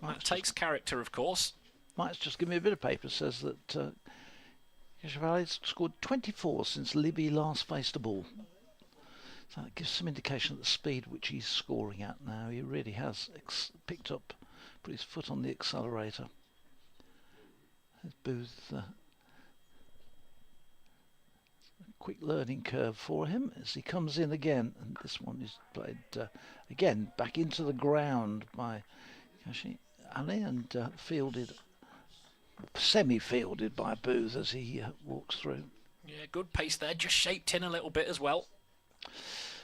That takes character, of course. Mike's just given me a bit of paper. Says that Chevalier's scored 24 since Libby last faced a ball. So that gives some indication of the speed which he's scoring at now. He really has picked up, put his foot on the accelerator. There's Booth. A quick learning curve for him as he comes in again. And this one is played again back into the ground by Kashi Ali and fielded, semi-fielded by Booth as he walks through. Yeah, good pace there, just shaped in a little bit as well.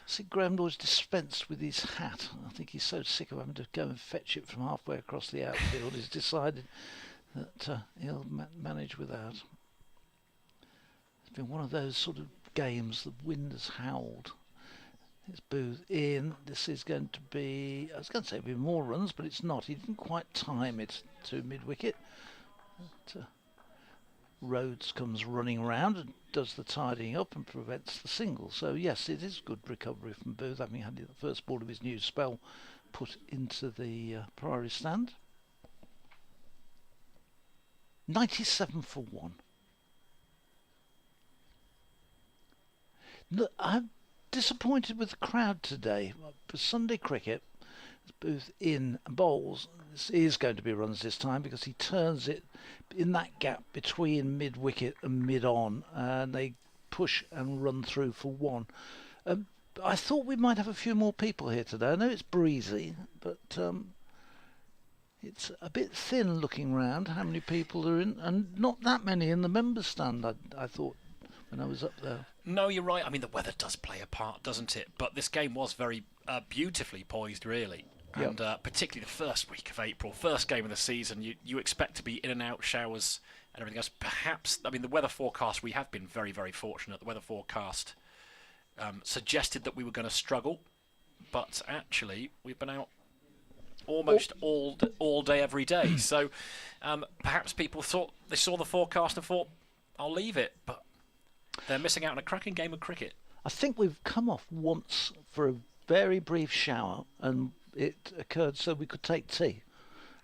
See, Graham Lord's dispensed with his hat. I think he's so sick of having to go and fetch it from halfway across the outfield. He's decided that he'll manage without. It's been one of those sort of games the wind has howled. It's Booth in. This is going to be, I was going to say it'll be more runs, but it's not. He didn't quite time it to mid-wicket. Rhodes comes running round and does the tidying up and prevents the single. So yes, it is good recovery from Booth, having had the first ball of his new spell put into the Priory stand. 97 for 1. Look, I'm disappointed with the crowd today. For Sunday cricket, Booth in bowls. This is going to be runs this time because he turns it in that gap between mid-wicket and mid-on, and they push and run through for 1. I thought we might have a few more people here today. I know it's breezy, but it's a bit thin looking round how many people are in, and not that many in the members' stand, I thought, when I was up there. No, you're right. I mean, the weather does play a part, doesn't it? But this game was very beautifully poised, really. And particularly the first week of April, first game of the season, you expect to be in and out showers and everything else. Perhaps, I mean, the weather forecast, we have been very, very fortunate. The weather forecast suggested that we were going to struggle, but actually we've been out almost all day, every day. So perhaps people thought, they saw the forecast and thought, I'll leave it. But they're missing out on a cracking game of cricket. I think we've come off once for a very brief shower, and it occurred so we could take tea.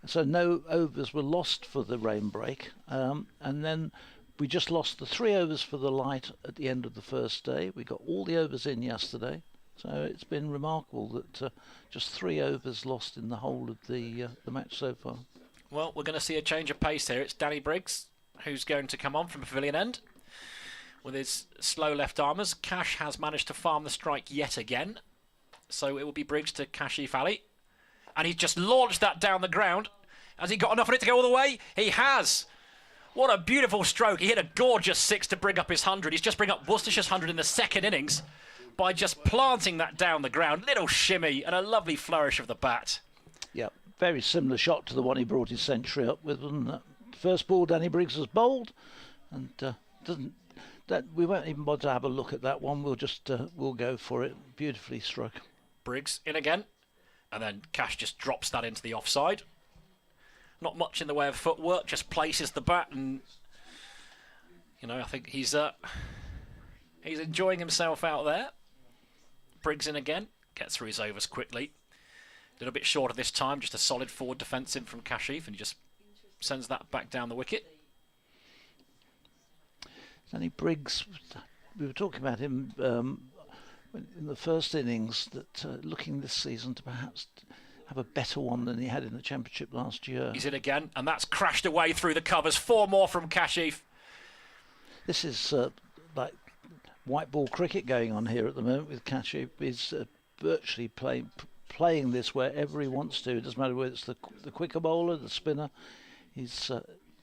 So no overs were lost for the rain break, and then we just lost the 3 overs for the light at the end of the first day. We got all the overs in yesterday, so it's been remarkable that just 3 overs lost in the whole of the match so far. Well, we're going to see a change of pace here. It's Danny Briggs who's going to come on from pavilion end with his slow left armers. Cash has managed to farm the strike yet again. So it will be Briggs to Kashif Ali. And he's just launched that down the ground. Has he got enough of it to go all the way? He has. What a beautiful stroke. He hit a gorgeous 6 to bring up his 100. He's just bring up Worcestershire's 100 in the second innings by just planting that down the ground. Little shimmy and a lovely flourish of the bat. Yeah, very similar shot to the one he brought his century up with. First ball, Danny Briggs has bowled. And we won't even bother to have a look at that one. We'll just we'll go for it. Beautifully struck. Briggs in again, and then Cash just drops that into the offside. Not much in the way of footwork, just places the bat, and I think he's enjoying himself out there. Briggs in again, gets through his overs quickly. A little bit shorter this time, just a solid forward defensive from Kashif, and he just sends that back down the wicket. Danny Briggs, we were talking about him in the first innings, that looking this season to perhaps have a better one than he had in the Championship last year. He's in again, and that's crashed away through the covers. 4 more from Kashif. This is like white ball cricket going on here at the moment with Kashif. He's virtually playing this wherever he wants to. It doesn't matter whether it's the quicker bowler, the spinner. He's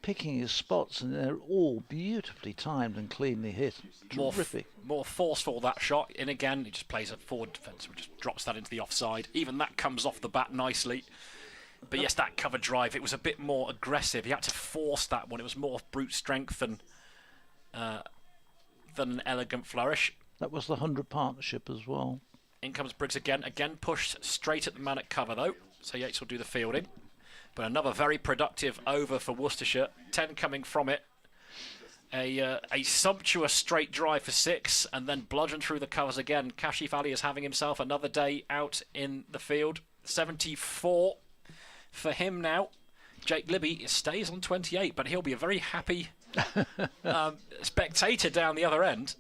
picking his spots, and they're all beautifully timed and cleanly hit. Terrific. More forceful, that shot. In again, he just plays a forward defence, which just drops that into the offside. Even that comes off the bat nicely. But yes, that cover drive, it was a bit more aggressive. He had to force that one. It was more brute strength than an elegant flourish. That was the 100 partnership as well. In comes Briggs again. Again pushed straight at the man at cover, though. So Yates will do the fielding. But another very productive over for Worcestershire. 10 coming from it. A sumptuous straight drive for 6, and then bludgeon through the covers again. Kashif Ali is having himself another day out in the field. 74 for him now. Jake Libby stays on 28, but he'll be a very happy spectator down the other end.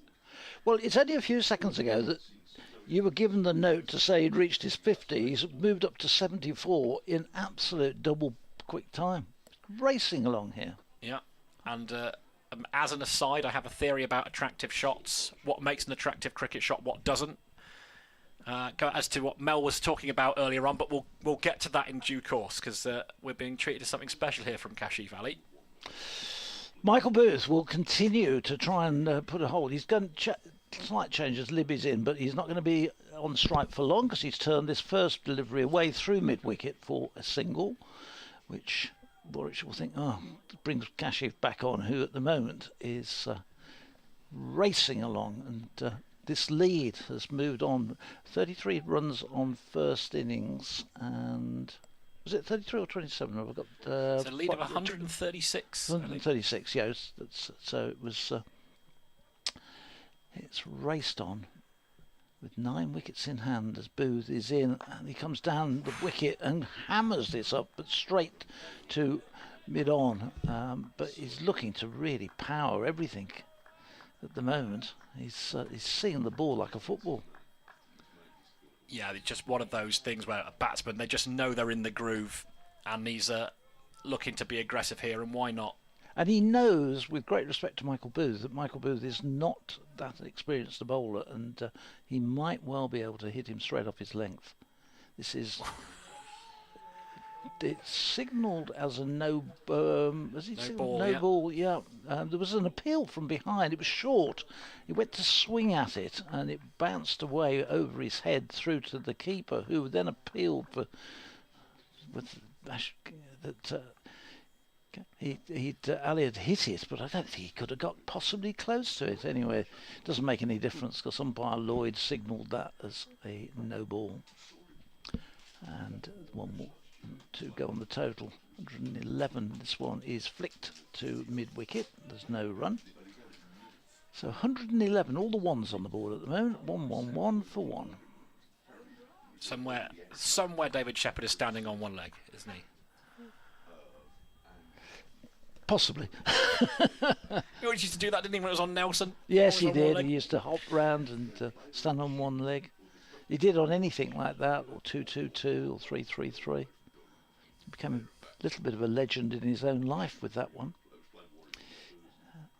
Well, it's only a few seconds ago that you were given the note to say he'd reached his 50. He's moved up to 74 in absolute double quick time. Racing along here. Yeah, and as an aside, I have a theory about attractive shots. What makes an attractive cricket shot, what doesn't. As to what Mel was talking about earlier on, but we'll get to that in due course, because we're being treated as something special here from Kashif Ali. Michael Booth will continue to try and put a hold. He's done slight changes. Libby's in, but he's not going to be on strike for long, because he's turned this first delivery away through mid-wicket for a single, which Warwickshire will think, brings Kashif back on, who at the moment is racing along, and this lead has moved on. 33 runs on first innings, and was it 33 or 27? I've got it's a lead of 136. 136, yes. So it was. It's raced on with 9 wickets in hand as Booth is in, and he comes down the wicket and hammers this up, but straight to mid-on. But he's looking to really power everything at the moment. He's seeing the ball like a football. Yeah, it's just one of those things where a batsman, they just know they're in the groove, and he's looking to be aggressive here, and why not? And he knows, with great respect to Michael Booth, that Michael Booth is not that experienced a bowler, and he might well be able to hit him straight off his length. This is... It's signalled as a no... was it signalled? No ball, yeah. There was an appeal from behind. It was short. He went to swing at it, and it bounced away over his head through to the keeper, who then appealed for... Ali had hit it, but I don't think he could have got possibly close to it. Anyway, it doesn't make any difference, because umpire Lloyd signalled that as a no ball. And one more to go on the total. 111. This one is flicked to mid-wicket. There's no run. So 111. All the ones on the board at the moment. 1-1-1 for 1. Somewhere David Shepherd is standing on one leg, isn't he? Possibly. He always used to do that, didn't he, when it was on Nelson? Yes, he did. He used to hop round and stand on one leg. He did on anything like that, or 2-2-2, or 3-3-3. He became a little bit of a legend in his own life with that one.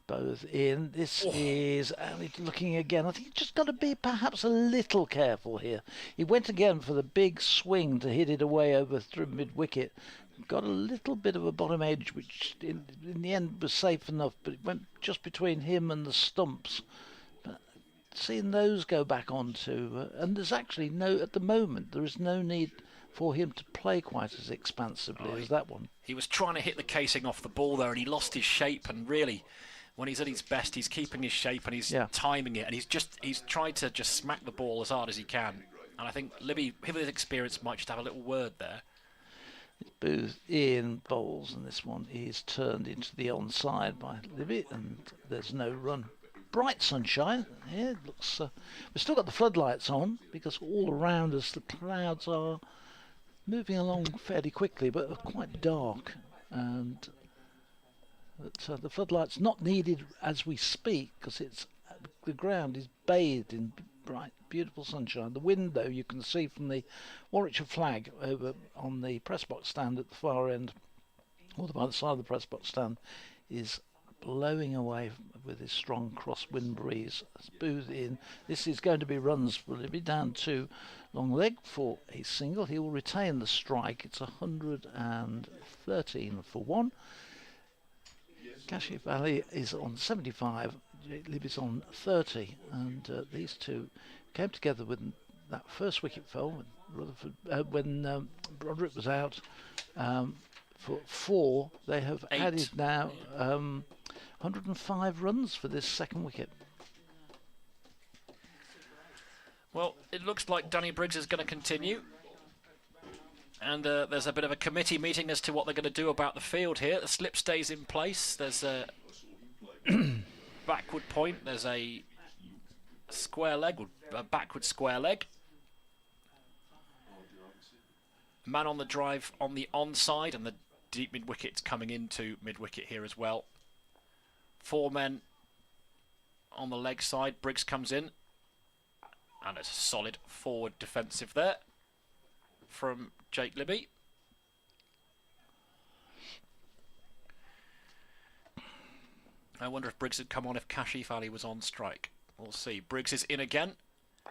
Both in. This is Ali looking again. I think he's just got to be perhaps a little careful here. He went again for the big swing to hit it away over through mid-wicket. Got a little bit of a bottom edge, which in the end was safe enough, but it went just between him and the stumps. But seeing those go back onto, and there's actually at the moment, there is no need for him to play quite as expansively as that one. He was trying to hit the casing off the ball there, and he lost his shape, and really, when he's at his best, he's keeping his shape, and he's timing it, and he's tried to just smack the ball as hard as he can. And I think Libby, with his experience, might just have a little word there. Booth in bowls, and this one is turned into the onside by Libby, and there's no run. Bright sunshine here. It looks. We've still got the floodlights on, because all around us the clouds are moving along fairly quickly, but are quite dark, and the floodlights not needed as we speak, because the ground is bathed in bright, beautiful sunshine. The wind, though, you can see from the Warwickshire flag over on the press box stand at the far end, or the other side of the press box stand, is blowing away with this strong cross-wind breeze. Booth in. This is going to be runs. Will it be down to long leg for a single? He will retain the strike. It's 113 for 1. Kashif Ali is on 75. Libby's on 30, and these two came together when that first wicket fell when Broderick was out for 4. They have added now 105 runs for this second wicket. Well, it looks like Danny Briggs is going to continue. And there's a bit of a committee meeting as to what they're going to do about the field here. The slip stays in place. There's a backward point. There's a square leg, a backward square leg. Man on the drive on the onside, and the deep mid-wicket's coming into mid-wicket here as well. 4 men on the leg side. Briggs comes in, and it's a solid forward defensive there from Jake Libby. I wonder if Briggs had come on if Kashif Ali was on strike. We'll see. Briggs is in again,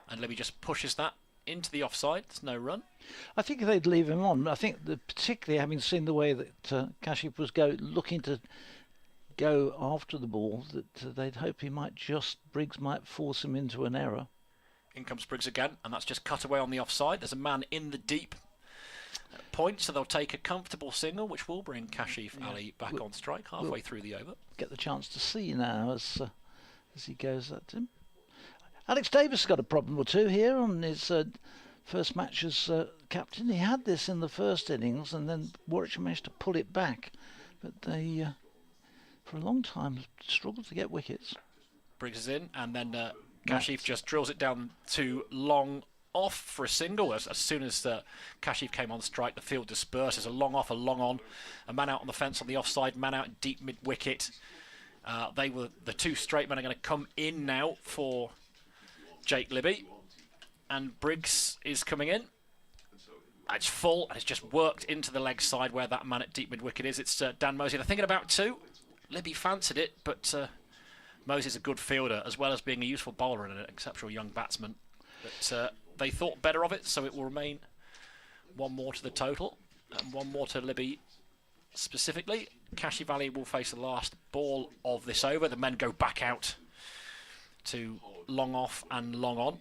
and Libby just pushes that into the offside. There's no run. I think they'd leave him on. I think that particularly having seen the way that Kashif was looking to go after the ball, that they'd hope Briggs might force him into an error. In comes Briggs again, and that's just cut away on the offside. There's a man in the deep point, so they'll take a comfortable single, which will bring Kashif Ali back on strike halfway through the over. Get the chance to see now as he goes at him. Alex Davis has got a problem or two here on his first match as captain. He had this in the first innings, and then Warwickshire managed to pull it back, but they, for a long time, struggled to get wickets. Briggs is in, and then Kashif just drills it down to long off for a single. As soon as Kashif came on strike, the field disperses. A long off, a long on. A man out on the fence on the offside, man out deep mid-wicket. The 2 straight men are going to come in now for Jake Libby. And Briggs is coming in. It's full, and it's just worked into the leg side where that man at deep mid-wicket is. It's Dan Mosey. They're thinking about 2. Libby fancied it, but Mosey's a good fielder, as well as being a useful bowler and an exceptional young batsman. But they thought better of it, so it will remain 1 more to the total, and 1 more to Libby specifically. Kashif Ali will face the last ball of this over. The men go back out to long off and long on.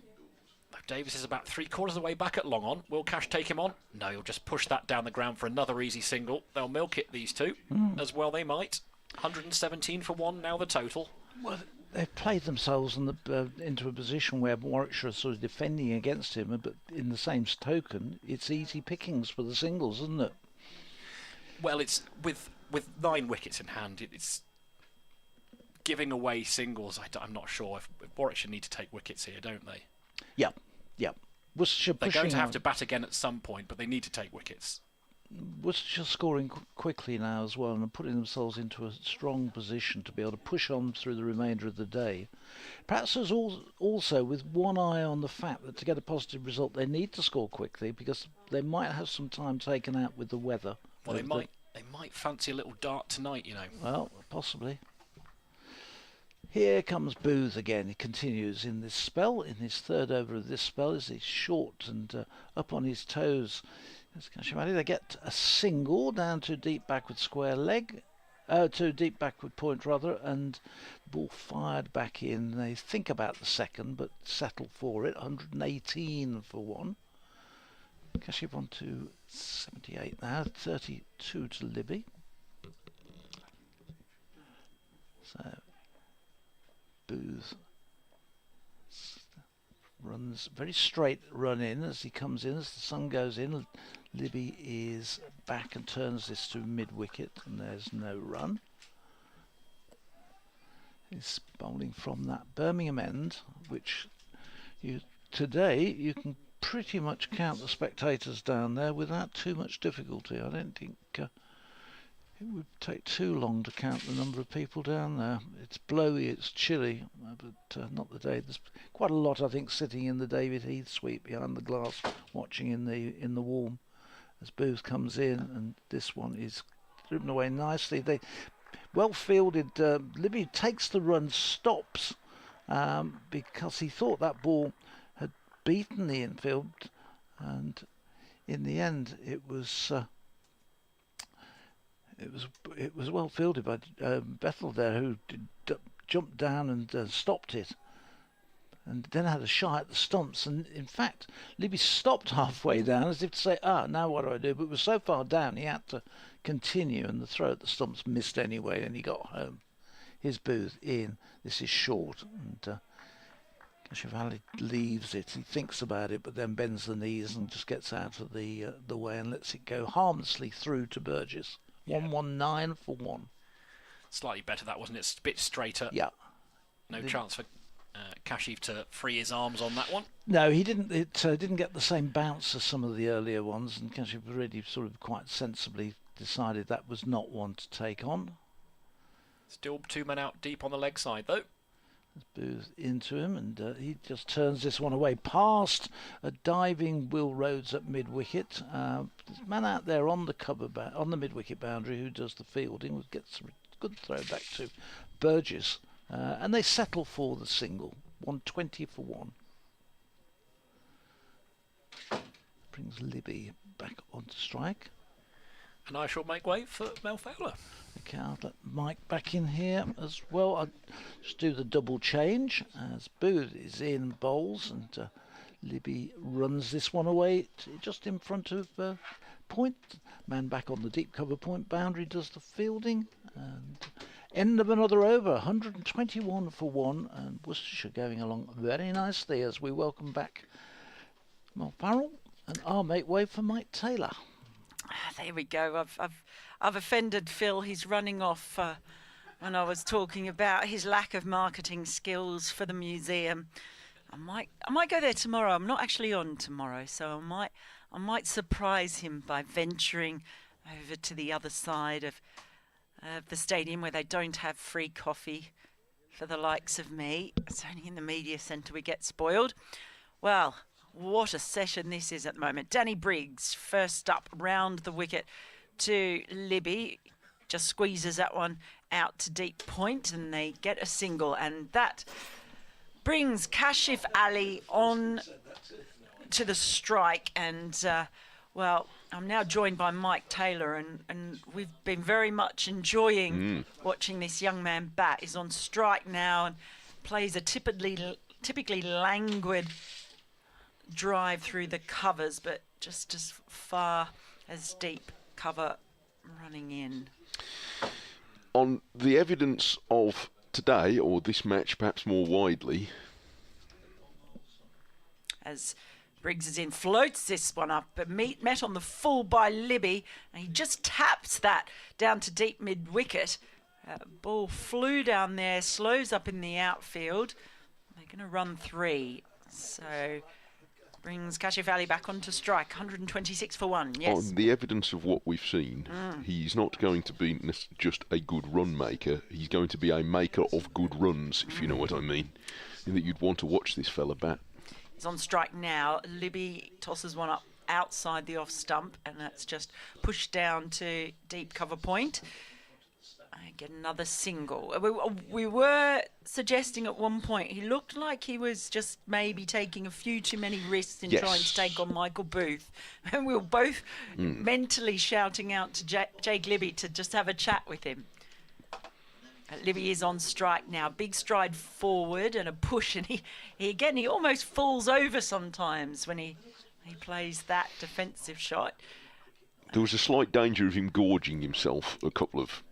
Davis is about 3/4 of the way back at long on. Will Cash take him on? No, he'll just push that down the ground for another easy single. They'll milk it, these 2, as well they might. 117 for 1 now the total. Well, they've played themselves into a position where Warwickshire are sort of defending against him, but in the same token, it's easy pickings for the singles, isn't it? Well, it's with 9 wickets in hand, it's giving away singles. I'm not sure if Warwickshire need to take wickets here, don't they? Yep. Worcestershire they're going to have to bat again at some point, but they need to take wickets. Worcestershire scoring quickly now as well, and putting themselves into a strong position to be able to push on through the remainder of the day. Perhaps there's also with one eye on the fact that to get a positive result they need to score quickly, because they might have some time taken out with the weather. Well, they might fancy a little dart tonight, you know. Well, possibly. Here comes Booth again. He continues in this spell, in his 3rd over of this spell, as he's short and up on his toes. They get a single down to deep backward square leg, to deep backward point rather, and ball fired back in. They think about the second, but settle for it. 118 for 1. Kashif on to 78 now, 32 to Libby. So Booth runs very straight run in as he comes in, as the sun goes in. Libby is back and turns this to mid-wicket, and there's no run. He's bowling from that Birmingham end, which today you can pretty much count the spectators down there without too much difficulty. I don't think it would take too long to count the number of people down there. It's blowy, it's chilly, but not the day. There's quite a lot, I think, sitting in the David Heath suite behind the glass, watching in the warm as Booth comes in, and this one is driven away nicely. They well fielded. Libby takes the run, stops because he thought that ball had beaten the infield, and in the end it was well fielded by Bethel there, who jumped down and stopped it, and then had a shy at the stumps. And in fact, Libby stopped halfway down as if to say, now what do I do? But it was so far down he had to continue, and the throw at the stumps missed anyway, and he got home. Here's Booth in. This is short, and Chevalier leaves it. He thinks about it, but then bends the knees and just gets out of the way and lets it go harmlessly through to Burgess. 119 for 1. Slightly better that, wasn't it? A bit straighter. Yeah. No chance for Kashif to free his arms on that one. No, he didn't. It didn't get the same bounce as some of the earlier ones, and Kashif really sort of quite sensibly decided that was not one to take on. Still 2 men out deep on the leg side, though. Booth into him, and he just turns this one away past a diving Will Rhodes at mid-wicket. There's a man out there on the cover on the mid-wicket boundary who does the fielding, gets a good throw back to Burgess, and they settle for the single. 120 for 1. Brings Libby back onto strike. And I shall make way for Mel Fowler. Okay, I'll let Mike back in here as well. I'll just do the double change as Booth is in bowls, and Libby runs this one away just in front of point. Man back on the deep cover point boundary does the fielding, and end of another over. 121 for 1, and Worcestershire going along very nicely as we welcome back Mel Farrell, and I'll make way for Mike Taylor. There we go. I've offended Phil. He's running off when I was talking about his lack of marketing skills for the museum. I might go there tomorrow. I'm not actually on tomorrow, so I might surprise him by venturing over to the other side of the stadium where they don't have free coffee for the likes of me. It's only in the media centre we get spoiled. Well, what a session this is at the moment. Danny Briggs first up round the wicket to Libby. Just squeezes that one out to deep point, and they get a single, and that brings Kashif Ali on to the strike. And well, I'm now joined by Mike Taylor, and we've been very much enjoying watching this young man bat. He's on strike now and plays a typically languid drive through the covers, but just as far as deep cover running in. On the evidence of today, or this match perhaps more widely, as Briggs is in, floats this one up, but met on the full by Libby, and he just taps that down to deep mid-wicket. Ball flew down there, slows up in the outfield. They're going to run 3, so brings Kashif Ali back onto strike. 126 for 1, yes. on the evidence of what we've seen, he's not going to be just a good run maker. He's going to be a maker of good runs, if you know what I mean. In that you'd want to watch this fella bat. He's on strike now. Libby tosses one up outside the off stump, and that's just pushed down to deep cover point. I get another single. We were suggesting at one point he looked like he was just maybe taking a few too many risks in trying to take on Michael Booth. And we were both mentally shouting out to Jake Libby to just have a chat with him. Libby is on strike now. Big stride forward and a push, and he almost falls over sometimes when he plays that defensive shot. There was a slight danger of him gorging himself a couple of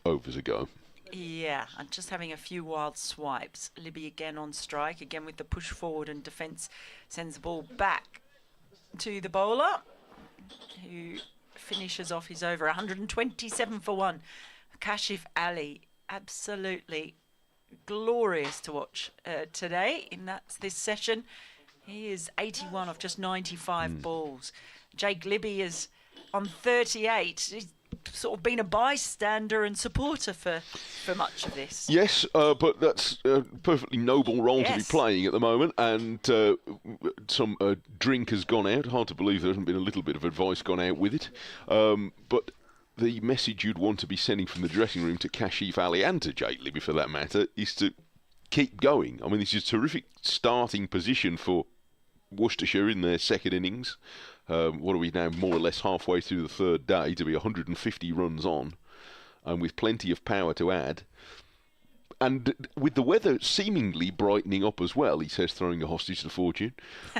overs ago. Yeah, and just having a few wild swipes. Libby again on strike, again with the push forward, and defence sends the ball back to the bowler, who finishes off his over. 127 for 1. Kashif Ali, absolutely glorious to watch today in this session. He is 81 off just 95 balls. Jake Libby is on 38. He's sort of been a bystander and supporter for much of this. Yes, but that's a perfectly noble role to be playing at the moment, and some drink has gone out. Hard to believe there hasn't been a little bit of advice gone out with it. But the message you'd want to be sending from the dressing room to Kashif Ali, and to Jake Libby for that matter, is to keep going. I mean, this is a terrific starting position for Worcestershire in their second innings. What are we now, more or less halfway through the third day, to be 150 runs on, and with plenty of power to add. And with the weather seemingly brightening up as well, he says, throwing a hostage to fortune,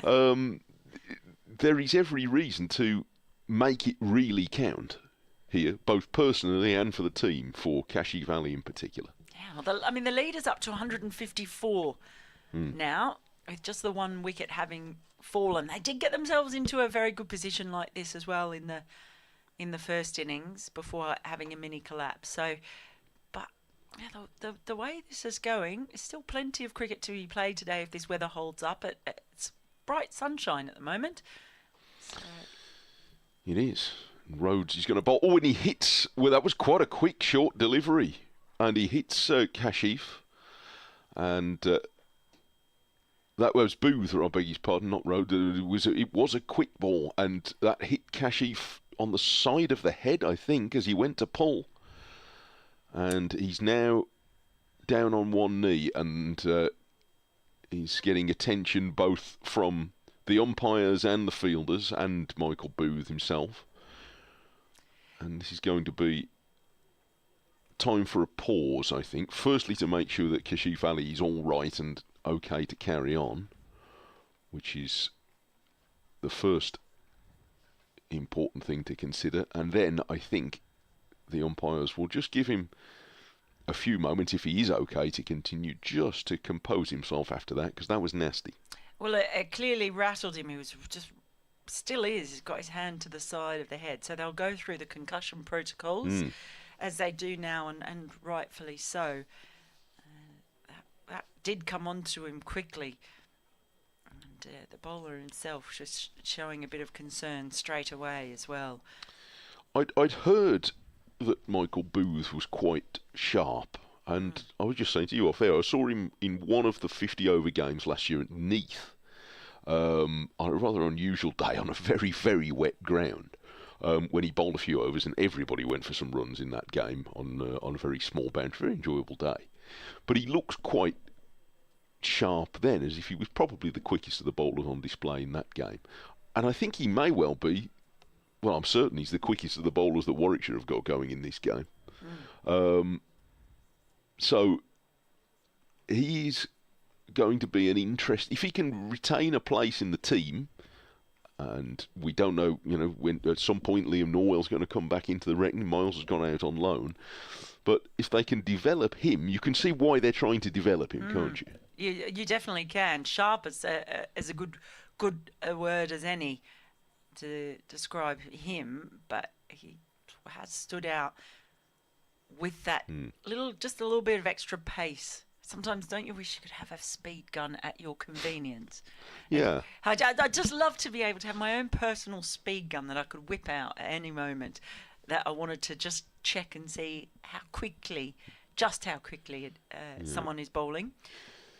there is every reason to make it really count here, both personally and for the team, for Kashif Ali in particular. Yeah, well, the leader's up to 154 now. with just the one wicket having fallen, they did get themselves into a very good position like this as well in the first innings before having a mini collapse. So, but yeah, the way this is going, there's still plenty of cricket to be played today if this weather holds up. It's bright sunshine at the moment. So. It is. Rhodes is going to bowl. Oh, and he hits. Well, that was quite a quick, short delivery. And he hits Kashif. And that was Booth, I beg his pardon, not Rhodes. It was a quick ball. And that hit Kashif on the side of the head, I think, as he went to pull. And he's now down on one knee. And he's getting attention both from the umpires and the fielders and Michael Booth himself. And this is going to be time for a pause, I think. Firstly, to make sure that Kashif Ali is all right and okay to carry on, which is the first important thing to consider. And then I think the umpires will just give him a few moments, if he is okay, to continue, just to compose himself after that, because that was nasty. Well, it clearly rattled him. He was just... Still is. He's got his hand to the side of the head. So they'll go through the concussion protocols as they do now, and rightfully so. That did come onto him quickly. And the bowler himself just showing a bit of concern straight away as well. I'd heard that Michael Booth was quite sharp. And I was just saying to you off air, I saw him in one of the 50-over games last year at Neath. On a rather unusual day on a very, very wet ground, when he bowled a few overs and everybody went for some runs in that game on a very small boundary. Very enjoyable day. But he looked quite sharp then, as if he was probably the quickest of the bowlers on display in that game. And I think he may well be, well, I'm certain he's the quickest of the bowlers that Warwickshire have got going in this game. So he's going to be an interest. If he can retain a place in the team, and we don't know, when at some point Liam Norwell's going to come back into the reckoning. Miles has gone out on loan, but if they can develop him, you can see why they're trying to develop him, can't you? You definitely can. Sharp is a good word as any to describe him, but he has stood out with that just a little bit of extra pace. Sometimes don't you wish you could have a speed gun at your convenience? Yeah. I'd just love to be able to have my own personal speed gun that I could whip out at any moment, that I wanted to just check and see how quickly someone is bowling.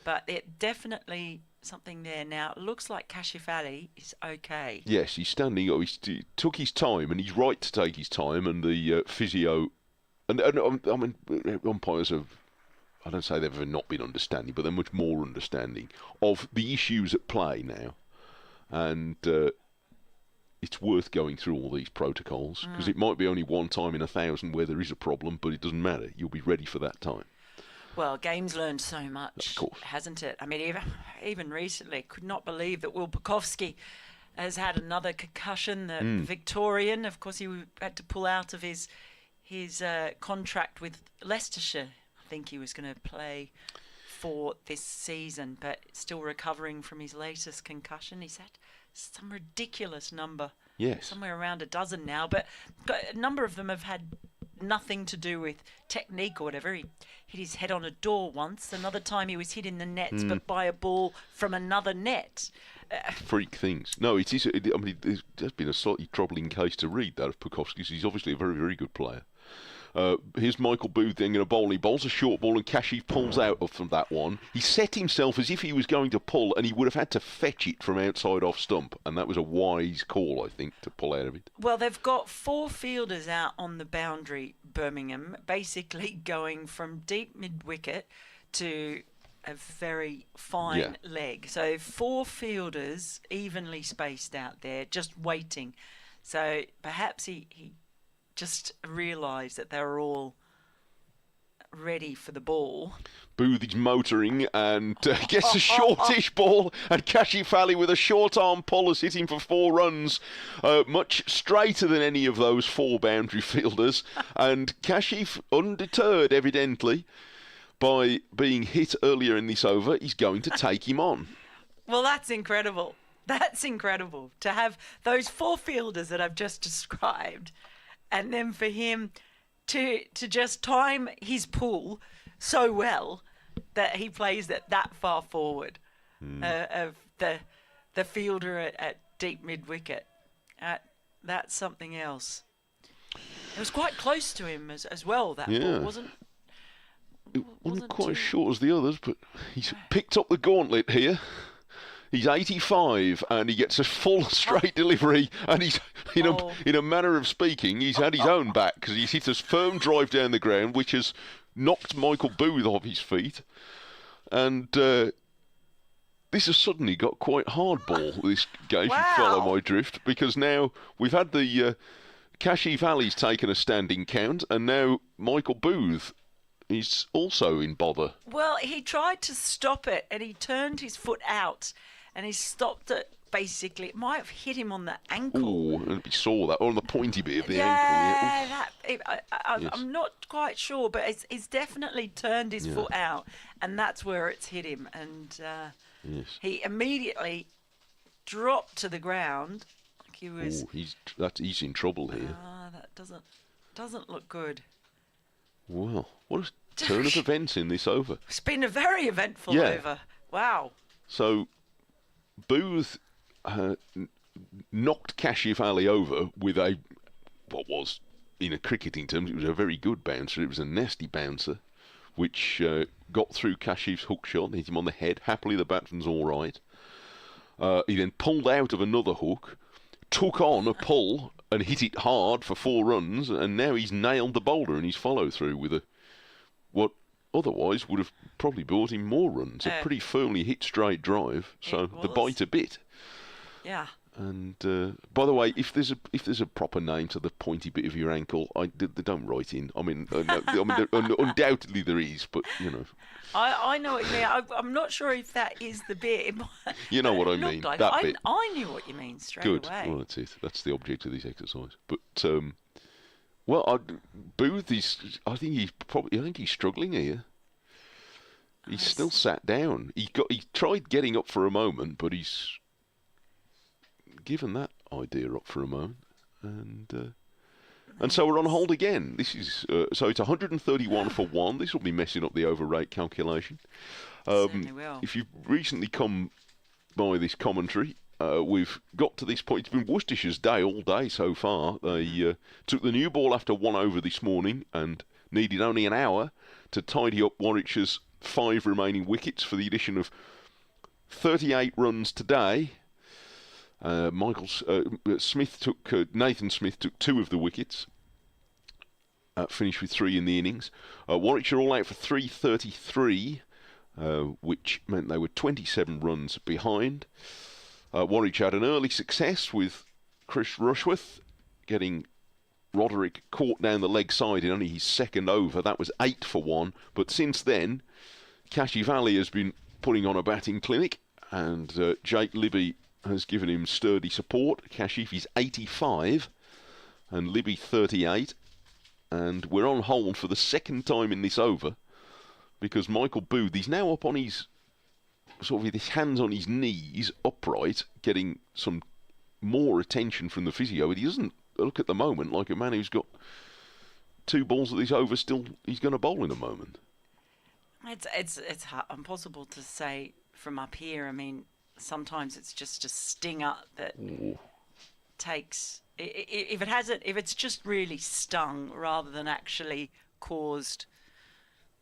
But it definitely something there now. It looks like Kashif Ali is okay. Yes, he's standing up. He took his time, and he's right to take his time. And the physio, and I mean, umpires have, I don't say they've ever not been understanding, but they're much more understanding of the issues at play now. And it's worth going through all these protocols, because it might be only one time in 1,000 where there is a problem, but it doesn't matter. You'll be ready for that time. Well, game's learned so much, of course, hasn't it? I mean, even recently, could not believe that Will Pukowski has had another concussion. The Victorian, of course, he had to pull out of his contract with Leicestershire. I think he was going to play for this season, but still recovering from his latest concussion. He's had some ridiculous number. Yes. Somewhere around a dozen now, but a number of them have had nothing to do with technique or whatever. He hit his head on a door once. Another time he was hit in the nets, but by a ball from another net. Freak things. No, it is. I mean, there's been a slightly troubling case to read, that of Pukowski's. He's obviously a very, very good player. Here's Michael Booth then going to bowl. He bowls a short ball and Kashif pulls out from that one. He set himself as if he was going to pull, and he would have had to fetch it from outside off stump, and that was a wise call, I think, to pull out of it. Well, they've got 4 fielders out on the boundary, Birmingham, basically going from deep mid-wicket to a very fine leg. So 4 fielders evenly spaced out there, just waiting. So perhaps he just realised that they were all ready for the ball. Booth is motoring and gets a shortish ball, and Kashif Ali with a short arm pull has hit him for 4 runs, much straighter than any of those 4 boundary fielders. And Kashif, undeterred evidently by being hit earlier in this over, is going to take him on. Well, that's incredible. That's incredible to have those 4 fielders that I've just described, and then for him to just time his pull so well that he plays it that far forward of the fielder at deep mid wicket. That's something else. It was quite close to him as well. That ball wasn't. It wasn't quite as short as the others, but he's picked up the gauntlet here. He's 85 and he gets a full straight delivery, and he's in a manner of speaking, he's had his own back because he's hit a firm drive down the ground, which has knocked Michael Booth off his feet, and this has suddenly got quite hardball. This game, if you follow my drift, because now we've had the Kashif Ali's taken a standing count, and now Michael Booth. He's also in bother. Well, he tried to stop it and he turned his foot out and he stopped it. Basically, it might have hit him on the ankle. Oh, and we saw that, or on the pointy bit of the ankle. Yes. I'm not quite sure, but it's definitely turned his foot out, and that's where it's hit him. And he immediately dropped to the ground. Like he was. Oh, he's in trouble here. That doesn't look good. Well, what a turn of events in this over. It's been a very eventful over. Wow. So, Booth knocked Kashif Ali over with what was, in a cricketing terms, it was a very good bouncer. It was a nasty bouncer, which got through Kashif's hook shot, hit him on the head. Happily, the batsman's all right. He then pulled out of another hook, took on a pull, and hit it hard for 4 runs, and now he's nailed the bowler and he's follow through with what otherwise would have probably brought him more runs. A pretty firmly hit straight drive, so the bite a bit. Yeah. And by the way, if there's a proper name to the pointy bit of your ankle, they don't write in. I mean, undoubtedly there is, but you know. I know what you mean. I'm not sure if that is the bit. You know what I mean. Like that bit. I knew what you mean straight Good. away. Well, that's it. That's the object of this exercise. But Booth is. I think he's struggling here. He's still sat down. He tried getting up for a moment, but he's given that idea up for a moment, and so we're on hold again. This is so it's 131 for 1. This will be messing up the over rate calculation. Certainly will. If you've recently come by this commentary, we've got to this point. It's been Worcestershire's day all day so far. They took the new ball after 1 over this morning and needed only an hour to tidy up Warwickshire's 5 remaining wickets for the addition of 38 runs today. Nathan Smith took 2 of the wickets. Finished with 3 in the innings. Warwickshire all out for 333, which meant they were 27 runs behind. Warwickshire had an early success with Chris Rushworth getting Roderick caught down the leg side in only his second over. That was 8 for 1. But since then, Kashif Ali has been putting on a batting clinic, and Jake Libby has given him sturdy support. Kashif is 85 and Libby 38, and we're on hold for the second time in this over because Michael Booth, he's now up on his sort of with his hands on his knees upright, getting some more attention from the physio, but he doesn't look at the moment like a man who's got 2 balls at this over still he's going to bowl in a moment. It's impossible to say from up here. I mean, sometimes it's just a stinger that takes. If it's just really stung rather than actually caused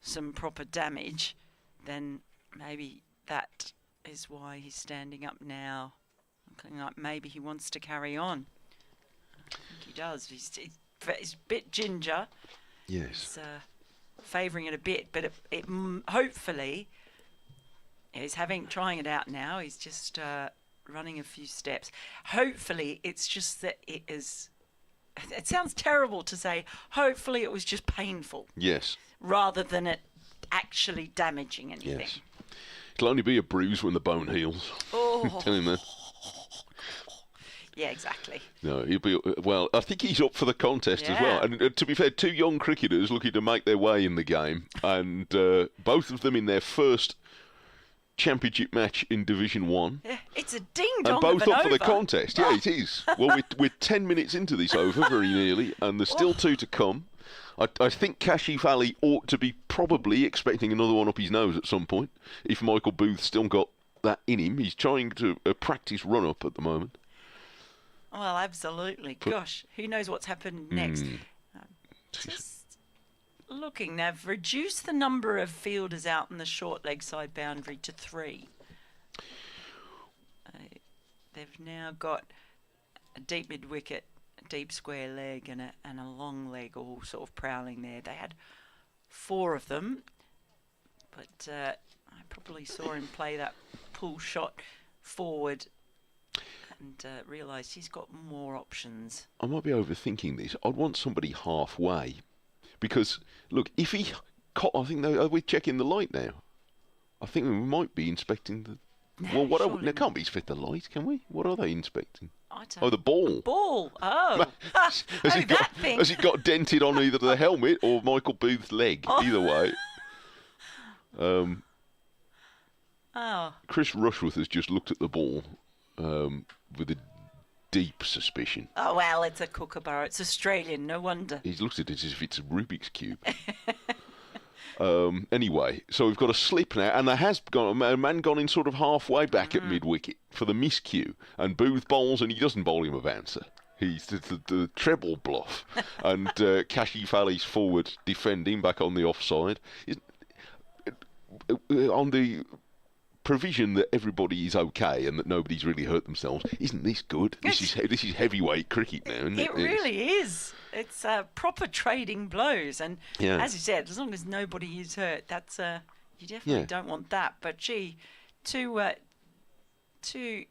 some proper damage, then maybe that is why he's standing up now. Looking like maybe he wants to carry on. I think he does. He's a bit ginger. Yes. He's favouring it a bit, but it hopefully. He's trying it out now. He's just running a few steps. Hopefully, it's just that it is. It sounds terrible to say. Hopefully, it was just painful. Yes. Rather than it actually damaging anything. Yes. It'll only be a bruise when the bone heals. Oh. Tell him that. Yeah, exactly. No, he'll be. Well, I think he's up for the contest as well. And to be fair, 2 young cricketers looking to make their way in the game, and both of them in their first championship match in Division 1. Yeah, it's a ding-dong And both of an up for the over. contest. Yeah, it is. Well, we're 10 minutes into this over, very nearly, and there's still 2 to come. I think Cashy Valley ought to be probably expecting another one up his nose at some point, if Michael Booth's still got that in him. He's trying to practice run-up at the moment. Well, absolutely. Gosh, who knows what's happened next? Just looking, they've reduced the number of fielders out in the short leg side boundary to 3. They've now got a deep mid-wicket, a deep square leg and a long leg all sort of prowling there. They had 4 of them, but I probably saw him play that pull shot forward and realised he's got more options. I might be overthinking this. I'd want somebody halfway. Because, look, if he... I think we're checking the light now. I think we might be inspecting the... Well, what surely they can't be inspecting the light, can we? What are they inspecting? I don't Oh, the ball. Ball. Oh. Has it got dented on either the helmet or Michael Booth's leg? Either way. Chris Rushworth has just looked at the ball with a deep suspicion. Oh, well, it's a kookaburra. It's Australian, no wonder. He's looked at it as if it's a Rubik's Cube. Anyway, so we've got a slip now, and there has gone a man gone in sort of halfway back at mid-wicket for the miscue, and Booth bowls, and he doesn't bowl him a bouncer. He's the treble bluff, and Cashy Valley's forward defending back on the offside. On the provision that everybody is okay and that nobody's really hurt themselves, isn't this good? This is heavyweight cricket now, isn't it? It really is. It's proper trading blows, and Yeah. as you said, as long as nobody is hurt, that's you definitely don't want that. But gee, two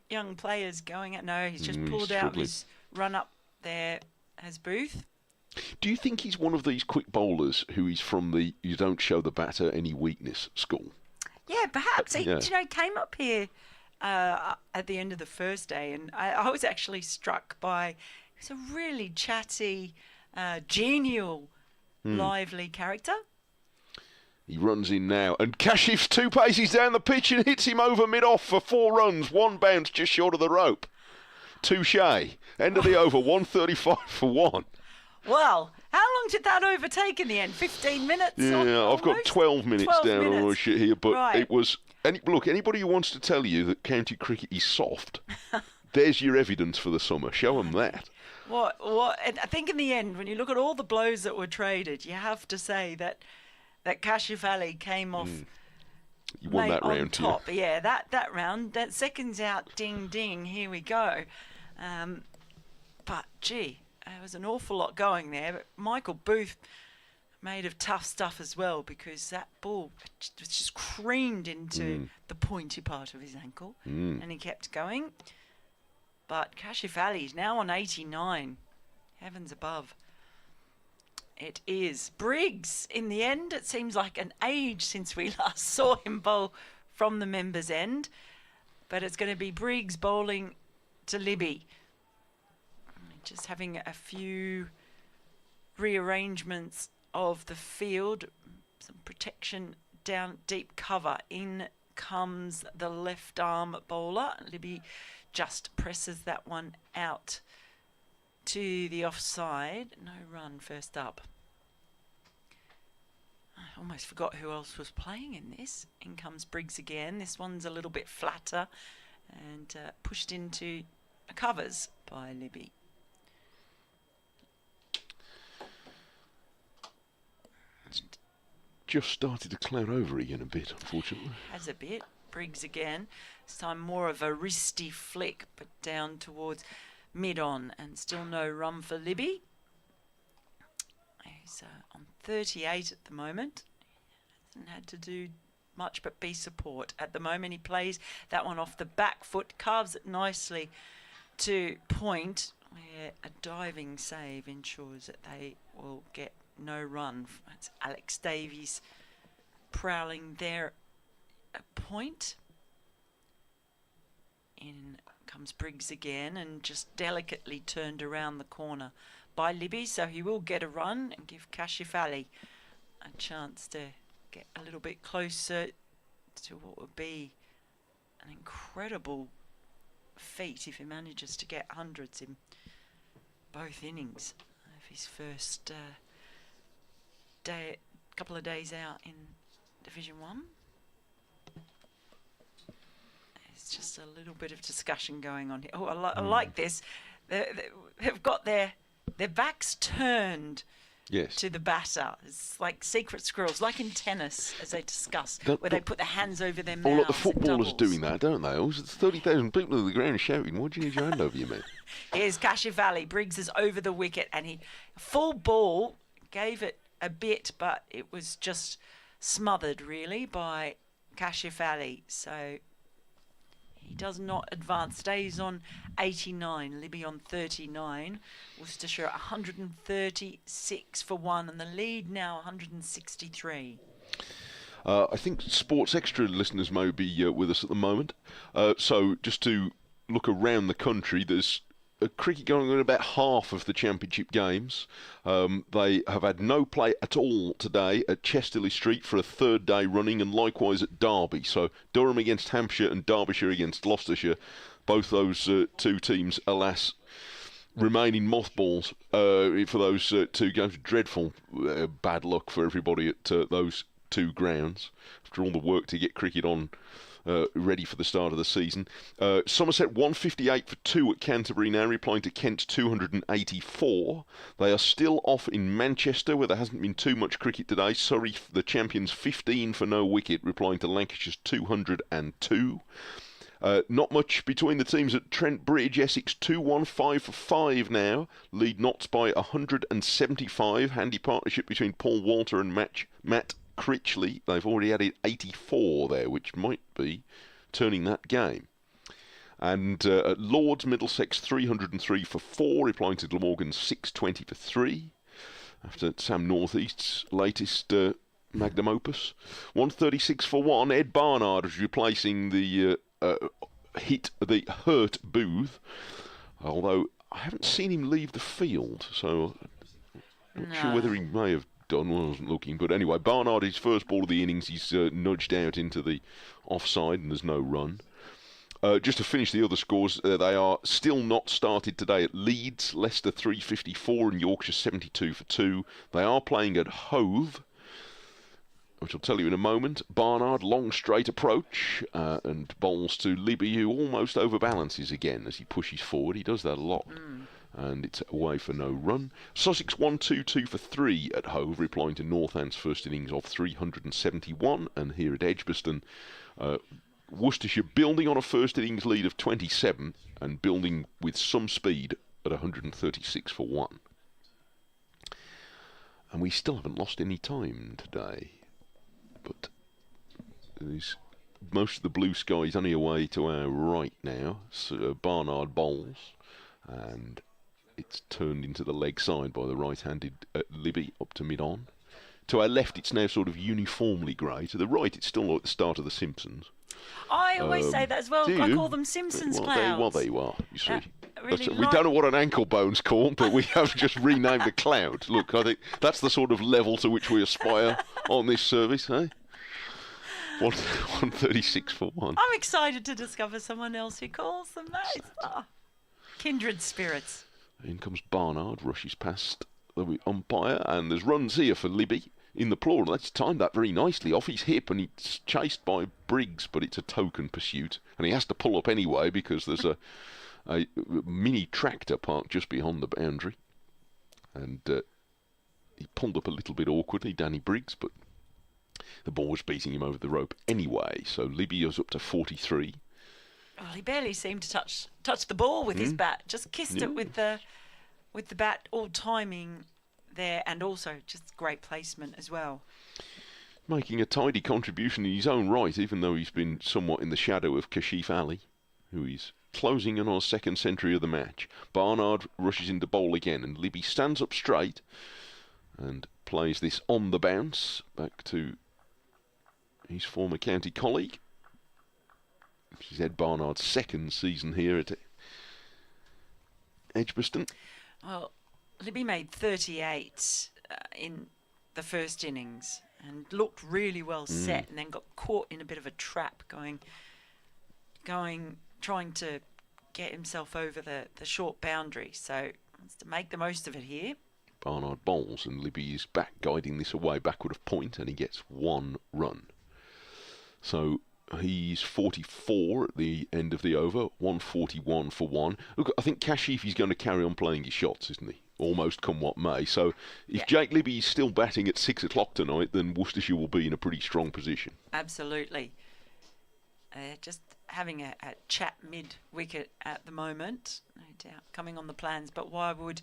young players going at he's just pulled out struggling. his run up there as Booth. Do you think he's one of these quick bowlers who is from the you don't show the batter any weakness school? Yeah, perhaps. He, Yeah. came up here at the end of the first day, and I was actually struck by. He's a really chatty, genial, lively character. He runs in now, and Kashif's 2 paces down the pitch and hits him over mid-off for 4 runs, 1 bounce just short of the rope. Touche. End of the over, 135 for 1. Well, how long did that overtake in the end? 15 minutes? Yeah, I've got almost? 12 minutes 12 down on my minutes. shit here, but Right. it was... Look, anybody who wants to tell you that county cricket is soft, there's your evidence for the summer. Show them that. What? And I think in the end, when you look at all the blows that were traded, you have to say that Cashy Valley came off You won that on round, top. Yeah, that round. That second's out, ding, ding, here we go. But, gee, there was an awful lot going there. But Michael Booth made of tough stuff as well, because that ball was just creamed into the pointy part of his ankle, and he kept going. But Cashy Valley's now on 89. Heavens above. It is Briggs. In the end, it seems like an age since we last saw him bowl from the members' end. But it's going to be Briggs bowling to Libby. Just having a few rearrangements of the field. Some protection down deep cover. In comes the left arm bowler. Libby just presses that one out to the offside. No run first up. I almost forgot who else was playing in this. In comes Briggs again. This one's a little bit flatter and pushed into covers by Libby. Just started to cloud over again a bit, unfortunately. Has a bit. Briggs again. This time more of a wristy flick, but down towards mid-on, and still no run for Libby. He's on 38 at the moment. Hasn't had to do much but be support. At the moment, he plays that one off the back foot, carves it nicely to point, where a diving save ensures that they will get no run. That's Alex Davies prowling there at point. In comes Briggs again, and just delicately turned around the corner by Libby, so he will get a run and give Cashy Valley a chance to get a little bit closer to what would be an incredible feat if he manages to get hundreds in both innings of his first couple of days out in Division 1. There's just a little bit of discussion going on here. Oh, I like this. They've got their backs turned to the batter. It's like secret squirrels, like in tennis, as they discuss, where they put their hands over their mouths. All like the in footballers doubles. doing that, don't they? There's 30,000 people on the ground shouting, "What do you need your hand over your mouth?" Here's Kashifali. Briggs is over the wicket, and he full ball, gave it a bit, but it was just smothered really by Kashifali. So he does not advance. Stays on 89. Libby on 39. Worcestershire 136 for 1, and the lead now 163. I think Sports Extra listeners may be with us at the moment. So just to look around the country, there's cricket going on in about half of the championship games. They have had no play at all today at Chesterley Street for a third day running, and likewise at Derby. So Durham against Hampshire and Derbyshire against Gloucestershire. Both those two teams, alas, remain in mothballs for those two games. Dreadful bad luck for everybody at those two grounds after all the work to get cricket on ready for the start of the season. Somerset 158 for 2 at Canterbury now, replying to Kent's 284. They are still off in Manchester, where there hasn't been too much cricket today. Surrey, the champions, 15 for no wicket, replying to Lancashire's 202. Not much between the teams at Trent Bridge. Essex 215 for 5 now, lead Notts by 175. Handy partnership between Paul Walter and Matt Critchley. They've already added 84 there, which might be turning that game. And at Lords, Middlesex 303 for 4, replying to Glamorgan's 620 for 3. After Sam Northeast's latest magnum opus. 136 for 1. Ed Barnard is replacing the hurt Booth. Although I haven't seen him leave the field, so I'm not sure whether he may have done. I wasn't looking, but anyway, Barnard, his first ball of the innings, he's nudged out into the offside, and there's no run. Just to finish the other scores, they are still not started today at Leeds. Leicester 354 and Yorkshire 72 for 2. They are playing at Hove, which I'll tell you in a moment. Barnard, long straight approach, and bowls to Libby, who almost overbalances again as he pushes forward. He does that a lot. And it's away for no run. Sussex 122 for 3 at Hove, replying to Northand's first innings of 371. And here at Edgbaston, Worcestershire building on a first innings lead of 27 and building with some speed at 136 for 1. And we still haven't lost any time today. But most of the blue sky is only away to our right now. So Barnard bowls, and it's turned into the leg side by the right-handed Libby up to mid-on. To our left, it's now sort of uniformly grey. To the right, it's still like the start of The Simpsons. I always say that as well. I call them Simpsons clouds. Well, they are, you see. Really We don't know what an ankle bone's called, but we have just renamed a cloud. Look, I think that's the sort of level to which we aspire on this service, eh? 136 for 1. I'm excited to discover someone else who calls them that. Kindred spirits. In comes Barnard, rushes past the umpire, and there's runs here for Libby in the plural. That's timed that very nicely off his hip, and he's chased by Briggs, but it's a token pursuit, and he has to pull up anyway because there's a mini tractor parked just beyond the boundary, and he pulled up a little bit awkwardly, Danny Briggs, but the ball was beating him over the rope anyway. So Libby is up to 43. Well, he barely seemed to touch the ball with his bat. Just kissed it with the bat. All timing there, and also just great placement as well. Making a tidy contribution in his own right, even though he's been somewhat in the shadow of Kashif Ali, who is closing in on a second century of the match. Barnard rushes into bowl again, and Libby stands up straight and plays this on the bounce back to his former county colleague. This is Ed Barnard's second season here at Edgbaston. Well, Libby made 38 in the first innings and looked really well set, and then got caught in a bit of a trap going trying to get himself over the short boundary. So wants to make the most of it here. Barnard bowls, and Libby is back guiding this away backward of point, and he gets 1 run. So he's 44 at the end of the over, 141 for 1. Look, I think Kashif is going to carry on playing his shots, isn't he? Almost come what may. So if Jake Libby is still batting at 6 o'clock tonight, then Worcestershire will be in a pretty strong position. Absolutely. Just having a chat mid-wicket at the moment, no doubt, coming on the plans. But why would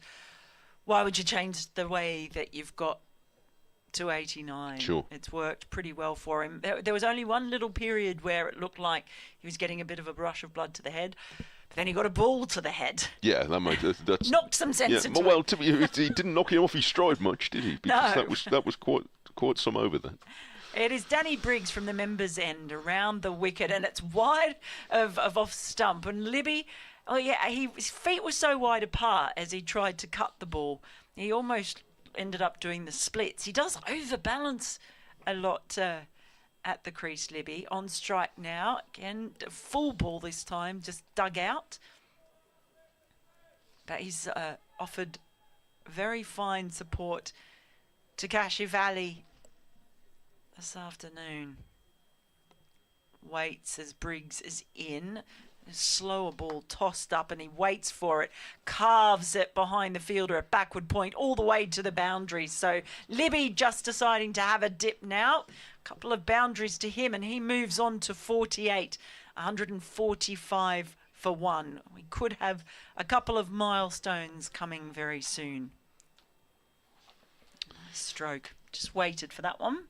you change the way that you've got to 89? Sure. It's worked pretty well for him. There was only one little period where it looked like he was getting a bit of a rush of blood to the head. But then he got a ball to the head. Yeah, that's knocked some sense into well, it. He didn't knock him off his stride much, did he? Because that was quite some over then. It is Danny Briggs from the members' end around the wicket, and it's wide of off stump. And Libby, his feet were so wide apart as he tried to cut the ball. He almost ended up doing the splits. He does overbalance a lot at the crease, Libby. On strike now. Again, full ball this time, just dug out. But he's offered very fine support to Kashif Ali this afternoon. Waits as Briggs is in. A slower ball tossed up, and he waits for it. Carves it behind the fielder at backward point all the way to the boundary. So Libby just deciding to have a dip now. A couple of boundaries to him, and he moves on to 48. 145 for 1. We could have a couple of milestones coming very soon. Nice stroke. Just waited for that one.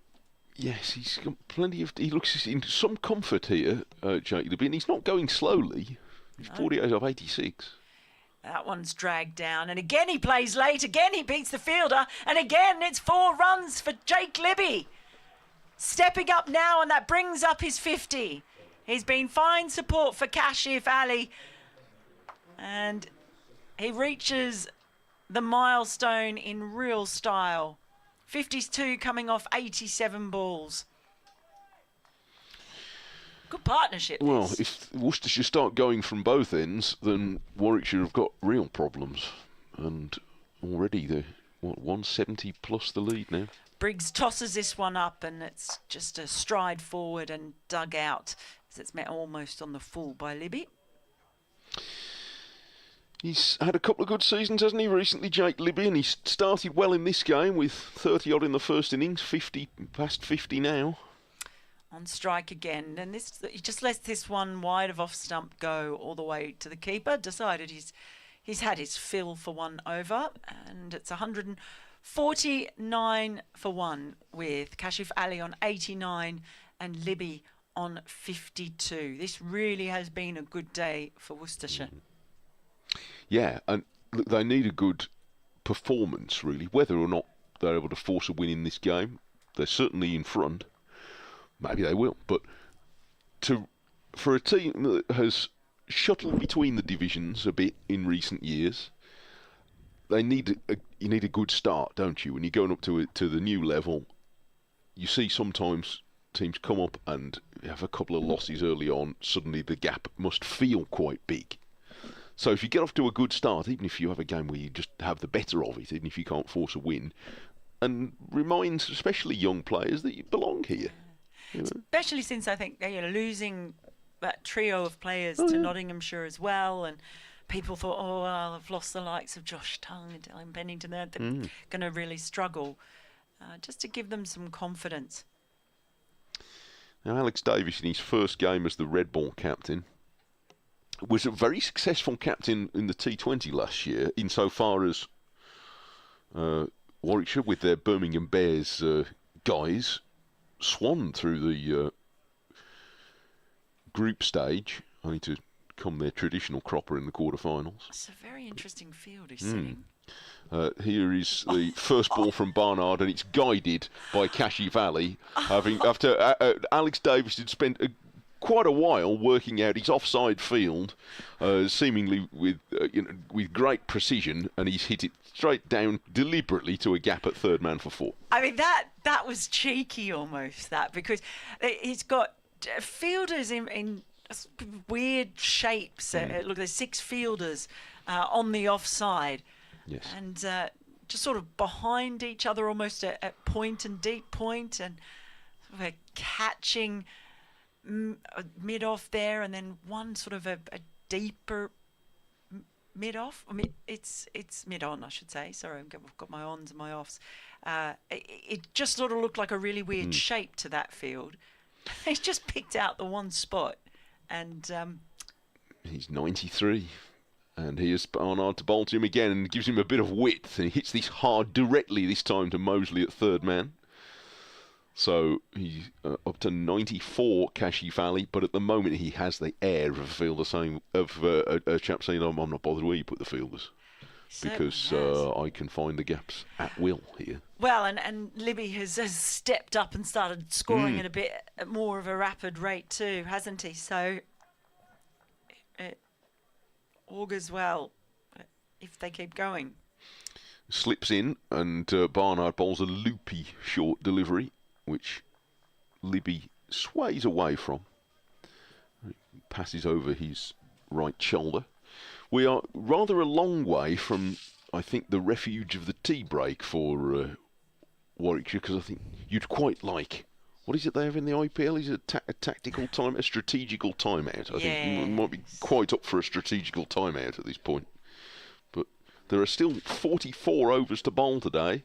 Yes, he's got plenty of... He looks in some comfort here, Jake Libby, and he's not going slowly. He's 48 of 86. That one's dragged down, and again he plays late. Again he beats the fielder, and again it's 4 runs for Jake Libby. Stepping up now, and that brings up his 50. He's been fine support for Kashif Ali, and he reaches the milestone in real style. 52 coming off 87 balls. Good partnership. Well, if Worcestershire start going from both ends, then Warwickshire have got real problems. And already they're, 170 plus the lead now. Briggs tosses this one up, and it's just a stride forward and dug out as it's met almost on the full by Libby. He's had a couple of good seasons, hasn't he, recently, Jake Libby, and he's started well in this game with 30-odd in the first innings, 50 past 50 now. On strike again, and he just lets this one wide of off stump go all the way to the keeper. Decided he's had his fill for 1 over, and it's 149 for 1 with Kashif Ali on 89 and Libby on 52. This really has been a good day for Worcestershire. Yeah, and look, they need a good performance, really. Whether or not they're able to force a win in this game, they're certainly in front. Maybe they will, but for a team that has shuttled between the divisions a bit in recent years, you need a good start, don't you? When you're going up to the new level, you see sometimes teams come up and have a couple of losses early on. Suddenly the gap must feel quite big. So if you get off to a good start, even if you have a game where you just have the better of it, even if you can't force a win, and reminds especially young players that you belong here. You know? Especially since I think losing that trio of players to Nottinghamshire as well, and people thought, oh, well, I've lost the likes of Josh Tongue and Dylan Pennington. They're going to really struggle. Just to give them some confidence. Now, Alex Davis, in his first game as the Red Ball captain, was a very successful captain in the T20 last year, insofar as Warwickshire, with their Birmingham Bears guys, swan through the group stage, only to come their traditional cropper in the quarterfinals. It's a very interesting field he's sitting. Here is the first ball from Barnard, and it's guided by Kashif Ali, after Alex Davis had spent quite a while working out his offside field, seemingly with great precision, and he's hit it straight down deliberately to a gap at third man for 4. I mean, that was cheeky almost, because he's got fielders in just weird shapes. Look, there's 6 fielders on the offside. Yes. And just sort of behind each other, almost at point and deep point, and sort of a catching mid-off there, and then one sort of a deeper mid-off. I mean, it's mid-on, I should say. Sorry, I've got my ons and my offs. It just sort of looked like a really weird shape to that field. He's just picked out the one spot, and he's 93. And here's Barnard to bowl to him again and gives him a bit of width. And he hits this hard directly this time to Mosley at third man. So he's up to 94, Kashi Valley. But at the moment he has the air of a fielder saying, a chap saying, I'm not bothered where you put the fielders. Because I can find the gaps at will here. Well, and Libby has stepped up and started scoring at a bit more of a rapid rate too, hasn't he? So it augurs well if they keep going. Slips in and Barnard bowls a loopy short delivery, which Libby sways away from. Passes over his right shoulder. We are rather a long way from, I think, the refuge of the tea break for Warwickshire, because I think you'd quite like, what is it they have in the IPL? Is it a tactical time, a strategical timeout? I think it might be quite up for a strategical timeout at this point. But there are still 44 overs to bowl today.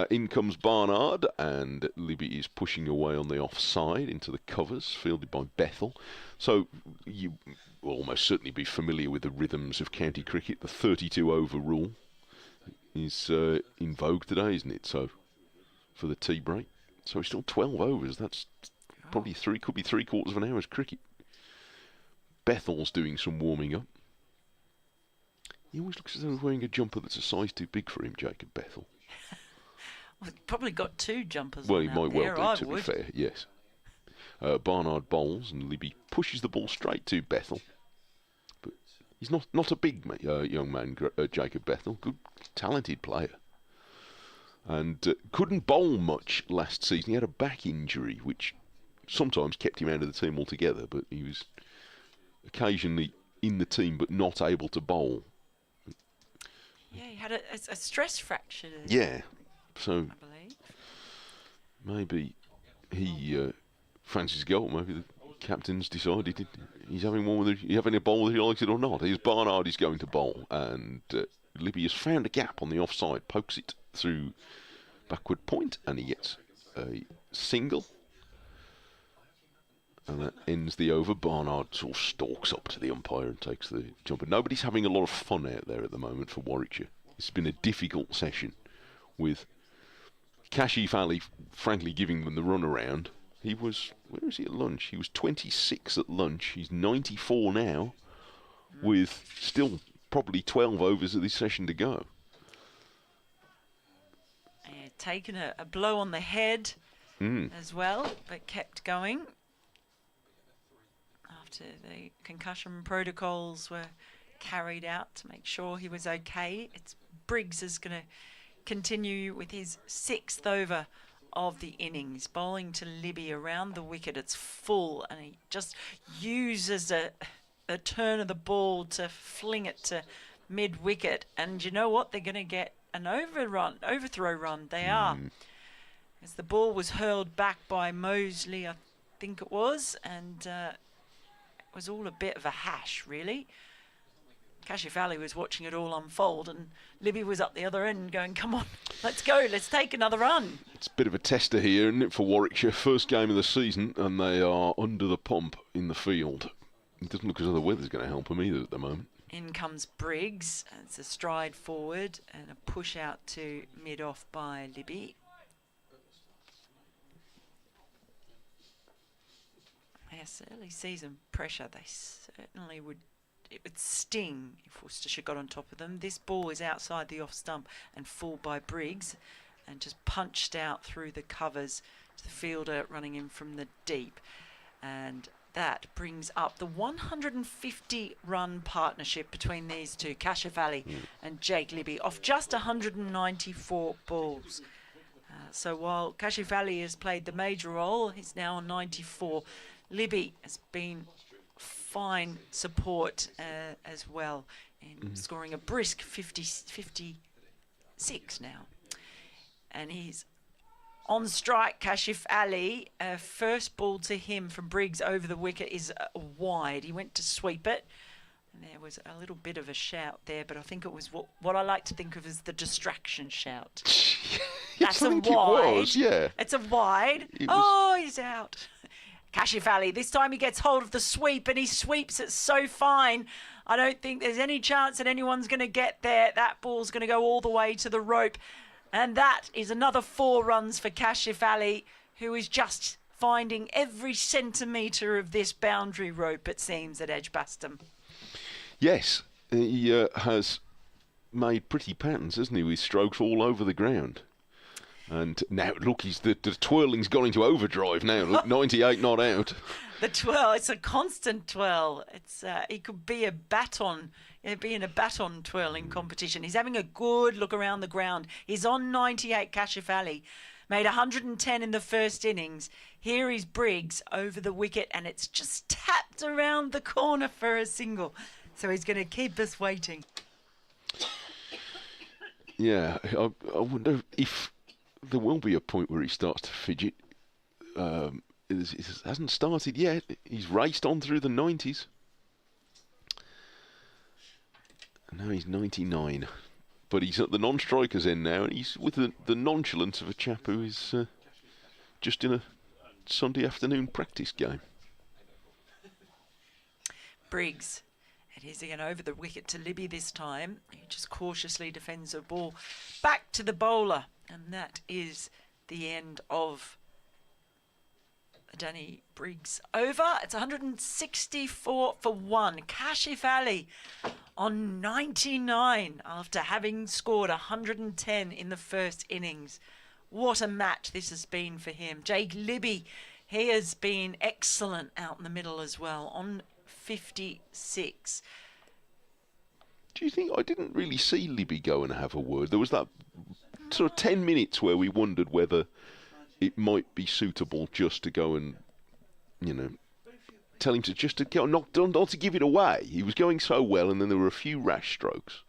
In comes Barnard, and Libby is pushing away on the offside into the covers, fielded by Bethel. So you will almost certainly be familiar with the rhythms of county cricket. The 32 over rule is in vogue today, isn't it? So for the tea break. So it's still 12 overs. That's probably could be 3/4 of an hour's cricket. Bethel's doing some warming up. He always looks as though he's wearing a jumper that's a size too big for him, Jacob Bethel. Well, he's probably got 2 jumpers. Well, on he out might there, well do, to be fair, yes. Barnard bowls and Libby pushes the ball straight to Bethel. But he's not a big young man, Jacob Bethel. Good, talented player. And couldn't bowl much last season. He had a back injury, which sometimes kept him out of the team altogether. But he was occasionally in the team, but not able to bowl. Yeah, he had a stress fracture. Yeah, so I believe. maybe he fancies a goal. Maybe the captain's decided he's having one whether he's having a bowl whether he likes it or not. Here's Barnard is going to bowl, and Libby has found a gap on the offside, pokes it through backward point, and he gets a single. And that ends the over. Barnard sort of stalks up to the umpire and takes the jumper. Nobody's having a lot of fun out there at the moment for Warwickshire. It's been a difficult session with Kashi Valley frankly giving them the run around. He was, where was he at lunch? He was 26 at lunch. He's 94 now, with still probably 12 overs of this session to go. Taken a blow on the head as well, but kept going after the concussion protocols were carried out to make sure he was okay. It's Briggs is going to continue with his 6th over of the innings, bowling to Libby around the wicket. It's full, and he just uses a turn of the ball to fling it to mid-wicket. And you know what? They're going to get an overthrow run. They are. As the ball was hurled back by Mosley, I think it was, and it was all a bit of a hash, really. Kashi Valley was watching it all unfold, and Libby was up the other end going, come on, let's go, let's take another run. It's a bit of a tester here, isn't it, for Warwickshire? First game of the season, and they are under the pump in the field. It doesn't look as though the weather's going to help them either at the moment. In comes Briggs. It's a stride forward and a push out to mid-off by Libby. Yes, early season pressure. They certainly would. It would sting if Worcestershire got on top of them. This ball is outside the off stump and full by Briggs, and just punched out through the covers to the fielder running in from the deep. And that brings up the 150-run partnership between these two, Kashi Valley and Jake Libby, off just 194 balls. So while Kashi Valley has played the major role, he's now on 94. Libby has been fine support as well in scoring a brisk 56 now. And he's on strike, Kashif Ali. First ball to him from Briggs over the wicket is wide. He went to sweep it. And there was a little bit of a shout there, but I think it was what I like to think of as the distraction shout. That's a wide. It was, yeah. It's a wide. He's out. Kashif Ali, this time he gets hold of the sweep and he sweeps it so fine. I don't think there's any chance that anyone's going to get there. That ball's going to go all the way to the rope. And that is another 4 runs for Kashif Ali, who is just finding every centimetre of this boundary rope, it seems, at Edgbaston. Yes, he has made pretty patterns, hasn't he, with strokes all over the ground. And now, look, the twirling's gone into overdrive now. Look, 98 not out. The twirl, it's a constant twirl. It's it could be a baton. It'd be in a baton twirling competition. He's having a good look around the ground. He's on 98, Kashif Ali. Made 110 in the first innings. Here is Briggs over the wicket, and it's just tapped around the corner for a single. So he's going to keep us waiting. Yeah, I wonder if there will be a point where he starts to fidget. It hasn't started yet. He's raced on through the 90s. And now he's 99. But he's at the non-strikers end now, and he's with the nonchalance of a chap who is just in a Sunday afternoon practice game. Briggs. It is again over the wicket to Libby this time. He just cautiously defends the ball back to the bowler. And that is the end of Danny Briggs over. It's 164 for 1. Kashif Ali on 99 after having scored 110 in the first innings. What a match this has been for him. Jake Libby, he has been excellent out in the middle as well on 56. Do you think I didn't really see Libby go and have a word? There was that sort of 10 minutes where we wondered whether it might be suitable just to go and, tell him to just to go, not to give it away. He was going so well, and then there were a few rash strokes.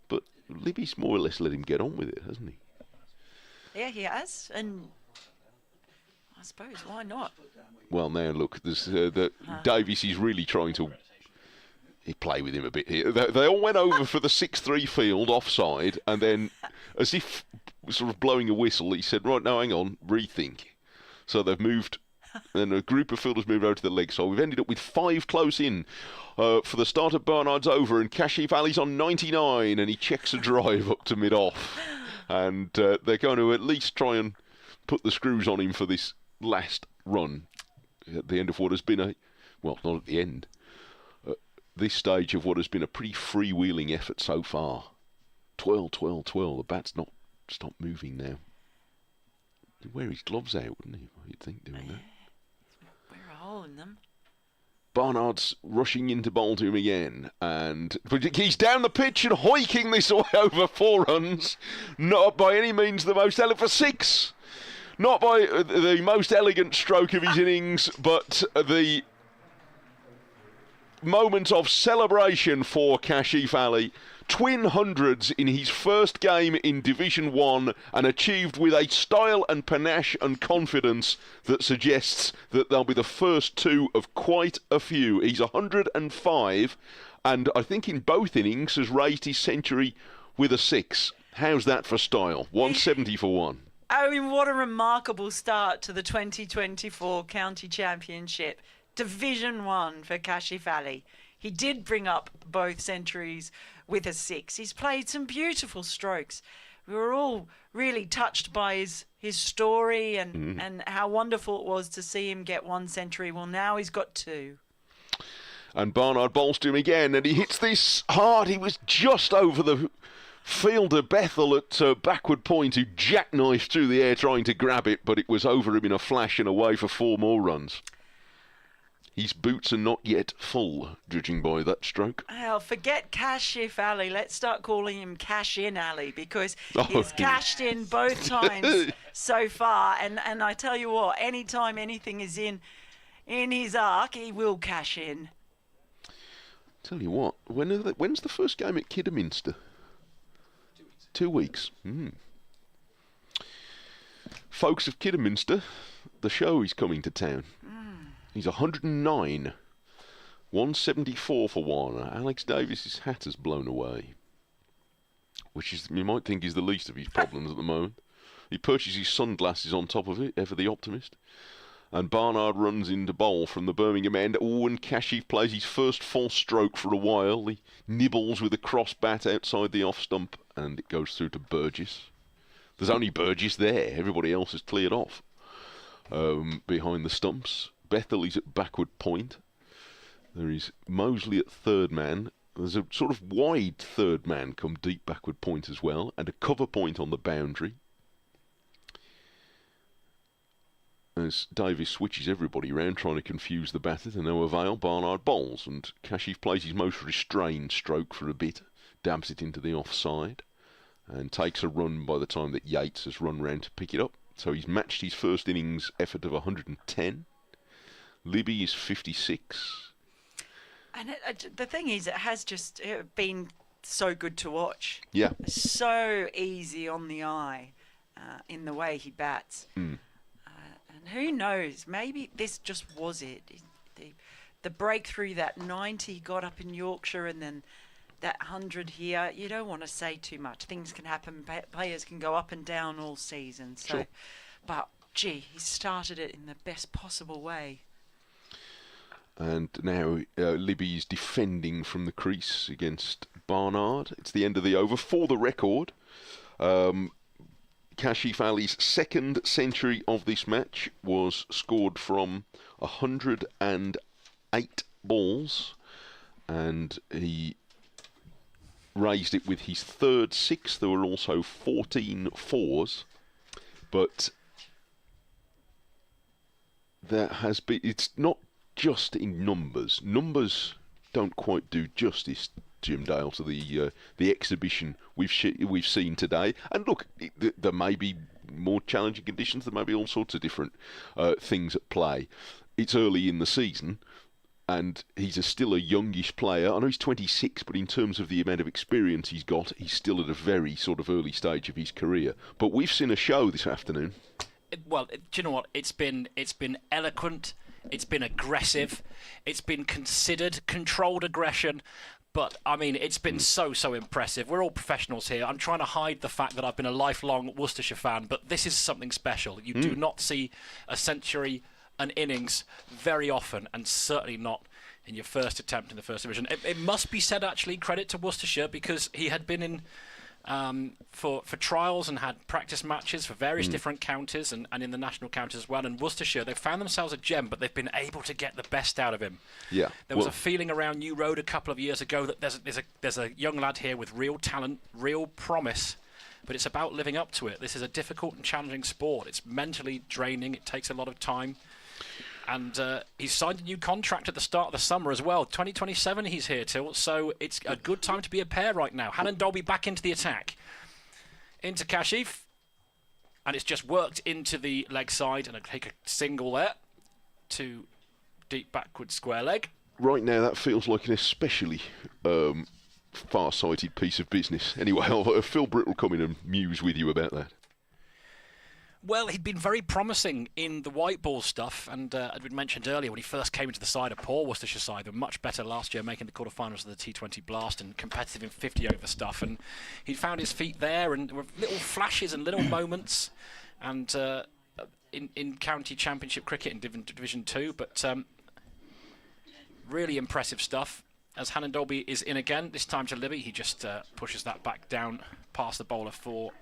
But Libby's more or less let him get on with it, hasn't he? Yeah, he has, and I suppose why not? Well, now look, there's Davies is really trying to play with him a bit here. They all went over for the 6-3 field offside, and then, as if sort of blowing a whistle, he said, "Right, now hang on, rethink." So they've moved, and a group of fielders moved over to the leg side. We've ended up with 5 close in for the start of Barnard's over, and Kashif Ali's on 99, and he checks a drive up to mid-off. And they're going to at least try and put the screws on him for this last run at the end of what has been not at the end, this stage of what has been a pretty freewheeling effort so far. Twirl. The bat's not stopped moving now. He'd wear his gloves out, wouldn't he? You'd think, doing that. Wear a hole in them. Barnard's rushing in to bowl to him again, but he's down the pitch and hoiking this away over 4 runs. Not by any means the most elegant for 6. Not by the most elegant stroke of his innings, but the moment of celebration for Kashif Ali. Twin hundreds in his first game in Division 1, and achieved with a style and panache and confidence that suggests that they'll be the first 2 of quite a few. He's 105, and I think in both innings has raised his century with a 6. How's that for style? 170 for 1. I mean, what a remarkable start to the 2024 County Championship. Division 1 for Kashif Ali. He did bring up both centuries with a 6. He's played some beautiful strokes. We were all really touched by his story and how wonderful it was to see him get 1 century. Well, now he's got 2. And Barnard bowls to him again, and he hits this hard. He was just over the fielder Bethel at backward point, who jackknifed through the air trying to grab it, but it was over him in a flash and away for 4 more runs. His boots are not yet full, judging by that stroke. Well, forget Kashif Ali. Let's start calling him Cash In Ali, because he's cashed in both times so far. And I tell you what, anytime anything is in his arc, he will cash in. Tell you what, when's the first game at Kidderminster? 2 weeks. Folks of Kidderminster, the show is coming to town. He's 109. 174 for Warner. Alex Davis's hat has blown away, which is, you might think, is the least of his problems at the moment. He perches his sunglasses on top of it, ever the optimist. And Barnard runs into bowl from the Birmingham end. And Kashif plays his first false stroke for a while. He nibbles with a cross bat outside the off stump, and it goes through to Burgess. There's only Burgess there. Everybody else has cleared off behind the stumps. Bethel is at backward point. There is Mosley at third man. There's a sort of wide third man come deep backward point as well, and a cover point on the boundary. As Davis switches everybody round, trying to confuse the batter to no avail, Barnard bowls, and Kashif plays his most restrained stroke for a bit, dabs it into the offside, and takes a run by the time that Yates has run round to pick it up. So he's matched his first innings effort of 110. Libby is 56. And the thing is, it has just been so good to watch. Yeah. So easy on the eye in the way he bats. And who knows, maybe this just was it. The breakthrough, that 90 got up in Yorkshire, and then that 100 here. You don't want to say too much. Things can happen. Players can go up and down all season. So, Sure. But, gee, he started it in the best possible way. And now Libby is defending from the crease against Barnard. It's the end of the over. For the record, Kashif Ali's second century of this match was scored from 108 balls, and he raised it with his third six. There were also 14 fours, but there has been, it's not just in numbers. Numbers don't quite do justice, Jim Dale, to the exhibition we've seen today. And look, there may be more challenging conditions. There may be all sorts of different things at play. It's early in the season, and he's still a youngish player. I know he's 26, but in terms of the amount of experience he's got, he's still at a very sort of early stage of his career. But we've seen a show this afternoon. Do you know what? It's been eloquent. It's been aggressive. It's been considered, controlled aggression. But, I mean, it's been so impressive. We're all professionals here. I'm trying to hide the fact that I've been a lifelong Worcestershire fan, but this is something special. You do not see a century, an innings, very often, and certainly not in your first attempt in the First Division. It must be said, actually, credit to Worcestershire, because he had been in for trials and had practice matches for various different counties and in the national counties as well. And Worcestershire, they found themselves a gem, but they've been able to get the best out of him. Yeah. There was a feeling around New Road a couple of years ago that there's a young lad here with real talent, real promise, but it's about living up to it. This is a difficult and challenging sport. It's mentally draining. It takes a lot of time. And he's signed a new contract at the start of the summer as well. 2027 he's here till, so it's a good time to be a pair right now. Hannon Dolby back into the attack. Into Kashif. And it's just worked into the leg side, and I take a single there to deep backward square leg. Right now, that feels like an especially far-sighted piece of business. Anyway, Phil Britt will come in and muse with you about that. Well, he'd been very promising in the white ball stuff, and as we mentioned earlier, when he first came into the side, a poor Worcestershire side, they were much better last year, making the quarterfinals of the T20 Blast and competitive in 50 over stuff, and he'd found his feet there, and there were little flashes and little moments, and in county championship cricket in Division 2, but really impressive stuff. As Hannon Dolby is in again, this time to Libby, he just pushes that back down past the bowler for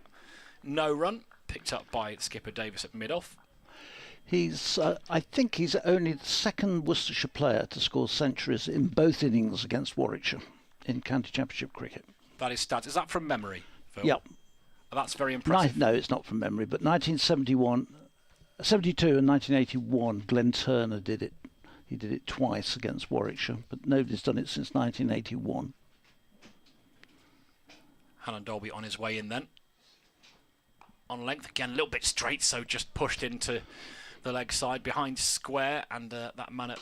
no run. Picked up by skipper Davis at mid-off. He's, I think he's only the second Worcestershire player to score centuries in both innings against Warwickshire in county championship cricket. That is stats. Is that from memory, Phil? Yep. That's very impressive. No, it's not from memory, but 1971, 72 and 1981, Glenn Turner did it. He did it twice against Warwickshire, but nobody's done it since 1981. Hannon Dolby on his way in then. On length again, a little bit straight, so just pushed into the leg side behind square, and that man at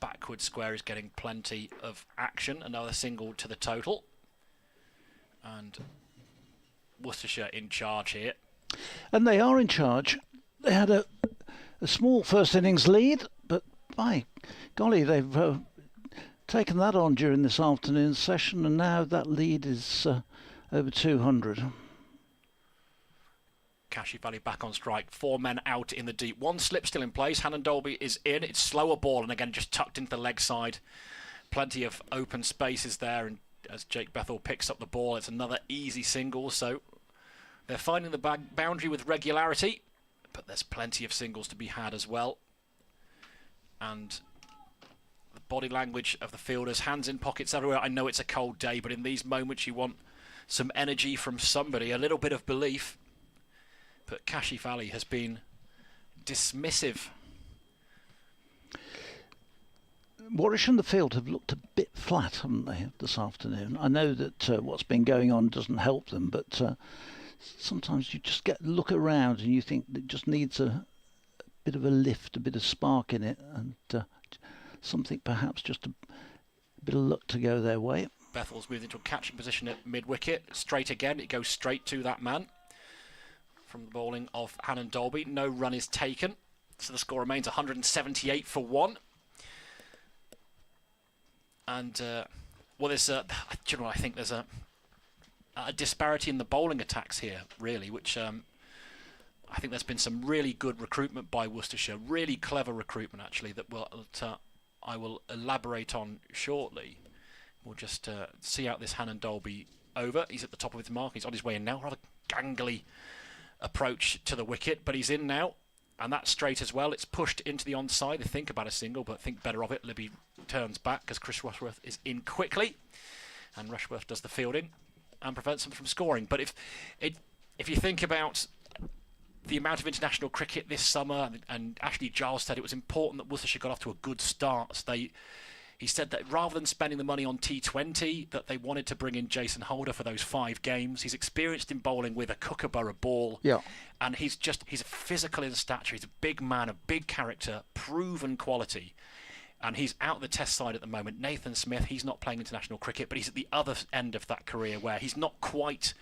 backward square is getting plenty of action. Another single to the total. And Worcestershire in charge here. And they are in charge. They had a small first innings lead, but by golly, they've taken that on during this afternoon's session, and now that lead is over 200. Cashy Valley back on strike. 4 men out in the deep. 1 slip still in place. Hannon Dolby is in. It's slower ball, and again just tucked into the leg side. Plenty of open spaces there, and as Jake Bethel picks up the ball, it's another easy single. So they're finding the boundary with regularity, but there's plenty of singles to be had as well. And the body language of the fielders, hands in pockets everywhere. I know it's a cold day, but in these moments you want some energy from somebody, a little bit of belief. But Cashy Valley has been dismissive. Warwickshire and the field have looked a bit flat, haven't they, this afternoon? I know that what's been going on doesn't help them, but sometimes you just look around and you think it just needs a bit of a lift, a bit of spark in it, and something perhaps just a bit of luck to go their way. Bethel's moved into a catching position at mid-wicket. Straight again, it goes straight to that man. From the bowling of Hannon Dolby, no run is taken, so the score remains 178 for 1. And well, there's I think there's a disparity in the bowling attacks here, really, which I think there's been some really good recruitment by Worcestershire, really clever recruitment actually that I will elaborate on shortly. We'll just see out this Hannon Dolby over. He's at the top of his mark. He's on his way in now. Rather gangly approach to the wicket, but he's in now, and that's straight as well. It's pushed into the onside. They think about a single, but think better of it. Libby turns back because Chris Rushworth is in quickly, and Rushworth does the fielding and prevents them from scoring. But if you think about the amount of international cricket this summer, and Ashley Giles said it was important that Worcestershire got off to a good start. So he said that rather than spending the money on T20, that they wanted to bring in Jason Holder for those 5 games. He's experienced in bowling with a Kookaburra ball. Yeah. And he's physical in stature. He's a big man, a big character, proven quality. And he's out the test side at the moment. Nathan Smith, he's not playing international cricket, but he's at the other end of that career where he's not quite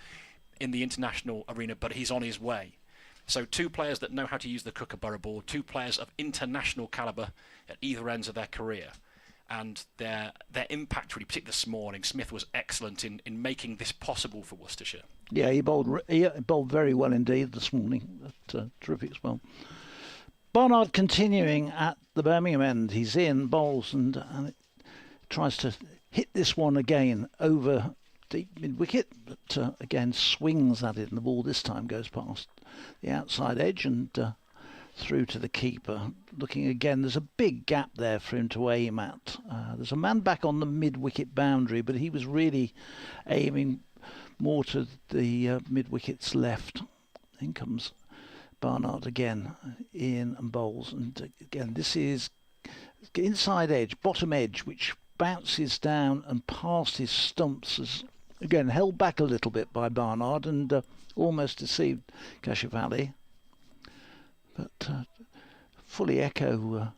in the international arena, but he's on his way. So 2 players that know how to use the Kookaburra ball, 2 players of international calibre at either ends of their career. And their impact, really, particularly this morning, Smith was excellent in making this possible for Worcestershire. Yeah, he bowled very well indeed this morning. Terrific as well. Barnard continuing at the Birmingham end. He's in, bowls, and it tries to hit this one again over deep mid-wicket, but again swings at it, and the ball this time goes past the outside edge and through to the keeper. Looking again, there's a big gap there for him to aim at. There's a man back on the mid-wicket boundary, but he was really aiming more to the mid-wicket's left. In comes Barnard again, in and bowls, and again this is inside edge, bottom edge, which bounces down and past his stumps, as again held back a little bit by Barnard and almost deceived Cashy Valley. But fully echo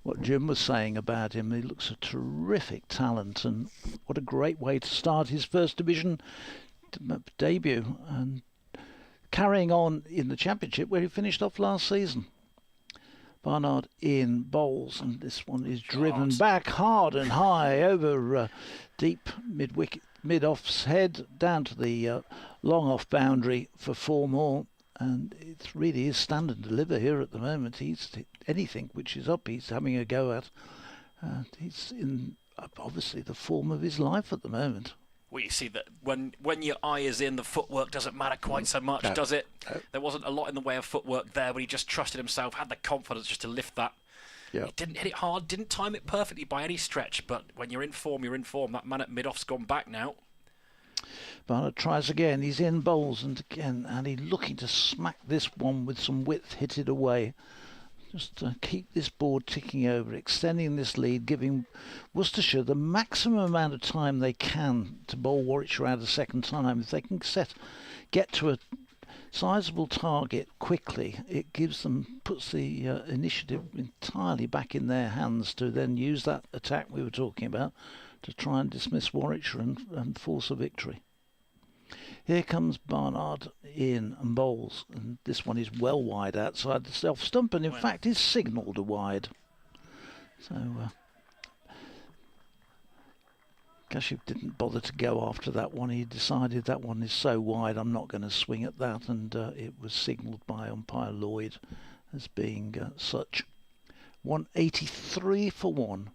what Jim was saying about him. He looks a terrific talent, and what a great way to start his first division debut, and carrying on in the championship where he finished off last season. Barnard in bowls, and this one is driven back hard and high over deep mid-off's head down to the long off boundary for 4 more. And it really is stand and deliver here at the moment. He's anything which is up, he's having a go at. He's in obviously the form of his life at the moment. Well, you see that when your eye is in, the footwork doesn't matter quite so much, does it? There wasn't a lot in the way of footwork there, but he just trusted himself, had the confidence just to lift that. He didn't hit it hard, didn't time it perfectly by any stretch, but when you're in form, you're in form. That man at mid-off's gone back now. Barnard tries again, he's in bowls and again, and he's looking to smack this one with some width, hit it away. Just to keep this board ticking over, extending this lead, giving Worcestershire the maximum amount of time they can to bowl Warwickshire out a second time. If they can get to a sizable target quickly, it puts the initiative entirely back in their hands to then use that attack we were talking about to try and dismiss Warwickshire and force a victory. Here comes Barnard in and bowls, and this one is well wide outside the self stump, and in fact is signalled a wide. So Kashif didn't bother to go after that one. He decided that one is so wide, I'm not going to swing at that, and it was signalled by umpire Lloyd as being such. 183 for 1.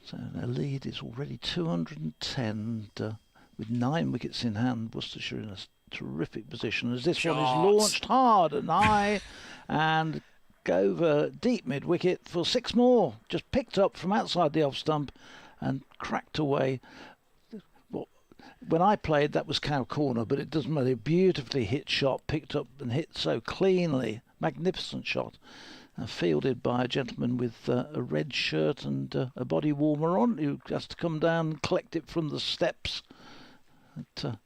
So their lead is already 210, and with 9 wickets in hand, Worcestershire in a terrific position as this one is launched hard and high and over deep mid-wicket for 6 more. Just picked up from outside the off stump and cracked away. When I played, that was cow corner, but it doesn't matter. Beautifully hit shot, picked up and hit so cleanly. Magnificent shot. Fielded by a gentleman with a red shirt and a body warmer on, who has to come down and collect it from the steps and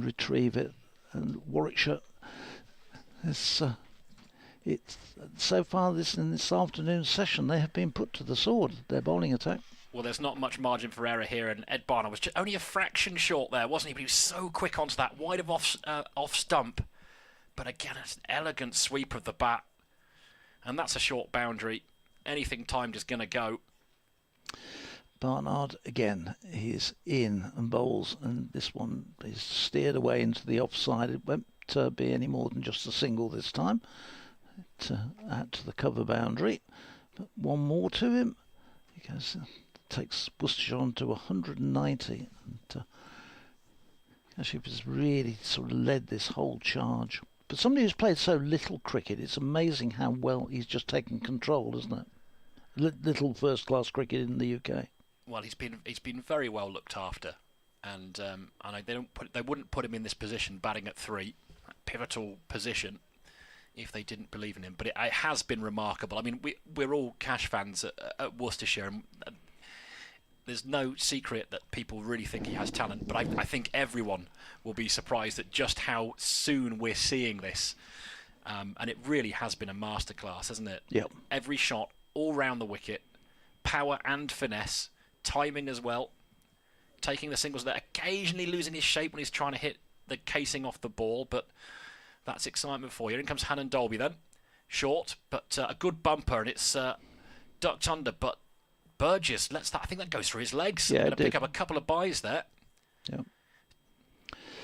retrieve it. And Warwickshire is... It's so far in this afternoon's session, they have been put to the sword, their bowling attack. Well, there's not much margin for error here, and Ed Barnard was just only a fraction short there, wasn't he? But he was so quick onto that wide of off stump. But again, it's an elegant sweep of the bat, and that's a short boundary. Anything timed is going to go. Barnard again, he is in and bowls, and this one is steered away into the offside. It won't be any more than just a single this time. Out to the cover boundary, but one more to him. He goes, takes Worcestershire on to 190, and actually has really sort of led this whole charge. But somebody who's played so little cricket, it's amazing how well he's just taken control, isn't it? Little first-class cricket in the UK. Well, he's been very well looked after, and I know they wouldn't put him in this position, batting at 3, pivotal position, if they didn't believe in him. But it has been remarkable. I mean, we're all Cash fans at Worcestershire, and there's no secret that people really think he has talent, but I think everyone will be surprised at just how soon we're seeing this. And it really has been a masterclass, hasn't it? Yep. Every shot, all round the wicket, power and finesse, timing as well, taking the singles there, occasionally losing his shape when he's trying to hit the casing off the ball, but that's excitement for you. In comes Hannon Dolby then. Short, but a good bumper, and it's ducked under, but Burgess lets that. I think that goes through his legs. Yeah, going to pick up a couple of byes there. Yeah.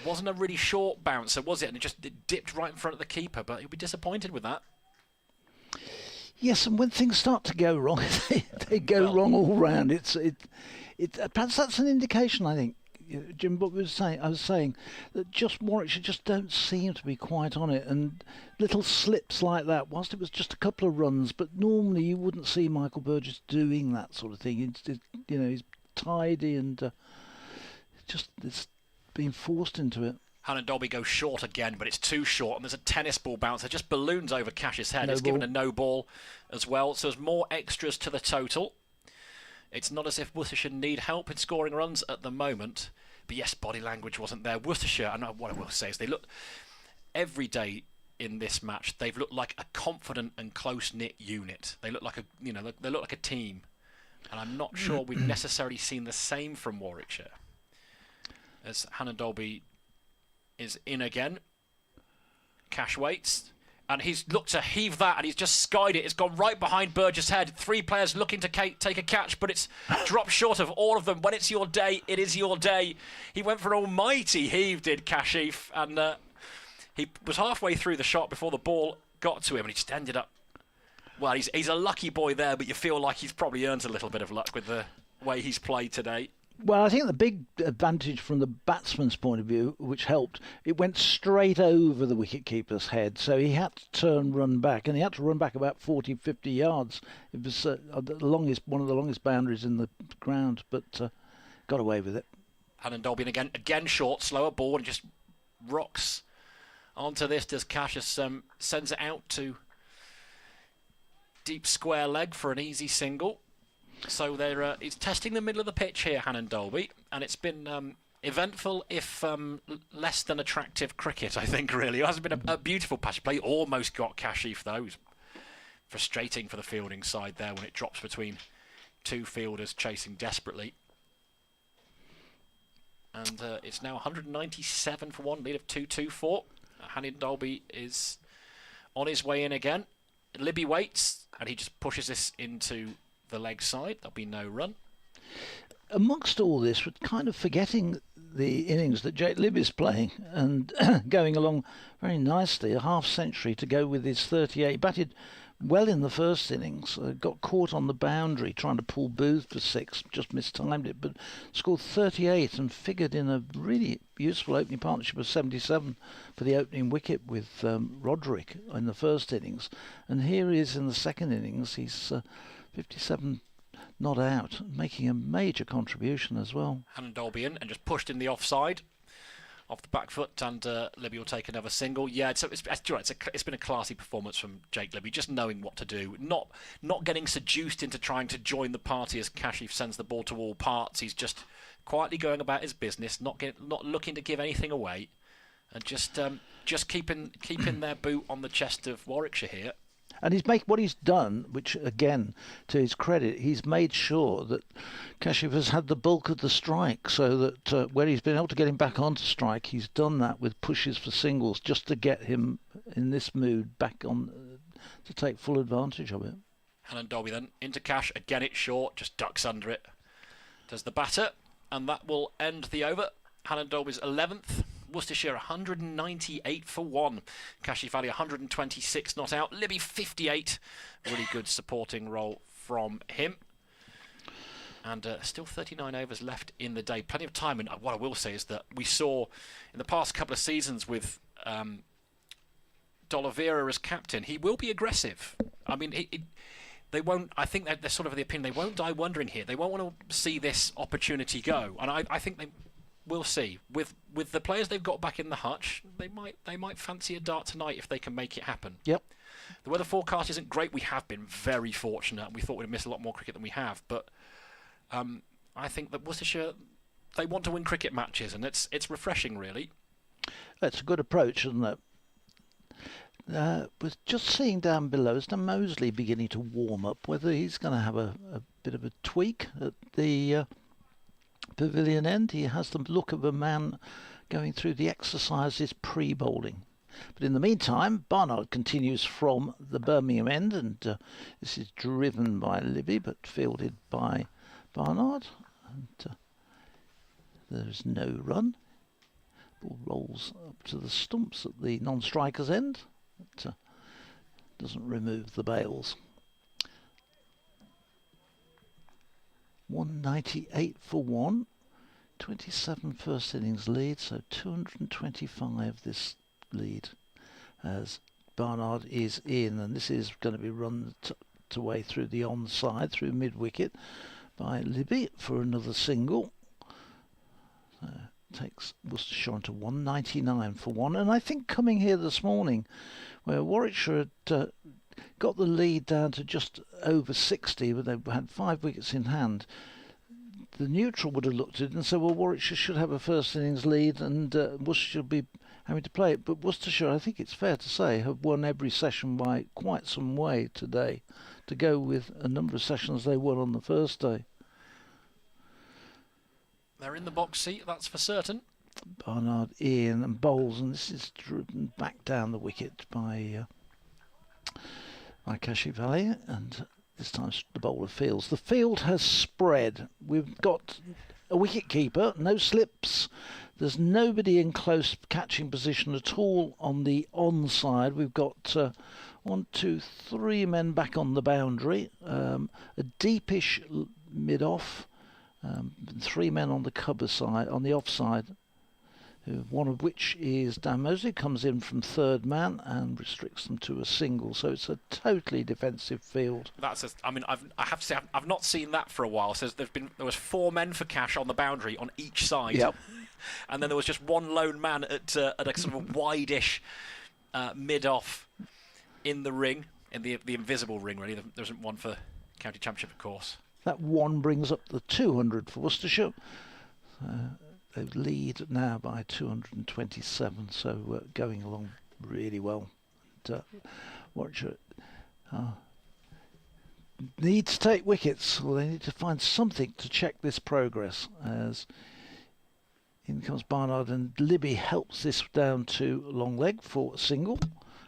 Wasn't a really short bouncer, was it? And it dipped right in front of the keeper, but he'll be disappointed with that. Yes, and when things start to go wrong, they go wrong all round. Perhaps that's an indication, I think, Jim, what I was saying that just Warwickshire just don't seem to be quite on it, and little slips like that, whilst it was just a couple of runs, but normally you wouldn't see Michael Burgess doing that sort of thing. He's tidy and it's being forced into it. Hannon Dolby goes short again, but it's too short, and there's a tennis ball bouncer, just balloons over Cash's head. It's given a no ball as well, so there's more extras to the total. It's not as if Worcestershire need help in scoring runs at the moment. But yes, body language wasn't there. Worcestershire, and what I will say is they look, every day in this match, they've looked like a confident and close-knit unit. They look like they look like a team. And I'm not sure we've necessarily seen the same from Warwickshire. As Hannon Dolby is in again. Cash waits. And he's looked to heave that, and he's just skied it. It's gone right behind Burgess' head. 3 players looking to take a catch, but it's dropped short of all of them. When it's your day, it is your day. He went for an almighty heave, did Kashif, and he was halfway through the shot before the ball got to him, and he just ended up... Well, he's a lucky boy there, but you feel like he's probably earned a little bit of luck with the way he's played today. Well, I think the big advantage from the batsman's point of view, which helped, it went straight over the wicket-keeper's head, so he had to run back, and he had to run back about 40, 50 yards. It was one of the longest boundaries in the ground, but got away with it. Hannon Dolby again short, slower ball, and just rocks onto this. Does Cassius sends it out to deep square leg for an easy single. So it's testing the middle of the pitch here, Hannon Dolby, and it's been Eventful, if less than attractive cricket, I think, really. It hasn't been a beautiful patch of play. Almost got Kashif, though. It was frustrating for the fielding side there when it drops between two fielders chasing desperately. And it's now 197 for 1, lead of 2-2-4. Hannon Dolby is on his way in again. Libby waits, and he just pushes this into the leg side. There'll be no run. Amongst all this, we're kind of forgetting the innings that Jake Libby's playing and going along very nicely. A half century to go with his 38. Batted well in the first innings, got caught on the boundary trying to pull Booth for 6, just mistimed it, but scored 38 and figured in a really useful opening partnership of 77 for the opening wicket with Roderick in the first innings. And here he is in the second innings. He's 57 not out, making a major contribution as well. Hannon Dolby in and just pushed in the offside off the back foot, and Libby will take another single. Yeah, it's been a classy performance from Jake Libby, just knowing what to do, not getting seduced into trying to join the party as Kashif sends the ball to all parts. He's just quietly going about his business, not looking to give anything away, and just keeping their boot on the chest of Warwickshire here. And what he's done, which again, to his credit, he's made sure that Kashif has had the bulk of the strike, so that where he's been able to get him back onto strike, he's done that with pushes for singles, just to get him in this mood back on, to take full advantage of it. Hannon Dolby then into Cash, again it's short, just ducks under it. Does the batter, and that will end the over. Hannon Dolby's 11th. Worcestershire 198 for 1. Kashif Ali 126 not out. Libby 58. Really good supporting role from him. And still 39 overs left in the day. Plenty of time. And what I will say is that we saw in the past couple of seasons with D'Oliveira as captain, he will be aggressive. I mean, they won't. I think they're sort of the opinion they won't die wondering here. They won't want to see this opportunity go. And I think they. We'll see. With the players they've got back in the hutch, they might fancy a dart tonight if they can make it happen. Yep. The weather forecast isn't great. We have been very fortunate. We thought we'd miss a lot more cricket than we have, but I think that Worcestershire, they want to win cricket matches, and it's refreshing, really. That's a good approach, isn't it? We're just seeing down below, is Mosley beginning to warm up? Whether he's going to have a bit of a tweak at the pavilion end. He has the look of a man going through the exercises pre-bowling. But in the meantime, Barnard continues from the Birmingham end, and this is driven by Libby but fielded by Barnard. And there's no run. Ball rolls up to the stumps at the non-striker's end. It doesn't remove the bails. 198 for 1. 27 first innings lead, so 225 this lead as Barnard is in, and this is going to be run away through the onside, through mid-wicket by Libby for another single. Takes Worcestershire on to 199 for 1, and I think coming here this morning, where Warwickshire had got the lead down to just over 60, but they had 5 wickets in hand, the neutral would have looked at it and said, well, Warwickshire should have a first innings lead and Worcestershire should be having to play it. But Worcestershire, I think it's fair to say, have won every session by quite some way today, to go with a number of sessions they won on the first day. They're in the box seat, that's for certain. Barnard in and bowls, and this is driven back down the wicket by Kashif Ali, and this time the bowler fields. The field has spread. We've got a wicket keeper, no slips. There's nobody in close catching position at all on the onside. We've got 1, 2, 3 men back on the boundary, a deepish mid-off. 3 men on the cover side, on the offside, one of which is Dan Mosley, comes in from third man and restricts them to a single. So it's a totally defensive field. I have to say, I've not seen that for a while. So there was 4 men for Cash on the boundary on each side, yep. And then there was just one lone man at a sort of wide-ish mid-off in the ring, in the invisible ring. Really, there isn't one for County Championship, of course. That one brings up the 200 for Worcestershire. They lead now by 227, so going along really well. And, Warwickshire need to take wickets. Well, they need to find something to check this progress. As in comes Barnard, and Libby helps this down to long leg for a single.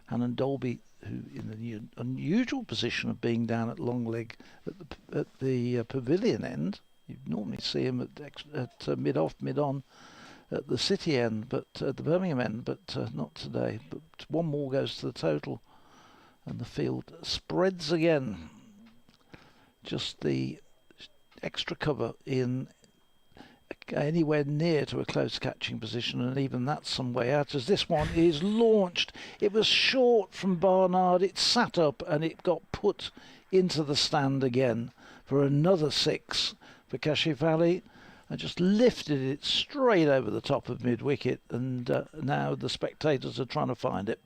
Hannon Dolby, who in the unusual position of being down at long leg at the pavilion end. You normally see him at mid-off, mid-on at the City end, but at the Birmingham end, but not today. But one more goes to the total, and the field spreads again. Just the extra cover in anywhere near to a close catching position, and even that's some way out, as this one is launched. It was short from Barnard, it sat up and it got put into the stand again for another 6 for Kashif Ali. I just lifted it straight over the top of mid-wicket, and now the spectators are trying to find it.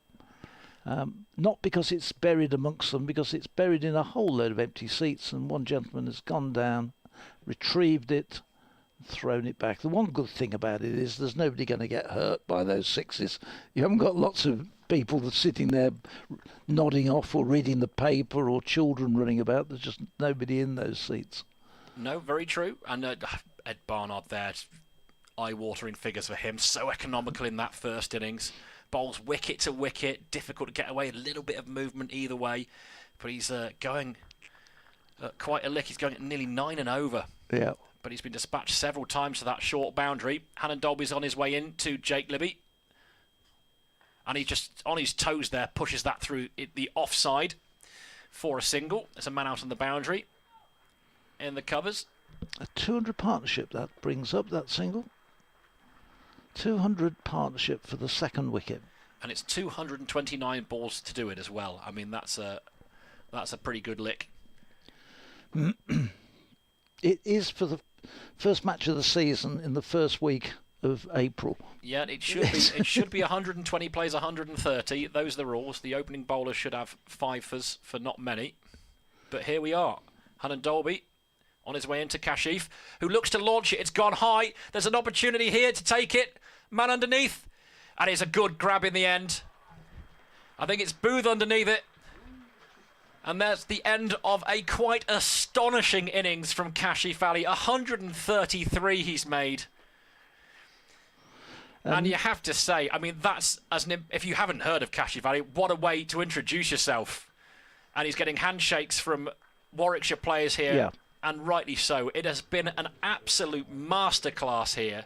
Not because it's buried amongst them, because it's buried in a whole load of empty seats, and one gentleman has gone down, retrieved it, thrown it back. The one good thing about it is there's nobody going to get hurt by those 6s. You haven't got lots of people that are sitting there nodding off or reading the paper, or children running about. There's just nobody in those seats. No, very true. And Ed Barnard there, eye-watering figures for him. So economical in that first innings. Bowls wicket to wicket, difficult to get away. A little bit of movement either way, but he's going quite a lick. He's going at nearly 9 and over. Yeah. But he's been dispatched several times to that short boundary. Hannon Dolby's on his way in to Jake Libby. And he just, on his toes there, pushes that through the offside for a single. There's a man out on the boundary in the covers. A 200 partnership that brings up that single. 200 partnership for the second wicket. And it's 229 balls to do it as well. I mean, that's a pretty good lick. It is for the first match of the season in the first week of April. Yeah, it should be. It should be 120 plays 130. Those are the rules. The opening bowler should have 5 for not many. But here we are. Hannon Dolby on his way into Kashif, who looks to launch it. It's gone high. There's an opportunity here to take it. Man underneath. And it's a good grab in the end. I think it's Booth underneath it. And that's the end of a quite astonishing innings from Kashif Ali. 133 he's made. And you have to say, I mean, that's, if you haven't heard of Kashif Ali, what a way to introduce yourself. And he's getting handshakes from Warwickshire players here. Yeah. And rightly so. It has been an absolute masterclass here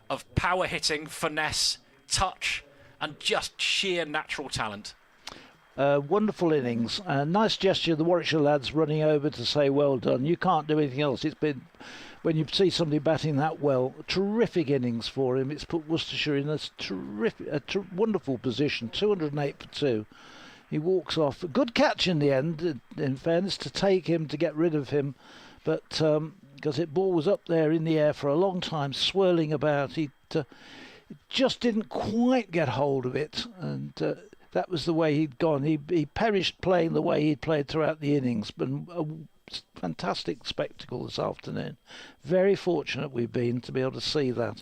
of power hitting, finesse, touch, and just sheer natural talent. Wonderful innings. Nice gesture, the Warwickshire lads running over to say well done. You can't do anything else. It's been, when you see somebody batting that well, terrific innings for him. It's put Worcestershire in a wonderful position, 208 for 2. He walks off. A good catch in the end, in fairness, to take him, to get rid of him. But because the ball was up there in the air for a long time, swirling about, he just didn't quite get hold of it. And that was the way he'd gone. He perished playing the way he'd played throughout the innings. But a fantastic spectacle this afternoon. Very fortunate we've been to be able to see that.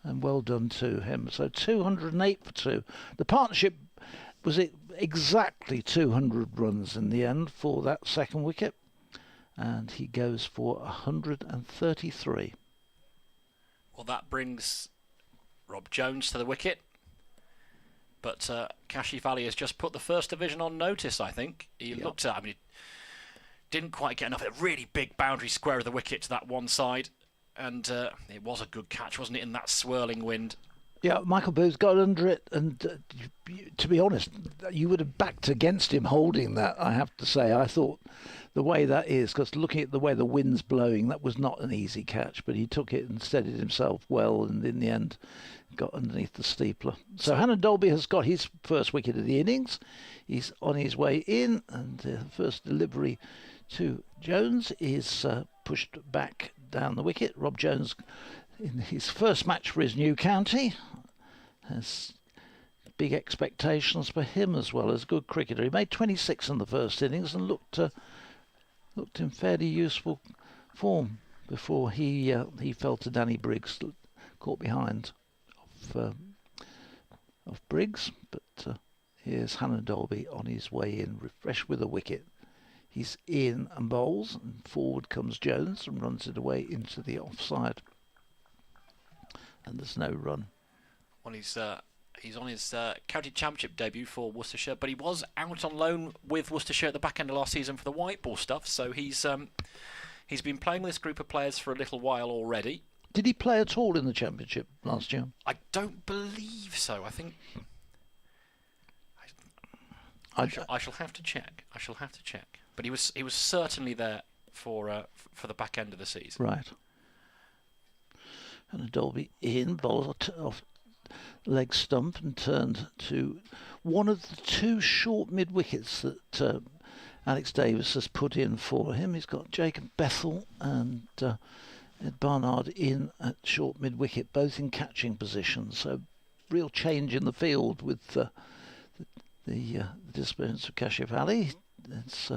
And well done to him. So 208 for 2. The partnership was exactly 200 runs in the end for that second wicket. And he goes for 133. Well, that brings Rob Jones to the wicket. But Kashif Ali has just put the First Division on notice, I think. He looked at, I mean, he didn't quite get enough. A really big boundary square of the wicket to that one side. And it was a good catch, wasn't it, in that swirling wind? Yeah, Michael Booth got under it, and to be honest, you would have backed against him holding that, I have to say. I thought the way that is, because looking at the way the wind's blowing, that was not an easy catch, but he took it and steadied himself well, and in the end got underneath the steepler. So Hannon Dolby has got his first wicket of the innings. He's on his way in, and the first delivery to Jones is pushed back down the wicket. Rob Jones, in his first match for his new county, has big expectations for him as well as a good cricketer. He made 26 in the first innings and looked in fairly useful form before he fell to Danny Briggs. caught behind of Briggs, but here's Hannah Dolby on his way in, refreshed with a wicket. He's in and bowls, and forward comes Jones and runs it away into the offside. And there's no run. Well, he's on his county championship debut for Worcestershire, but he was out on loan with Worcestershire at the back end of last season for the white ball stuff. So he's been playing with this group of players for a little while already. Did he play at all in the championship last year? I don't believe so. I think I shall have to check. But he was certainly there for the back end of the season. Right. And Dolby in, bowled off leg stump and turned to one of the two short mid wickets that Alex Davis has put in for him. He's got Jacob Bethel and Ed Barnard in at short mid wicket, both in catching position. So real change in the field with the disappearance of Kashif Ali. It's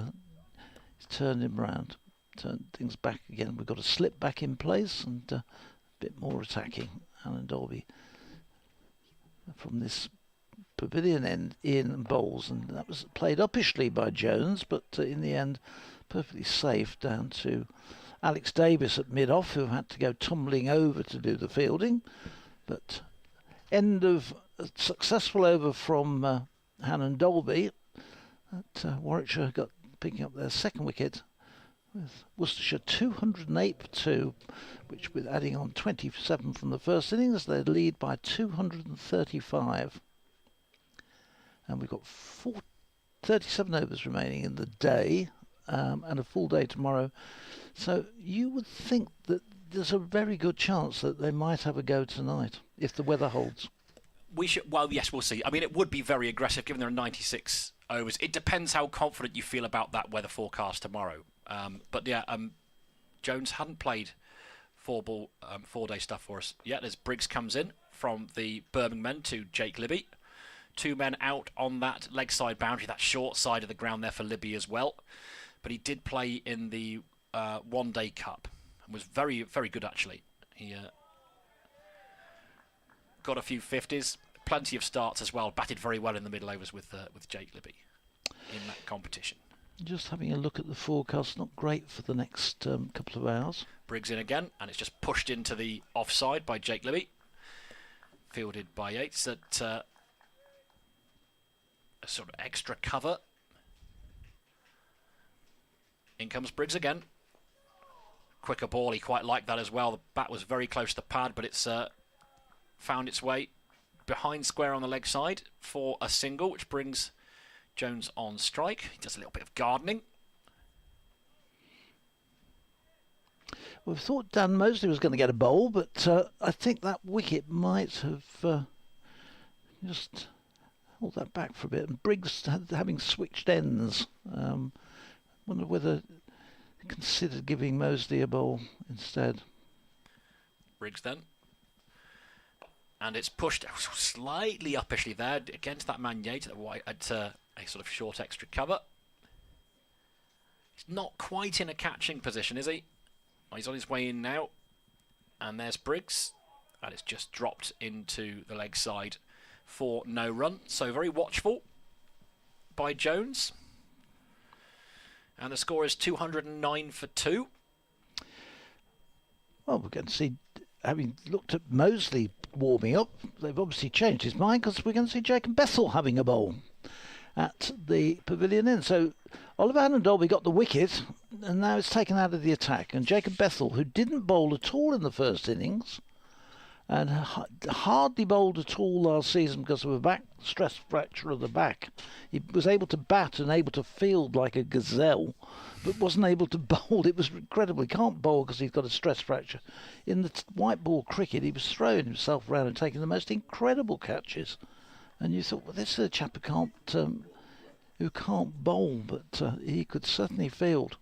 turned him round, turned things back again. We've got a slip back in place and a bit more attacking. Alan Dolby from this pavilion end in and bowls, and that was played uppishly by Jones, but in the end perfectly safe down to Alex Davis at mid-off, who had to go tumbling over to do the fielding. But end of a successful over from Hannon Dolby at Warwickshire, got picking up their second wicket with Worcestershire 208 for 2, which with adding on 27 from the first innings, they lead by 235. And we've got 37 overs remaining in the day, and a full day tomorrow. So you would think that there's a very good chance that they might have a go tonight, if the weather holds. Well, yes, we'll see. I mean, it would be very aggressive given there are 96 overs. It depends how confident you feel about that weather forecast tomorrow. But yeah, Jones hadn't played four-day stuff for us yet as Briggs comes in from the Birmingham men to Jake Libby. Two men out on that leg side boundary, that short side of the ground there for Libby as well. But he did play in the one-day cup and was very, very good actually. He got a few 50s, plenty of starts as well, batted very well in the middle overs with Jake Libby in that competition. Just having a look at the forecast, not great for the next couple of hours. Briggs in again, and it's just pushed into the offside by Jake Libby. Fielded by Yates at a sort of extra cover. In comes Briggs again. Quicker ball, he quite liked that as well. The bat was very close to pad, but it's found its way behind square on the leg side for a single, which brings Jones on strike. He does a little bit of gardening. We thought Dan Mosley was going to get a bowl, but I think that wicket might have just hold that back for a bit. And Briggs having switched ends. Wonder whether he considered giving Mosley a bowl instead. Briggs then. And it's pushed slightly uppishly there against that man Yates at a sort of short extra cover. He's not quite in a catching position, is he? Oh, he's on his way in now. And there's Briggs. And it's just dropped into the leg side for no run. So very watchful by Jones. And the score is 209 for 2. Well, we're going to see, having looked at Mosley warming up, they've obviously changed his mind because we're going to see Jacob Bethel having a bowl at the pavilion inn. So Oliver Hannon Dolby got the wicket and now it's taken out of the attack. And Jacob Bethel, who didn't bowl at all in the first innings and hardly bowled at all last season because of a back stress fracture of the back, he was able to bat and able to field like a gazelle, but wasn't able to bowl. It was incredible. He can't bowl because he's got a stress fracture. In the white ball cricket, he was throwing himself around and taking the most incredible catches. And you thought, well, this is a chap who can't bowl, but he could certainly field.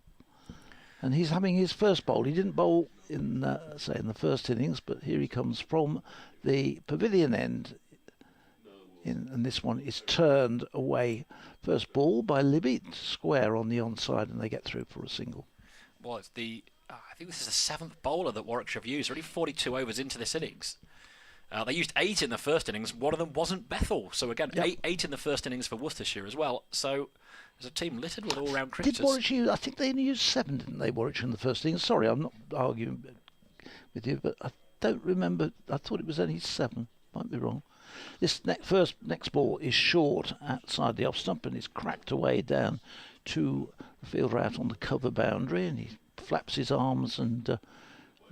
And he's having his first bowl. He didn't bowl in the first innings, but here he comes from the pavilion end. And this one is turned away. First ball by Libby, square on the onside, and they get through for a single. Well, it's I think this is the 7th bowler that Warwickshire have used. Already 42 overs into this innings. They used 8 in the first innings. One of them wasn't Bethel. So again, Yep. eight in the first innings for Worcestershire as well. So there's a team littered with all-round cricketers. Did Warwickshire? I think they only used 7, didn't they, Warwickshire in the first innings? Sorry, I'm not arguing with you, but I don't remember. I thought it was only 7. Might be wrong. This next ball is short outside the off stump and it's cracked away down to the fielder out on the cover boundary, and he flaps his arms and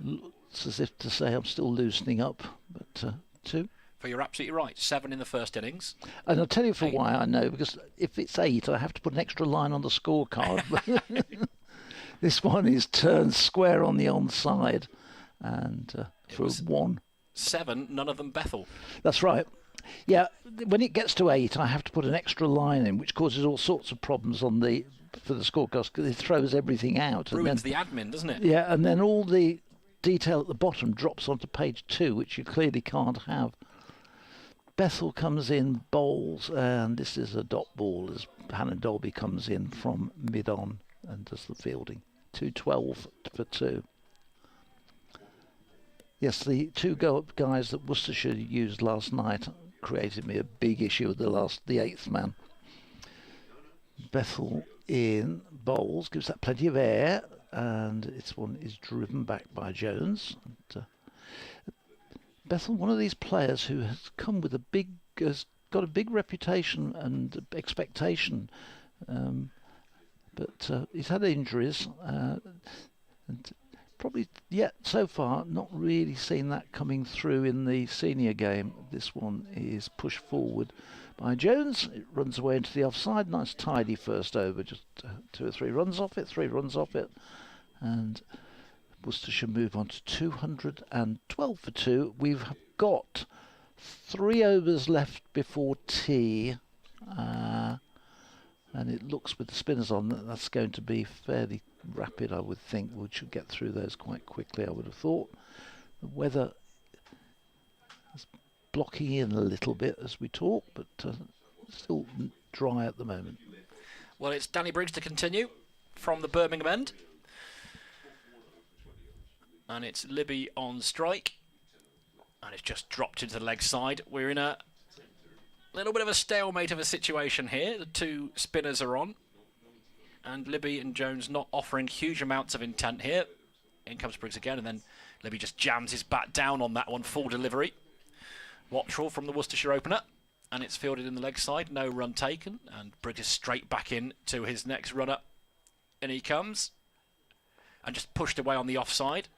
looks as if to say, I'm still loosening up. But 2. But you're absolutely right. 7 in the first innings. And I'll tell you for 8. why I know, because if it's 8, I have to put an extra line on the scorecard. This one is turned square on the onside, and for 1. 7, none of them Bethel. That's right. Yeah, when it gets to 8, I have to put an extra line in, which causes all sorts of problems for the scorecard, because it throws everything out. Ruins the admin, doesn't it? Yeah, and then all the detail at the bottom drops onto page 2, which you clearly can't have. Bethel comes in, bowls, and this is a dot ball as Hannah Dolby comes in from mid-on and does the fielding. 2-12 for 2. Yes, the 2 guys that Worcestershire used last night created me a big issue with the 8th man. Bethel in, bowls, gives that plenty of air, and this one is driven back by Jones. And, Bethel, one of these players who has come with has got a big reputation and expectation, but he's had injuries, and probably yet so far not really seen that coming through in the senior game. This one is pushed forward by Jones. It runs away into the offside. Nice tidy first over, just 2 or 3 runs off it, 3 runs off it, and Worcestershire move on to 212 for 2. We've got 3 overs left before tea, and it looks with the spinners on that's going to be fairly rapid, I would think. We should get through those quite quickly, I would have thought. The weather is blocking in a little bit as we talk, but still dry at the moment. Well, it's Danny Briggs to continue from the Birmingham end. And it's Libby on strike. And it's just dropped into the leg side. We're in a little bit of a stalemate of a situation here. The 2 spinners are on. And Libby and Jones not offering huge amounts of intent here. In comes Briggs again, and then Libby just jams his bat down on that one. Full delivery. Watchful from the Worcestershire opener. And it's fielded in the leg side. No run taken. And Briggs is straight back in to his next runner. In he comes. And just pushed away on the offside.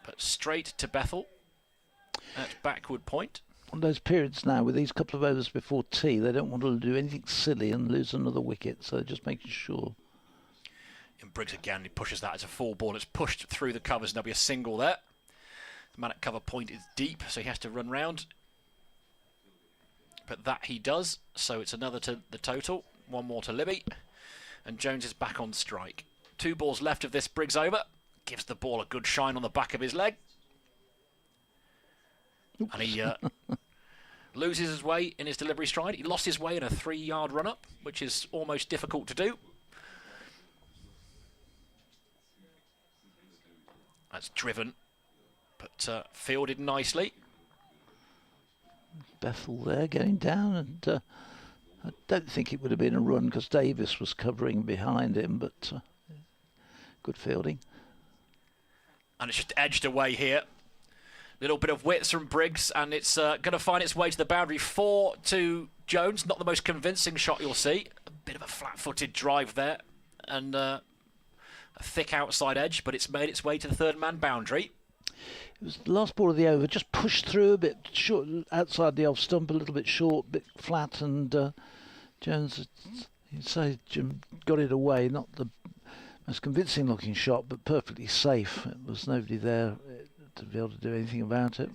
But straight to Bethel at backward point. On those periods now, with these couple of overs before tea, they don't want to do anything silly and lose another wicket, so just making sure. And Briggs again, he pushes that as a 4 ball. It's pushed through the covers, and there'll be a single there. The man at cover point is deep, so he has to run round. But that he does, so it's another to the total. 1 more to Libby. And Jones is back on strike. 2 balls left of this Briggs over. Gives the ball a good shine on the back of his leg. Oops. And he loses his way in his delivery stride. He lost his way in a 3-yard run-up, which is almost difficult to do. That's driven, but fielded nicely. Bethel there going down, and I don't think it would have been a run because Davis was covering behind him, but good fielding. And it's just edged away here. Little bit of width from Briggs, and it's going to find its way to the boundary. 4 to Jones. Not the most convincing shot you'll see. A bit of a flat-footed drive there, and a thick outside edge, but it's made its way to the 3rd man boundary. It was the last ball of the over, just pushed through a bit short, outside the off stump, a little bit short, a bit flat, and Jones, you'd say, Jim got it away. Not the most convincing looking shot, but perfectly safe. There was nobody there to be able to do anything about it.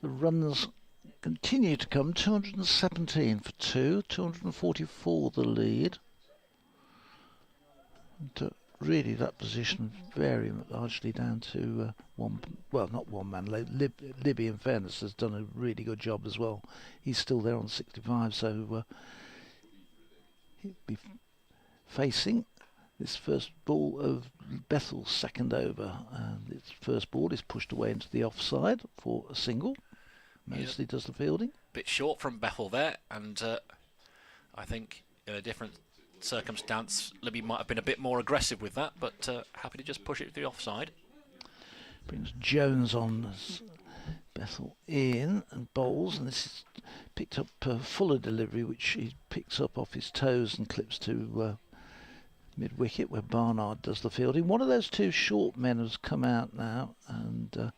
The runs continue to come. 217 for 2, 244 the lead. And, really, that position very largely down to not one man. Libby, in fairness, has done a really good job as well. He's still there on 65, so he'll be facing this first ball of Bethel's second over. And its first ball is pushed away into the offside for a single. Mostly does the fielding. Bit short from Bethel there, and I think in a different circumstance, Libby might have been a bit more aggressive with that, but happy to just push it to the offside. Brings Jones on as Bethel in and bowls, and this is picked up Fuller delivery, which he picks up off his toes and clips to mid-wicket, where Barnard does the fielding. One of those two short men has come out now, and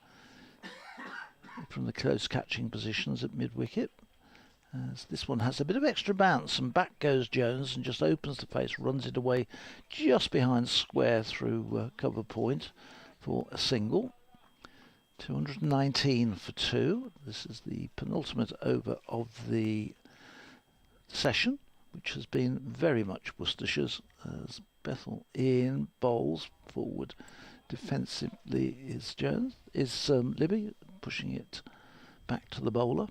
from the close catching positions at mid-wicket. As this one has a bit of extra bounce, and back goes Jones and just opens the face, runs it away just behind square through cover point for a single. 219 for 2. This is the penultimate over of the session, which has been very much Worcestershire's, as Bethel in bowls forward defensively is Libby, pushing it back to the bowler.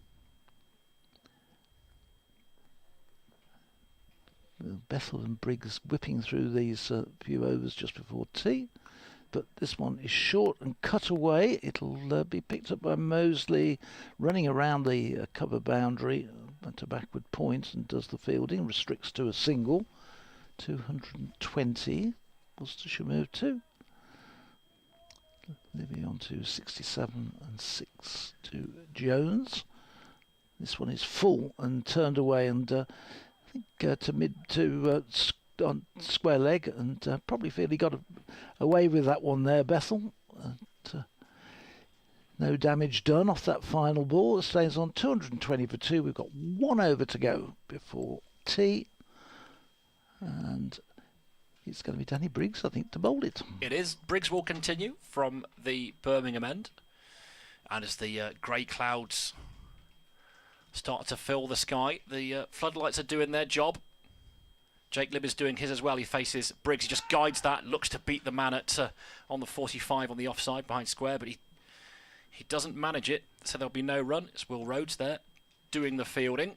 Bethel and Briggs whipping through these few overs just before tea, but this one is short and cut away. It'll be picked up by Mosley, running around the cover boundary to backward point, and does the fielding, restricts to a single. 220. Worcestershire move 2. Libby on to 67 and 6 to Jones. This one is full and turned away, and I think on square leg, and probably feel he got away with that one there, Bethel. No damage done off that final ball. It stays on 220 for 2. We've got 1 over to go before tea, and it's going to be Danny Briggs, I think, to bowl it. It is. Briggs will continue from the Birmingham end, and as the grey clouds start to fill the sky, the floodlights are doing their job. Jake Libb is doing his as well. He faces Briggs. He just guides that, looks to beat the man at on the 45 on the offside behind square, but he doesn't manage it, so there'll be no run. It's Will Rhodes there doing the fielding.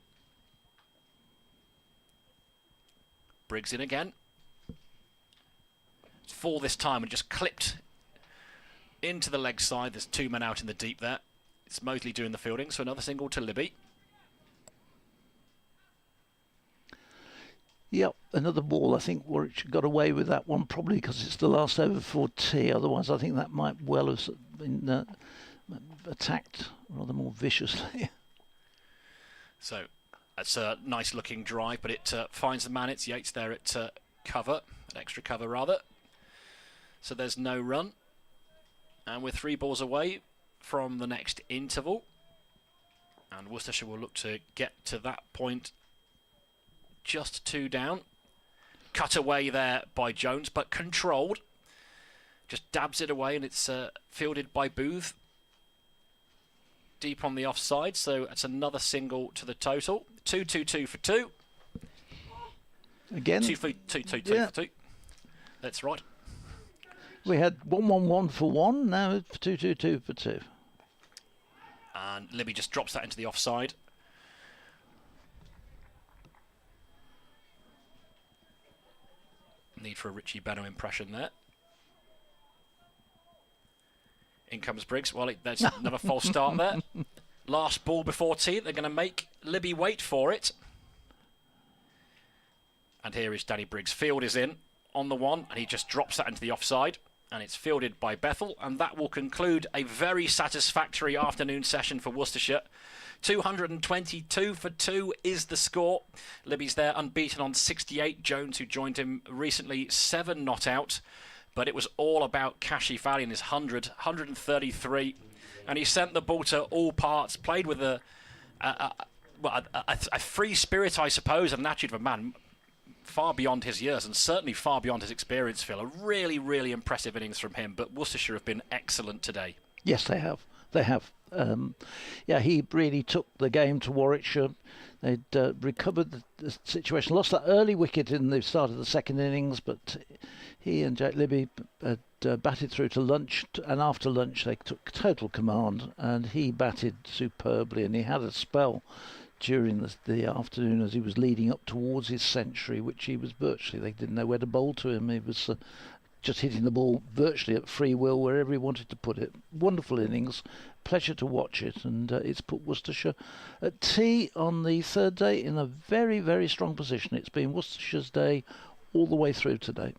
Briggs in again. It's full this time and just clipped into the leg side. There's 2 men out in the deep there. It's Mosley doing the fielding, so another single to Libby. Yep, another ball. I think Warwickshire got away with that one, probably because it's the last over for tea. Otherwise, I think that might well have been attacked rather more viciously. So that's a nice looking drive, but it finds the man. It's Yates there at cover, at extra cover rather. So there's no run, and we're 3 balls away from the next interval, and Worcestershire will look to get to that point. Just 2 down. Cut away there by Jones, but controlled. Just dabs it away, and it's fielded by Booth. Deep on the offside, so that's another single to the total. 2-2-2 for 2. Again? 2-2-2 Yeah. for 2. That's right. We had 1-1-1 for 1, now it's 2-2-2 for 2. And Libby just drops that into the offside. Need for a Richie Benno impression there. In comes Briggs. Well, there's another false start there. Last ball before tea. They're going to make Libby wait for it. And here is Danny Briggs. Field is in on the 1, and he just drops that into the offside. And it's fielded by Bethel, and that will conclude a very satisfactory afternoon session for Worcestershire. 222 for 2 is the score. Libby's there unbeaten on 68. Jones, who joined him recently, 7 not out. But it was all about Kashi Valley and his 133. And he sent the ball to all parts, played with a free spirit, I suppose, and an attitude of a man far beyond his years and certainly far beyond his experience, Phil. A really, really impressive innings from him. But Worcestershire have been excellent today. Yes, they have. They have. He really took the game to Warwickshire. They'd recovered the situation. Lost that early wicket in the start of the second innings, but he and Jake Libby had batted through to lunch, and after lunch they took total command, and he batted superbly, and he had a spell during the afternoon as he was leading up towards his century, which he was virtually, they didn't know where to bowl to him. He was just hitting the ball virtually at free will wherever he wanted to put it. Wonderful innings, pleasure to watch it, and it's put Worcestershire at tea on the third day in a very, very strong position. It's been Worcestershire's day all the way through today.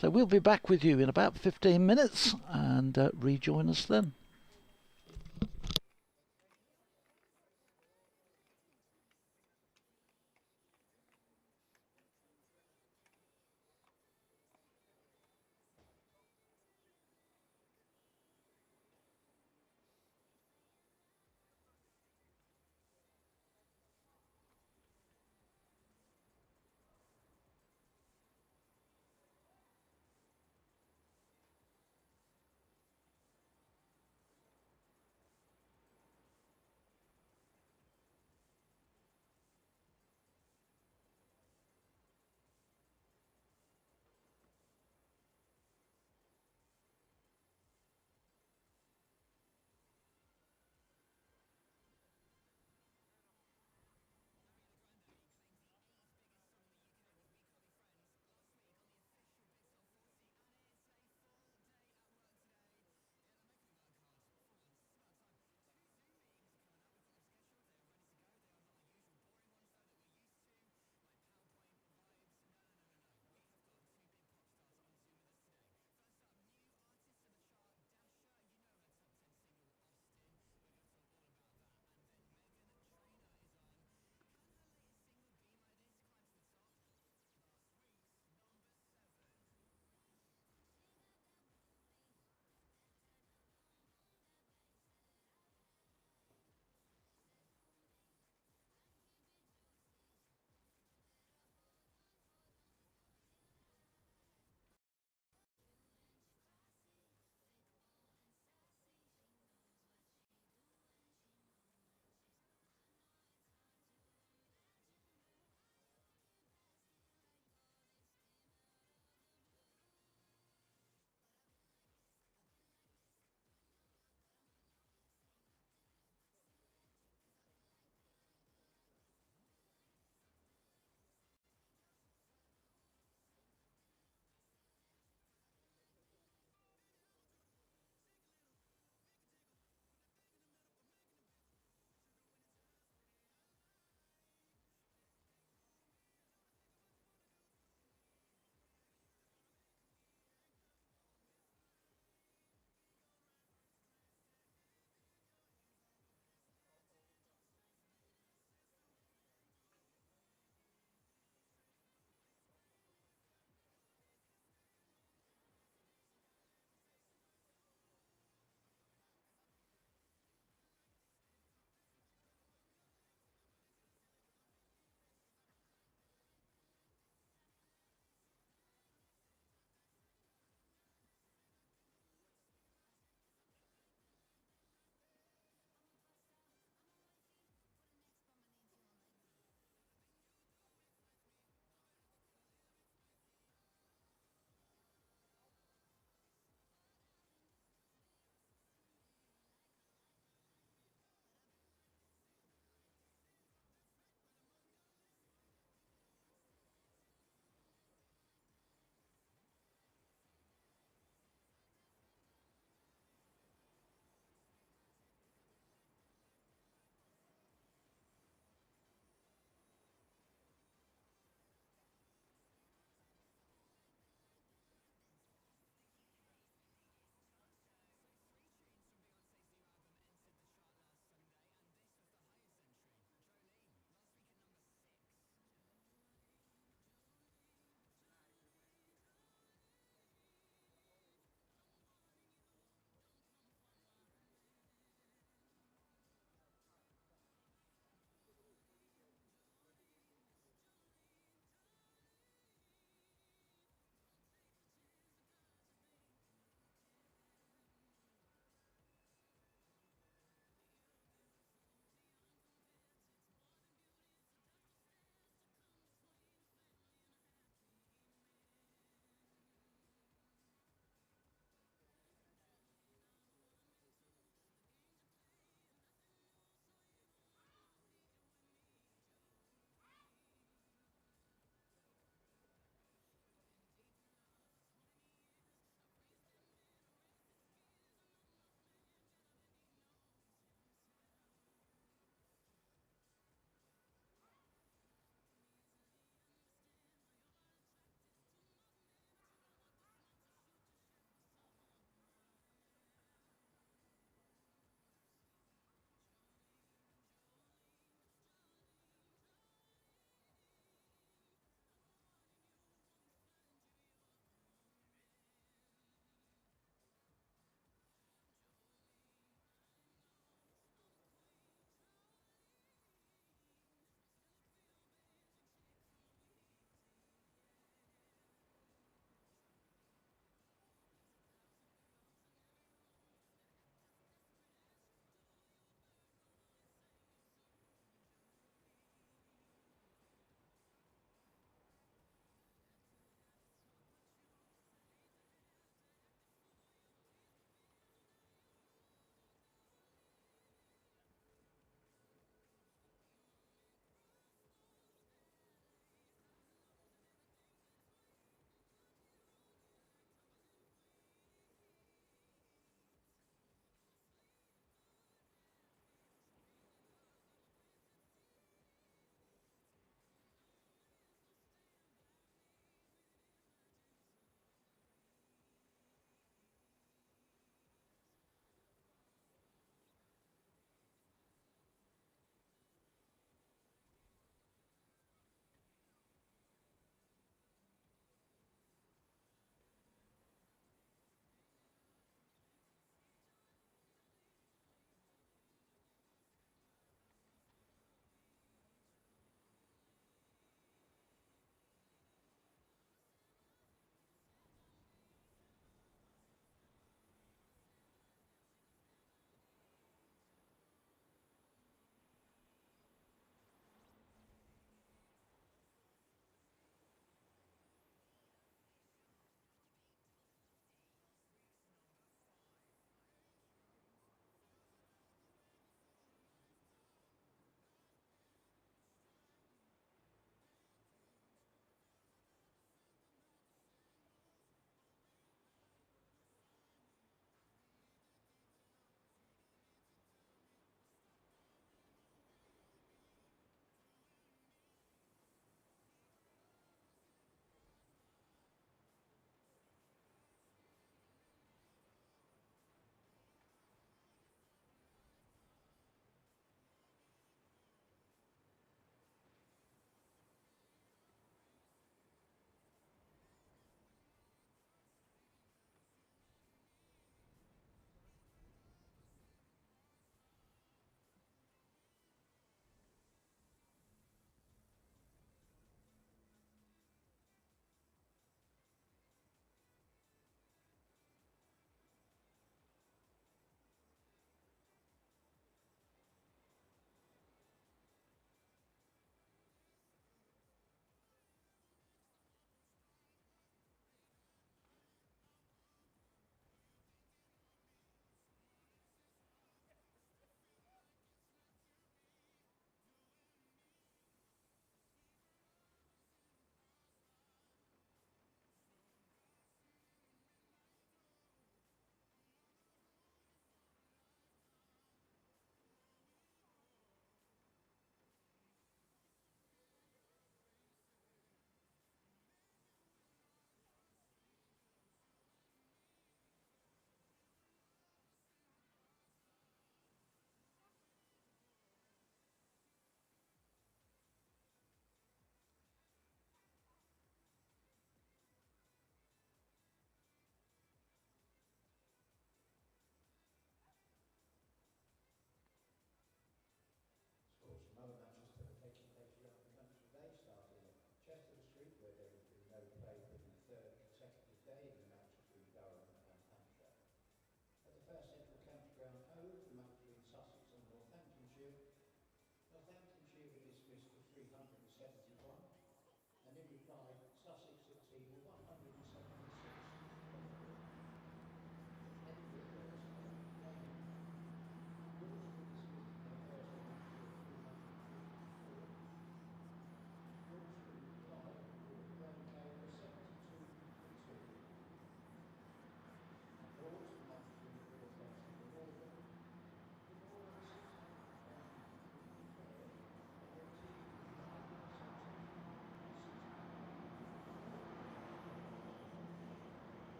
So we'll be back with you in about 15 minutes and rejoin us then.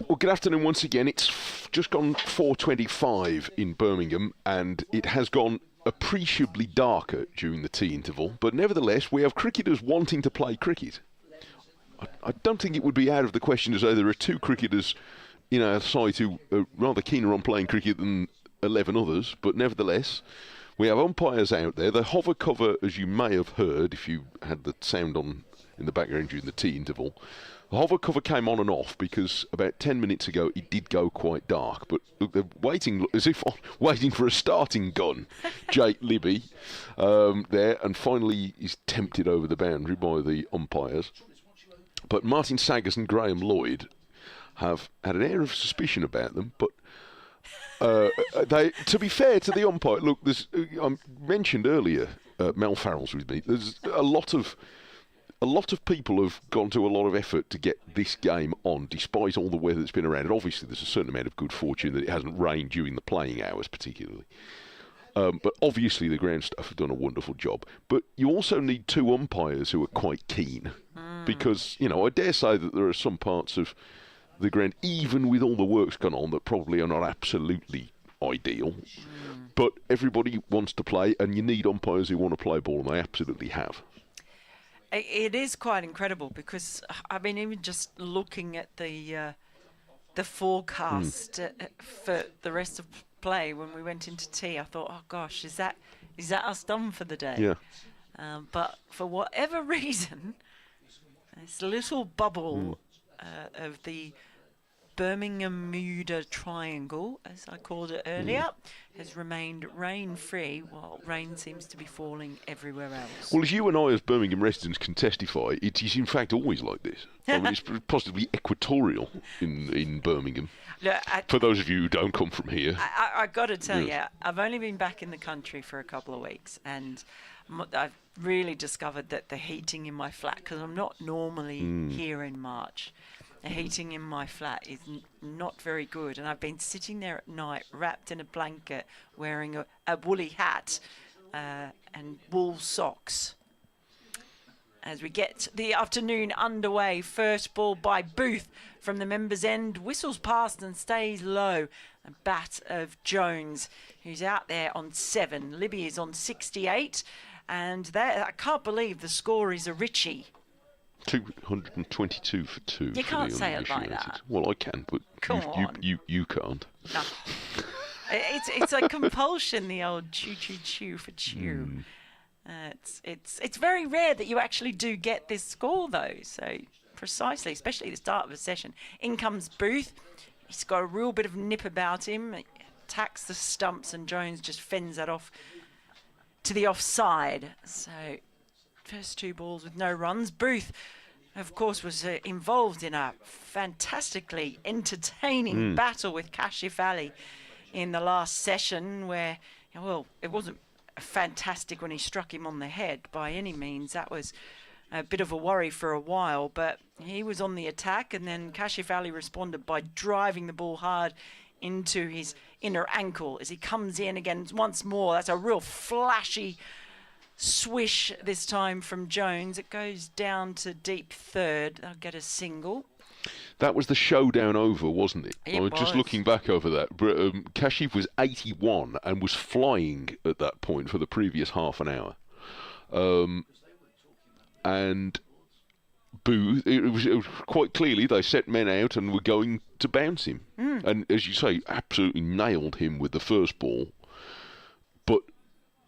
Well, good afternoon once again. It's just gone 4:25 in Birmingham, and it has gone appreciably darker during the tea interval. But nevertheless, we have cricketers wanting to play cricket. I don't think it would be out of the question to say there are 2 cricketers in our side who are rather keener on playing cricket than 11 others. But nevertheless, we have umpires out there. The hover cover, as you may have heard, if you had the sound on in the background during the tea interval, the hover cover came on and off because about 10 minutes ago it did go quite dark. But look, they're waiting as if waiting for a starting gun. Jake Libby there, and finally he's tempted over the boundary by the umpires. But Martin Saggers and Graham Lloyd have had an air of suspicion about them. But they, to be fair to the umpire, look, there's, I mentioned earlier, Mel Farrell's with me. There's a lot of people have gone to a lot of effort to get this game on, despite all the weather that's been around. And obviously, there's a certain amount of good fortune that it hasn't rained during the playing hours, particularly. But obviously, the ground staff have done a wonderful job. But you also need 2 umpires who are quite keen, because I dare say that there are some parts of the ground, even with all the work's gone on, that probably are not absolutely ideal. But everybody wants to play, and you need umpires who want to play ball, and they absolutely have. It is quite incredible because, I mean, even just looking at the forecast for the rest of play when we went into tea, I thought, oh gosh, is that us done for the day? Yeah. But for whatever reason, this little bubble of the Birmingham-Muda Triangle, as I called it earlier, has remained rain-free, while rain seems to be falling everywhere else. Well, as you and I, as Birmingham residents, can testify, it is in fact always like this. I mean, it's possibly equatorial in Birmingham. Look, for those of you who don't come from here. I got to tell you, I've only been back in the country for a couple of weeks, and I've really discovered that the heating in my flat, because I'm not normally here in March, the heating in my flat is not very good, and I've been sitting there at night wrapped in a blanket, wearing a woolly hat and wool socks. As we get the afternoon underway, first ball by Booth from the members' end, whistles past and stays low. A bat of Jones, who's out there on 7. Libby is on 68, and I can't believe the score is a Richie. 222 for 2. You can't say it like that. Well, I can, but you can't. No. It's a compulsion, the old chew for chew. It's very rare that you actually do get this score, though. So precisely, especially at the start of a session. In comes Booth. He's got a real bit of nip about him. He attacks the stumps, and Jones just fends that off to the offside. So first 2 balls with no runs. Booth, of course, was involved in a fantastically entertaining battle with Kashif Ali in the last session, where, well, it wasn't fantastic when he struck him on the head by any means. That was a bit of a worry for a while, but he was on the attack, and then Kashif Ali responded by driving the ball hard into his inner ankle as he comes in again once more. That's a real flashy swish this time from Jones. It goes down to deep third. They'll get a single. That was the showdown over, wasn't it? It I was just looking back over that. Kashif was 81 and was flying at that point for the previous half an hour. And Booth, it was quite clearly they set men out and were going to bounce him. And as you say, absolutely nailed him with the first ball. But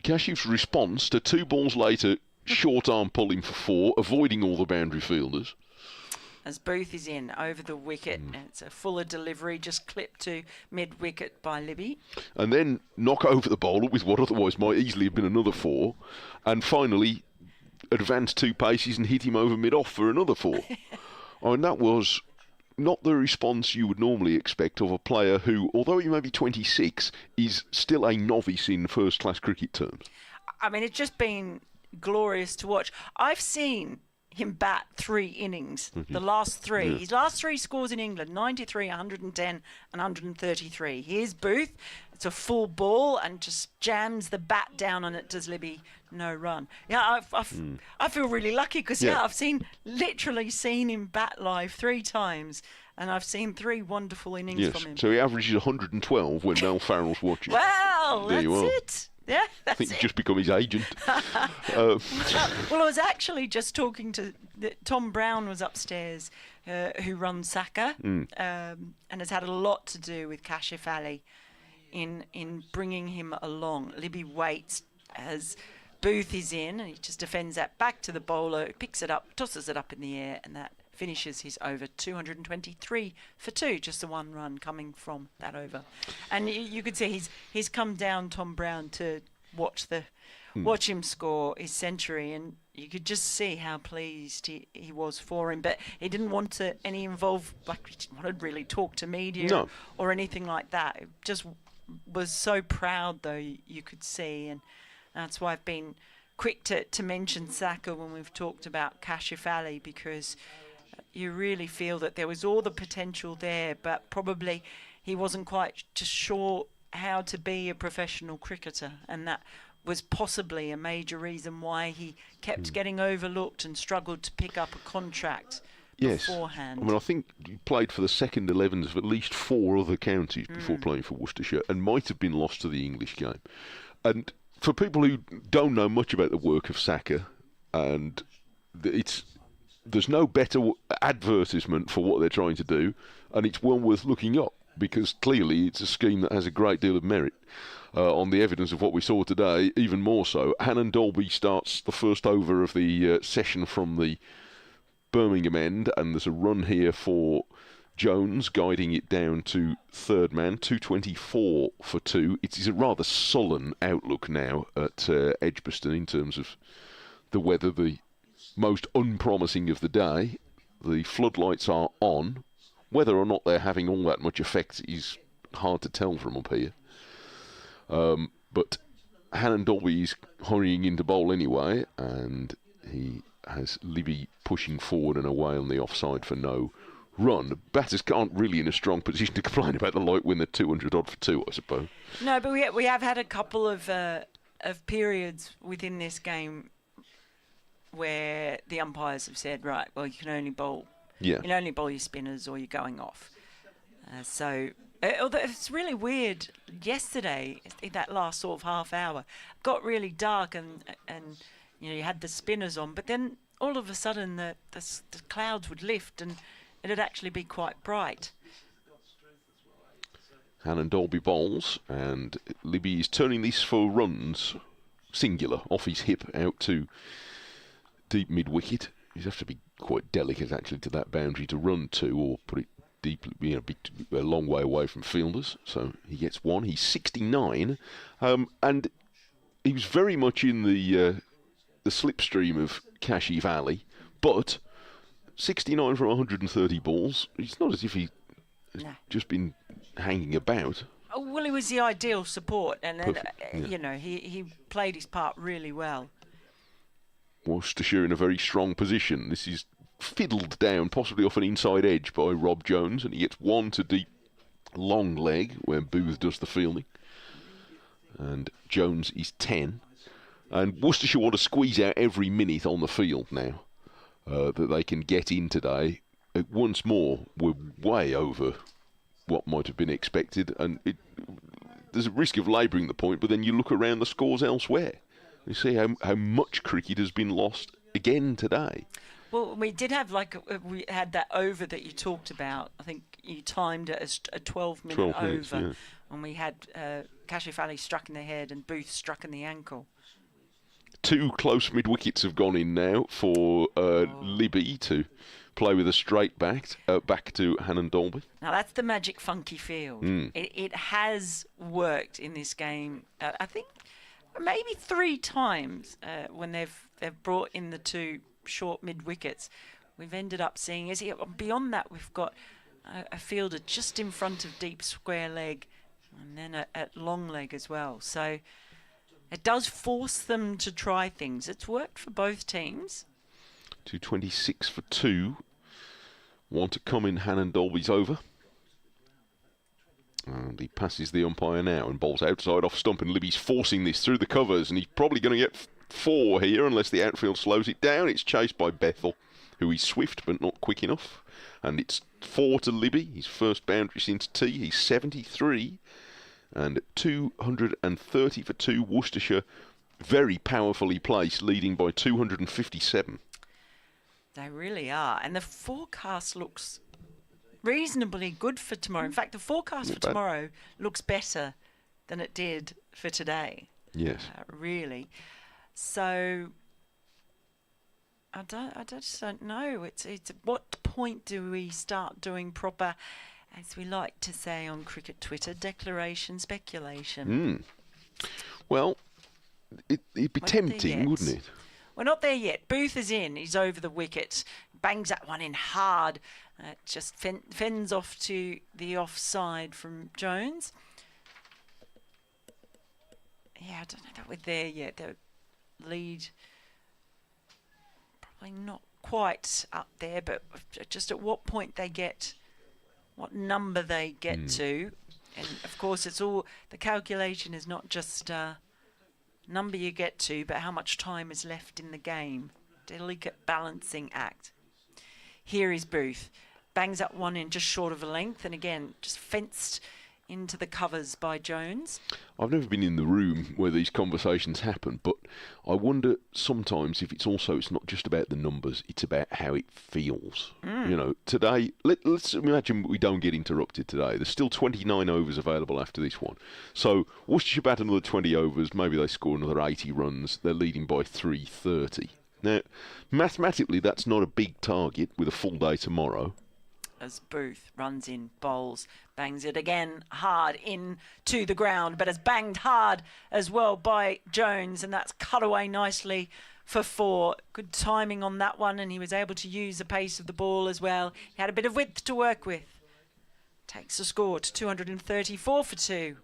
Kashif's response to 2 balls later, short arm pulling for 4, avoiding all the boundary fielders. As Booth is in over the wicket, and it's a fuller delivery, just clipped to mid-wicket by Libby. And then knock over the bowler with what otherwise might easily have been another 4, and finally advance 2 paces and hit him over mid-off for another 4. And that was not the response you would normally expect of a player who, although he may be 26, is still a novice in first-class cricket terms. I mean, it's just been glorious to watch. I've seen him bat 3 innings, the last 3. Yeah. His last 3 scores in England, 93, 110 and 133. Here's Booth. It's a full ball and just jams the bat down on it. Does Libby no run? Yeah, I feel really lucky because, I've literally seen him bat live 3 times And I've seen 3 wonderful innings Yes, from him. so he averages 112 when Mel Farrell's watching. Well, There you that's are. it. Yeah, I that's think it. he's just become his agent. Well, I was actually just talking to Tom Brown was upstairs, who runs Saka, and has had a lot to do with Kashif Ali in bringing him along. Libby waits as Booth is in, and he just defends that back to the bowler, picks it up, tosses it up in the air, and that finishes his over 223 for 2, just the 1 run coming from that over. And you could see he's come down, Tom Brown, to watch him score his century, and you could just see how pleased he was for him. But he didn't want to he didn't want to really talk to media or anything like that. It just was so proud, though, you could see, and that's why I've been quick to mention Saka when we've talked about Kashif Ali, because you really feel that there was all the potential there, but probably he wasn't quite just sure how to be a professional cricketer, and that was possibly a major reason why he kept getting overlooked and struggled to pick up a contract beforehand. I mean, I think he played for the second 11s of at least 4 other counties before playing for Worcestershire, and might have been lost to the English game. And for people who don't know much about the work of Saka, and there's no better advertisement for what they're trying to do, and it's well worth looking up, because clearly it's a scheme that has a great deal of merit. On the evidence of what we saw today, even more so. Hannon Dolby starts the first over of the session from the Birmingham end, and there's a run here for Jones, guiding it down to third man, 224 for 2. It is a rather sullen outlook now at Edgbaston in terms of the weather, the most unpromising of the day. The floodlights are on. Whether or not they're having all that much effect is hard to tell from up here. But Hannon Dolby is hurrying into bowl anyway, and he has Libby pushing forward and away on the offside for no run. Batters aren't really in a strong position to complain about the light wind at 200 odd for 2, I suppose. No, but we have had a couple of periods within this game where the umpires have said, right, well, you can only bowl your spinners or you're going off. Although it's really weird, yesterday, in that last sort of half hour, it got really dark and you had the spinners on, but then all of a sudden the clouds would lift and it'd actually be quite bright. Hannon Dolby bowls, and Libby is turning this for runs, singular, off his hip out to deep mid-wicket. You have to be quite delicate, actually, to that boundary to run to, or put it deeply, be a long way away from fielders. So he gets 1. He's 69, and he was very much in the slipstream of Kashif Ali, but 69 from 130 balls. It's not as if he's just been hanging about. Well, he was the ideal support, and he played his part really well. Worcestershire in a very strong position. This is fiddled down, possibly off an inside edge by Rob Jones, and he gets 1 to deep long leg where Booth does the fielding. And Jones is 10. And Worcestershire want to squeeze out every minute on the field now that they can get in today. Once more, we're way over what might have been expected, and there's a risk of labouring the point, but then you look around the scores elsewhere. You see how much cricket has been lost again today. Well, we did have we had that over that you talked about. I think you timed it as a 12-minute over, yeah. and we had Kashif Ali struck in the head and Booth struck in the ankle. 2 close mid-wickets have gone in now for Libby to play with a straight back to Hannon Dolby. Now that's the magic funky field. It has worked in this game. I think maybe 3 times when they've brought in the 2 short mid wickets. We've ended up seeing beyond that we've got a fielder just in front of deep square leg, and then at long leg as well. So it does force them to try things. It's worked for both teams. 226 for 2. Want to come in Hannon Dolby's over. And he passes the umpire now and bowls outside off stump, and Libby's forcing this through the covers, and he's probably going to get 4 here unless the outfield slows it down. It's chased by Bethel, who is swift but not quick enough. And it's 4 to Libby, his first boundary since tee. He's 73. And 230 for 2, Worcestershire, very powerfully placed, leading by 257. They really are. And the forecast looks reasonably good for tomorrow. In fact, the forecast for tomorrow looks better than it did for today. Yes. Really. So I just don't know. It's at what point do we start doing proper, as we like to say on cricket Twitter, declaration speculation? Well, it'd be tempting, wouldn't it? We're not there yet. Booth is in. He's over the wicket. Bangs that one in hard. Just fends off to the offside from Jones. Yeah, I don't know that we're there yet. The lead probably not quite up there, but just at what point they get, what number they get to. And of course, it's all, the calculation is not just number you get to, but how much time is left in the game. Delicate balancing act. Here is Booth. Bangs up one in just short of a length, and again, just fenced into the covers by Jones. I've never been in the room where these conversations happen, but I wonder sometimes if it's not just about the numbers, it's about how it feels. You know, today, let's imagine we don't get interrupted today. There's still 29 overs available after this one. So Worcestershire bat another 20 overs, maybe they score another 80 runs. They're leading by 330. Now, mathematically, that's not a big target with a full day tomorrow. As Booth runs in, bowls, bangs it again hard in to the ground, but has banged hard as well by Jones, and that's cut away nicely for 4. Good timing on that one, and he was able to use the pace of the ball as well. He had a bit of width to work with. Takes the score to 234 for 2.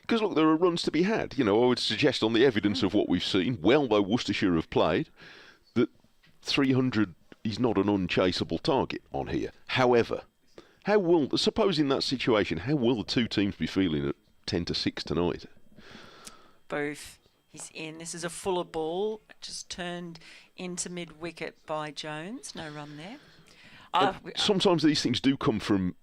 Because, look, there are runs to be had. You know, I would suggest on the evidence of what we've seen, well, though Worcestershire have played, that 300 is not an unchaseable target on here. However, suppose in that situation, how will the two teams be feeling at 10 to 6 tonight? Booth, he's in. This is a fuller ball, just turned into mid-wicket by Jones. No run there. Sometimes these things do come from,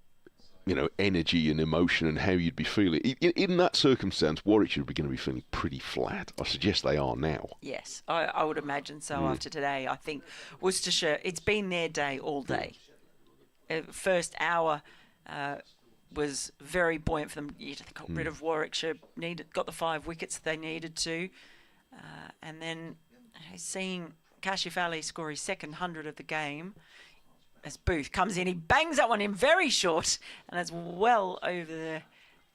you know, energy and emotion and how you'd be feeling. In that circumstance, Warwickshire are going to be feeling pretty flat. I suggest they are now. Yes, I would imagine so after today. I think Worcestershire, it's been their day all day. First hour was very buoyant for them. They got rid of Warwickshire, got the 5 wickets they needed to. And then seeing Kashif Ali score his second 100 of the game, as Booth comes in, he bangs that one in very short, and it's well over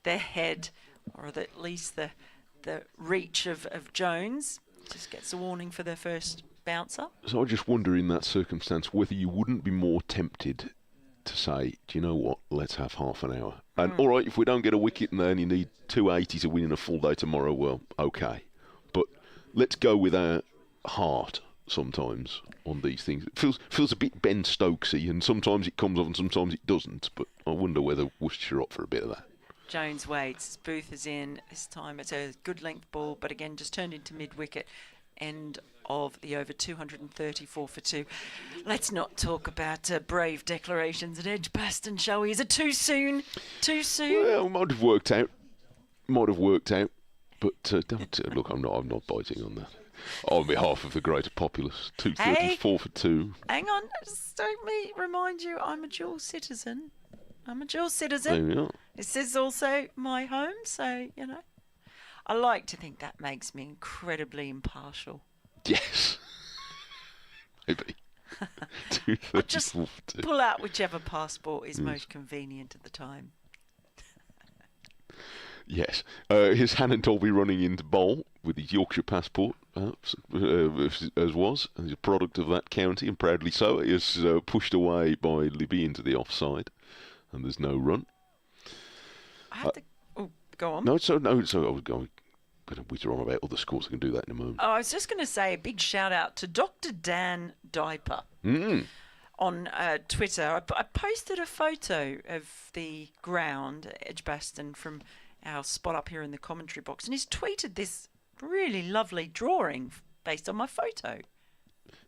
the head, or at least the reach of Jones. Just gets a warning for the first bouncer. So I just wonder in that circumstance whether you wouldn't be more tempted to say, do you know what, let's have half an hour. And all right, if we don't get a wicket and then you need 280 to win in a full day tomorrow, well, okay. But let's go with our heart sometimes on these things. It feels a bit Ben Stokesy, and sometimes it comes off and sometimes it doesn't, but I wonder whether Worcestershire up for a bit of that. Jones waits. Booth is in. This time it's a good length ball, but again just turned into mid-wicket. End of the over, 234 for 2. Let's not talk about brave declarations at Edgbaston, shall we? Is it too soon? Too soon? Well, might have worked out. But don't look. I'm not biting on that. On behalf of the greater populace, 234 for 2. Hang on, just let me remind you, I'm a dual citizen. There we are. This is also my home, so, you know. I like to think that makes me incredibly impartial. Yes. Maybe. I'll just pull out whichever passport is most convenient at the time. Yes. Here's Hannon Dolby running into bowl with his Yorkshire passport, perhaps, as was. He's a product of that county, and proudly so. He is pushed away by Libby into the offside, and there's no run. I have to... Oh, go on. No, so I was going to whitter on about other scores. I can do that in a moment. Oh, I was just going to say a big shout out to Dr. Dan Diaper on Twitter. I posted a photo of the ground at Edgbaston from our spot up here in the commentary box, and he's tweeted this really lovely drawing based on my photo.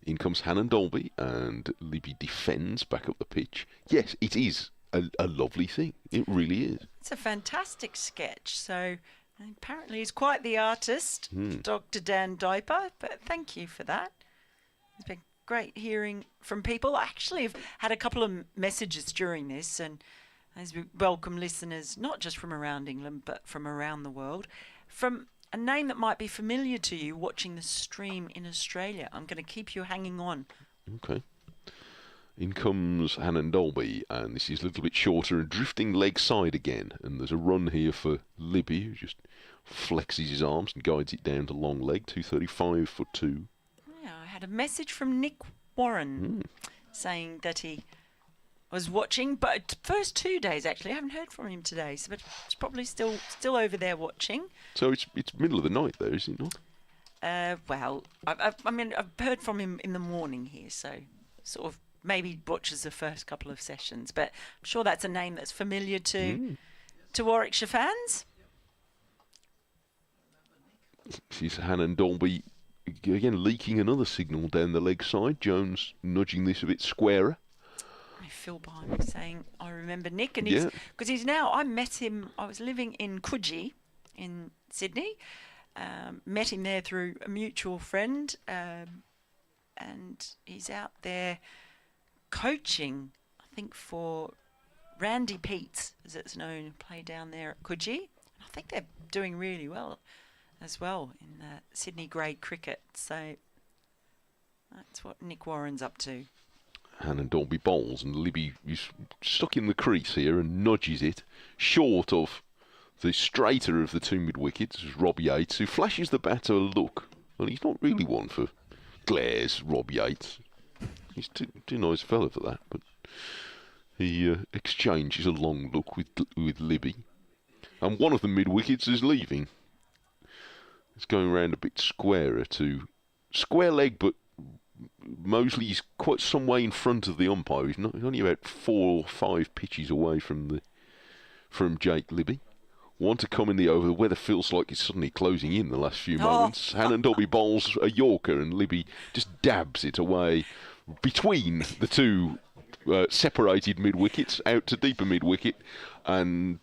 In comes Hannon Dolby, and Libby defends back up the pitch. Yes, it is a lovely thing. It really is. It's a fantastic sketch. So apparently he's quite the artist, Dr. Dan Diper, but thank you for that. It's been great hearing from people. I actually have had a couple of messages during this, and as we welcome listeners, not just from around England, but from around the world, from a name that might be familiar to you watching the stream in Australia. I'm going to keep you hanging on. Okay. In comes Hannon Dolby, and this is a little bit shorter and drifting leg side again. And there's a run here for Libby, who just flexes his arms and guides it down to long leg, 235 for 2. Yeah, I had a message from Nick Warren saying that he was watching, but first 2 days actually. I haven't heard from him today, so but it's probably still over there watching. So it's middle of the night there, is it not? Well, I've heard from him in the morning here, so sort of maybe watches the first couple of sessions, but I'm sure that's a name that's familiar to Warwickshire fans. She's Hannon Dolby again leaking another signal down the leg side. Jones nudging this a bit squarer. Phil behind me saying, I remember Nick, and he's now, I met him, I was living in Coogee in Sydney, met him there through a mutual friend, and he's out there coaching, I think, for Randy Peets, as it's known, play down there at Coogee. And I think they're doing really well as well in Sydney grade cricket, so that's what Nick Warren's up to. Hannon Dolby bowls, and Libby is stuck in the crease here and nudges it short of the straighter of the two mid-wickets, Rob Yates, who flashes the batter a look. Well, he's not really one for glares, Rob Yates. He's too nice a fellow for that, but he exchanges a long look with Libby. And one of the mid-wickets is leaving. It's going round a bit squarer to square leg, but Mosley's quite some way in front of the umpire. He's only about 4 or 5 pitches away from Jake Libby. Want to come in the over. The weather feels like it's suddenly closing in the last few moments. Hannon Dolby bowls a Yorker, and Libby just dabs it away between the two separated mid-wickets out to deeper mid-wicket, and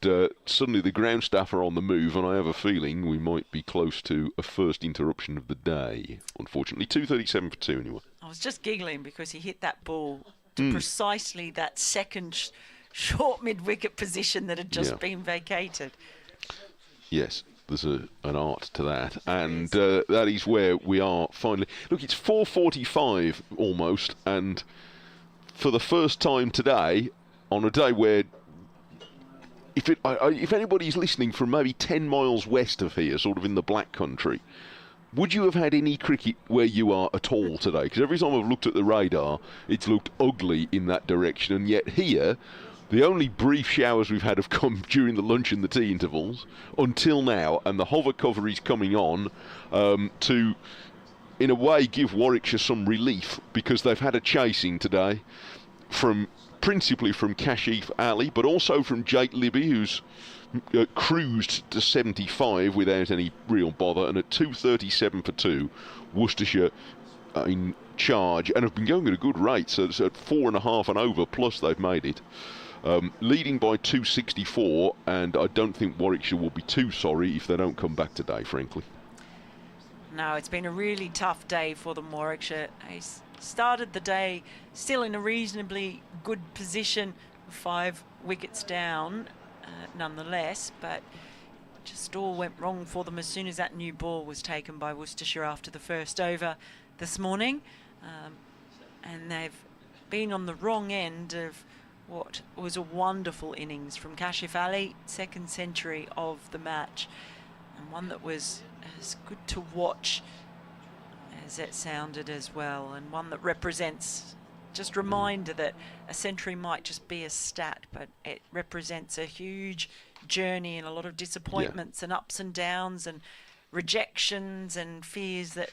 suddenly the ground staff are on the move, and I have a feeling we might be close to a first interruption of the day. Unfortunately, 237 for 2 anyway. I was just giggling because he hit that ball to precisely that second short mid-wicket position that had just been vacated. Yes, there's an art to that, and that is where we are finally. Look, it's 4:45 almost, and for the first time today, on a day where if anybody's listening from maybe 10 miles west of here, sort of in the Black Country, would you have had any cricket where you are at all today? Because every time I've looked at the radar, it's looked ugly in that direction, and yet here, the only brief showers we've had have come during the lunch and the tea intervals until now, and the hover cover is coming on to, in a way, give Warwickshire some relief, because they've had a chasing today principally from Kashif Ali, but also from Jake Libby, who's cruised to 75 without any real bother, and at 237 for 2, Worcestershire in charge, and have been going at a good rate, so it's at 4.5 and over, plus they've made it. Leading by 264, and I don't think Warwickshire will be too sorry if they don't come back today, frankly. No, it's been a really tough day for them, Warwickshire. They started the day still in a reasonably good position, 5 wickets down nonetheless, but just all went wrong for them as soon as that new ball was taken by Worcestershire after the first over this morning. And they've been on the wrong end of what was a wonderful innings from Kashif Ali, second century of the match, and one that was as good to watch as it sounded as well, and one that represents, just reminder that a century might just be a stat, but it represents a huge journey and a lot of disappointments and ups and downs and rejections and fears that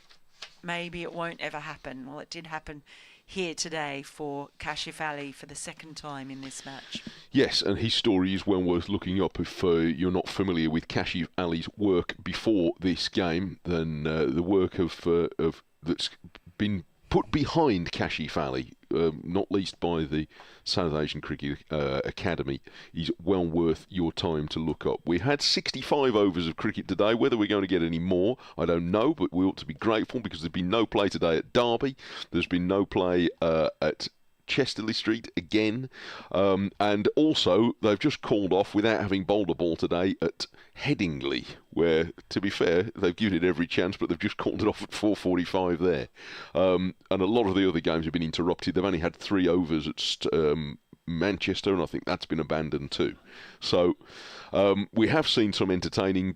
maybe it won't ever happen. Well, it did happen here today for Kashif Ali for the second time in this match. Yes, and his story is well worth looking up. If you're not familiar with Kashif Ali's work before this game, then the work of that's been put behind Kashi Fally, not least by the South Asian Cricket Academy, is well worth your time to look up. We had 65 overs of cricket today. Whether we're going to get any more, I don't know, but we ought to be grateful because there's been no play today at Derby. There's been no play at Chesterley Street again, and also they've just called off without having bowled a ball today at Headingley, where, to be fair, they've given it every chance, but they've just called it off at 4:45 there. And a lot of the other games have been interrupted. They've only had 3 overs at Manchester, and I think that's been abandoned too. So we have seen some entertaining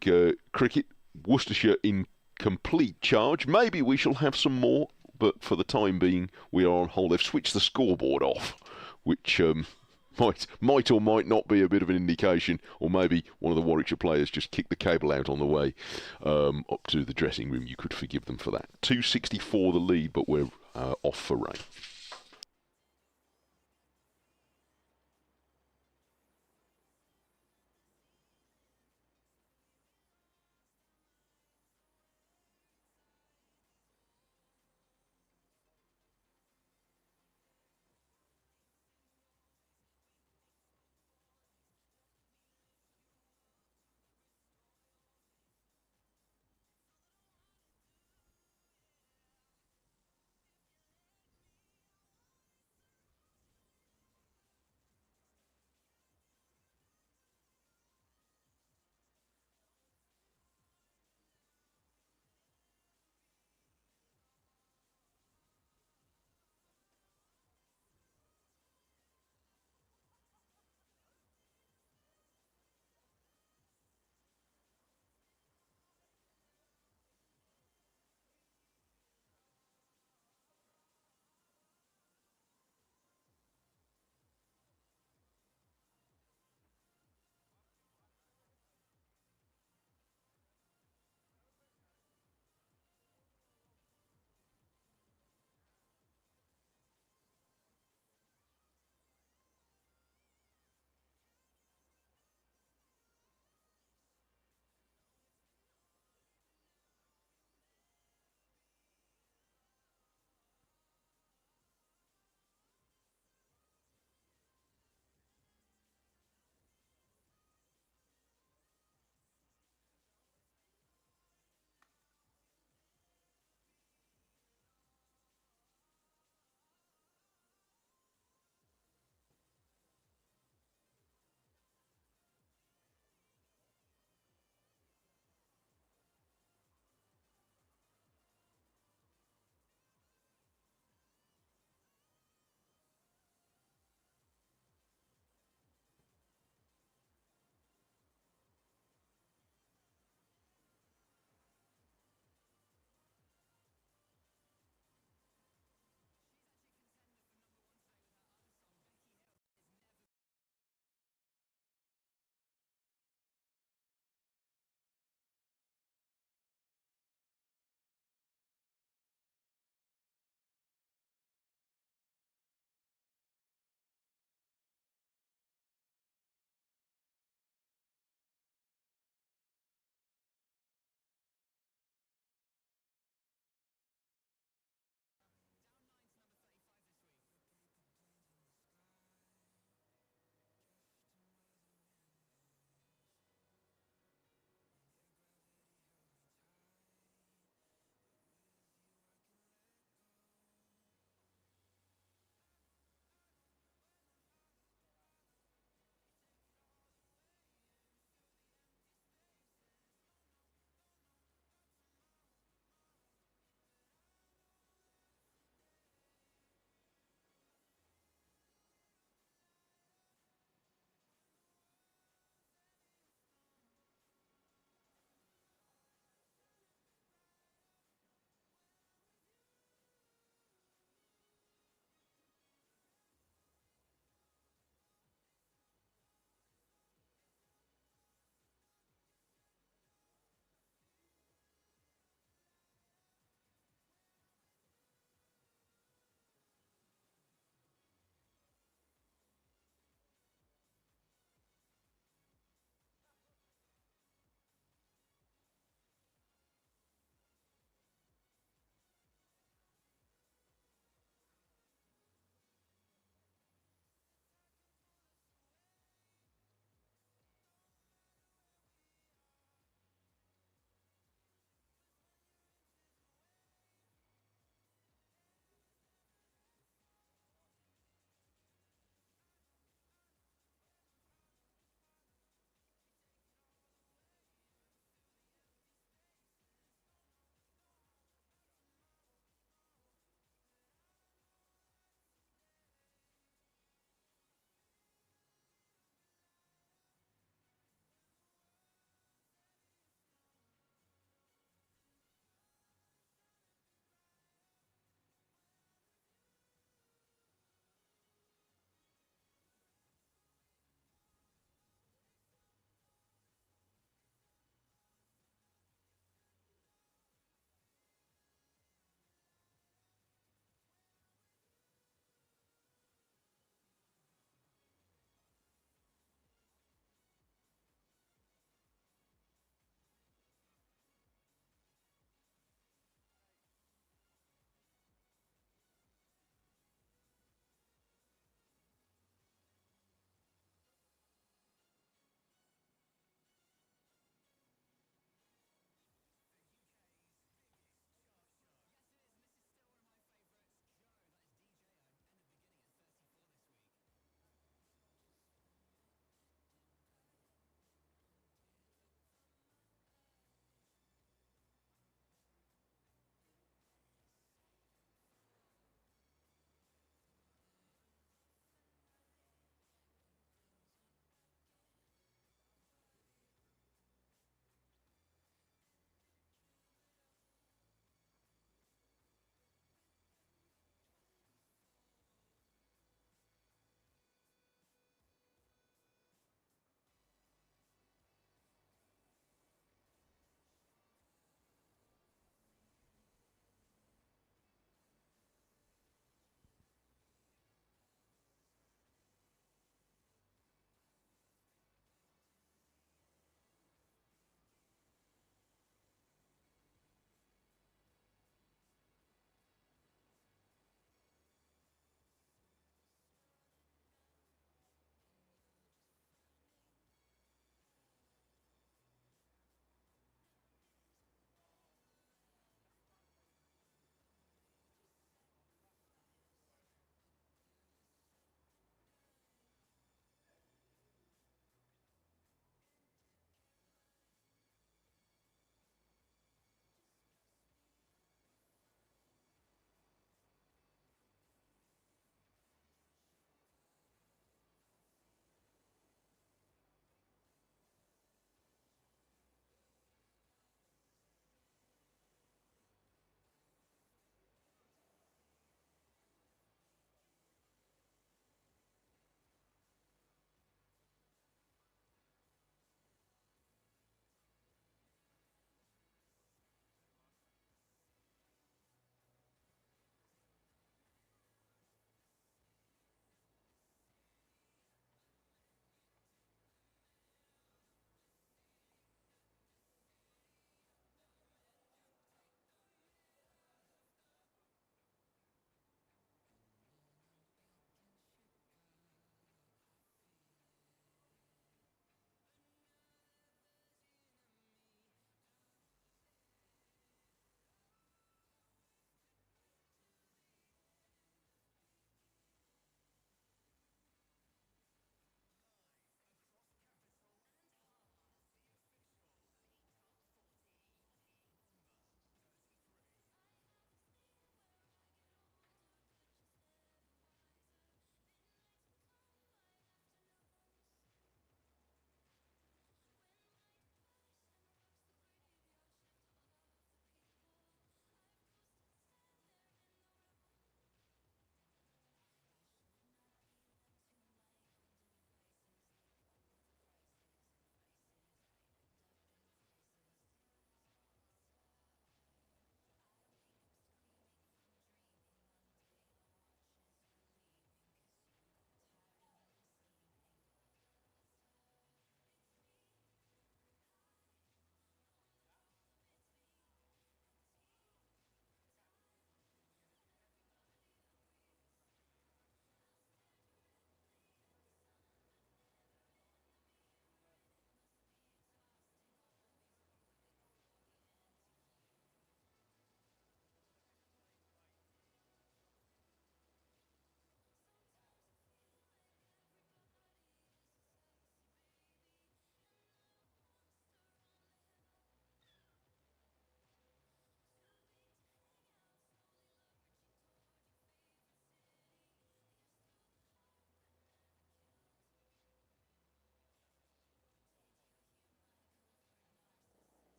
cricket. Worcestershire in complete charge. Maybe we shall have some more, but for the time being, we are on hold. They've switched the scoreboard off, which might or might not be a bit of an indication, or maybe one of the Warwickshire players just kicked the cable out on the way up to the dressing room. You could forgive them for that. 264 the lead, but we're off for rain.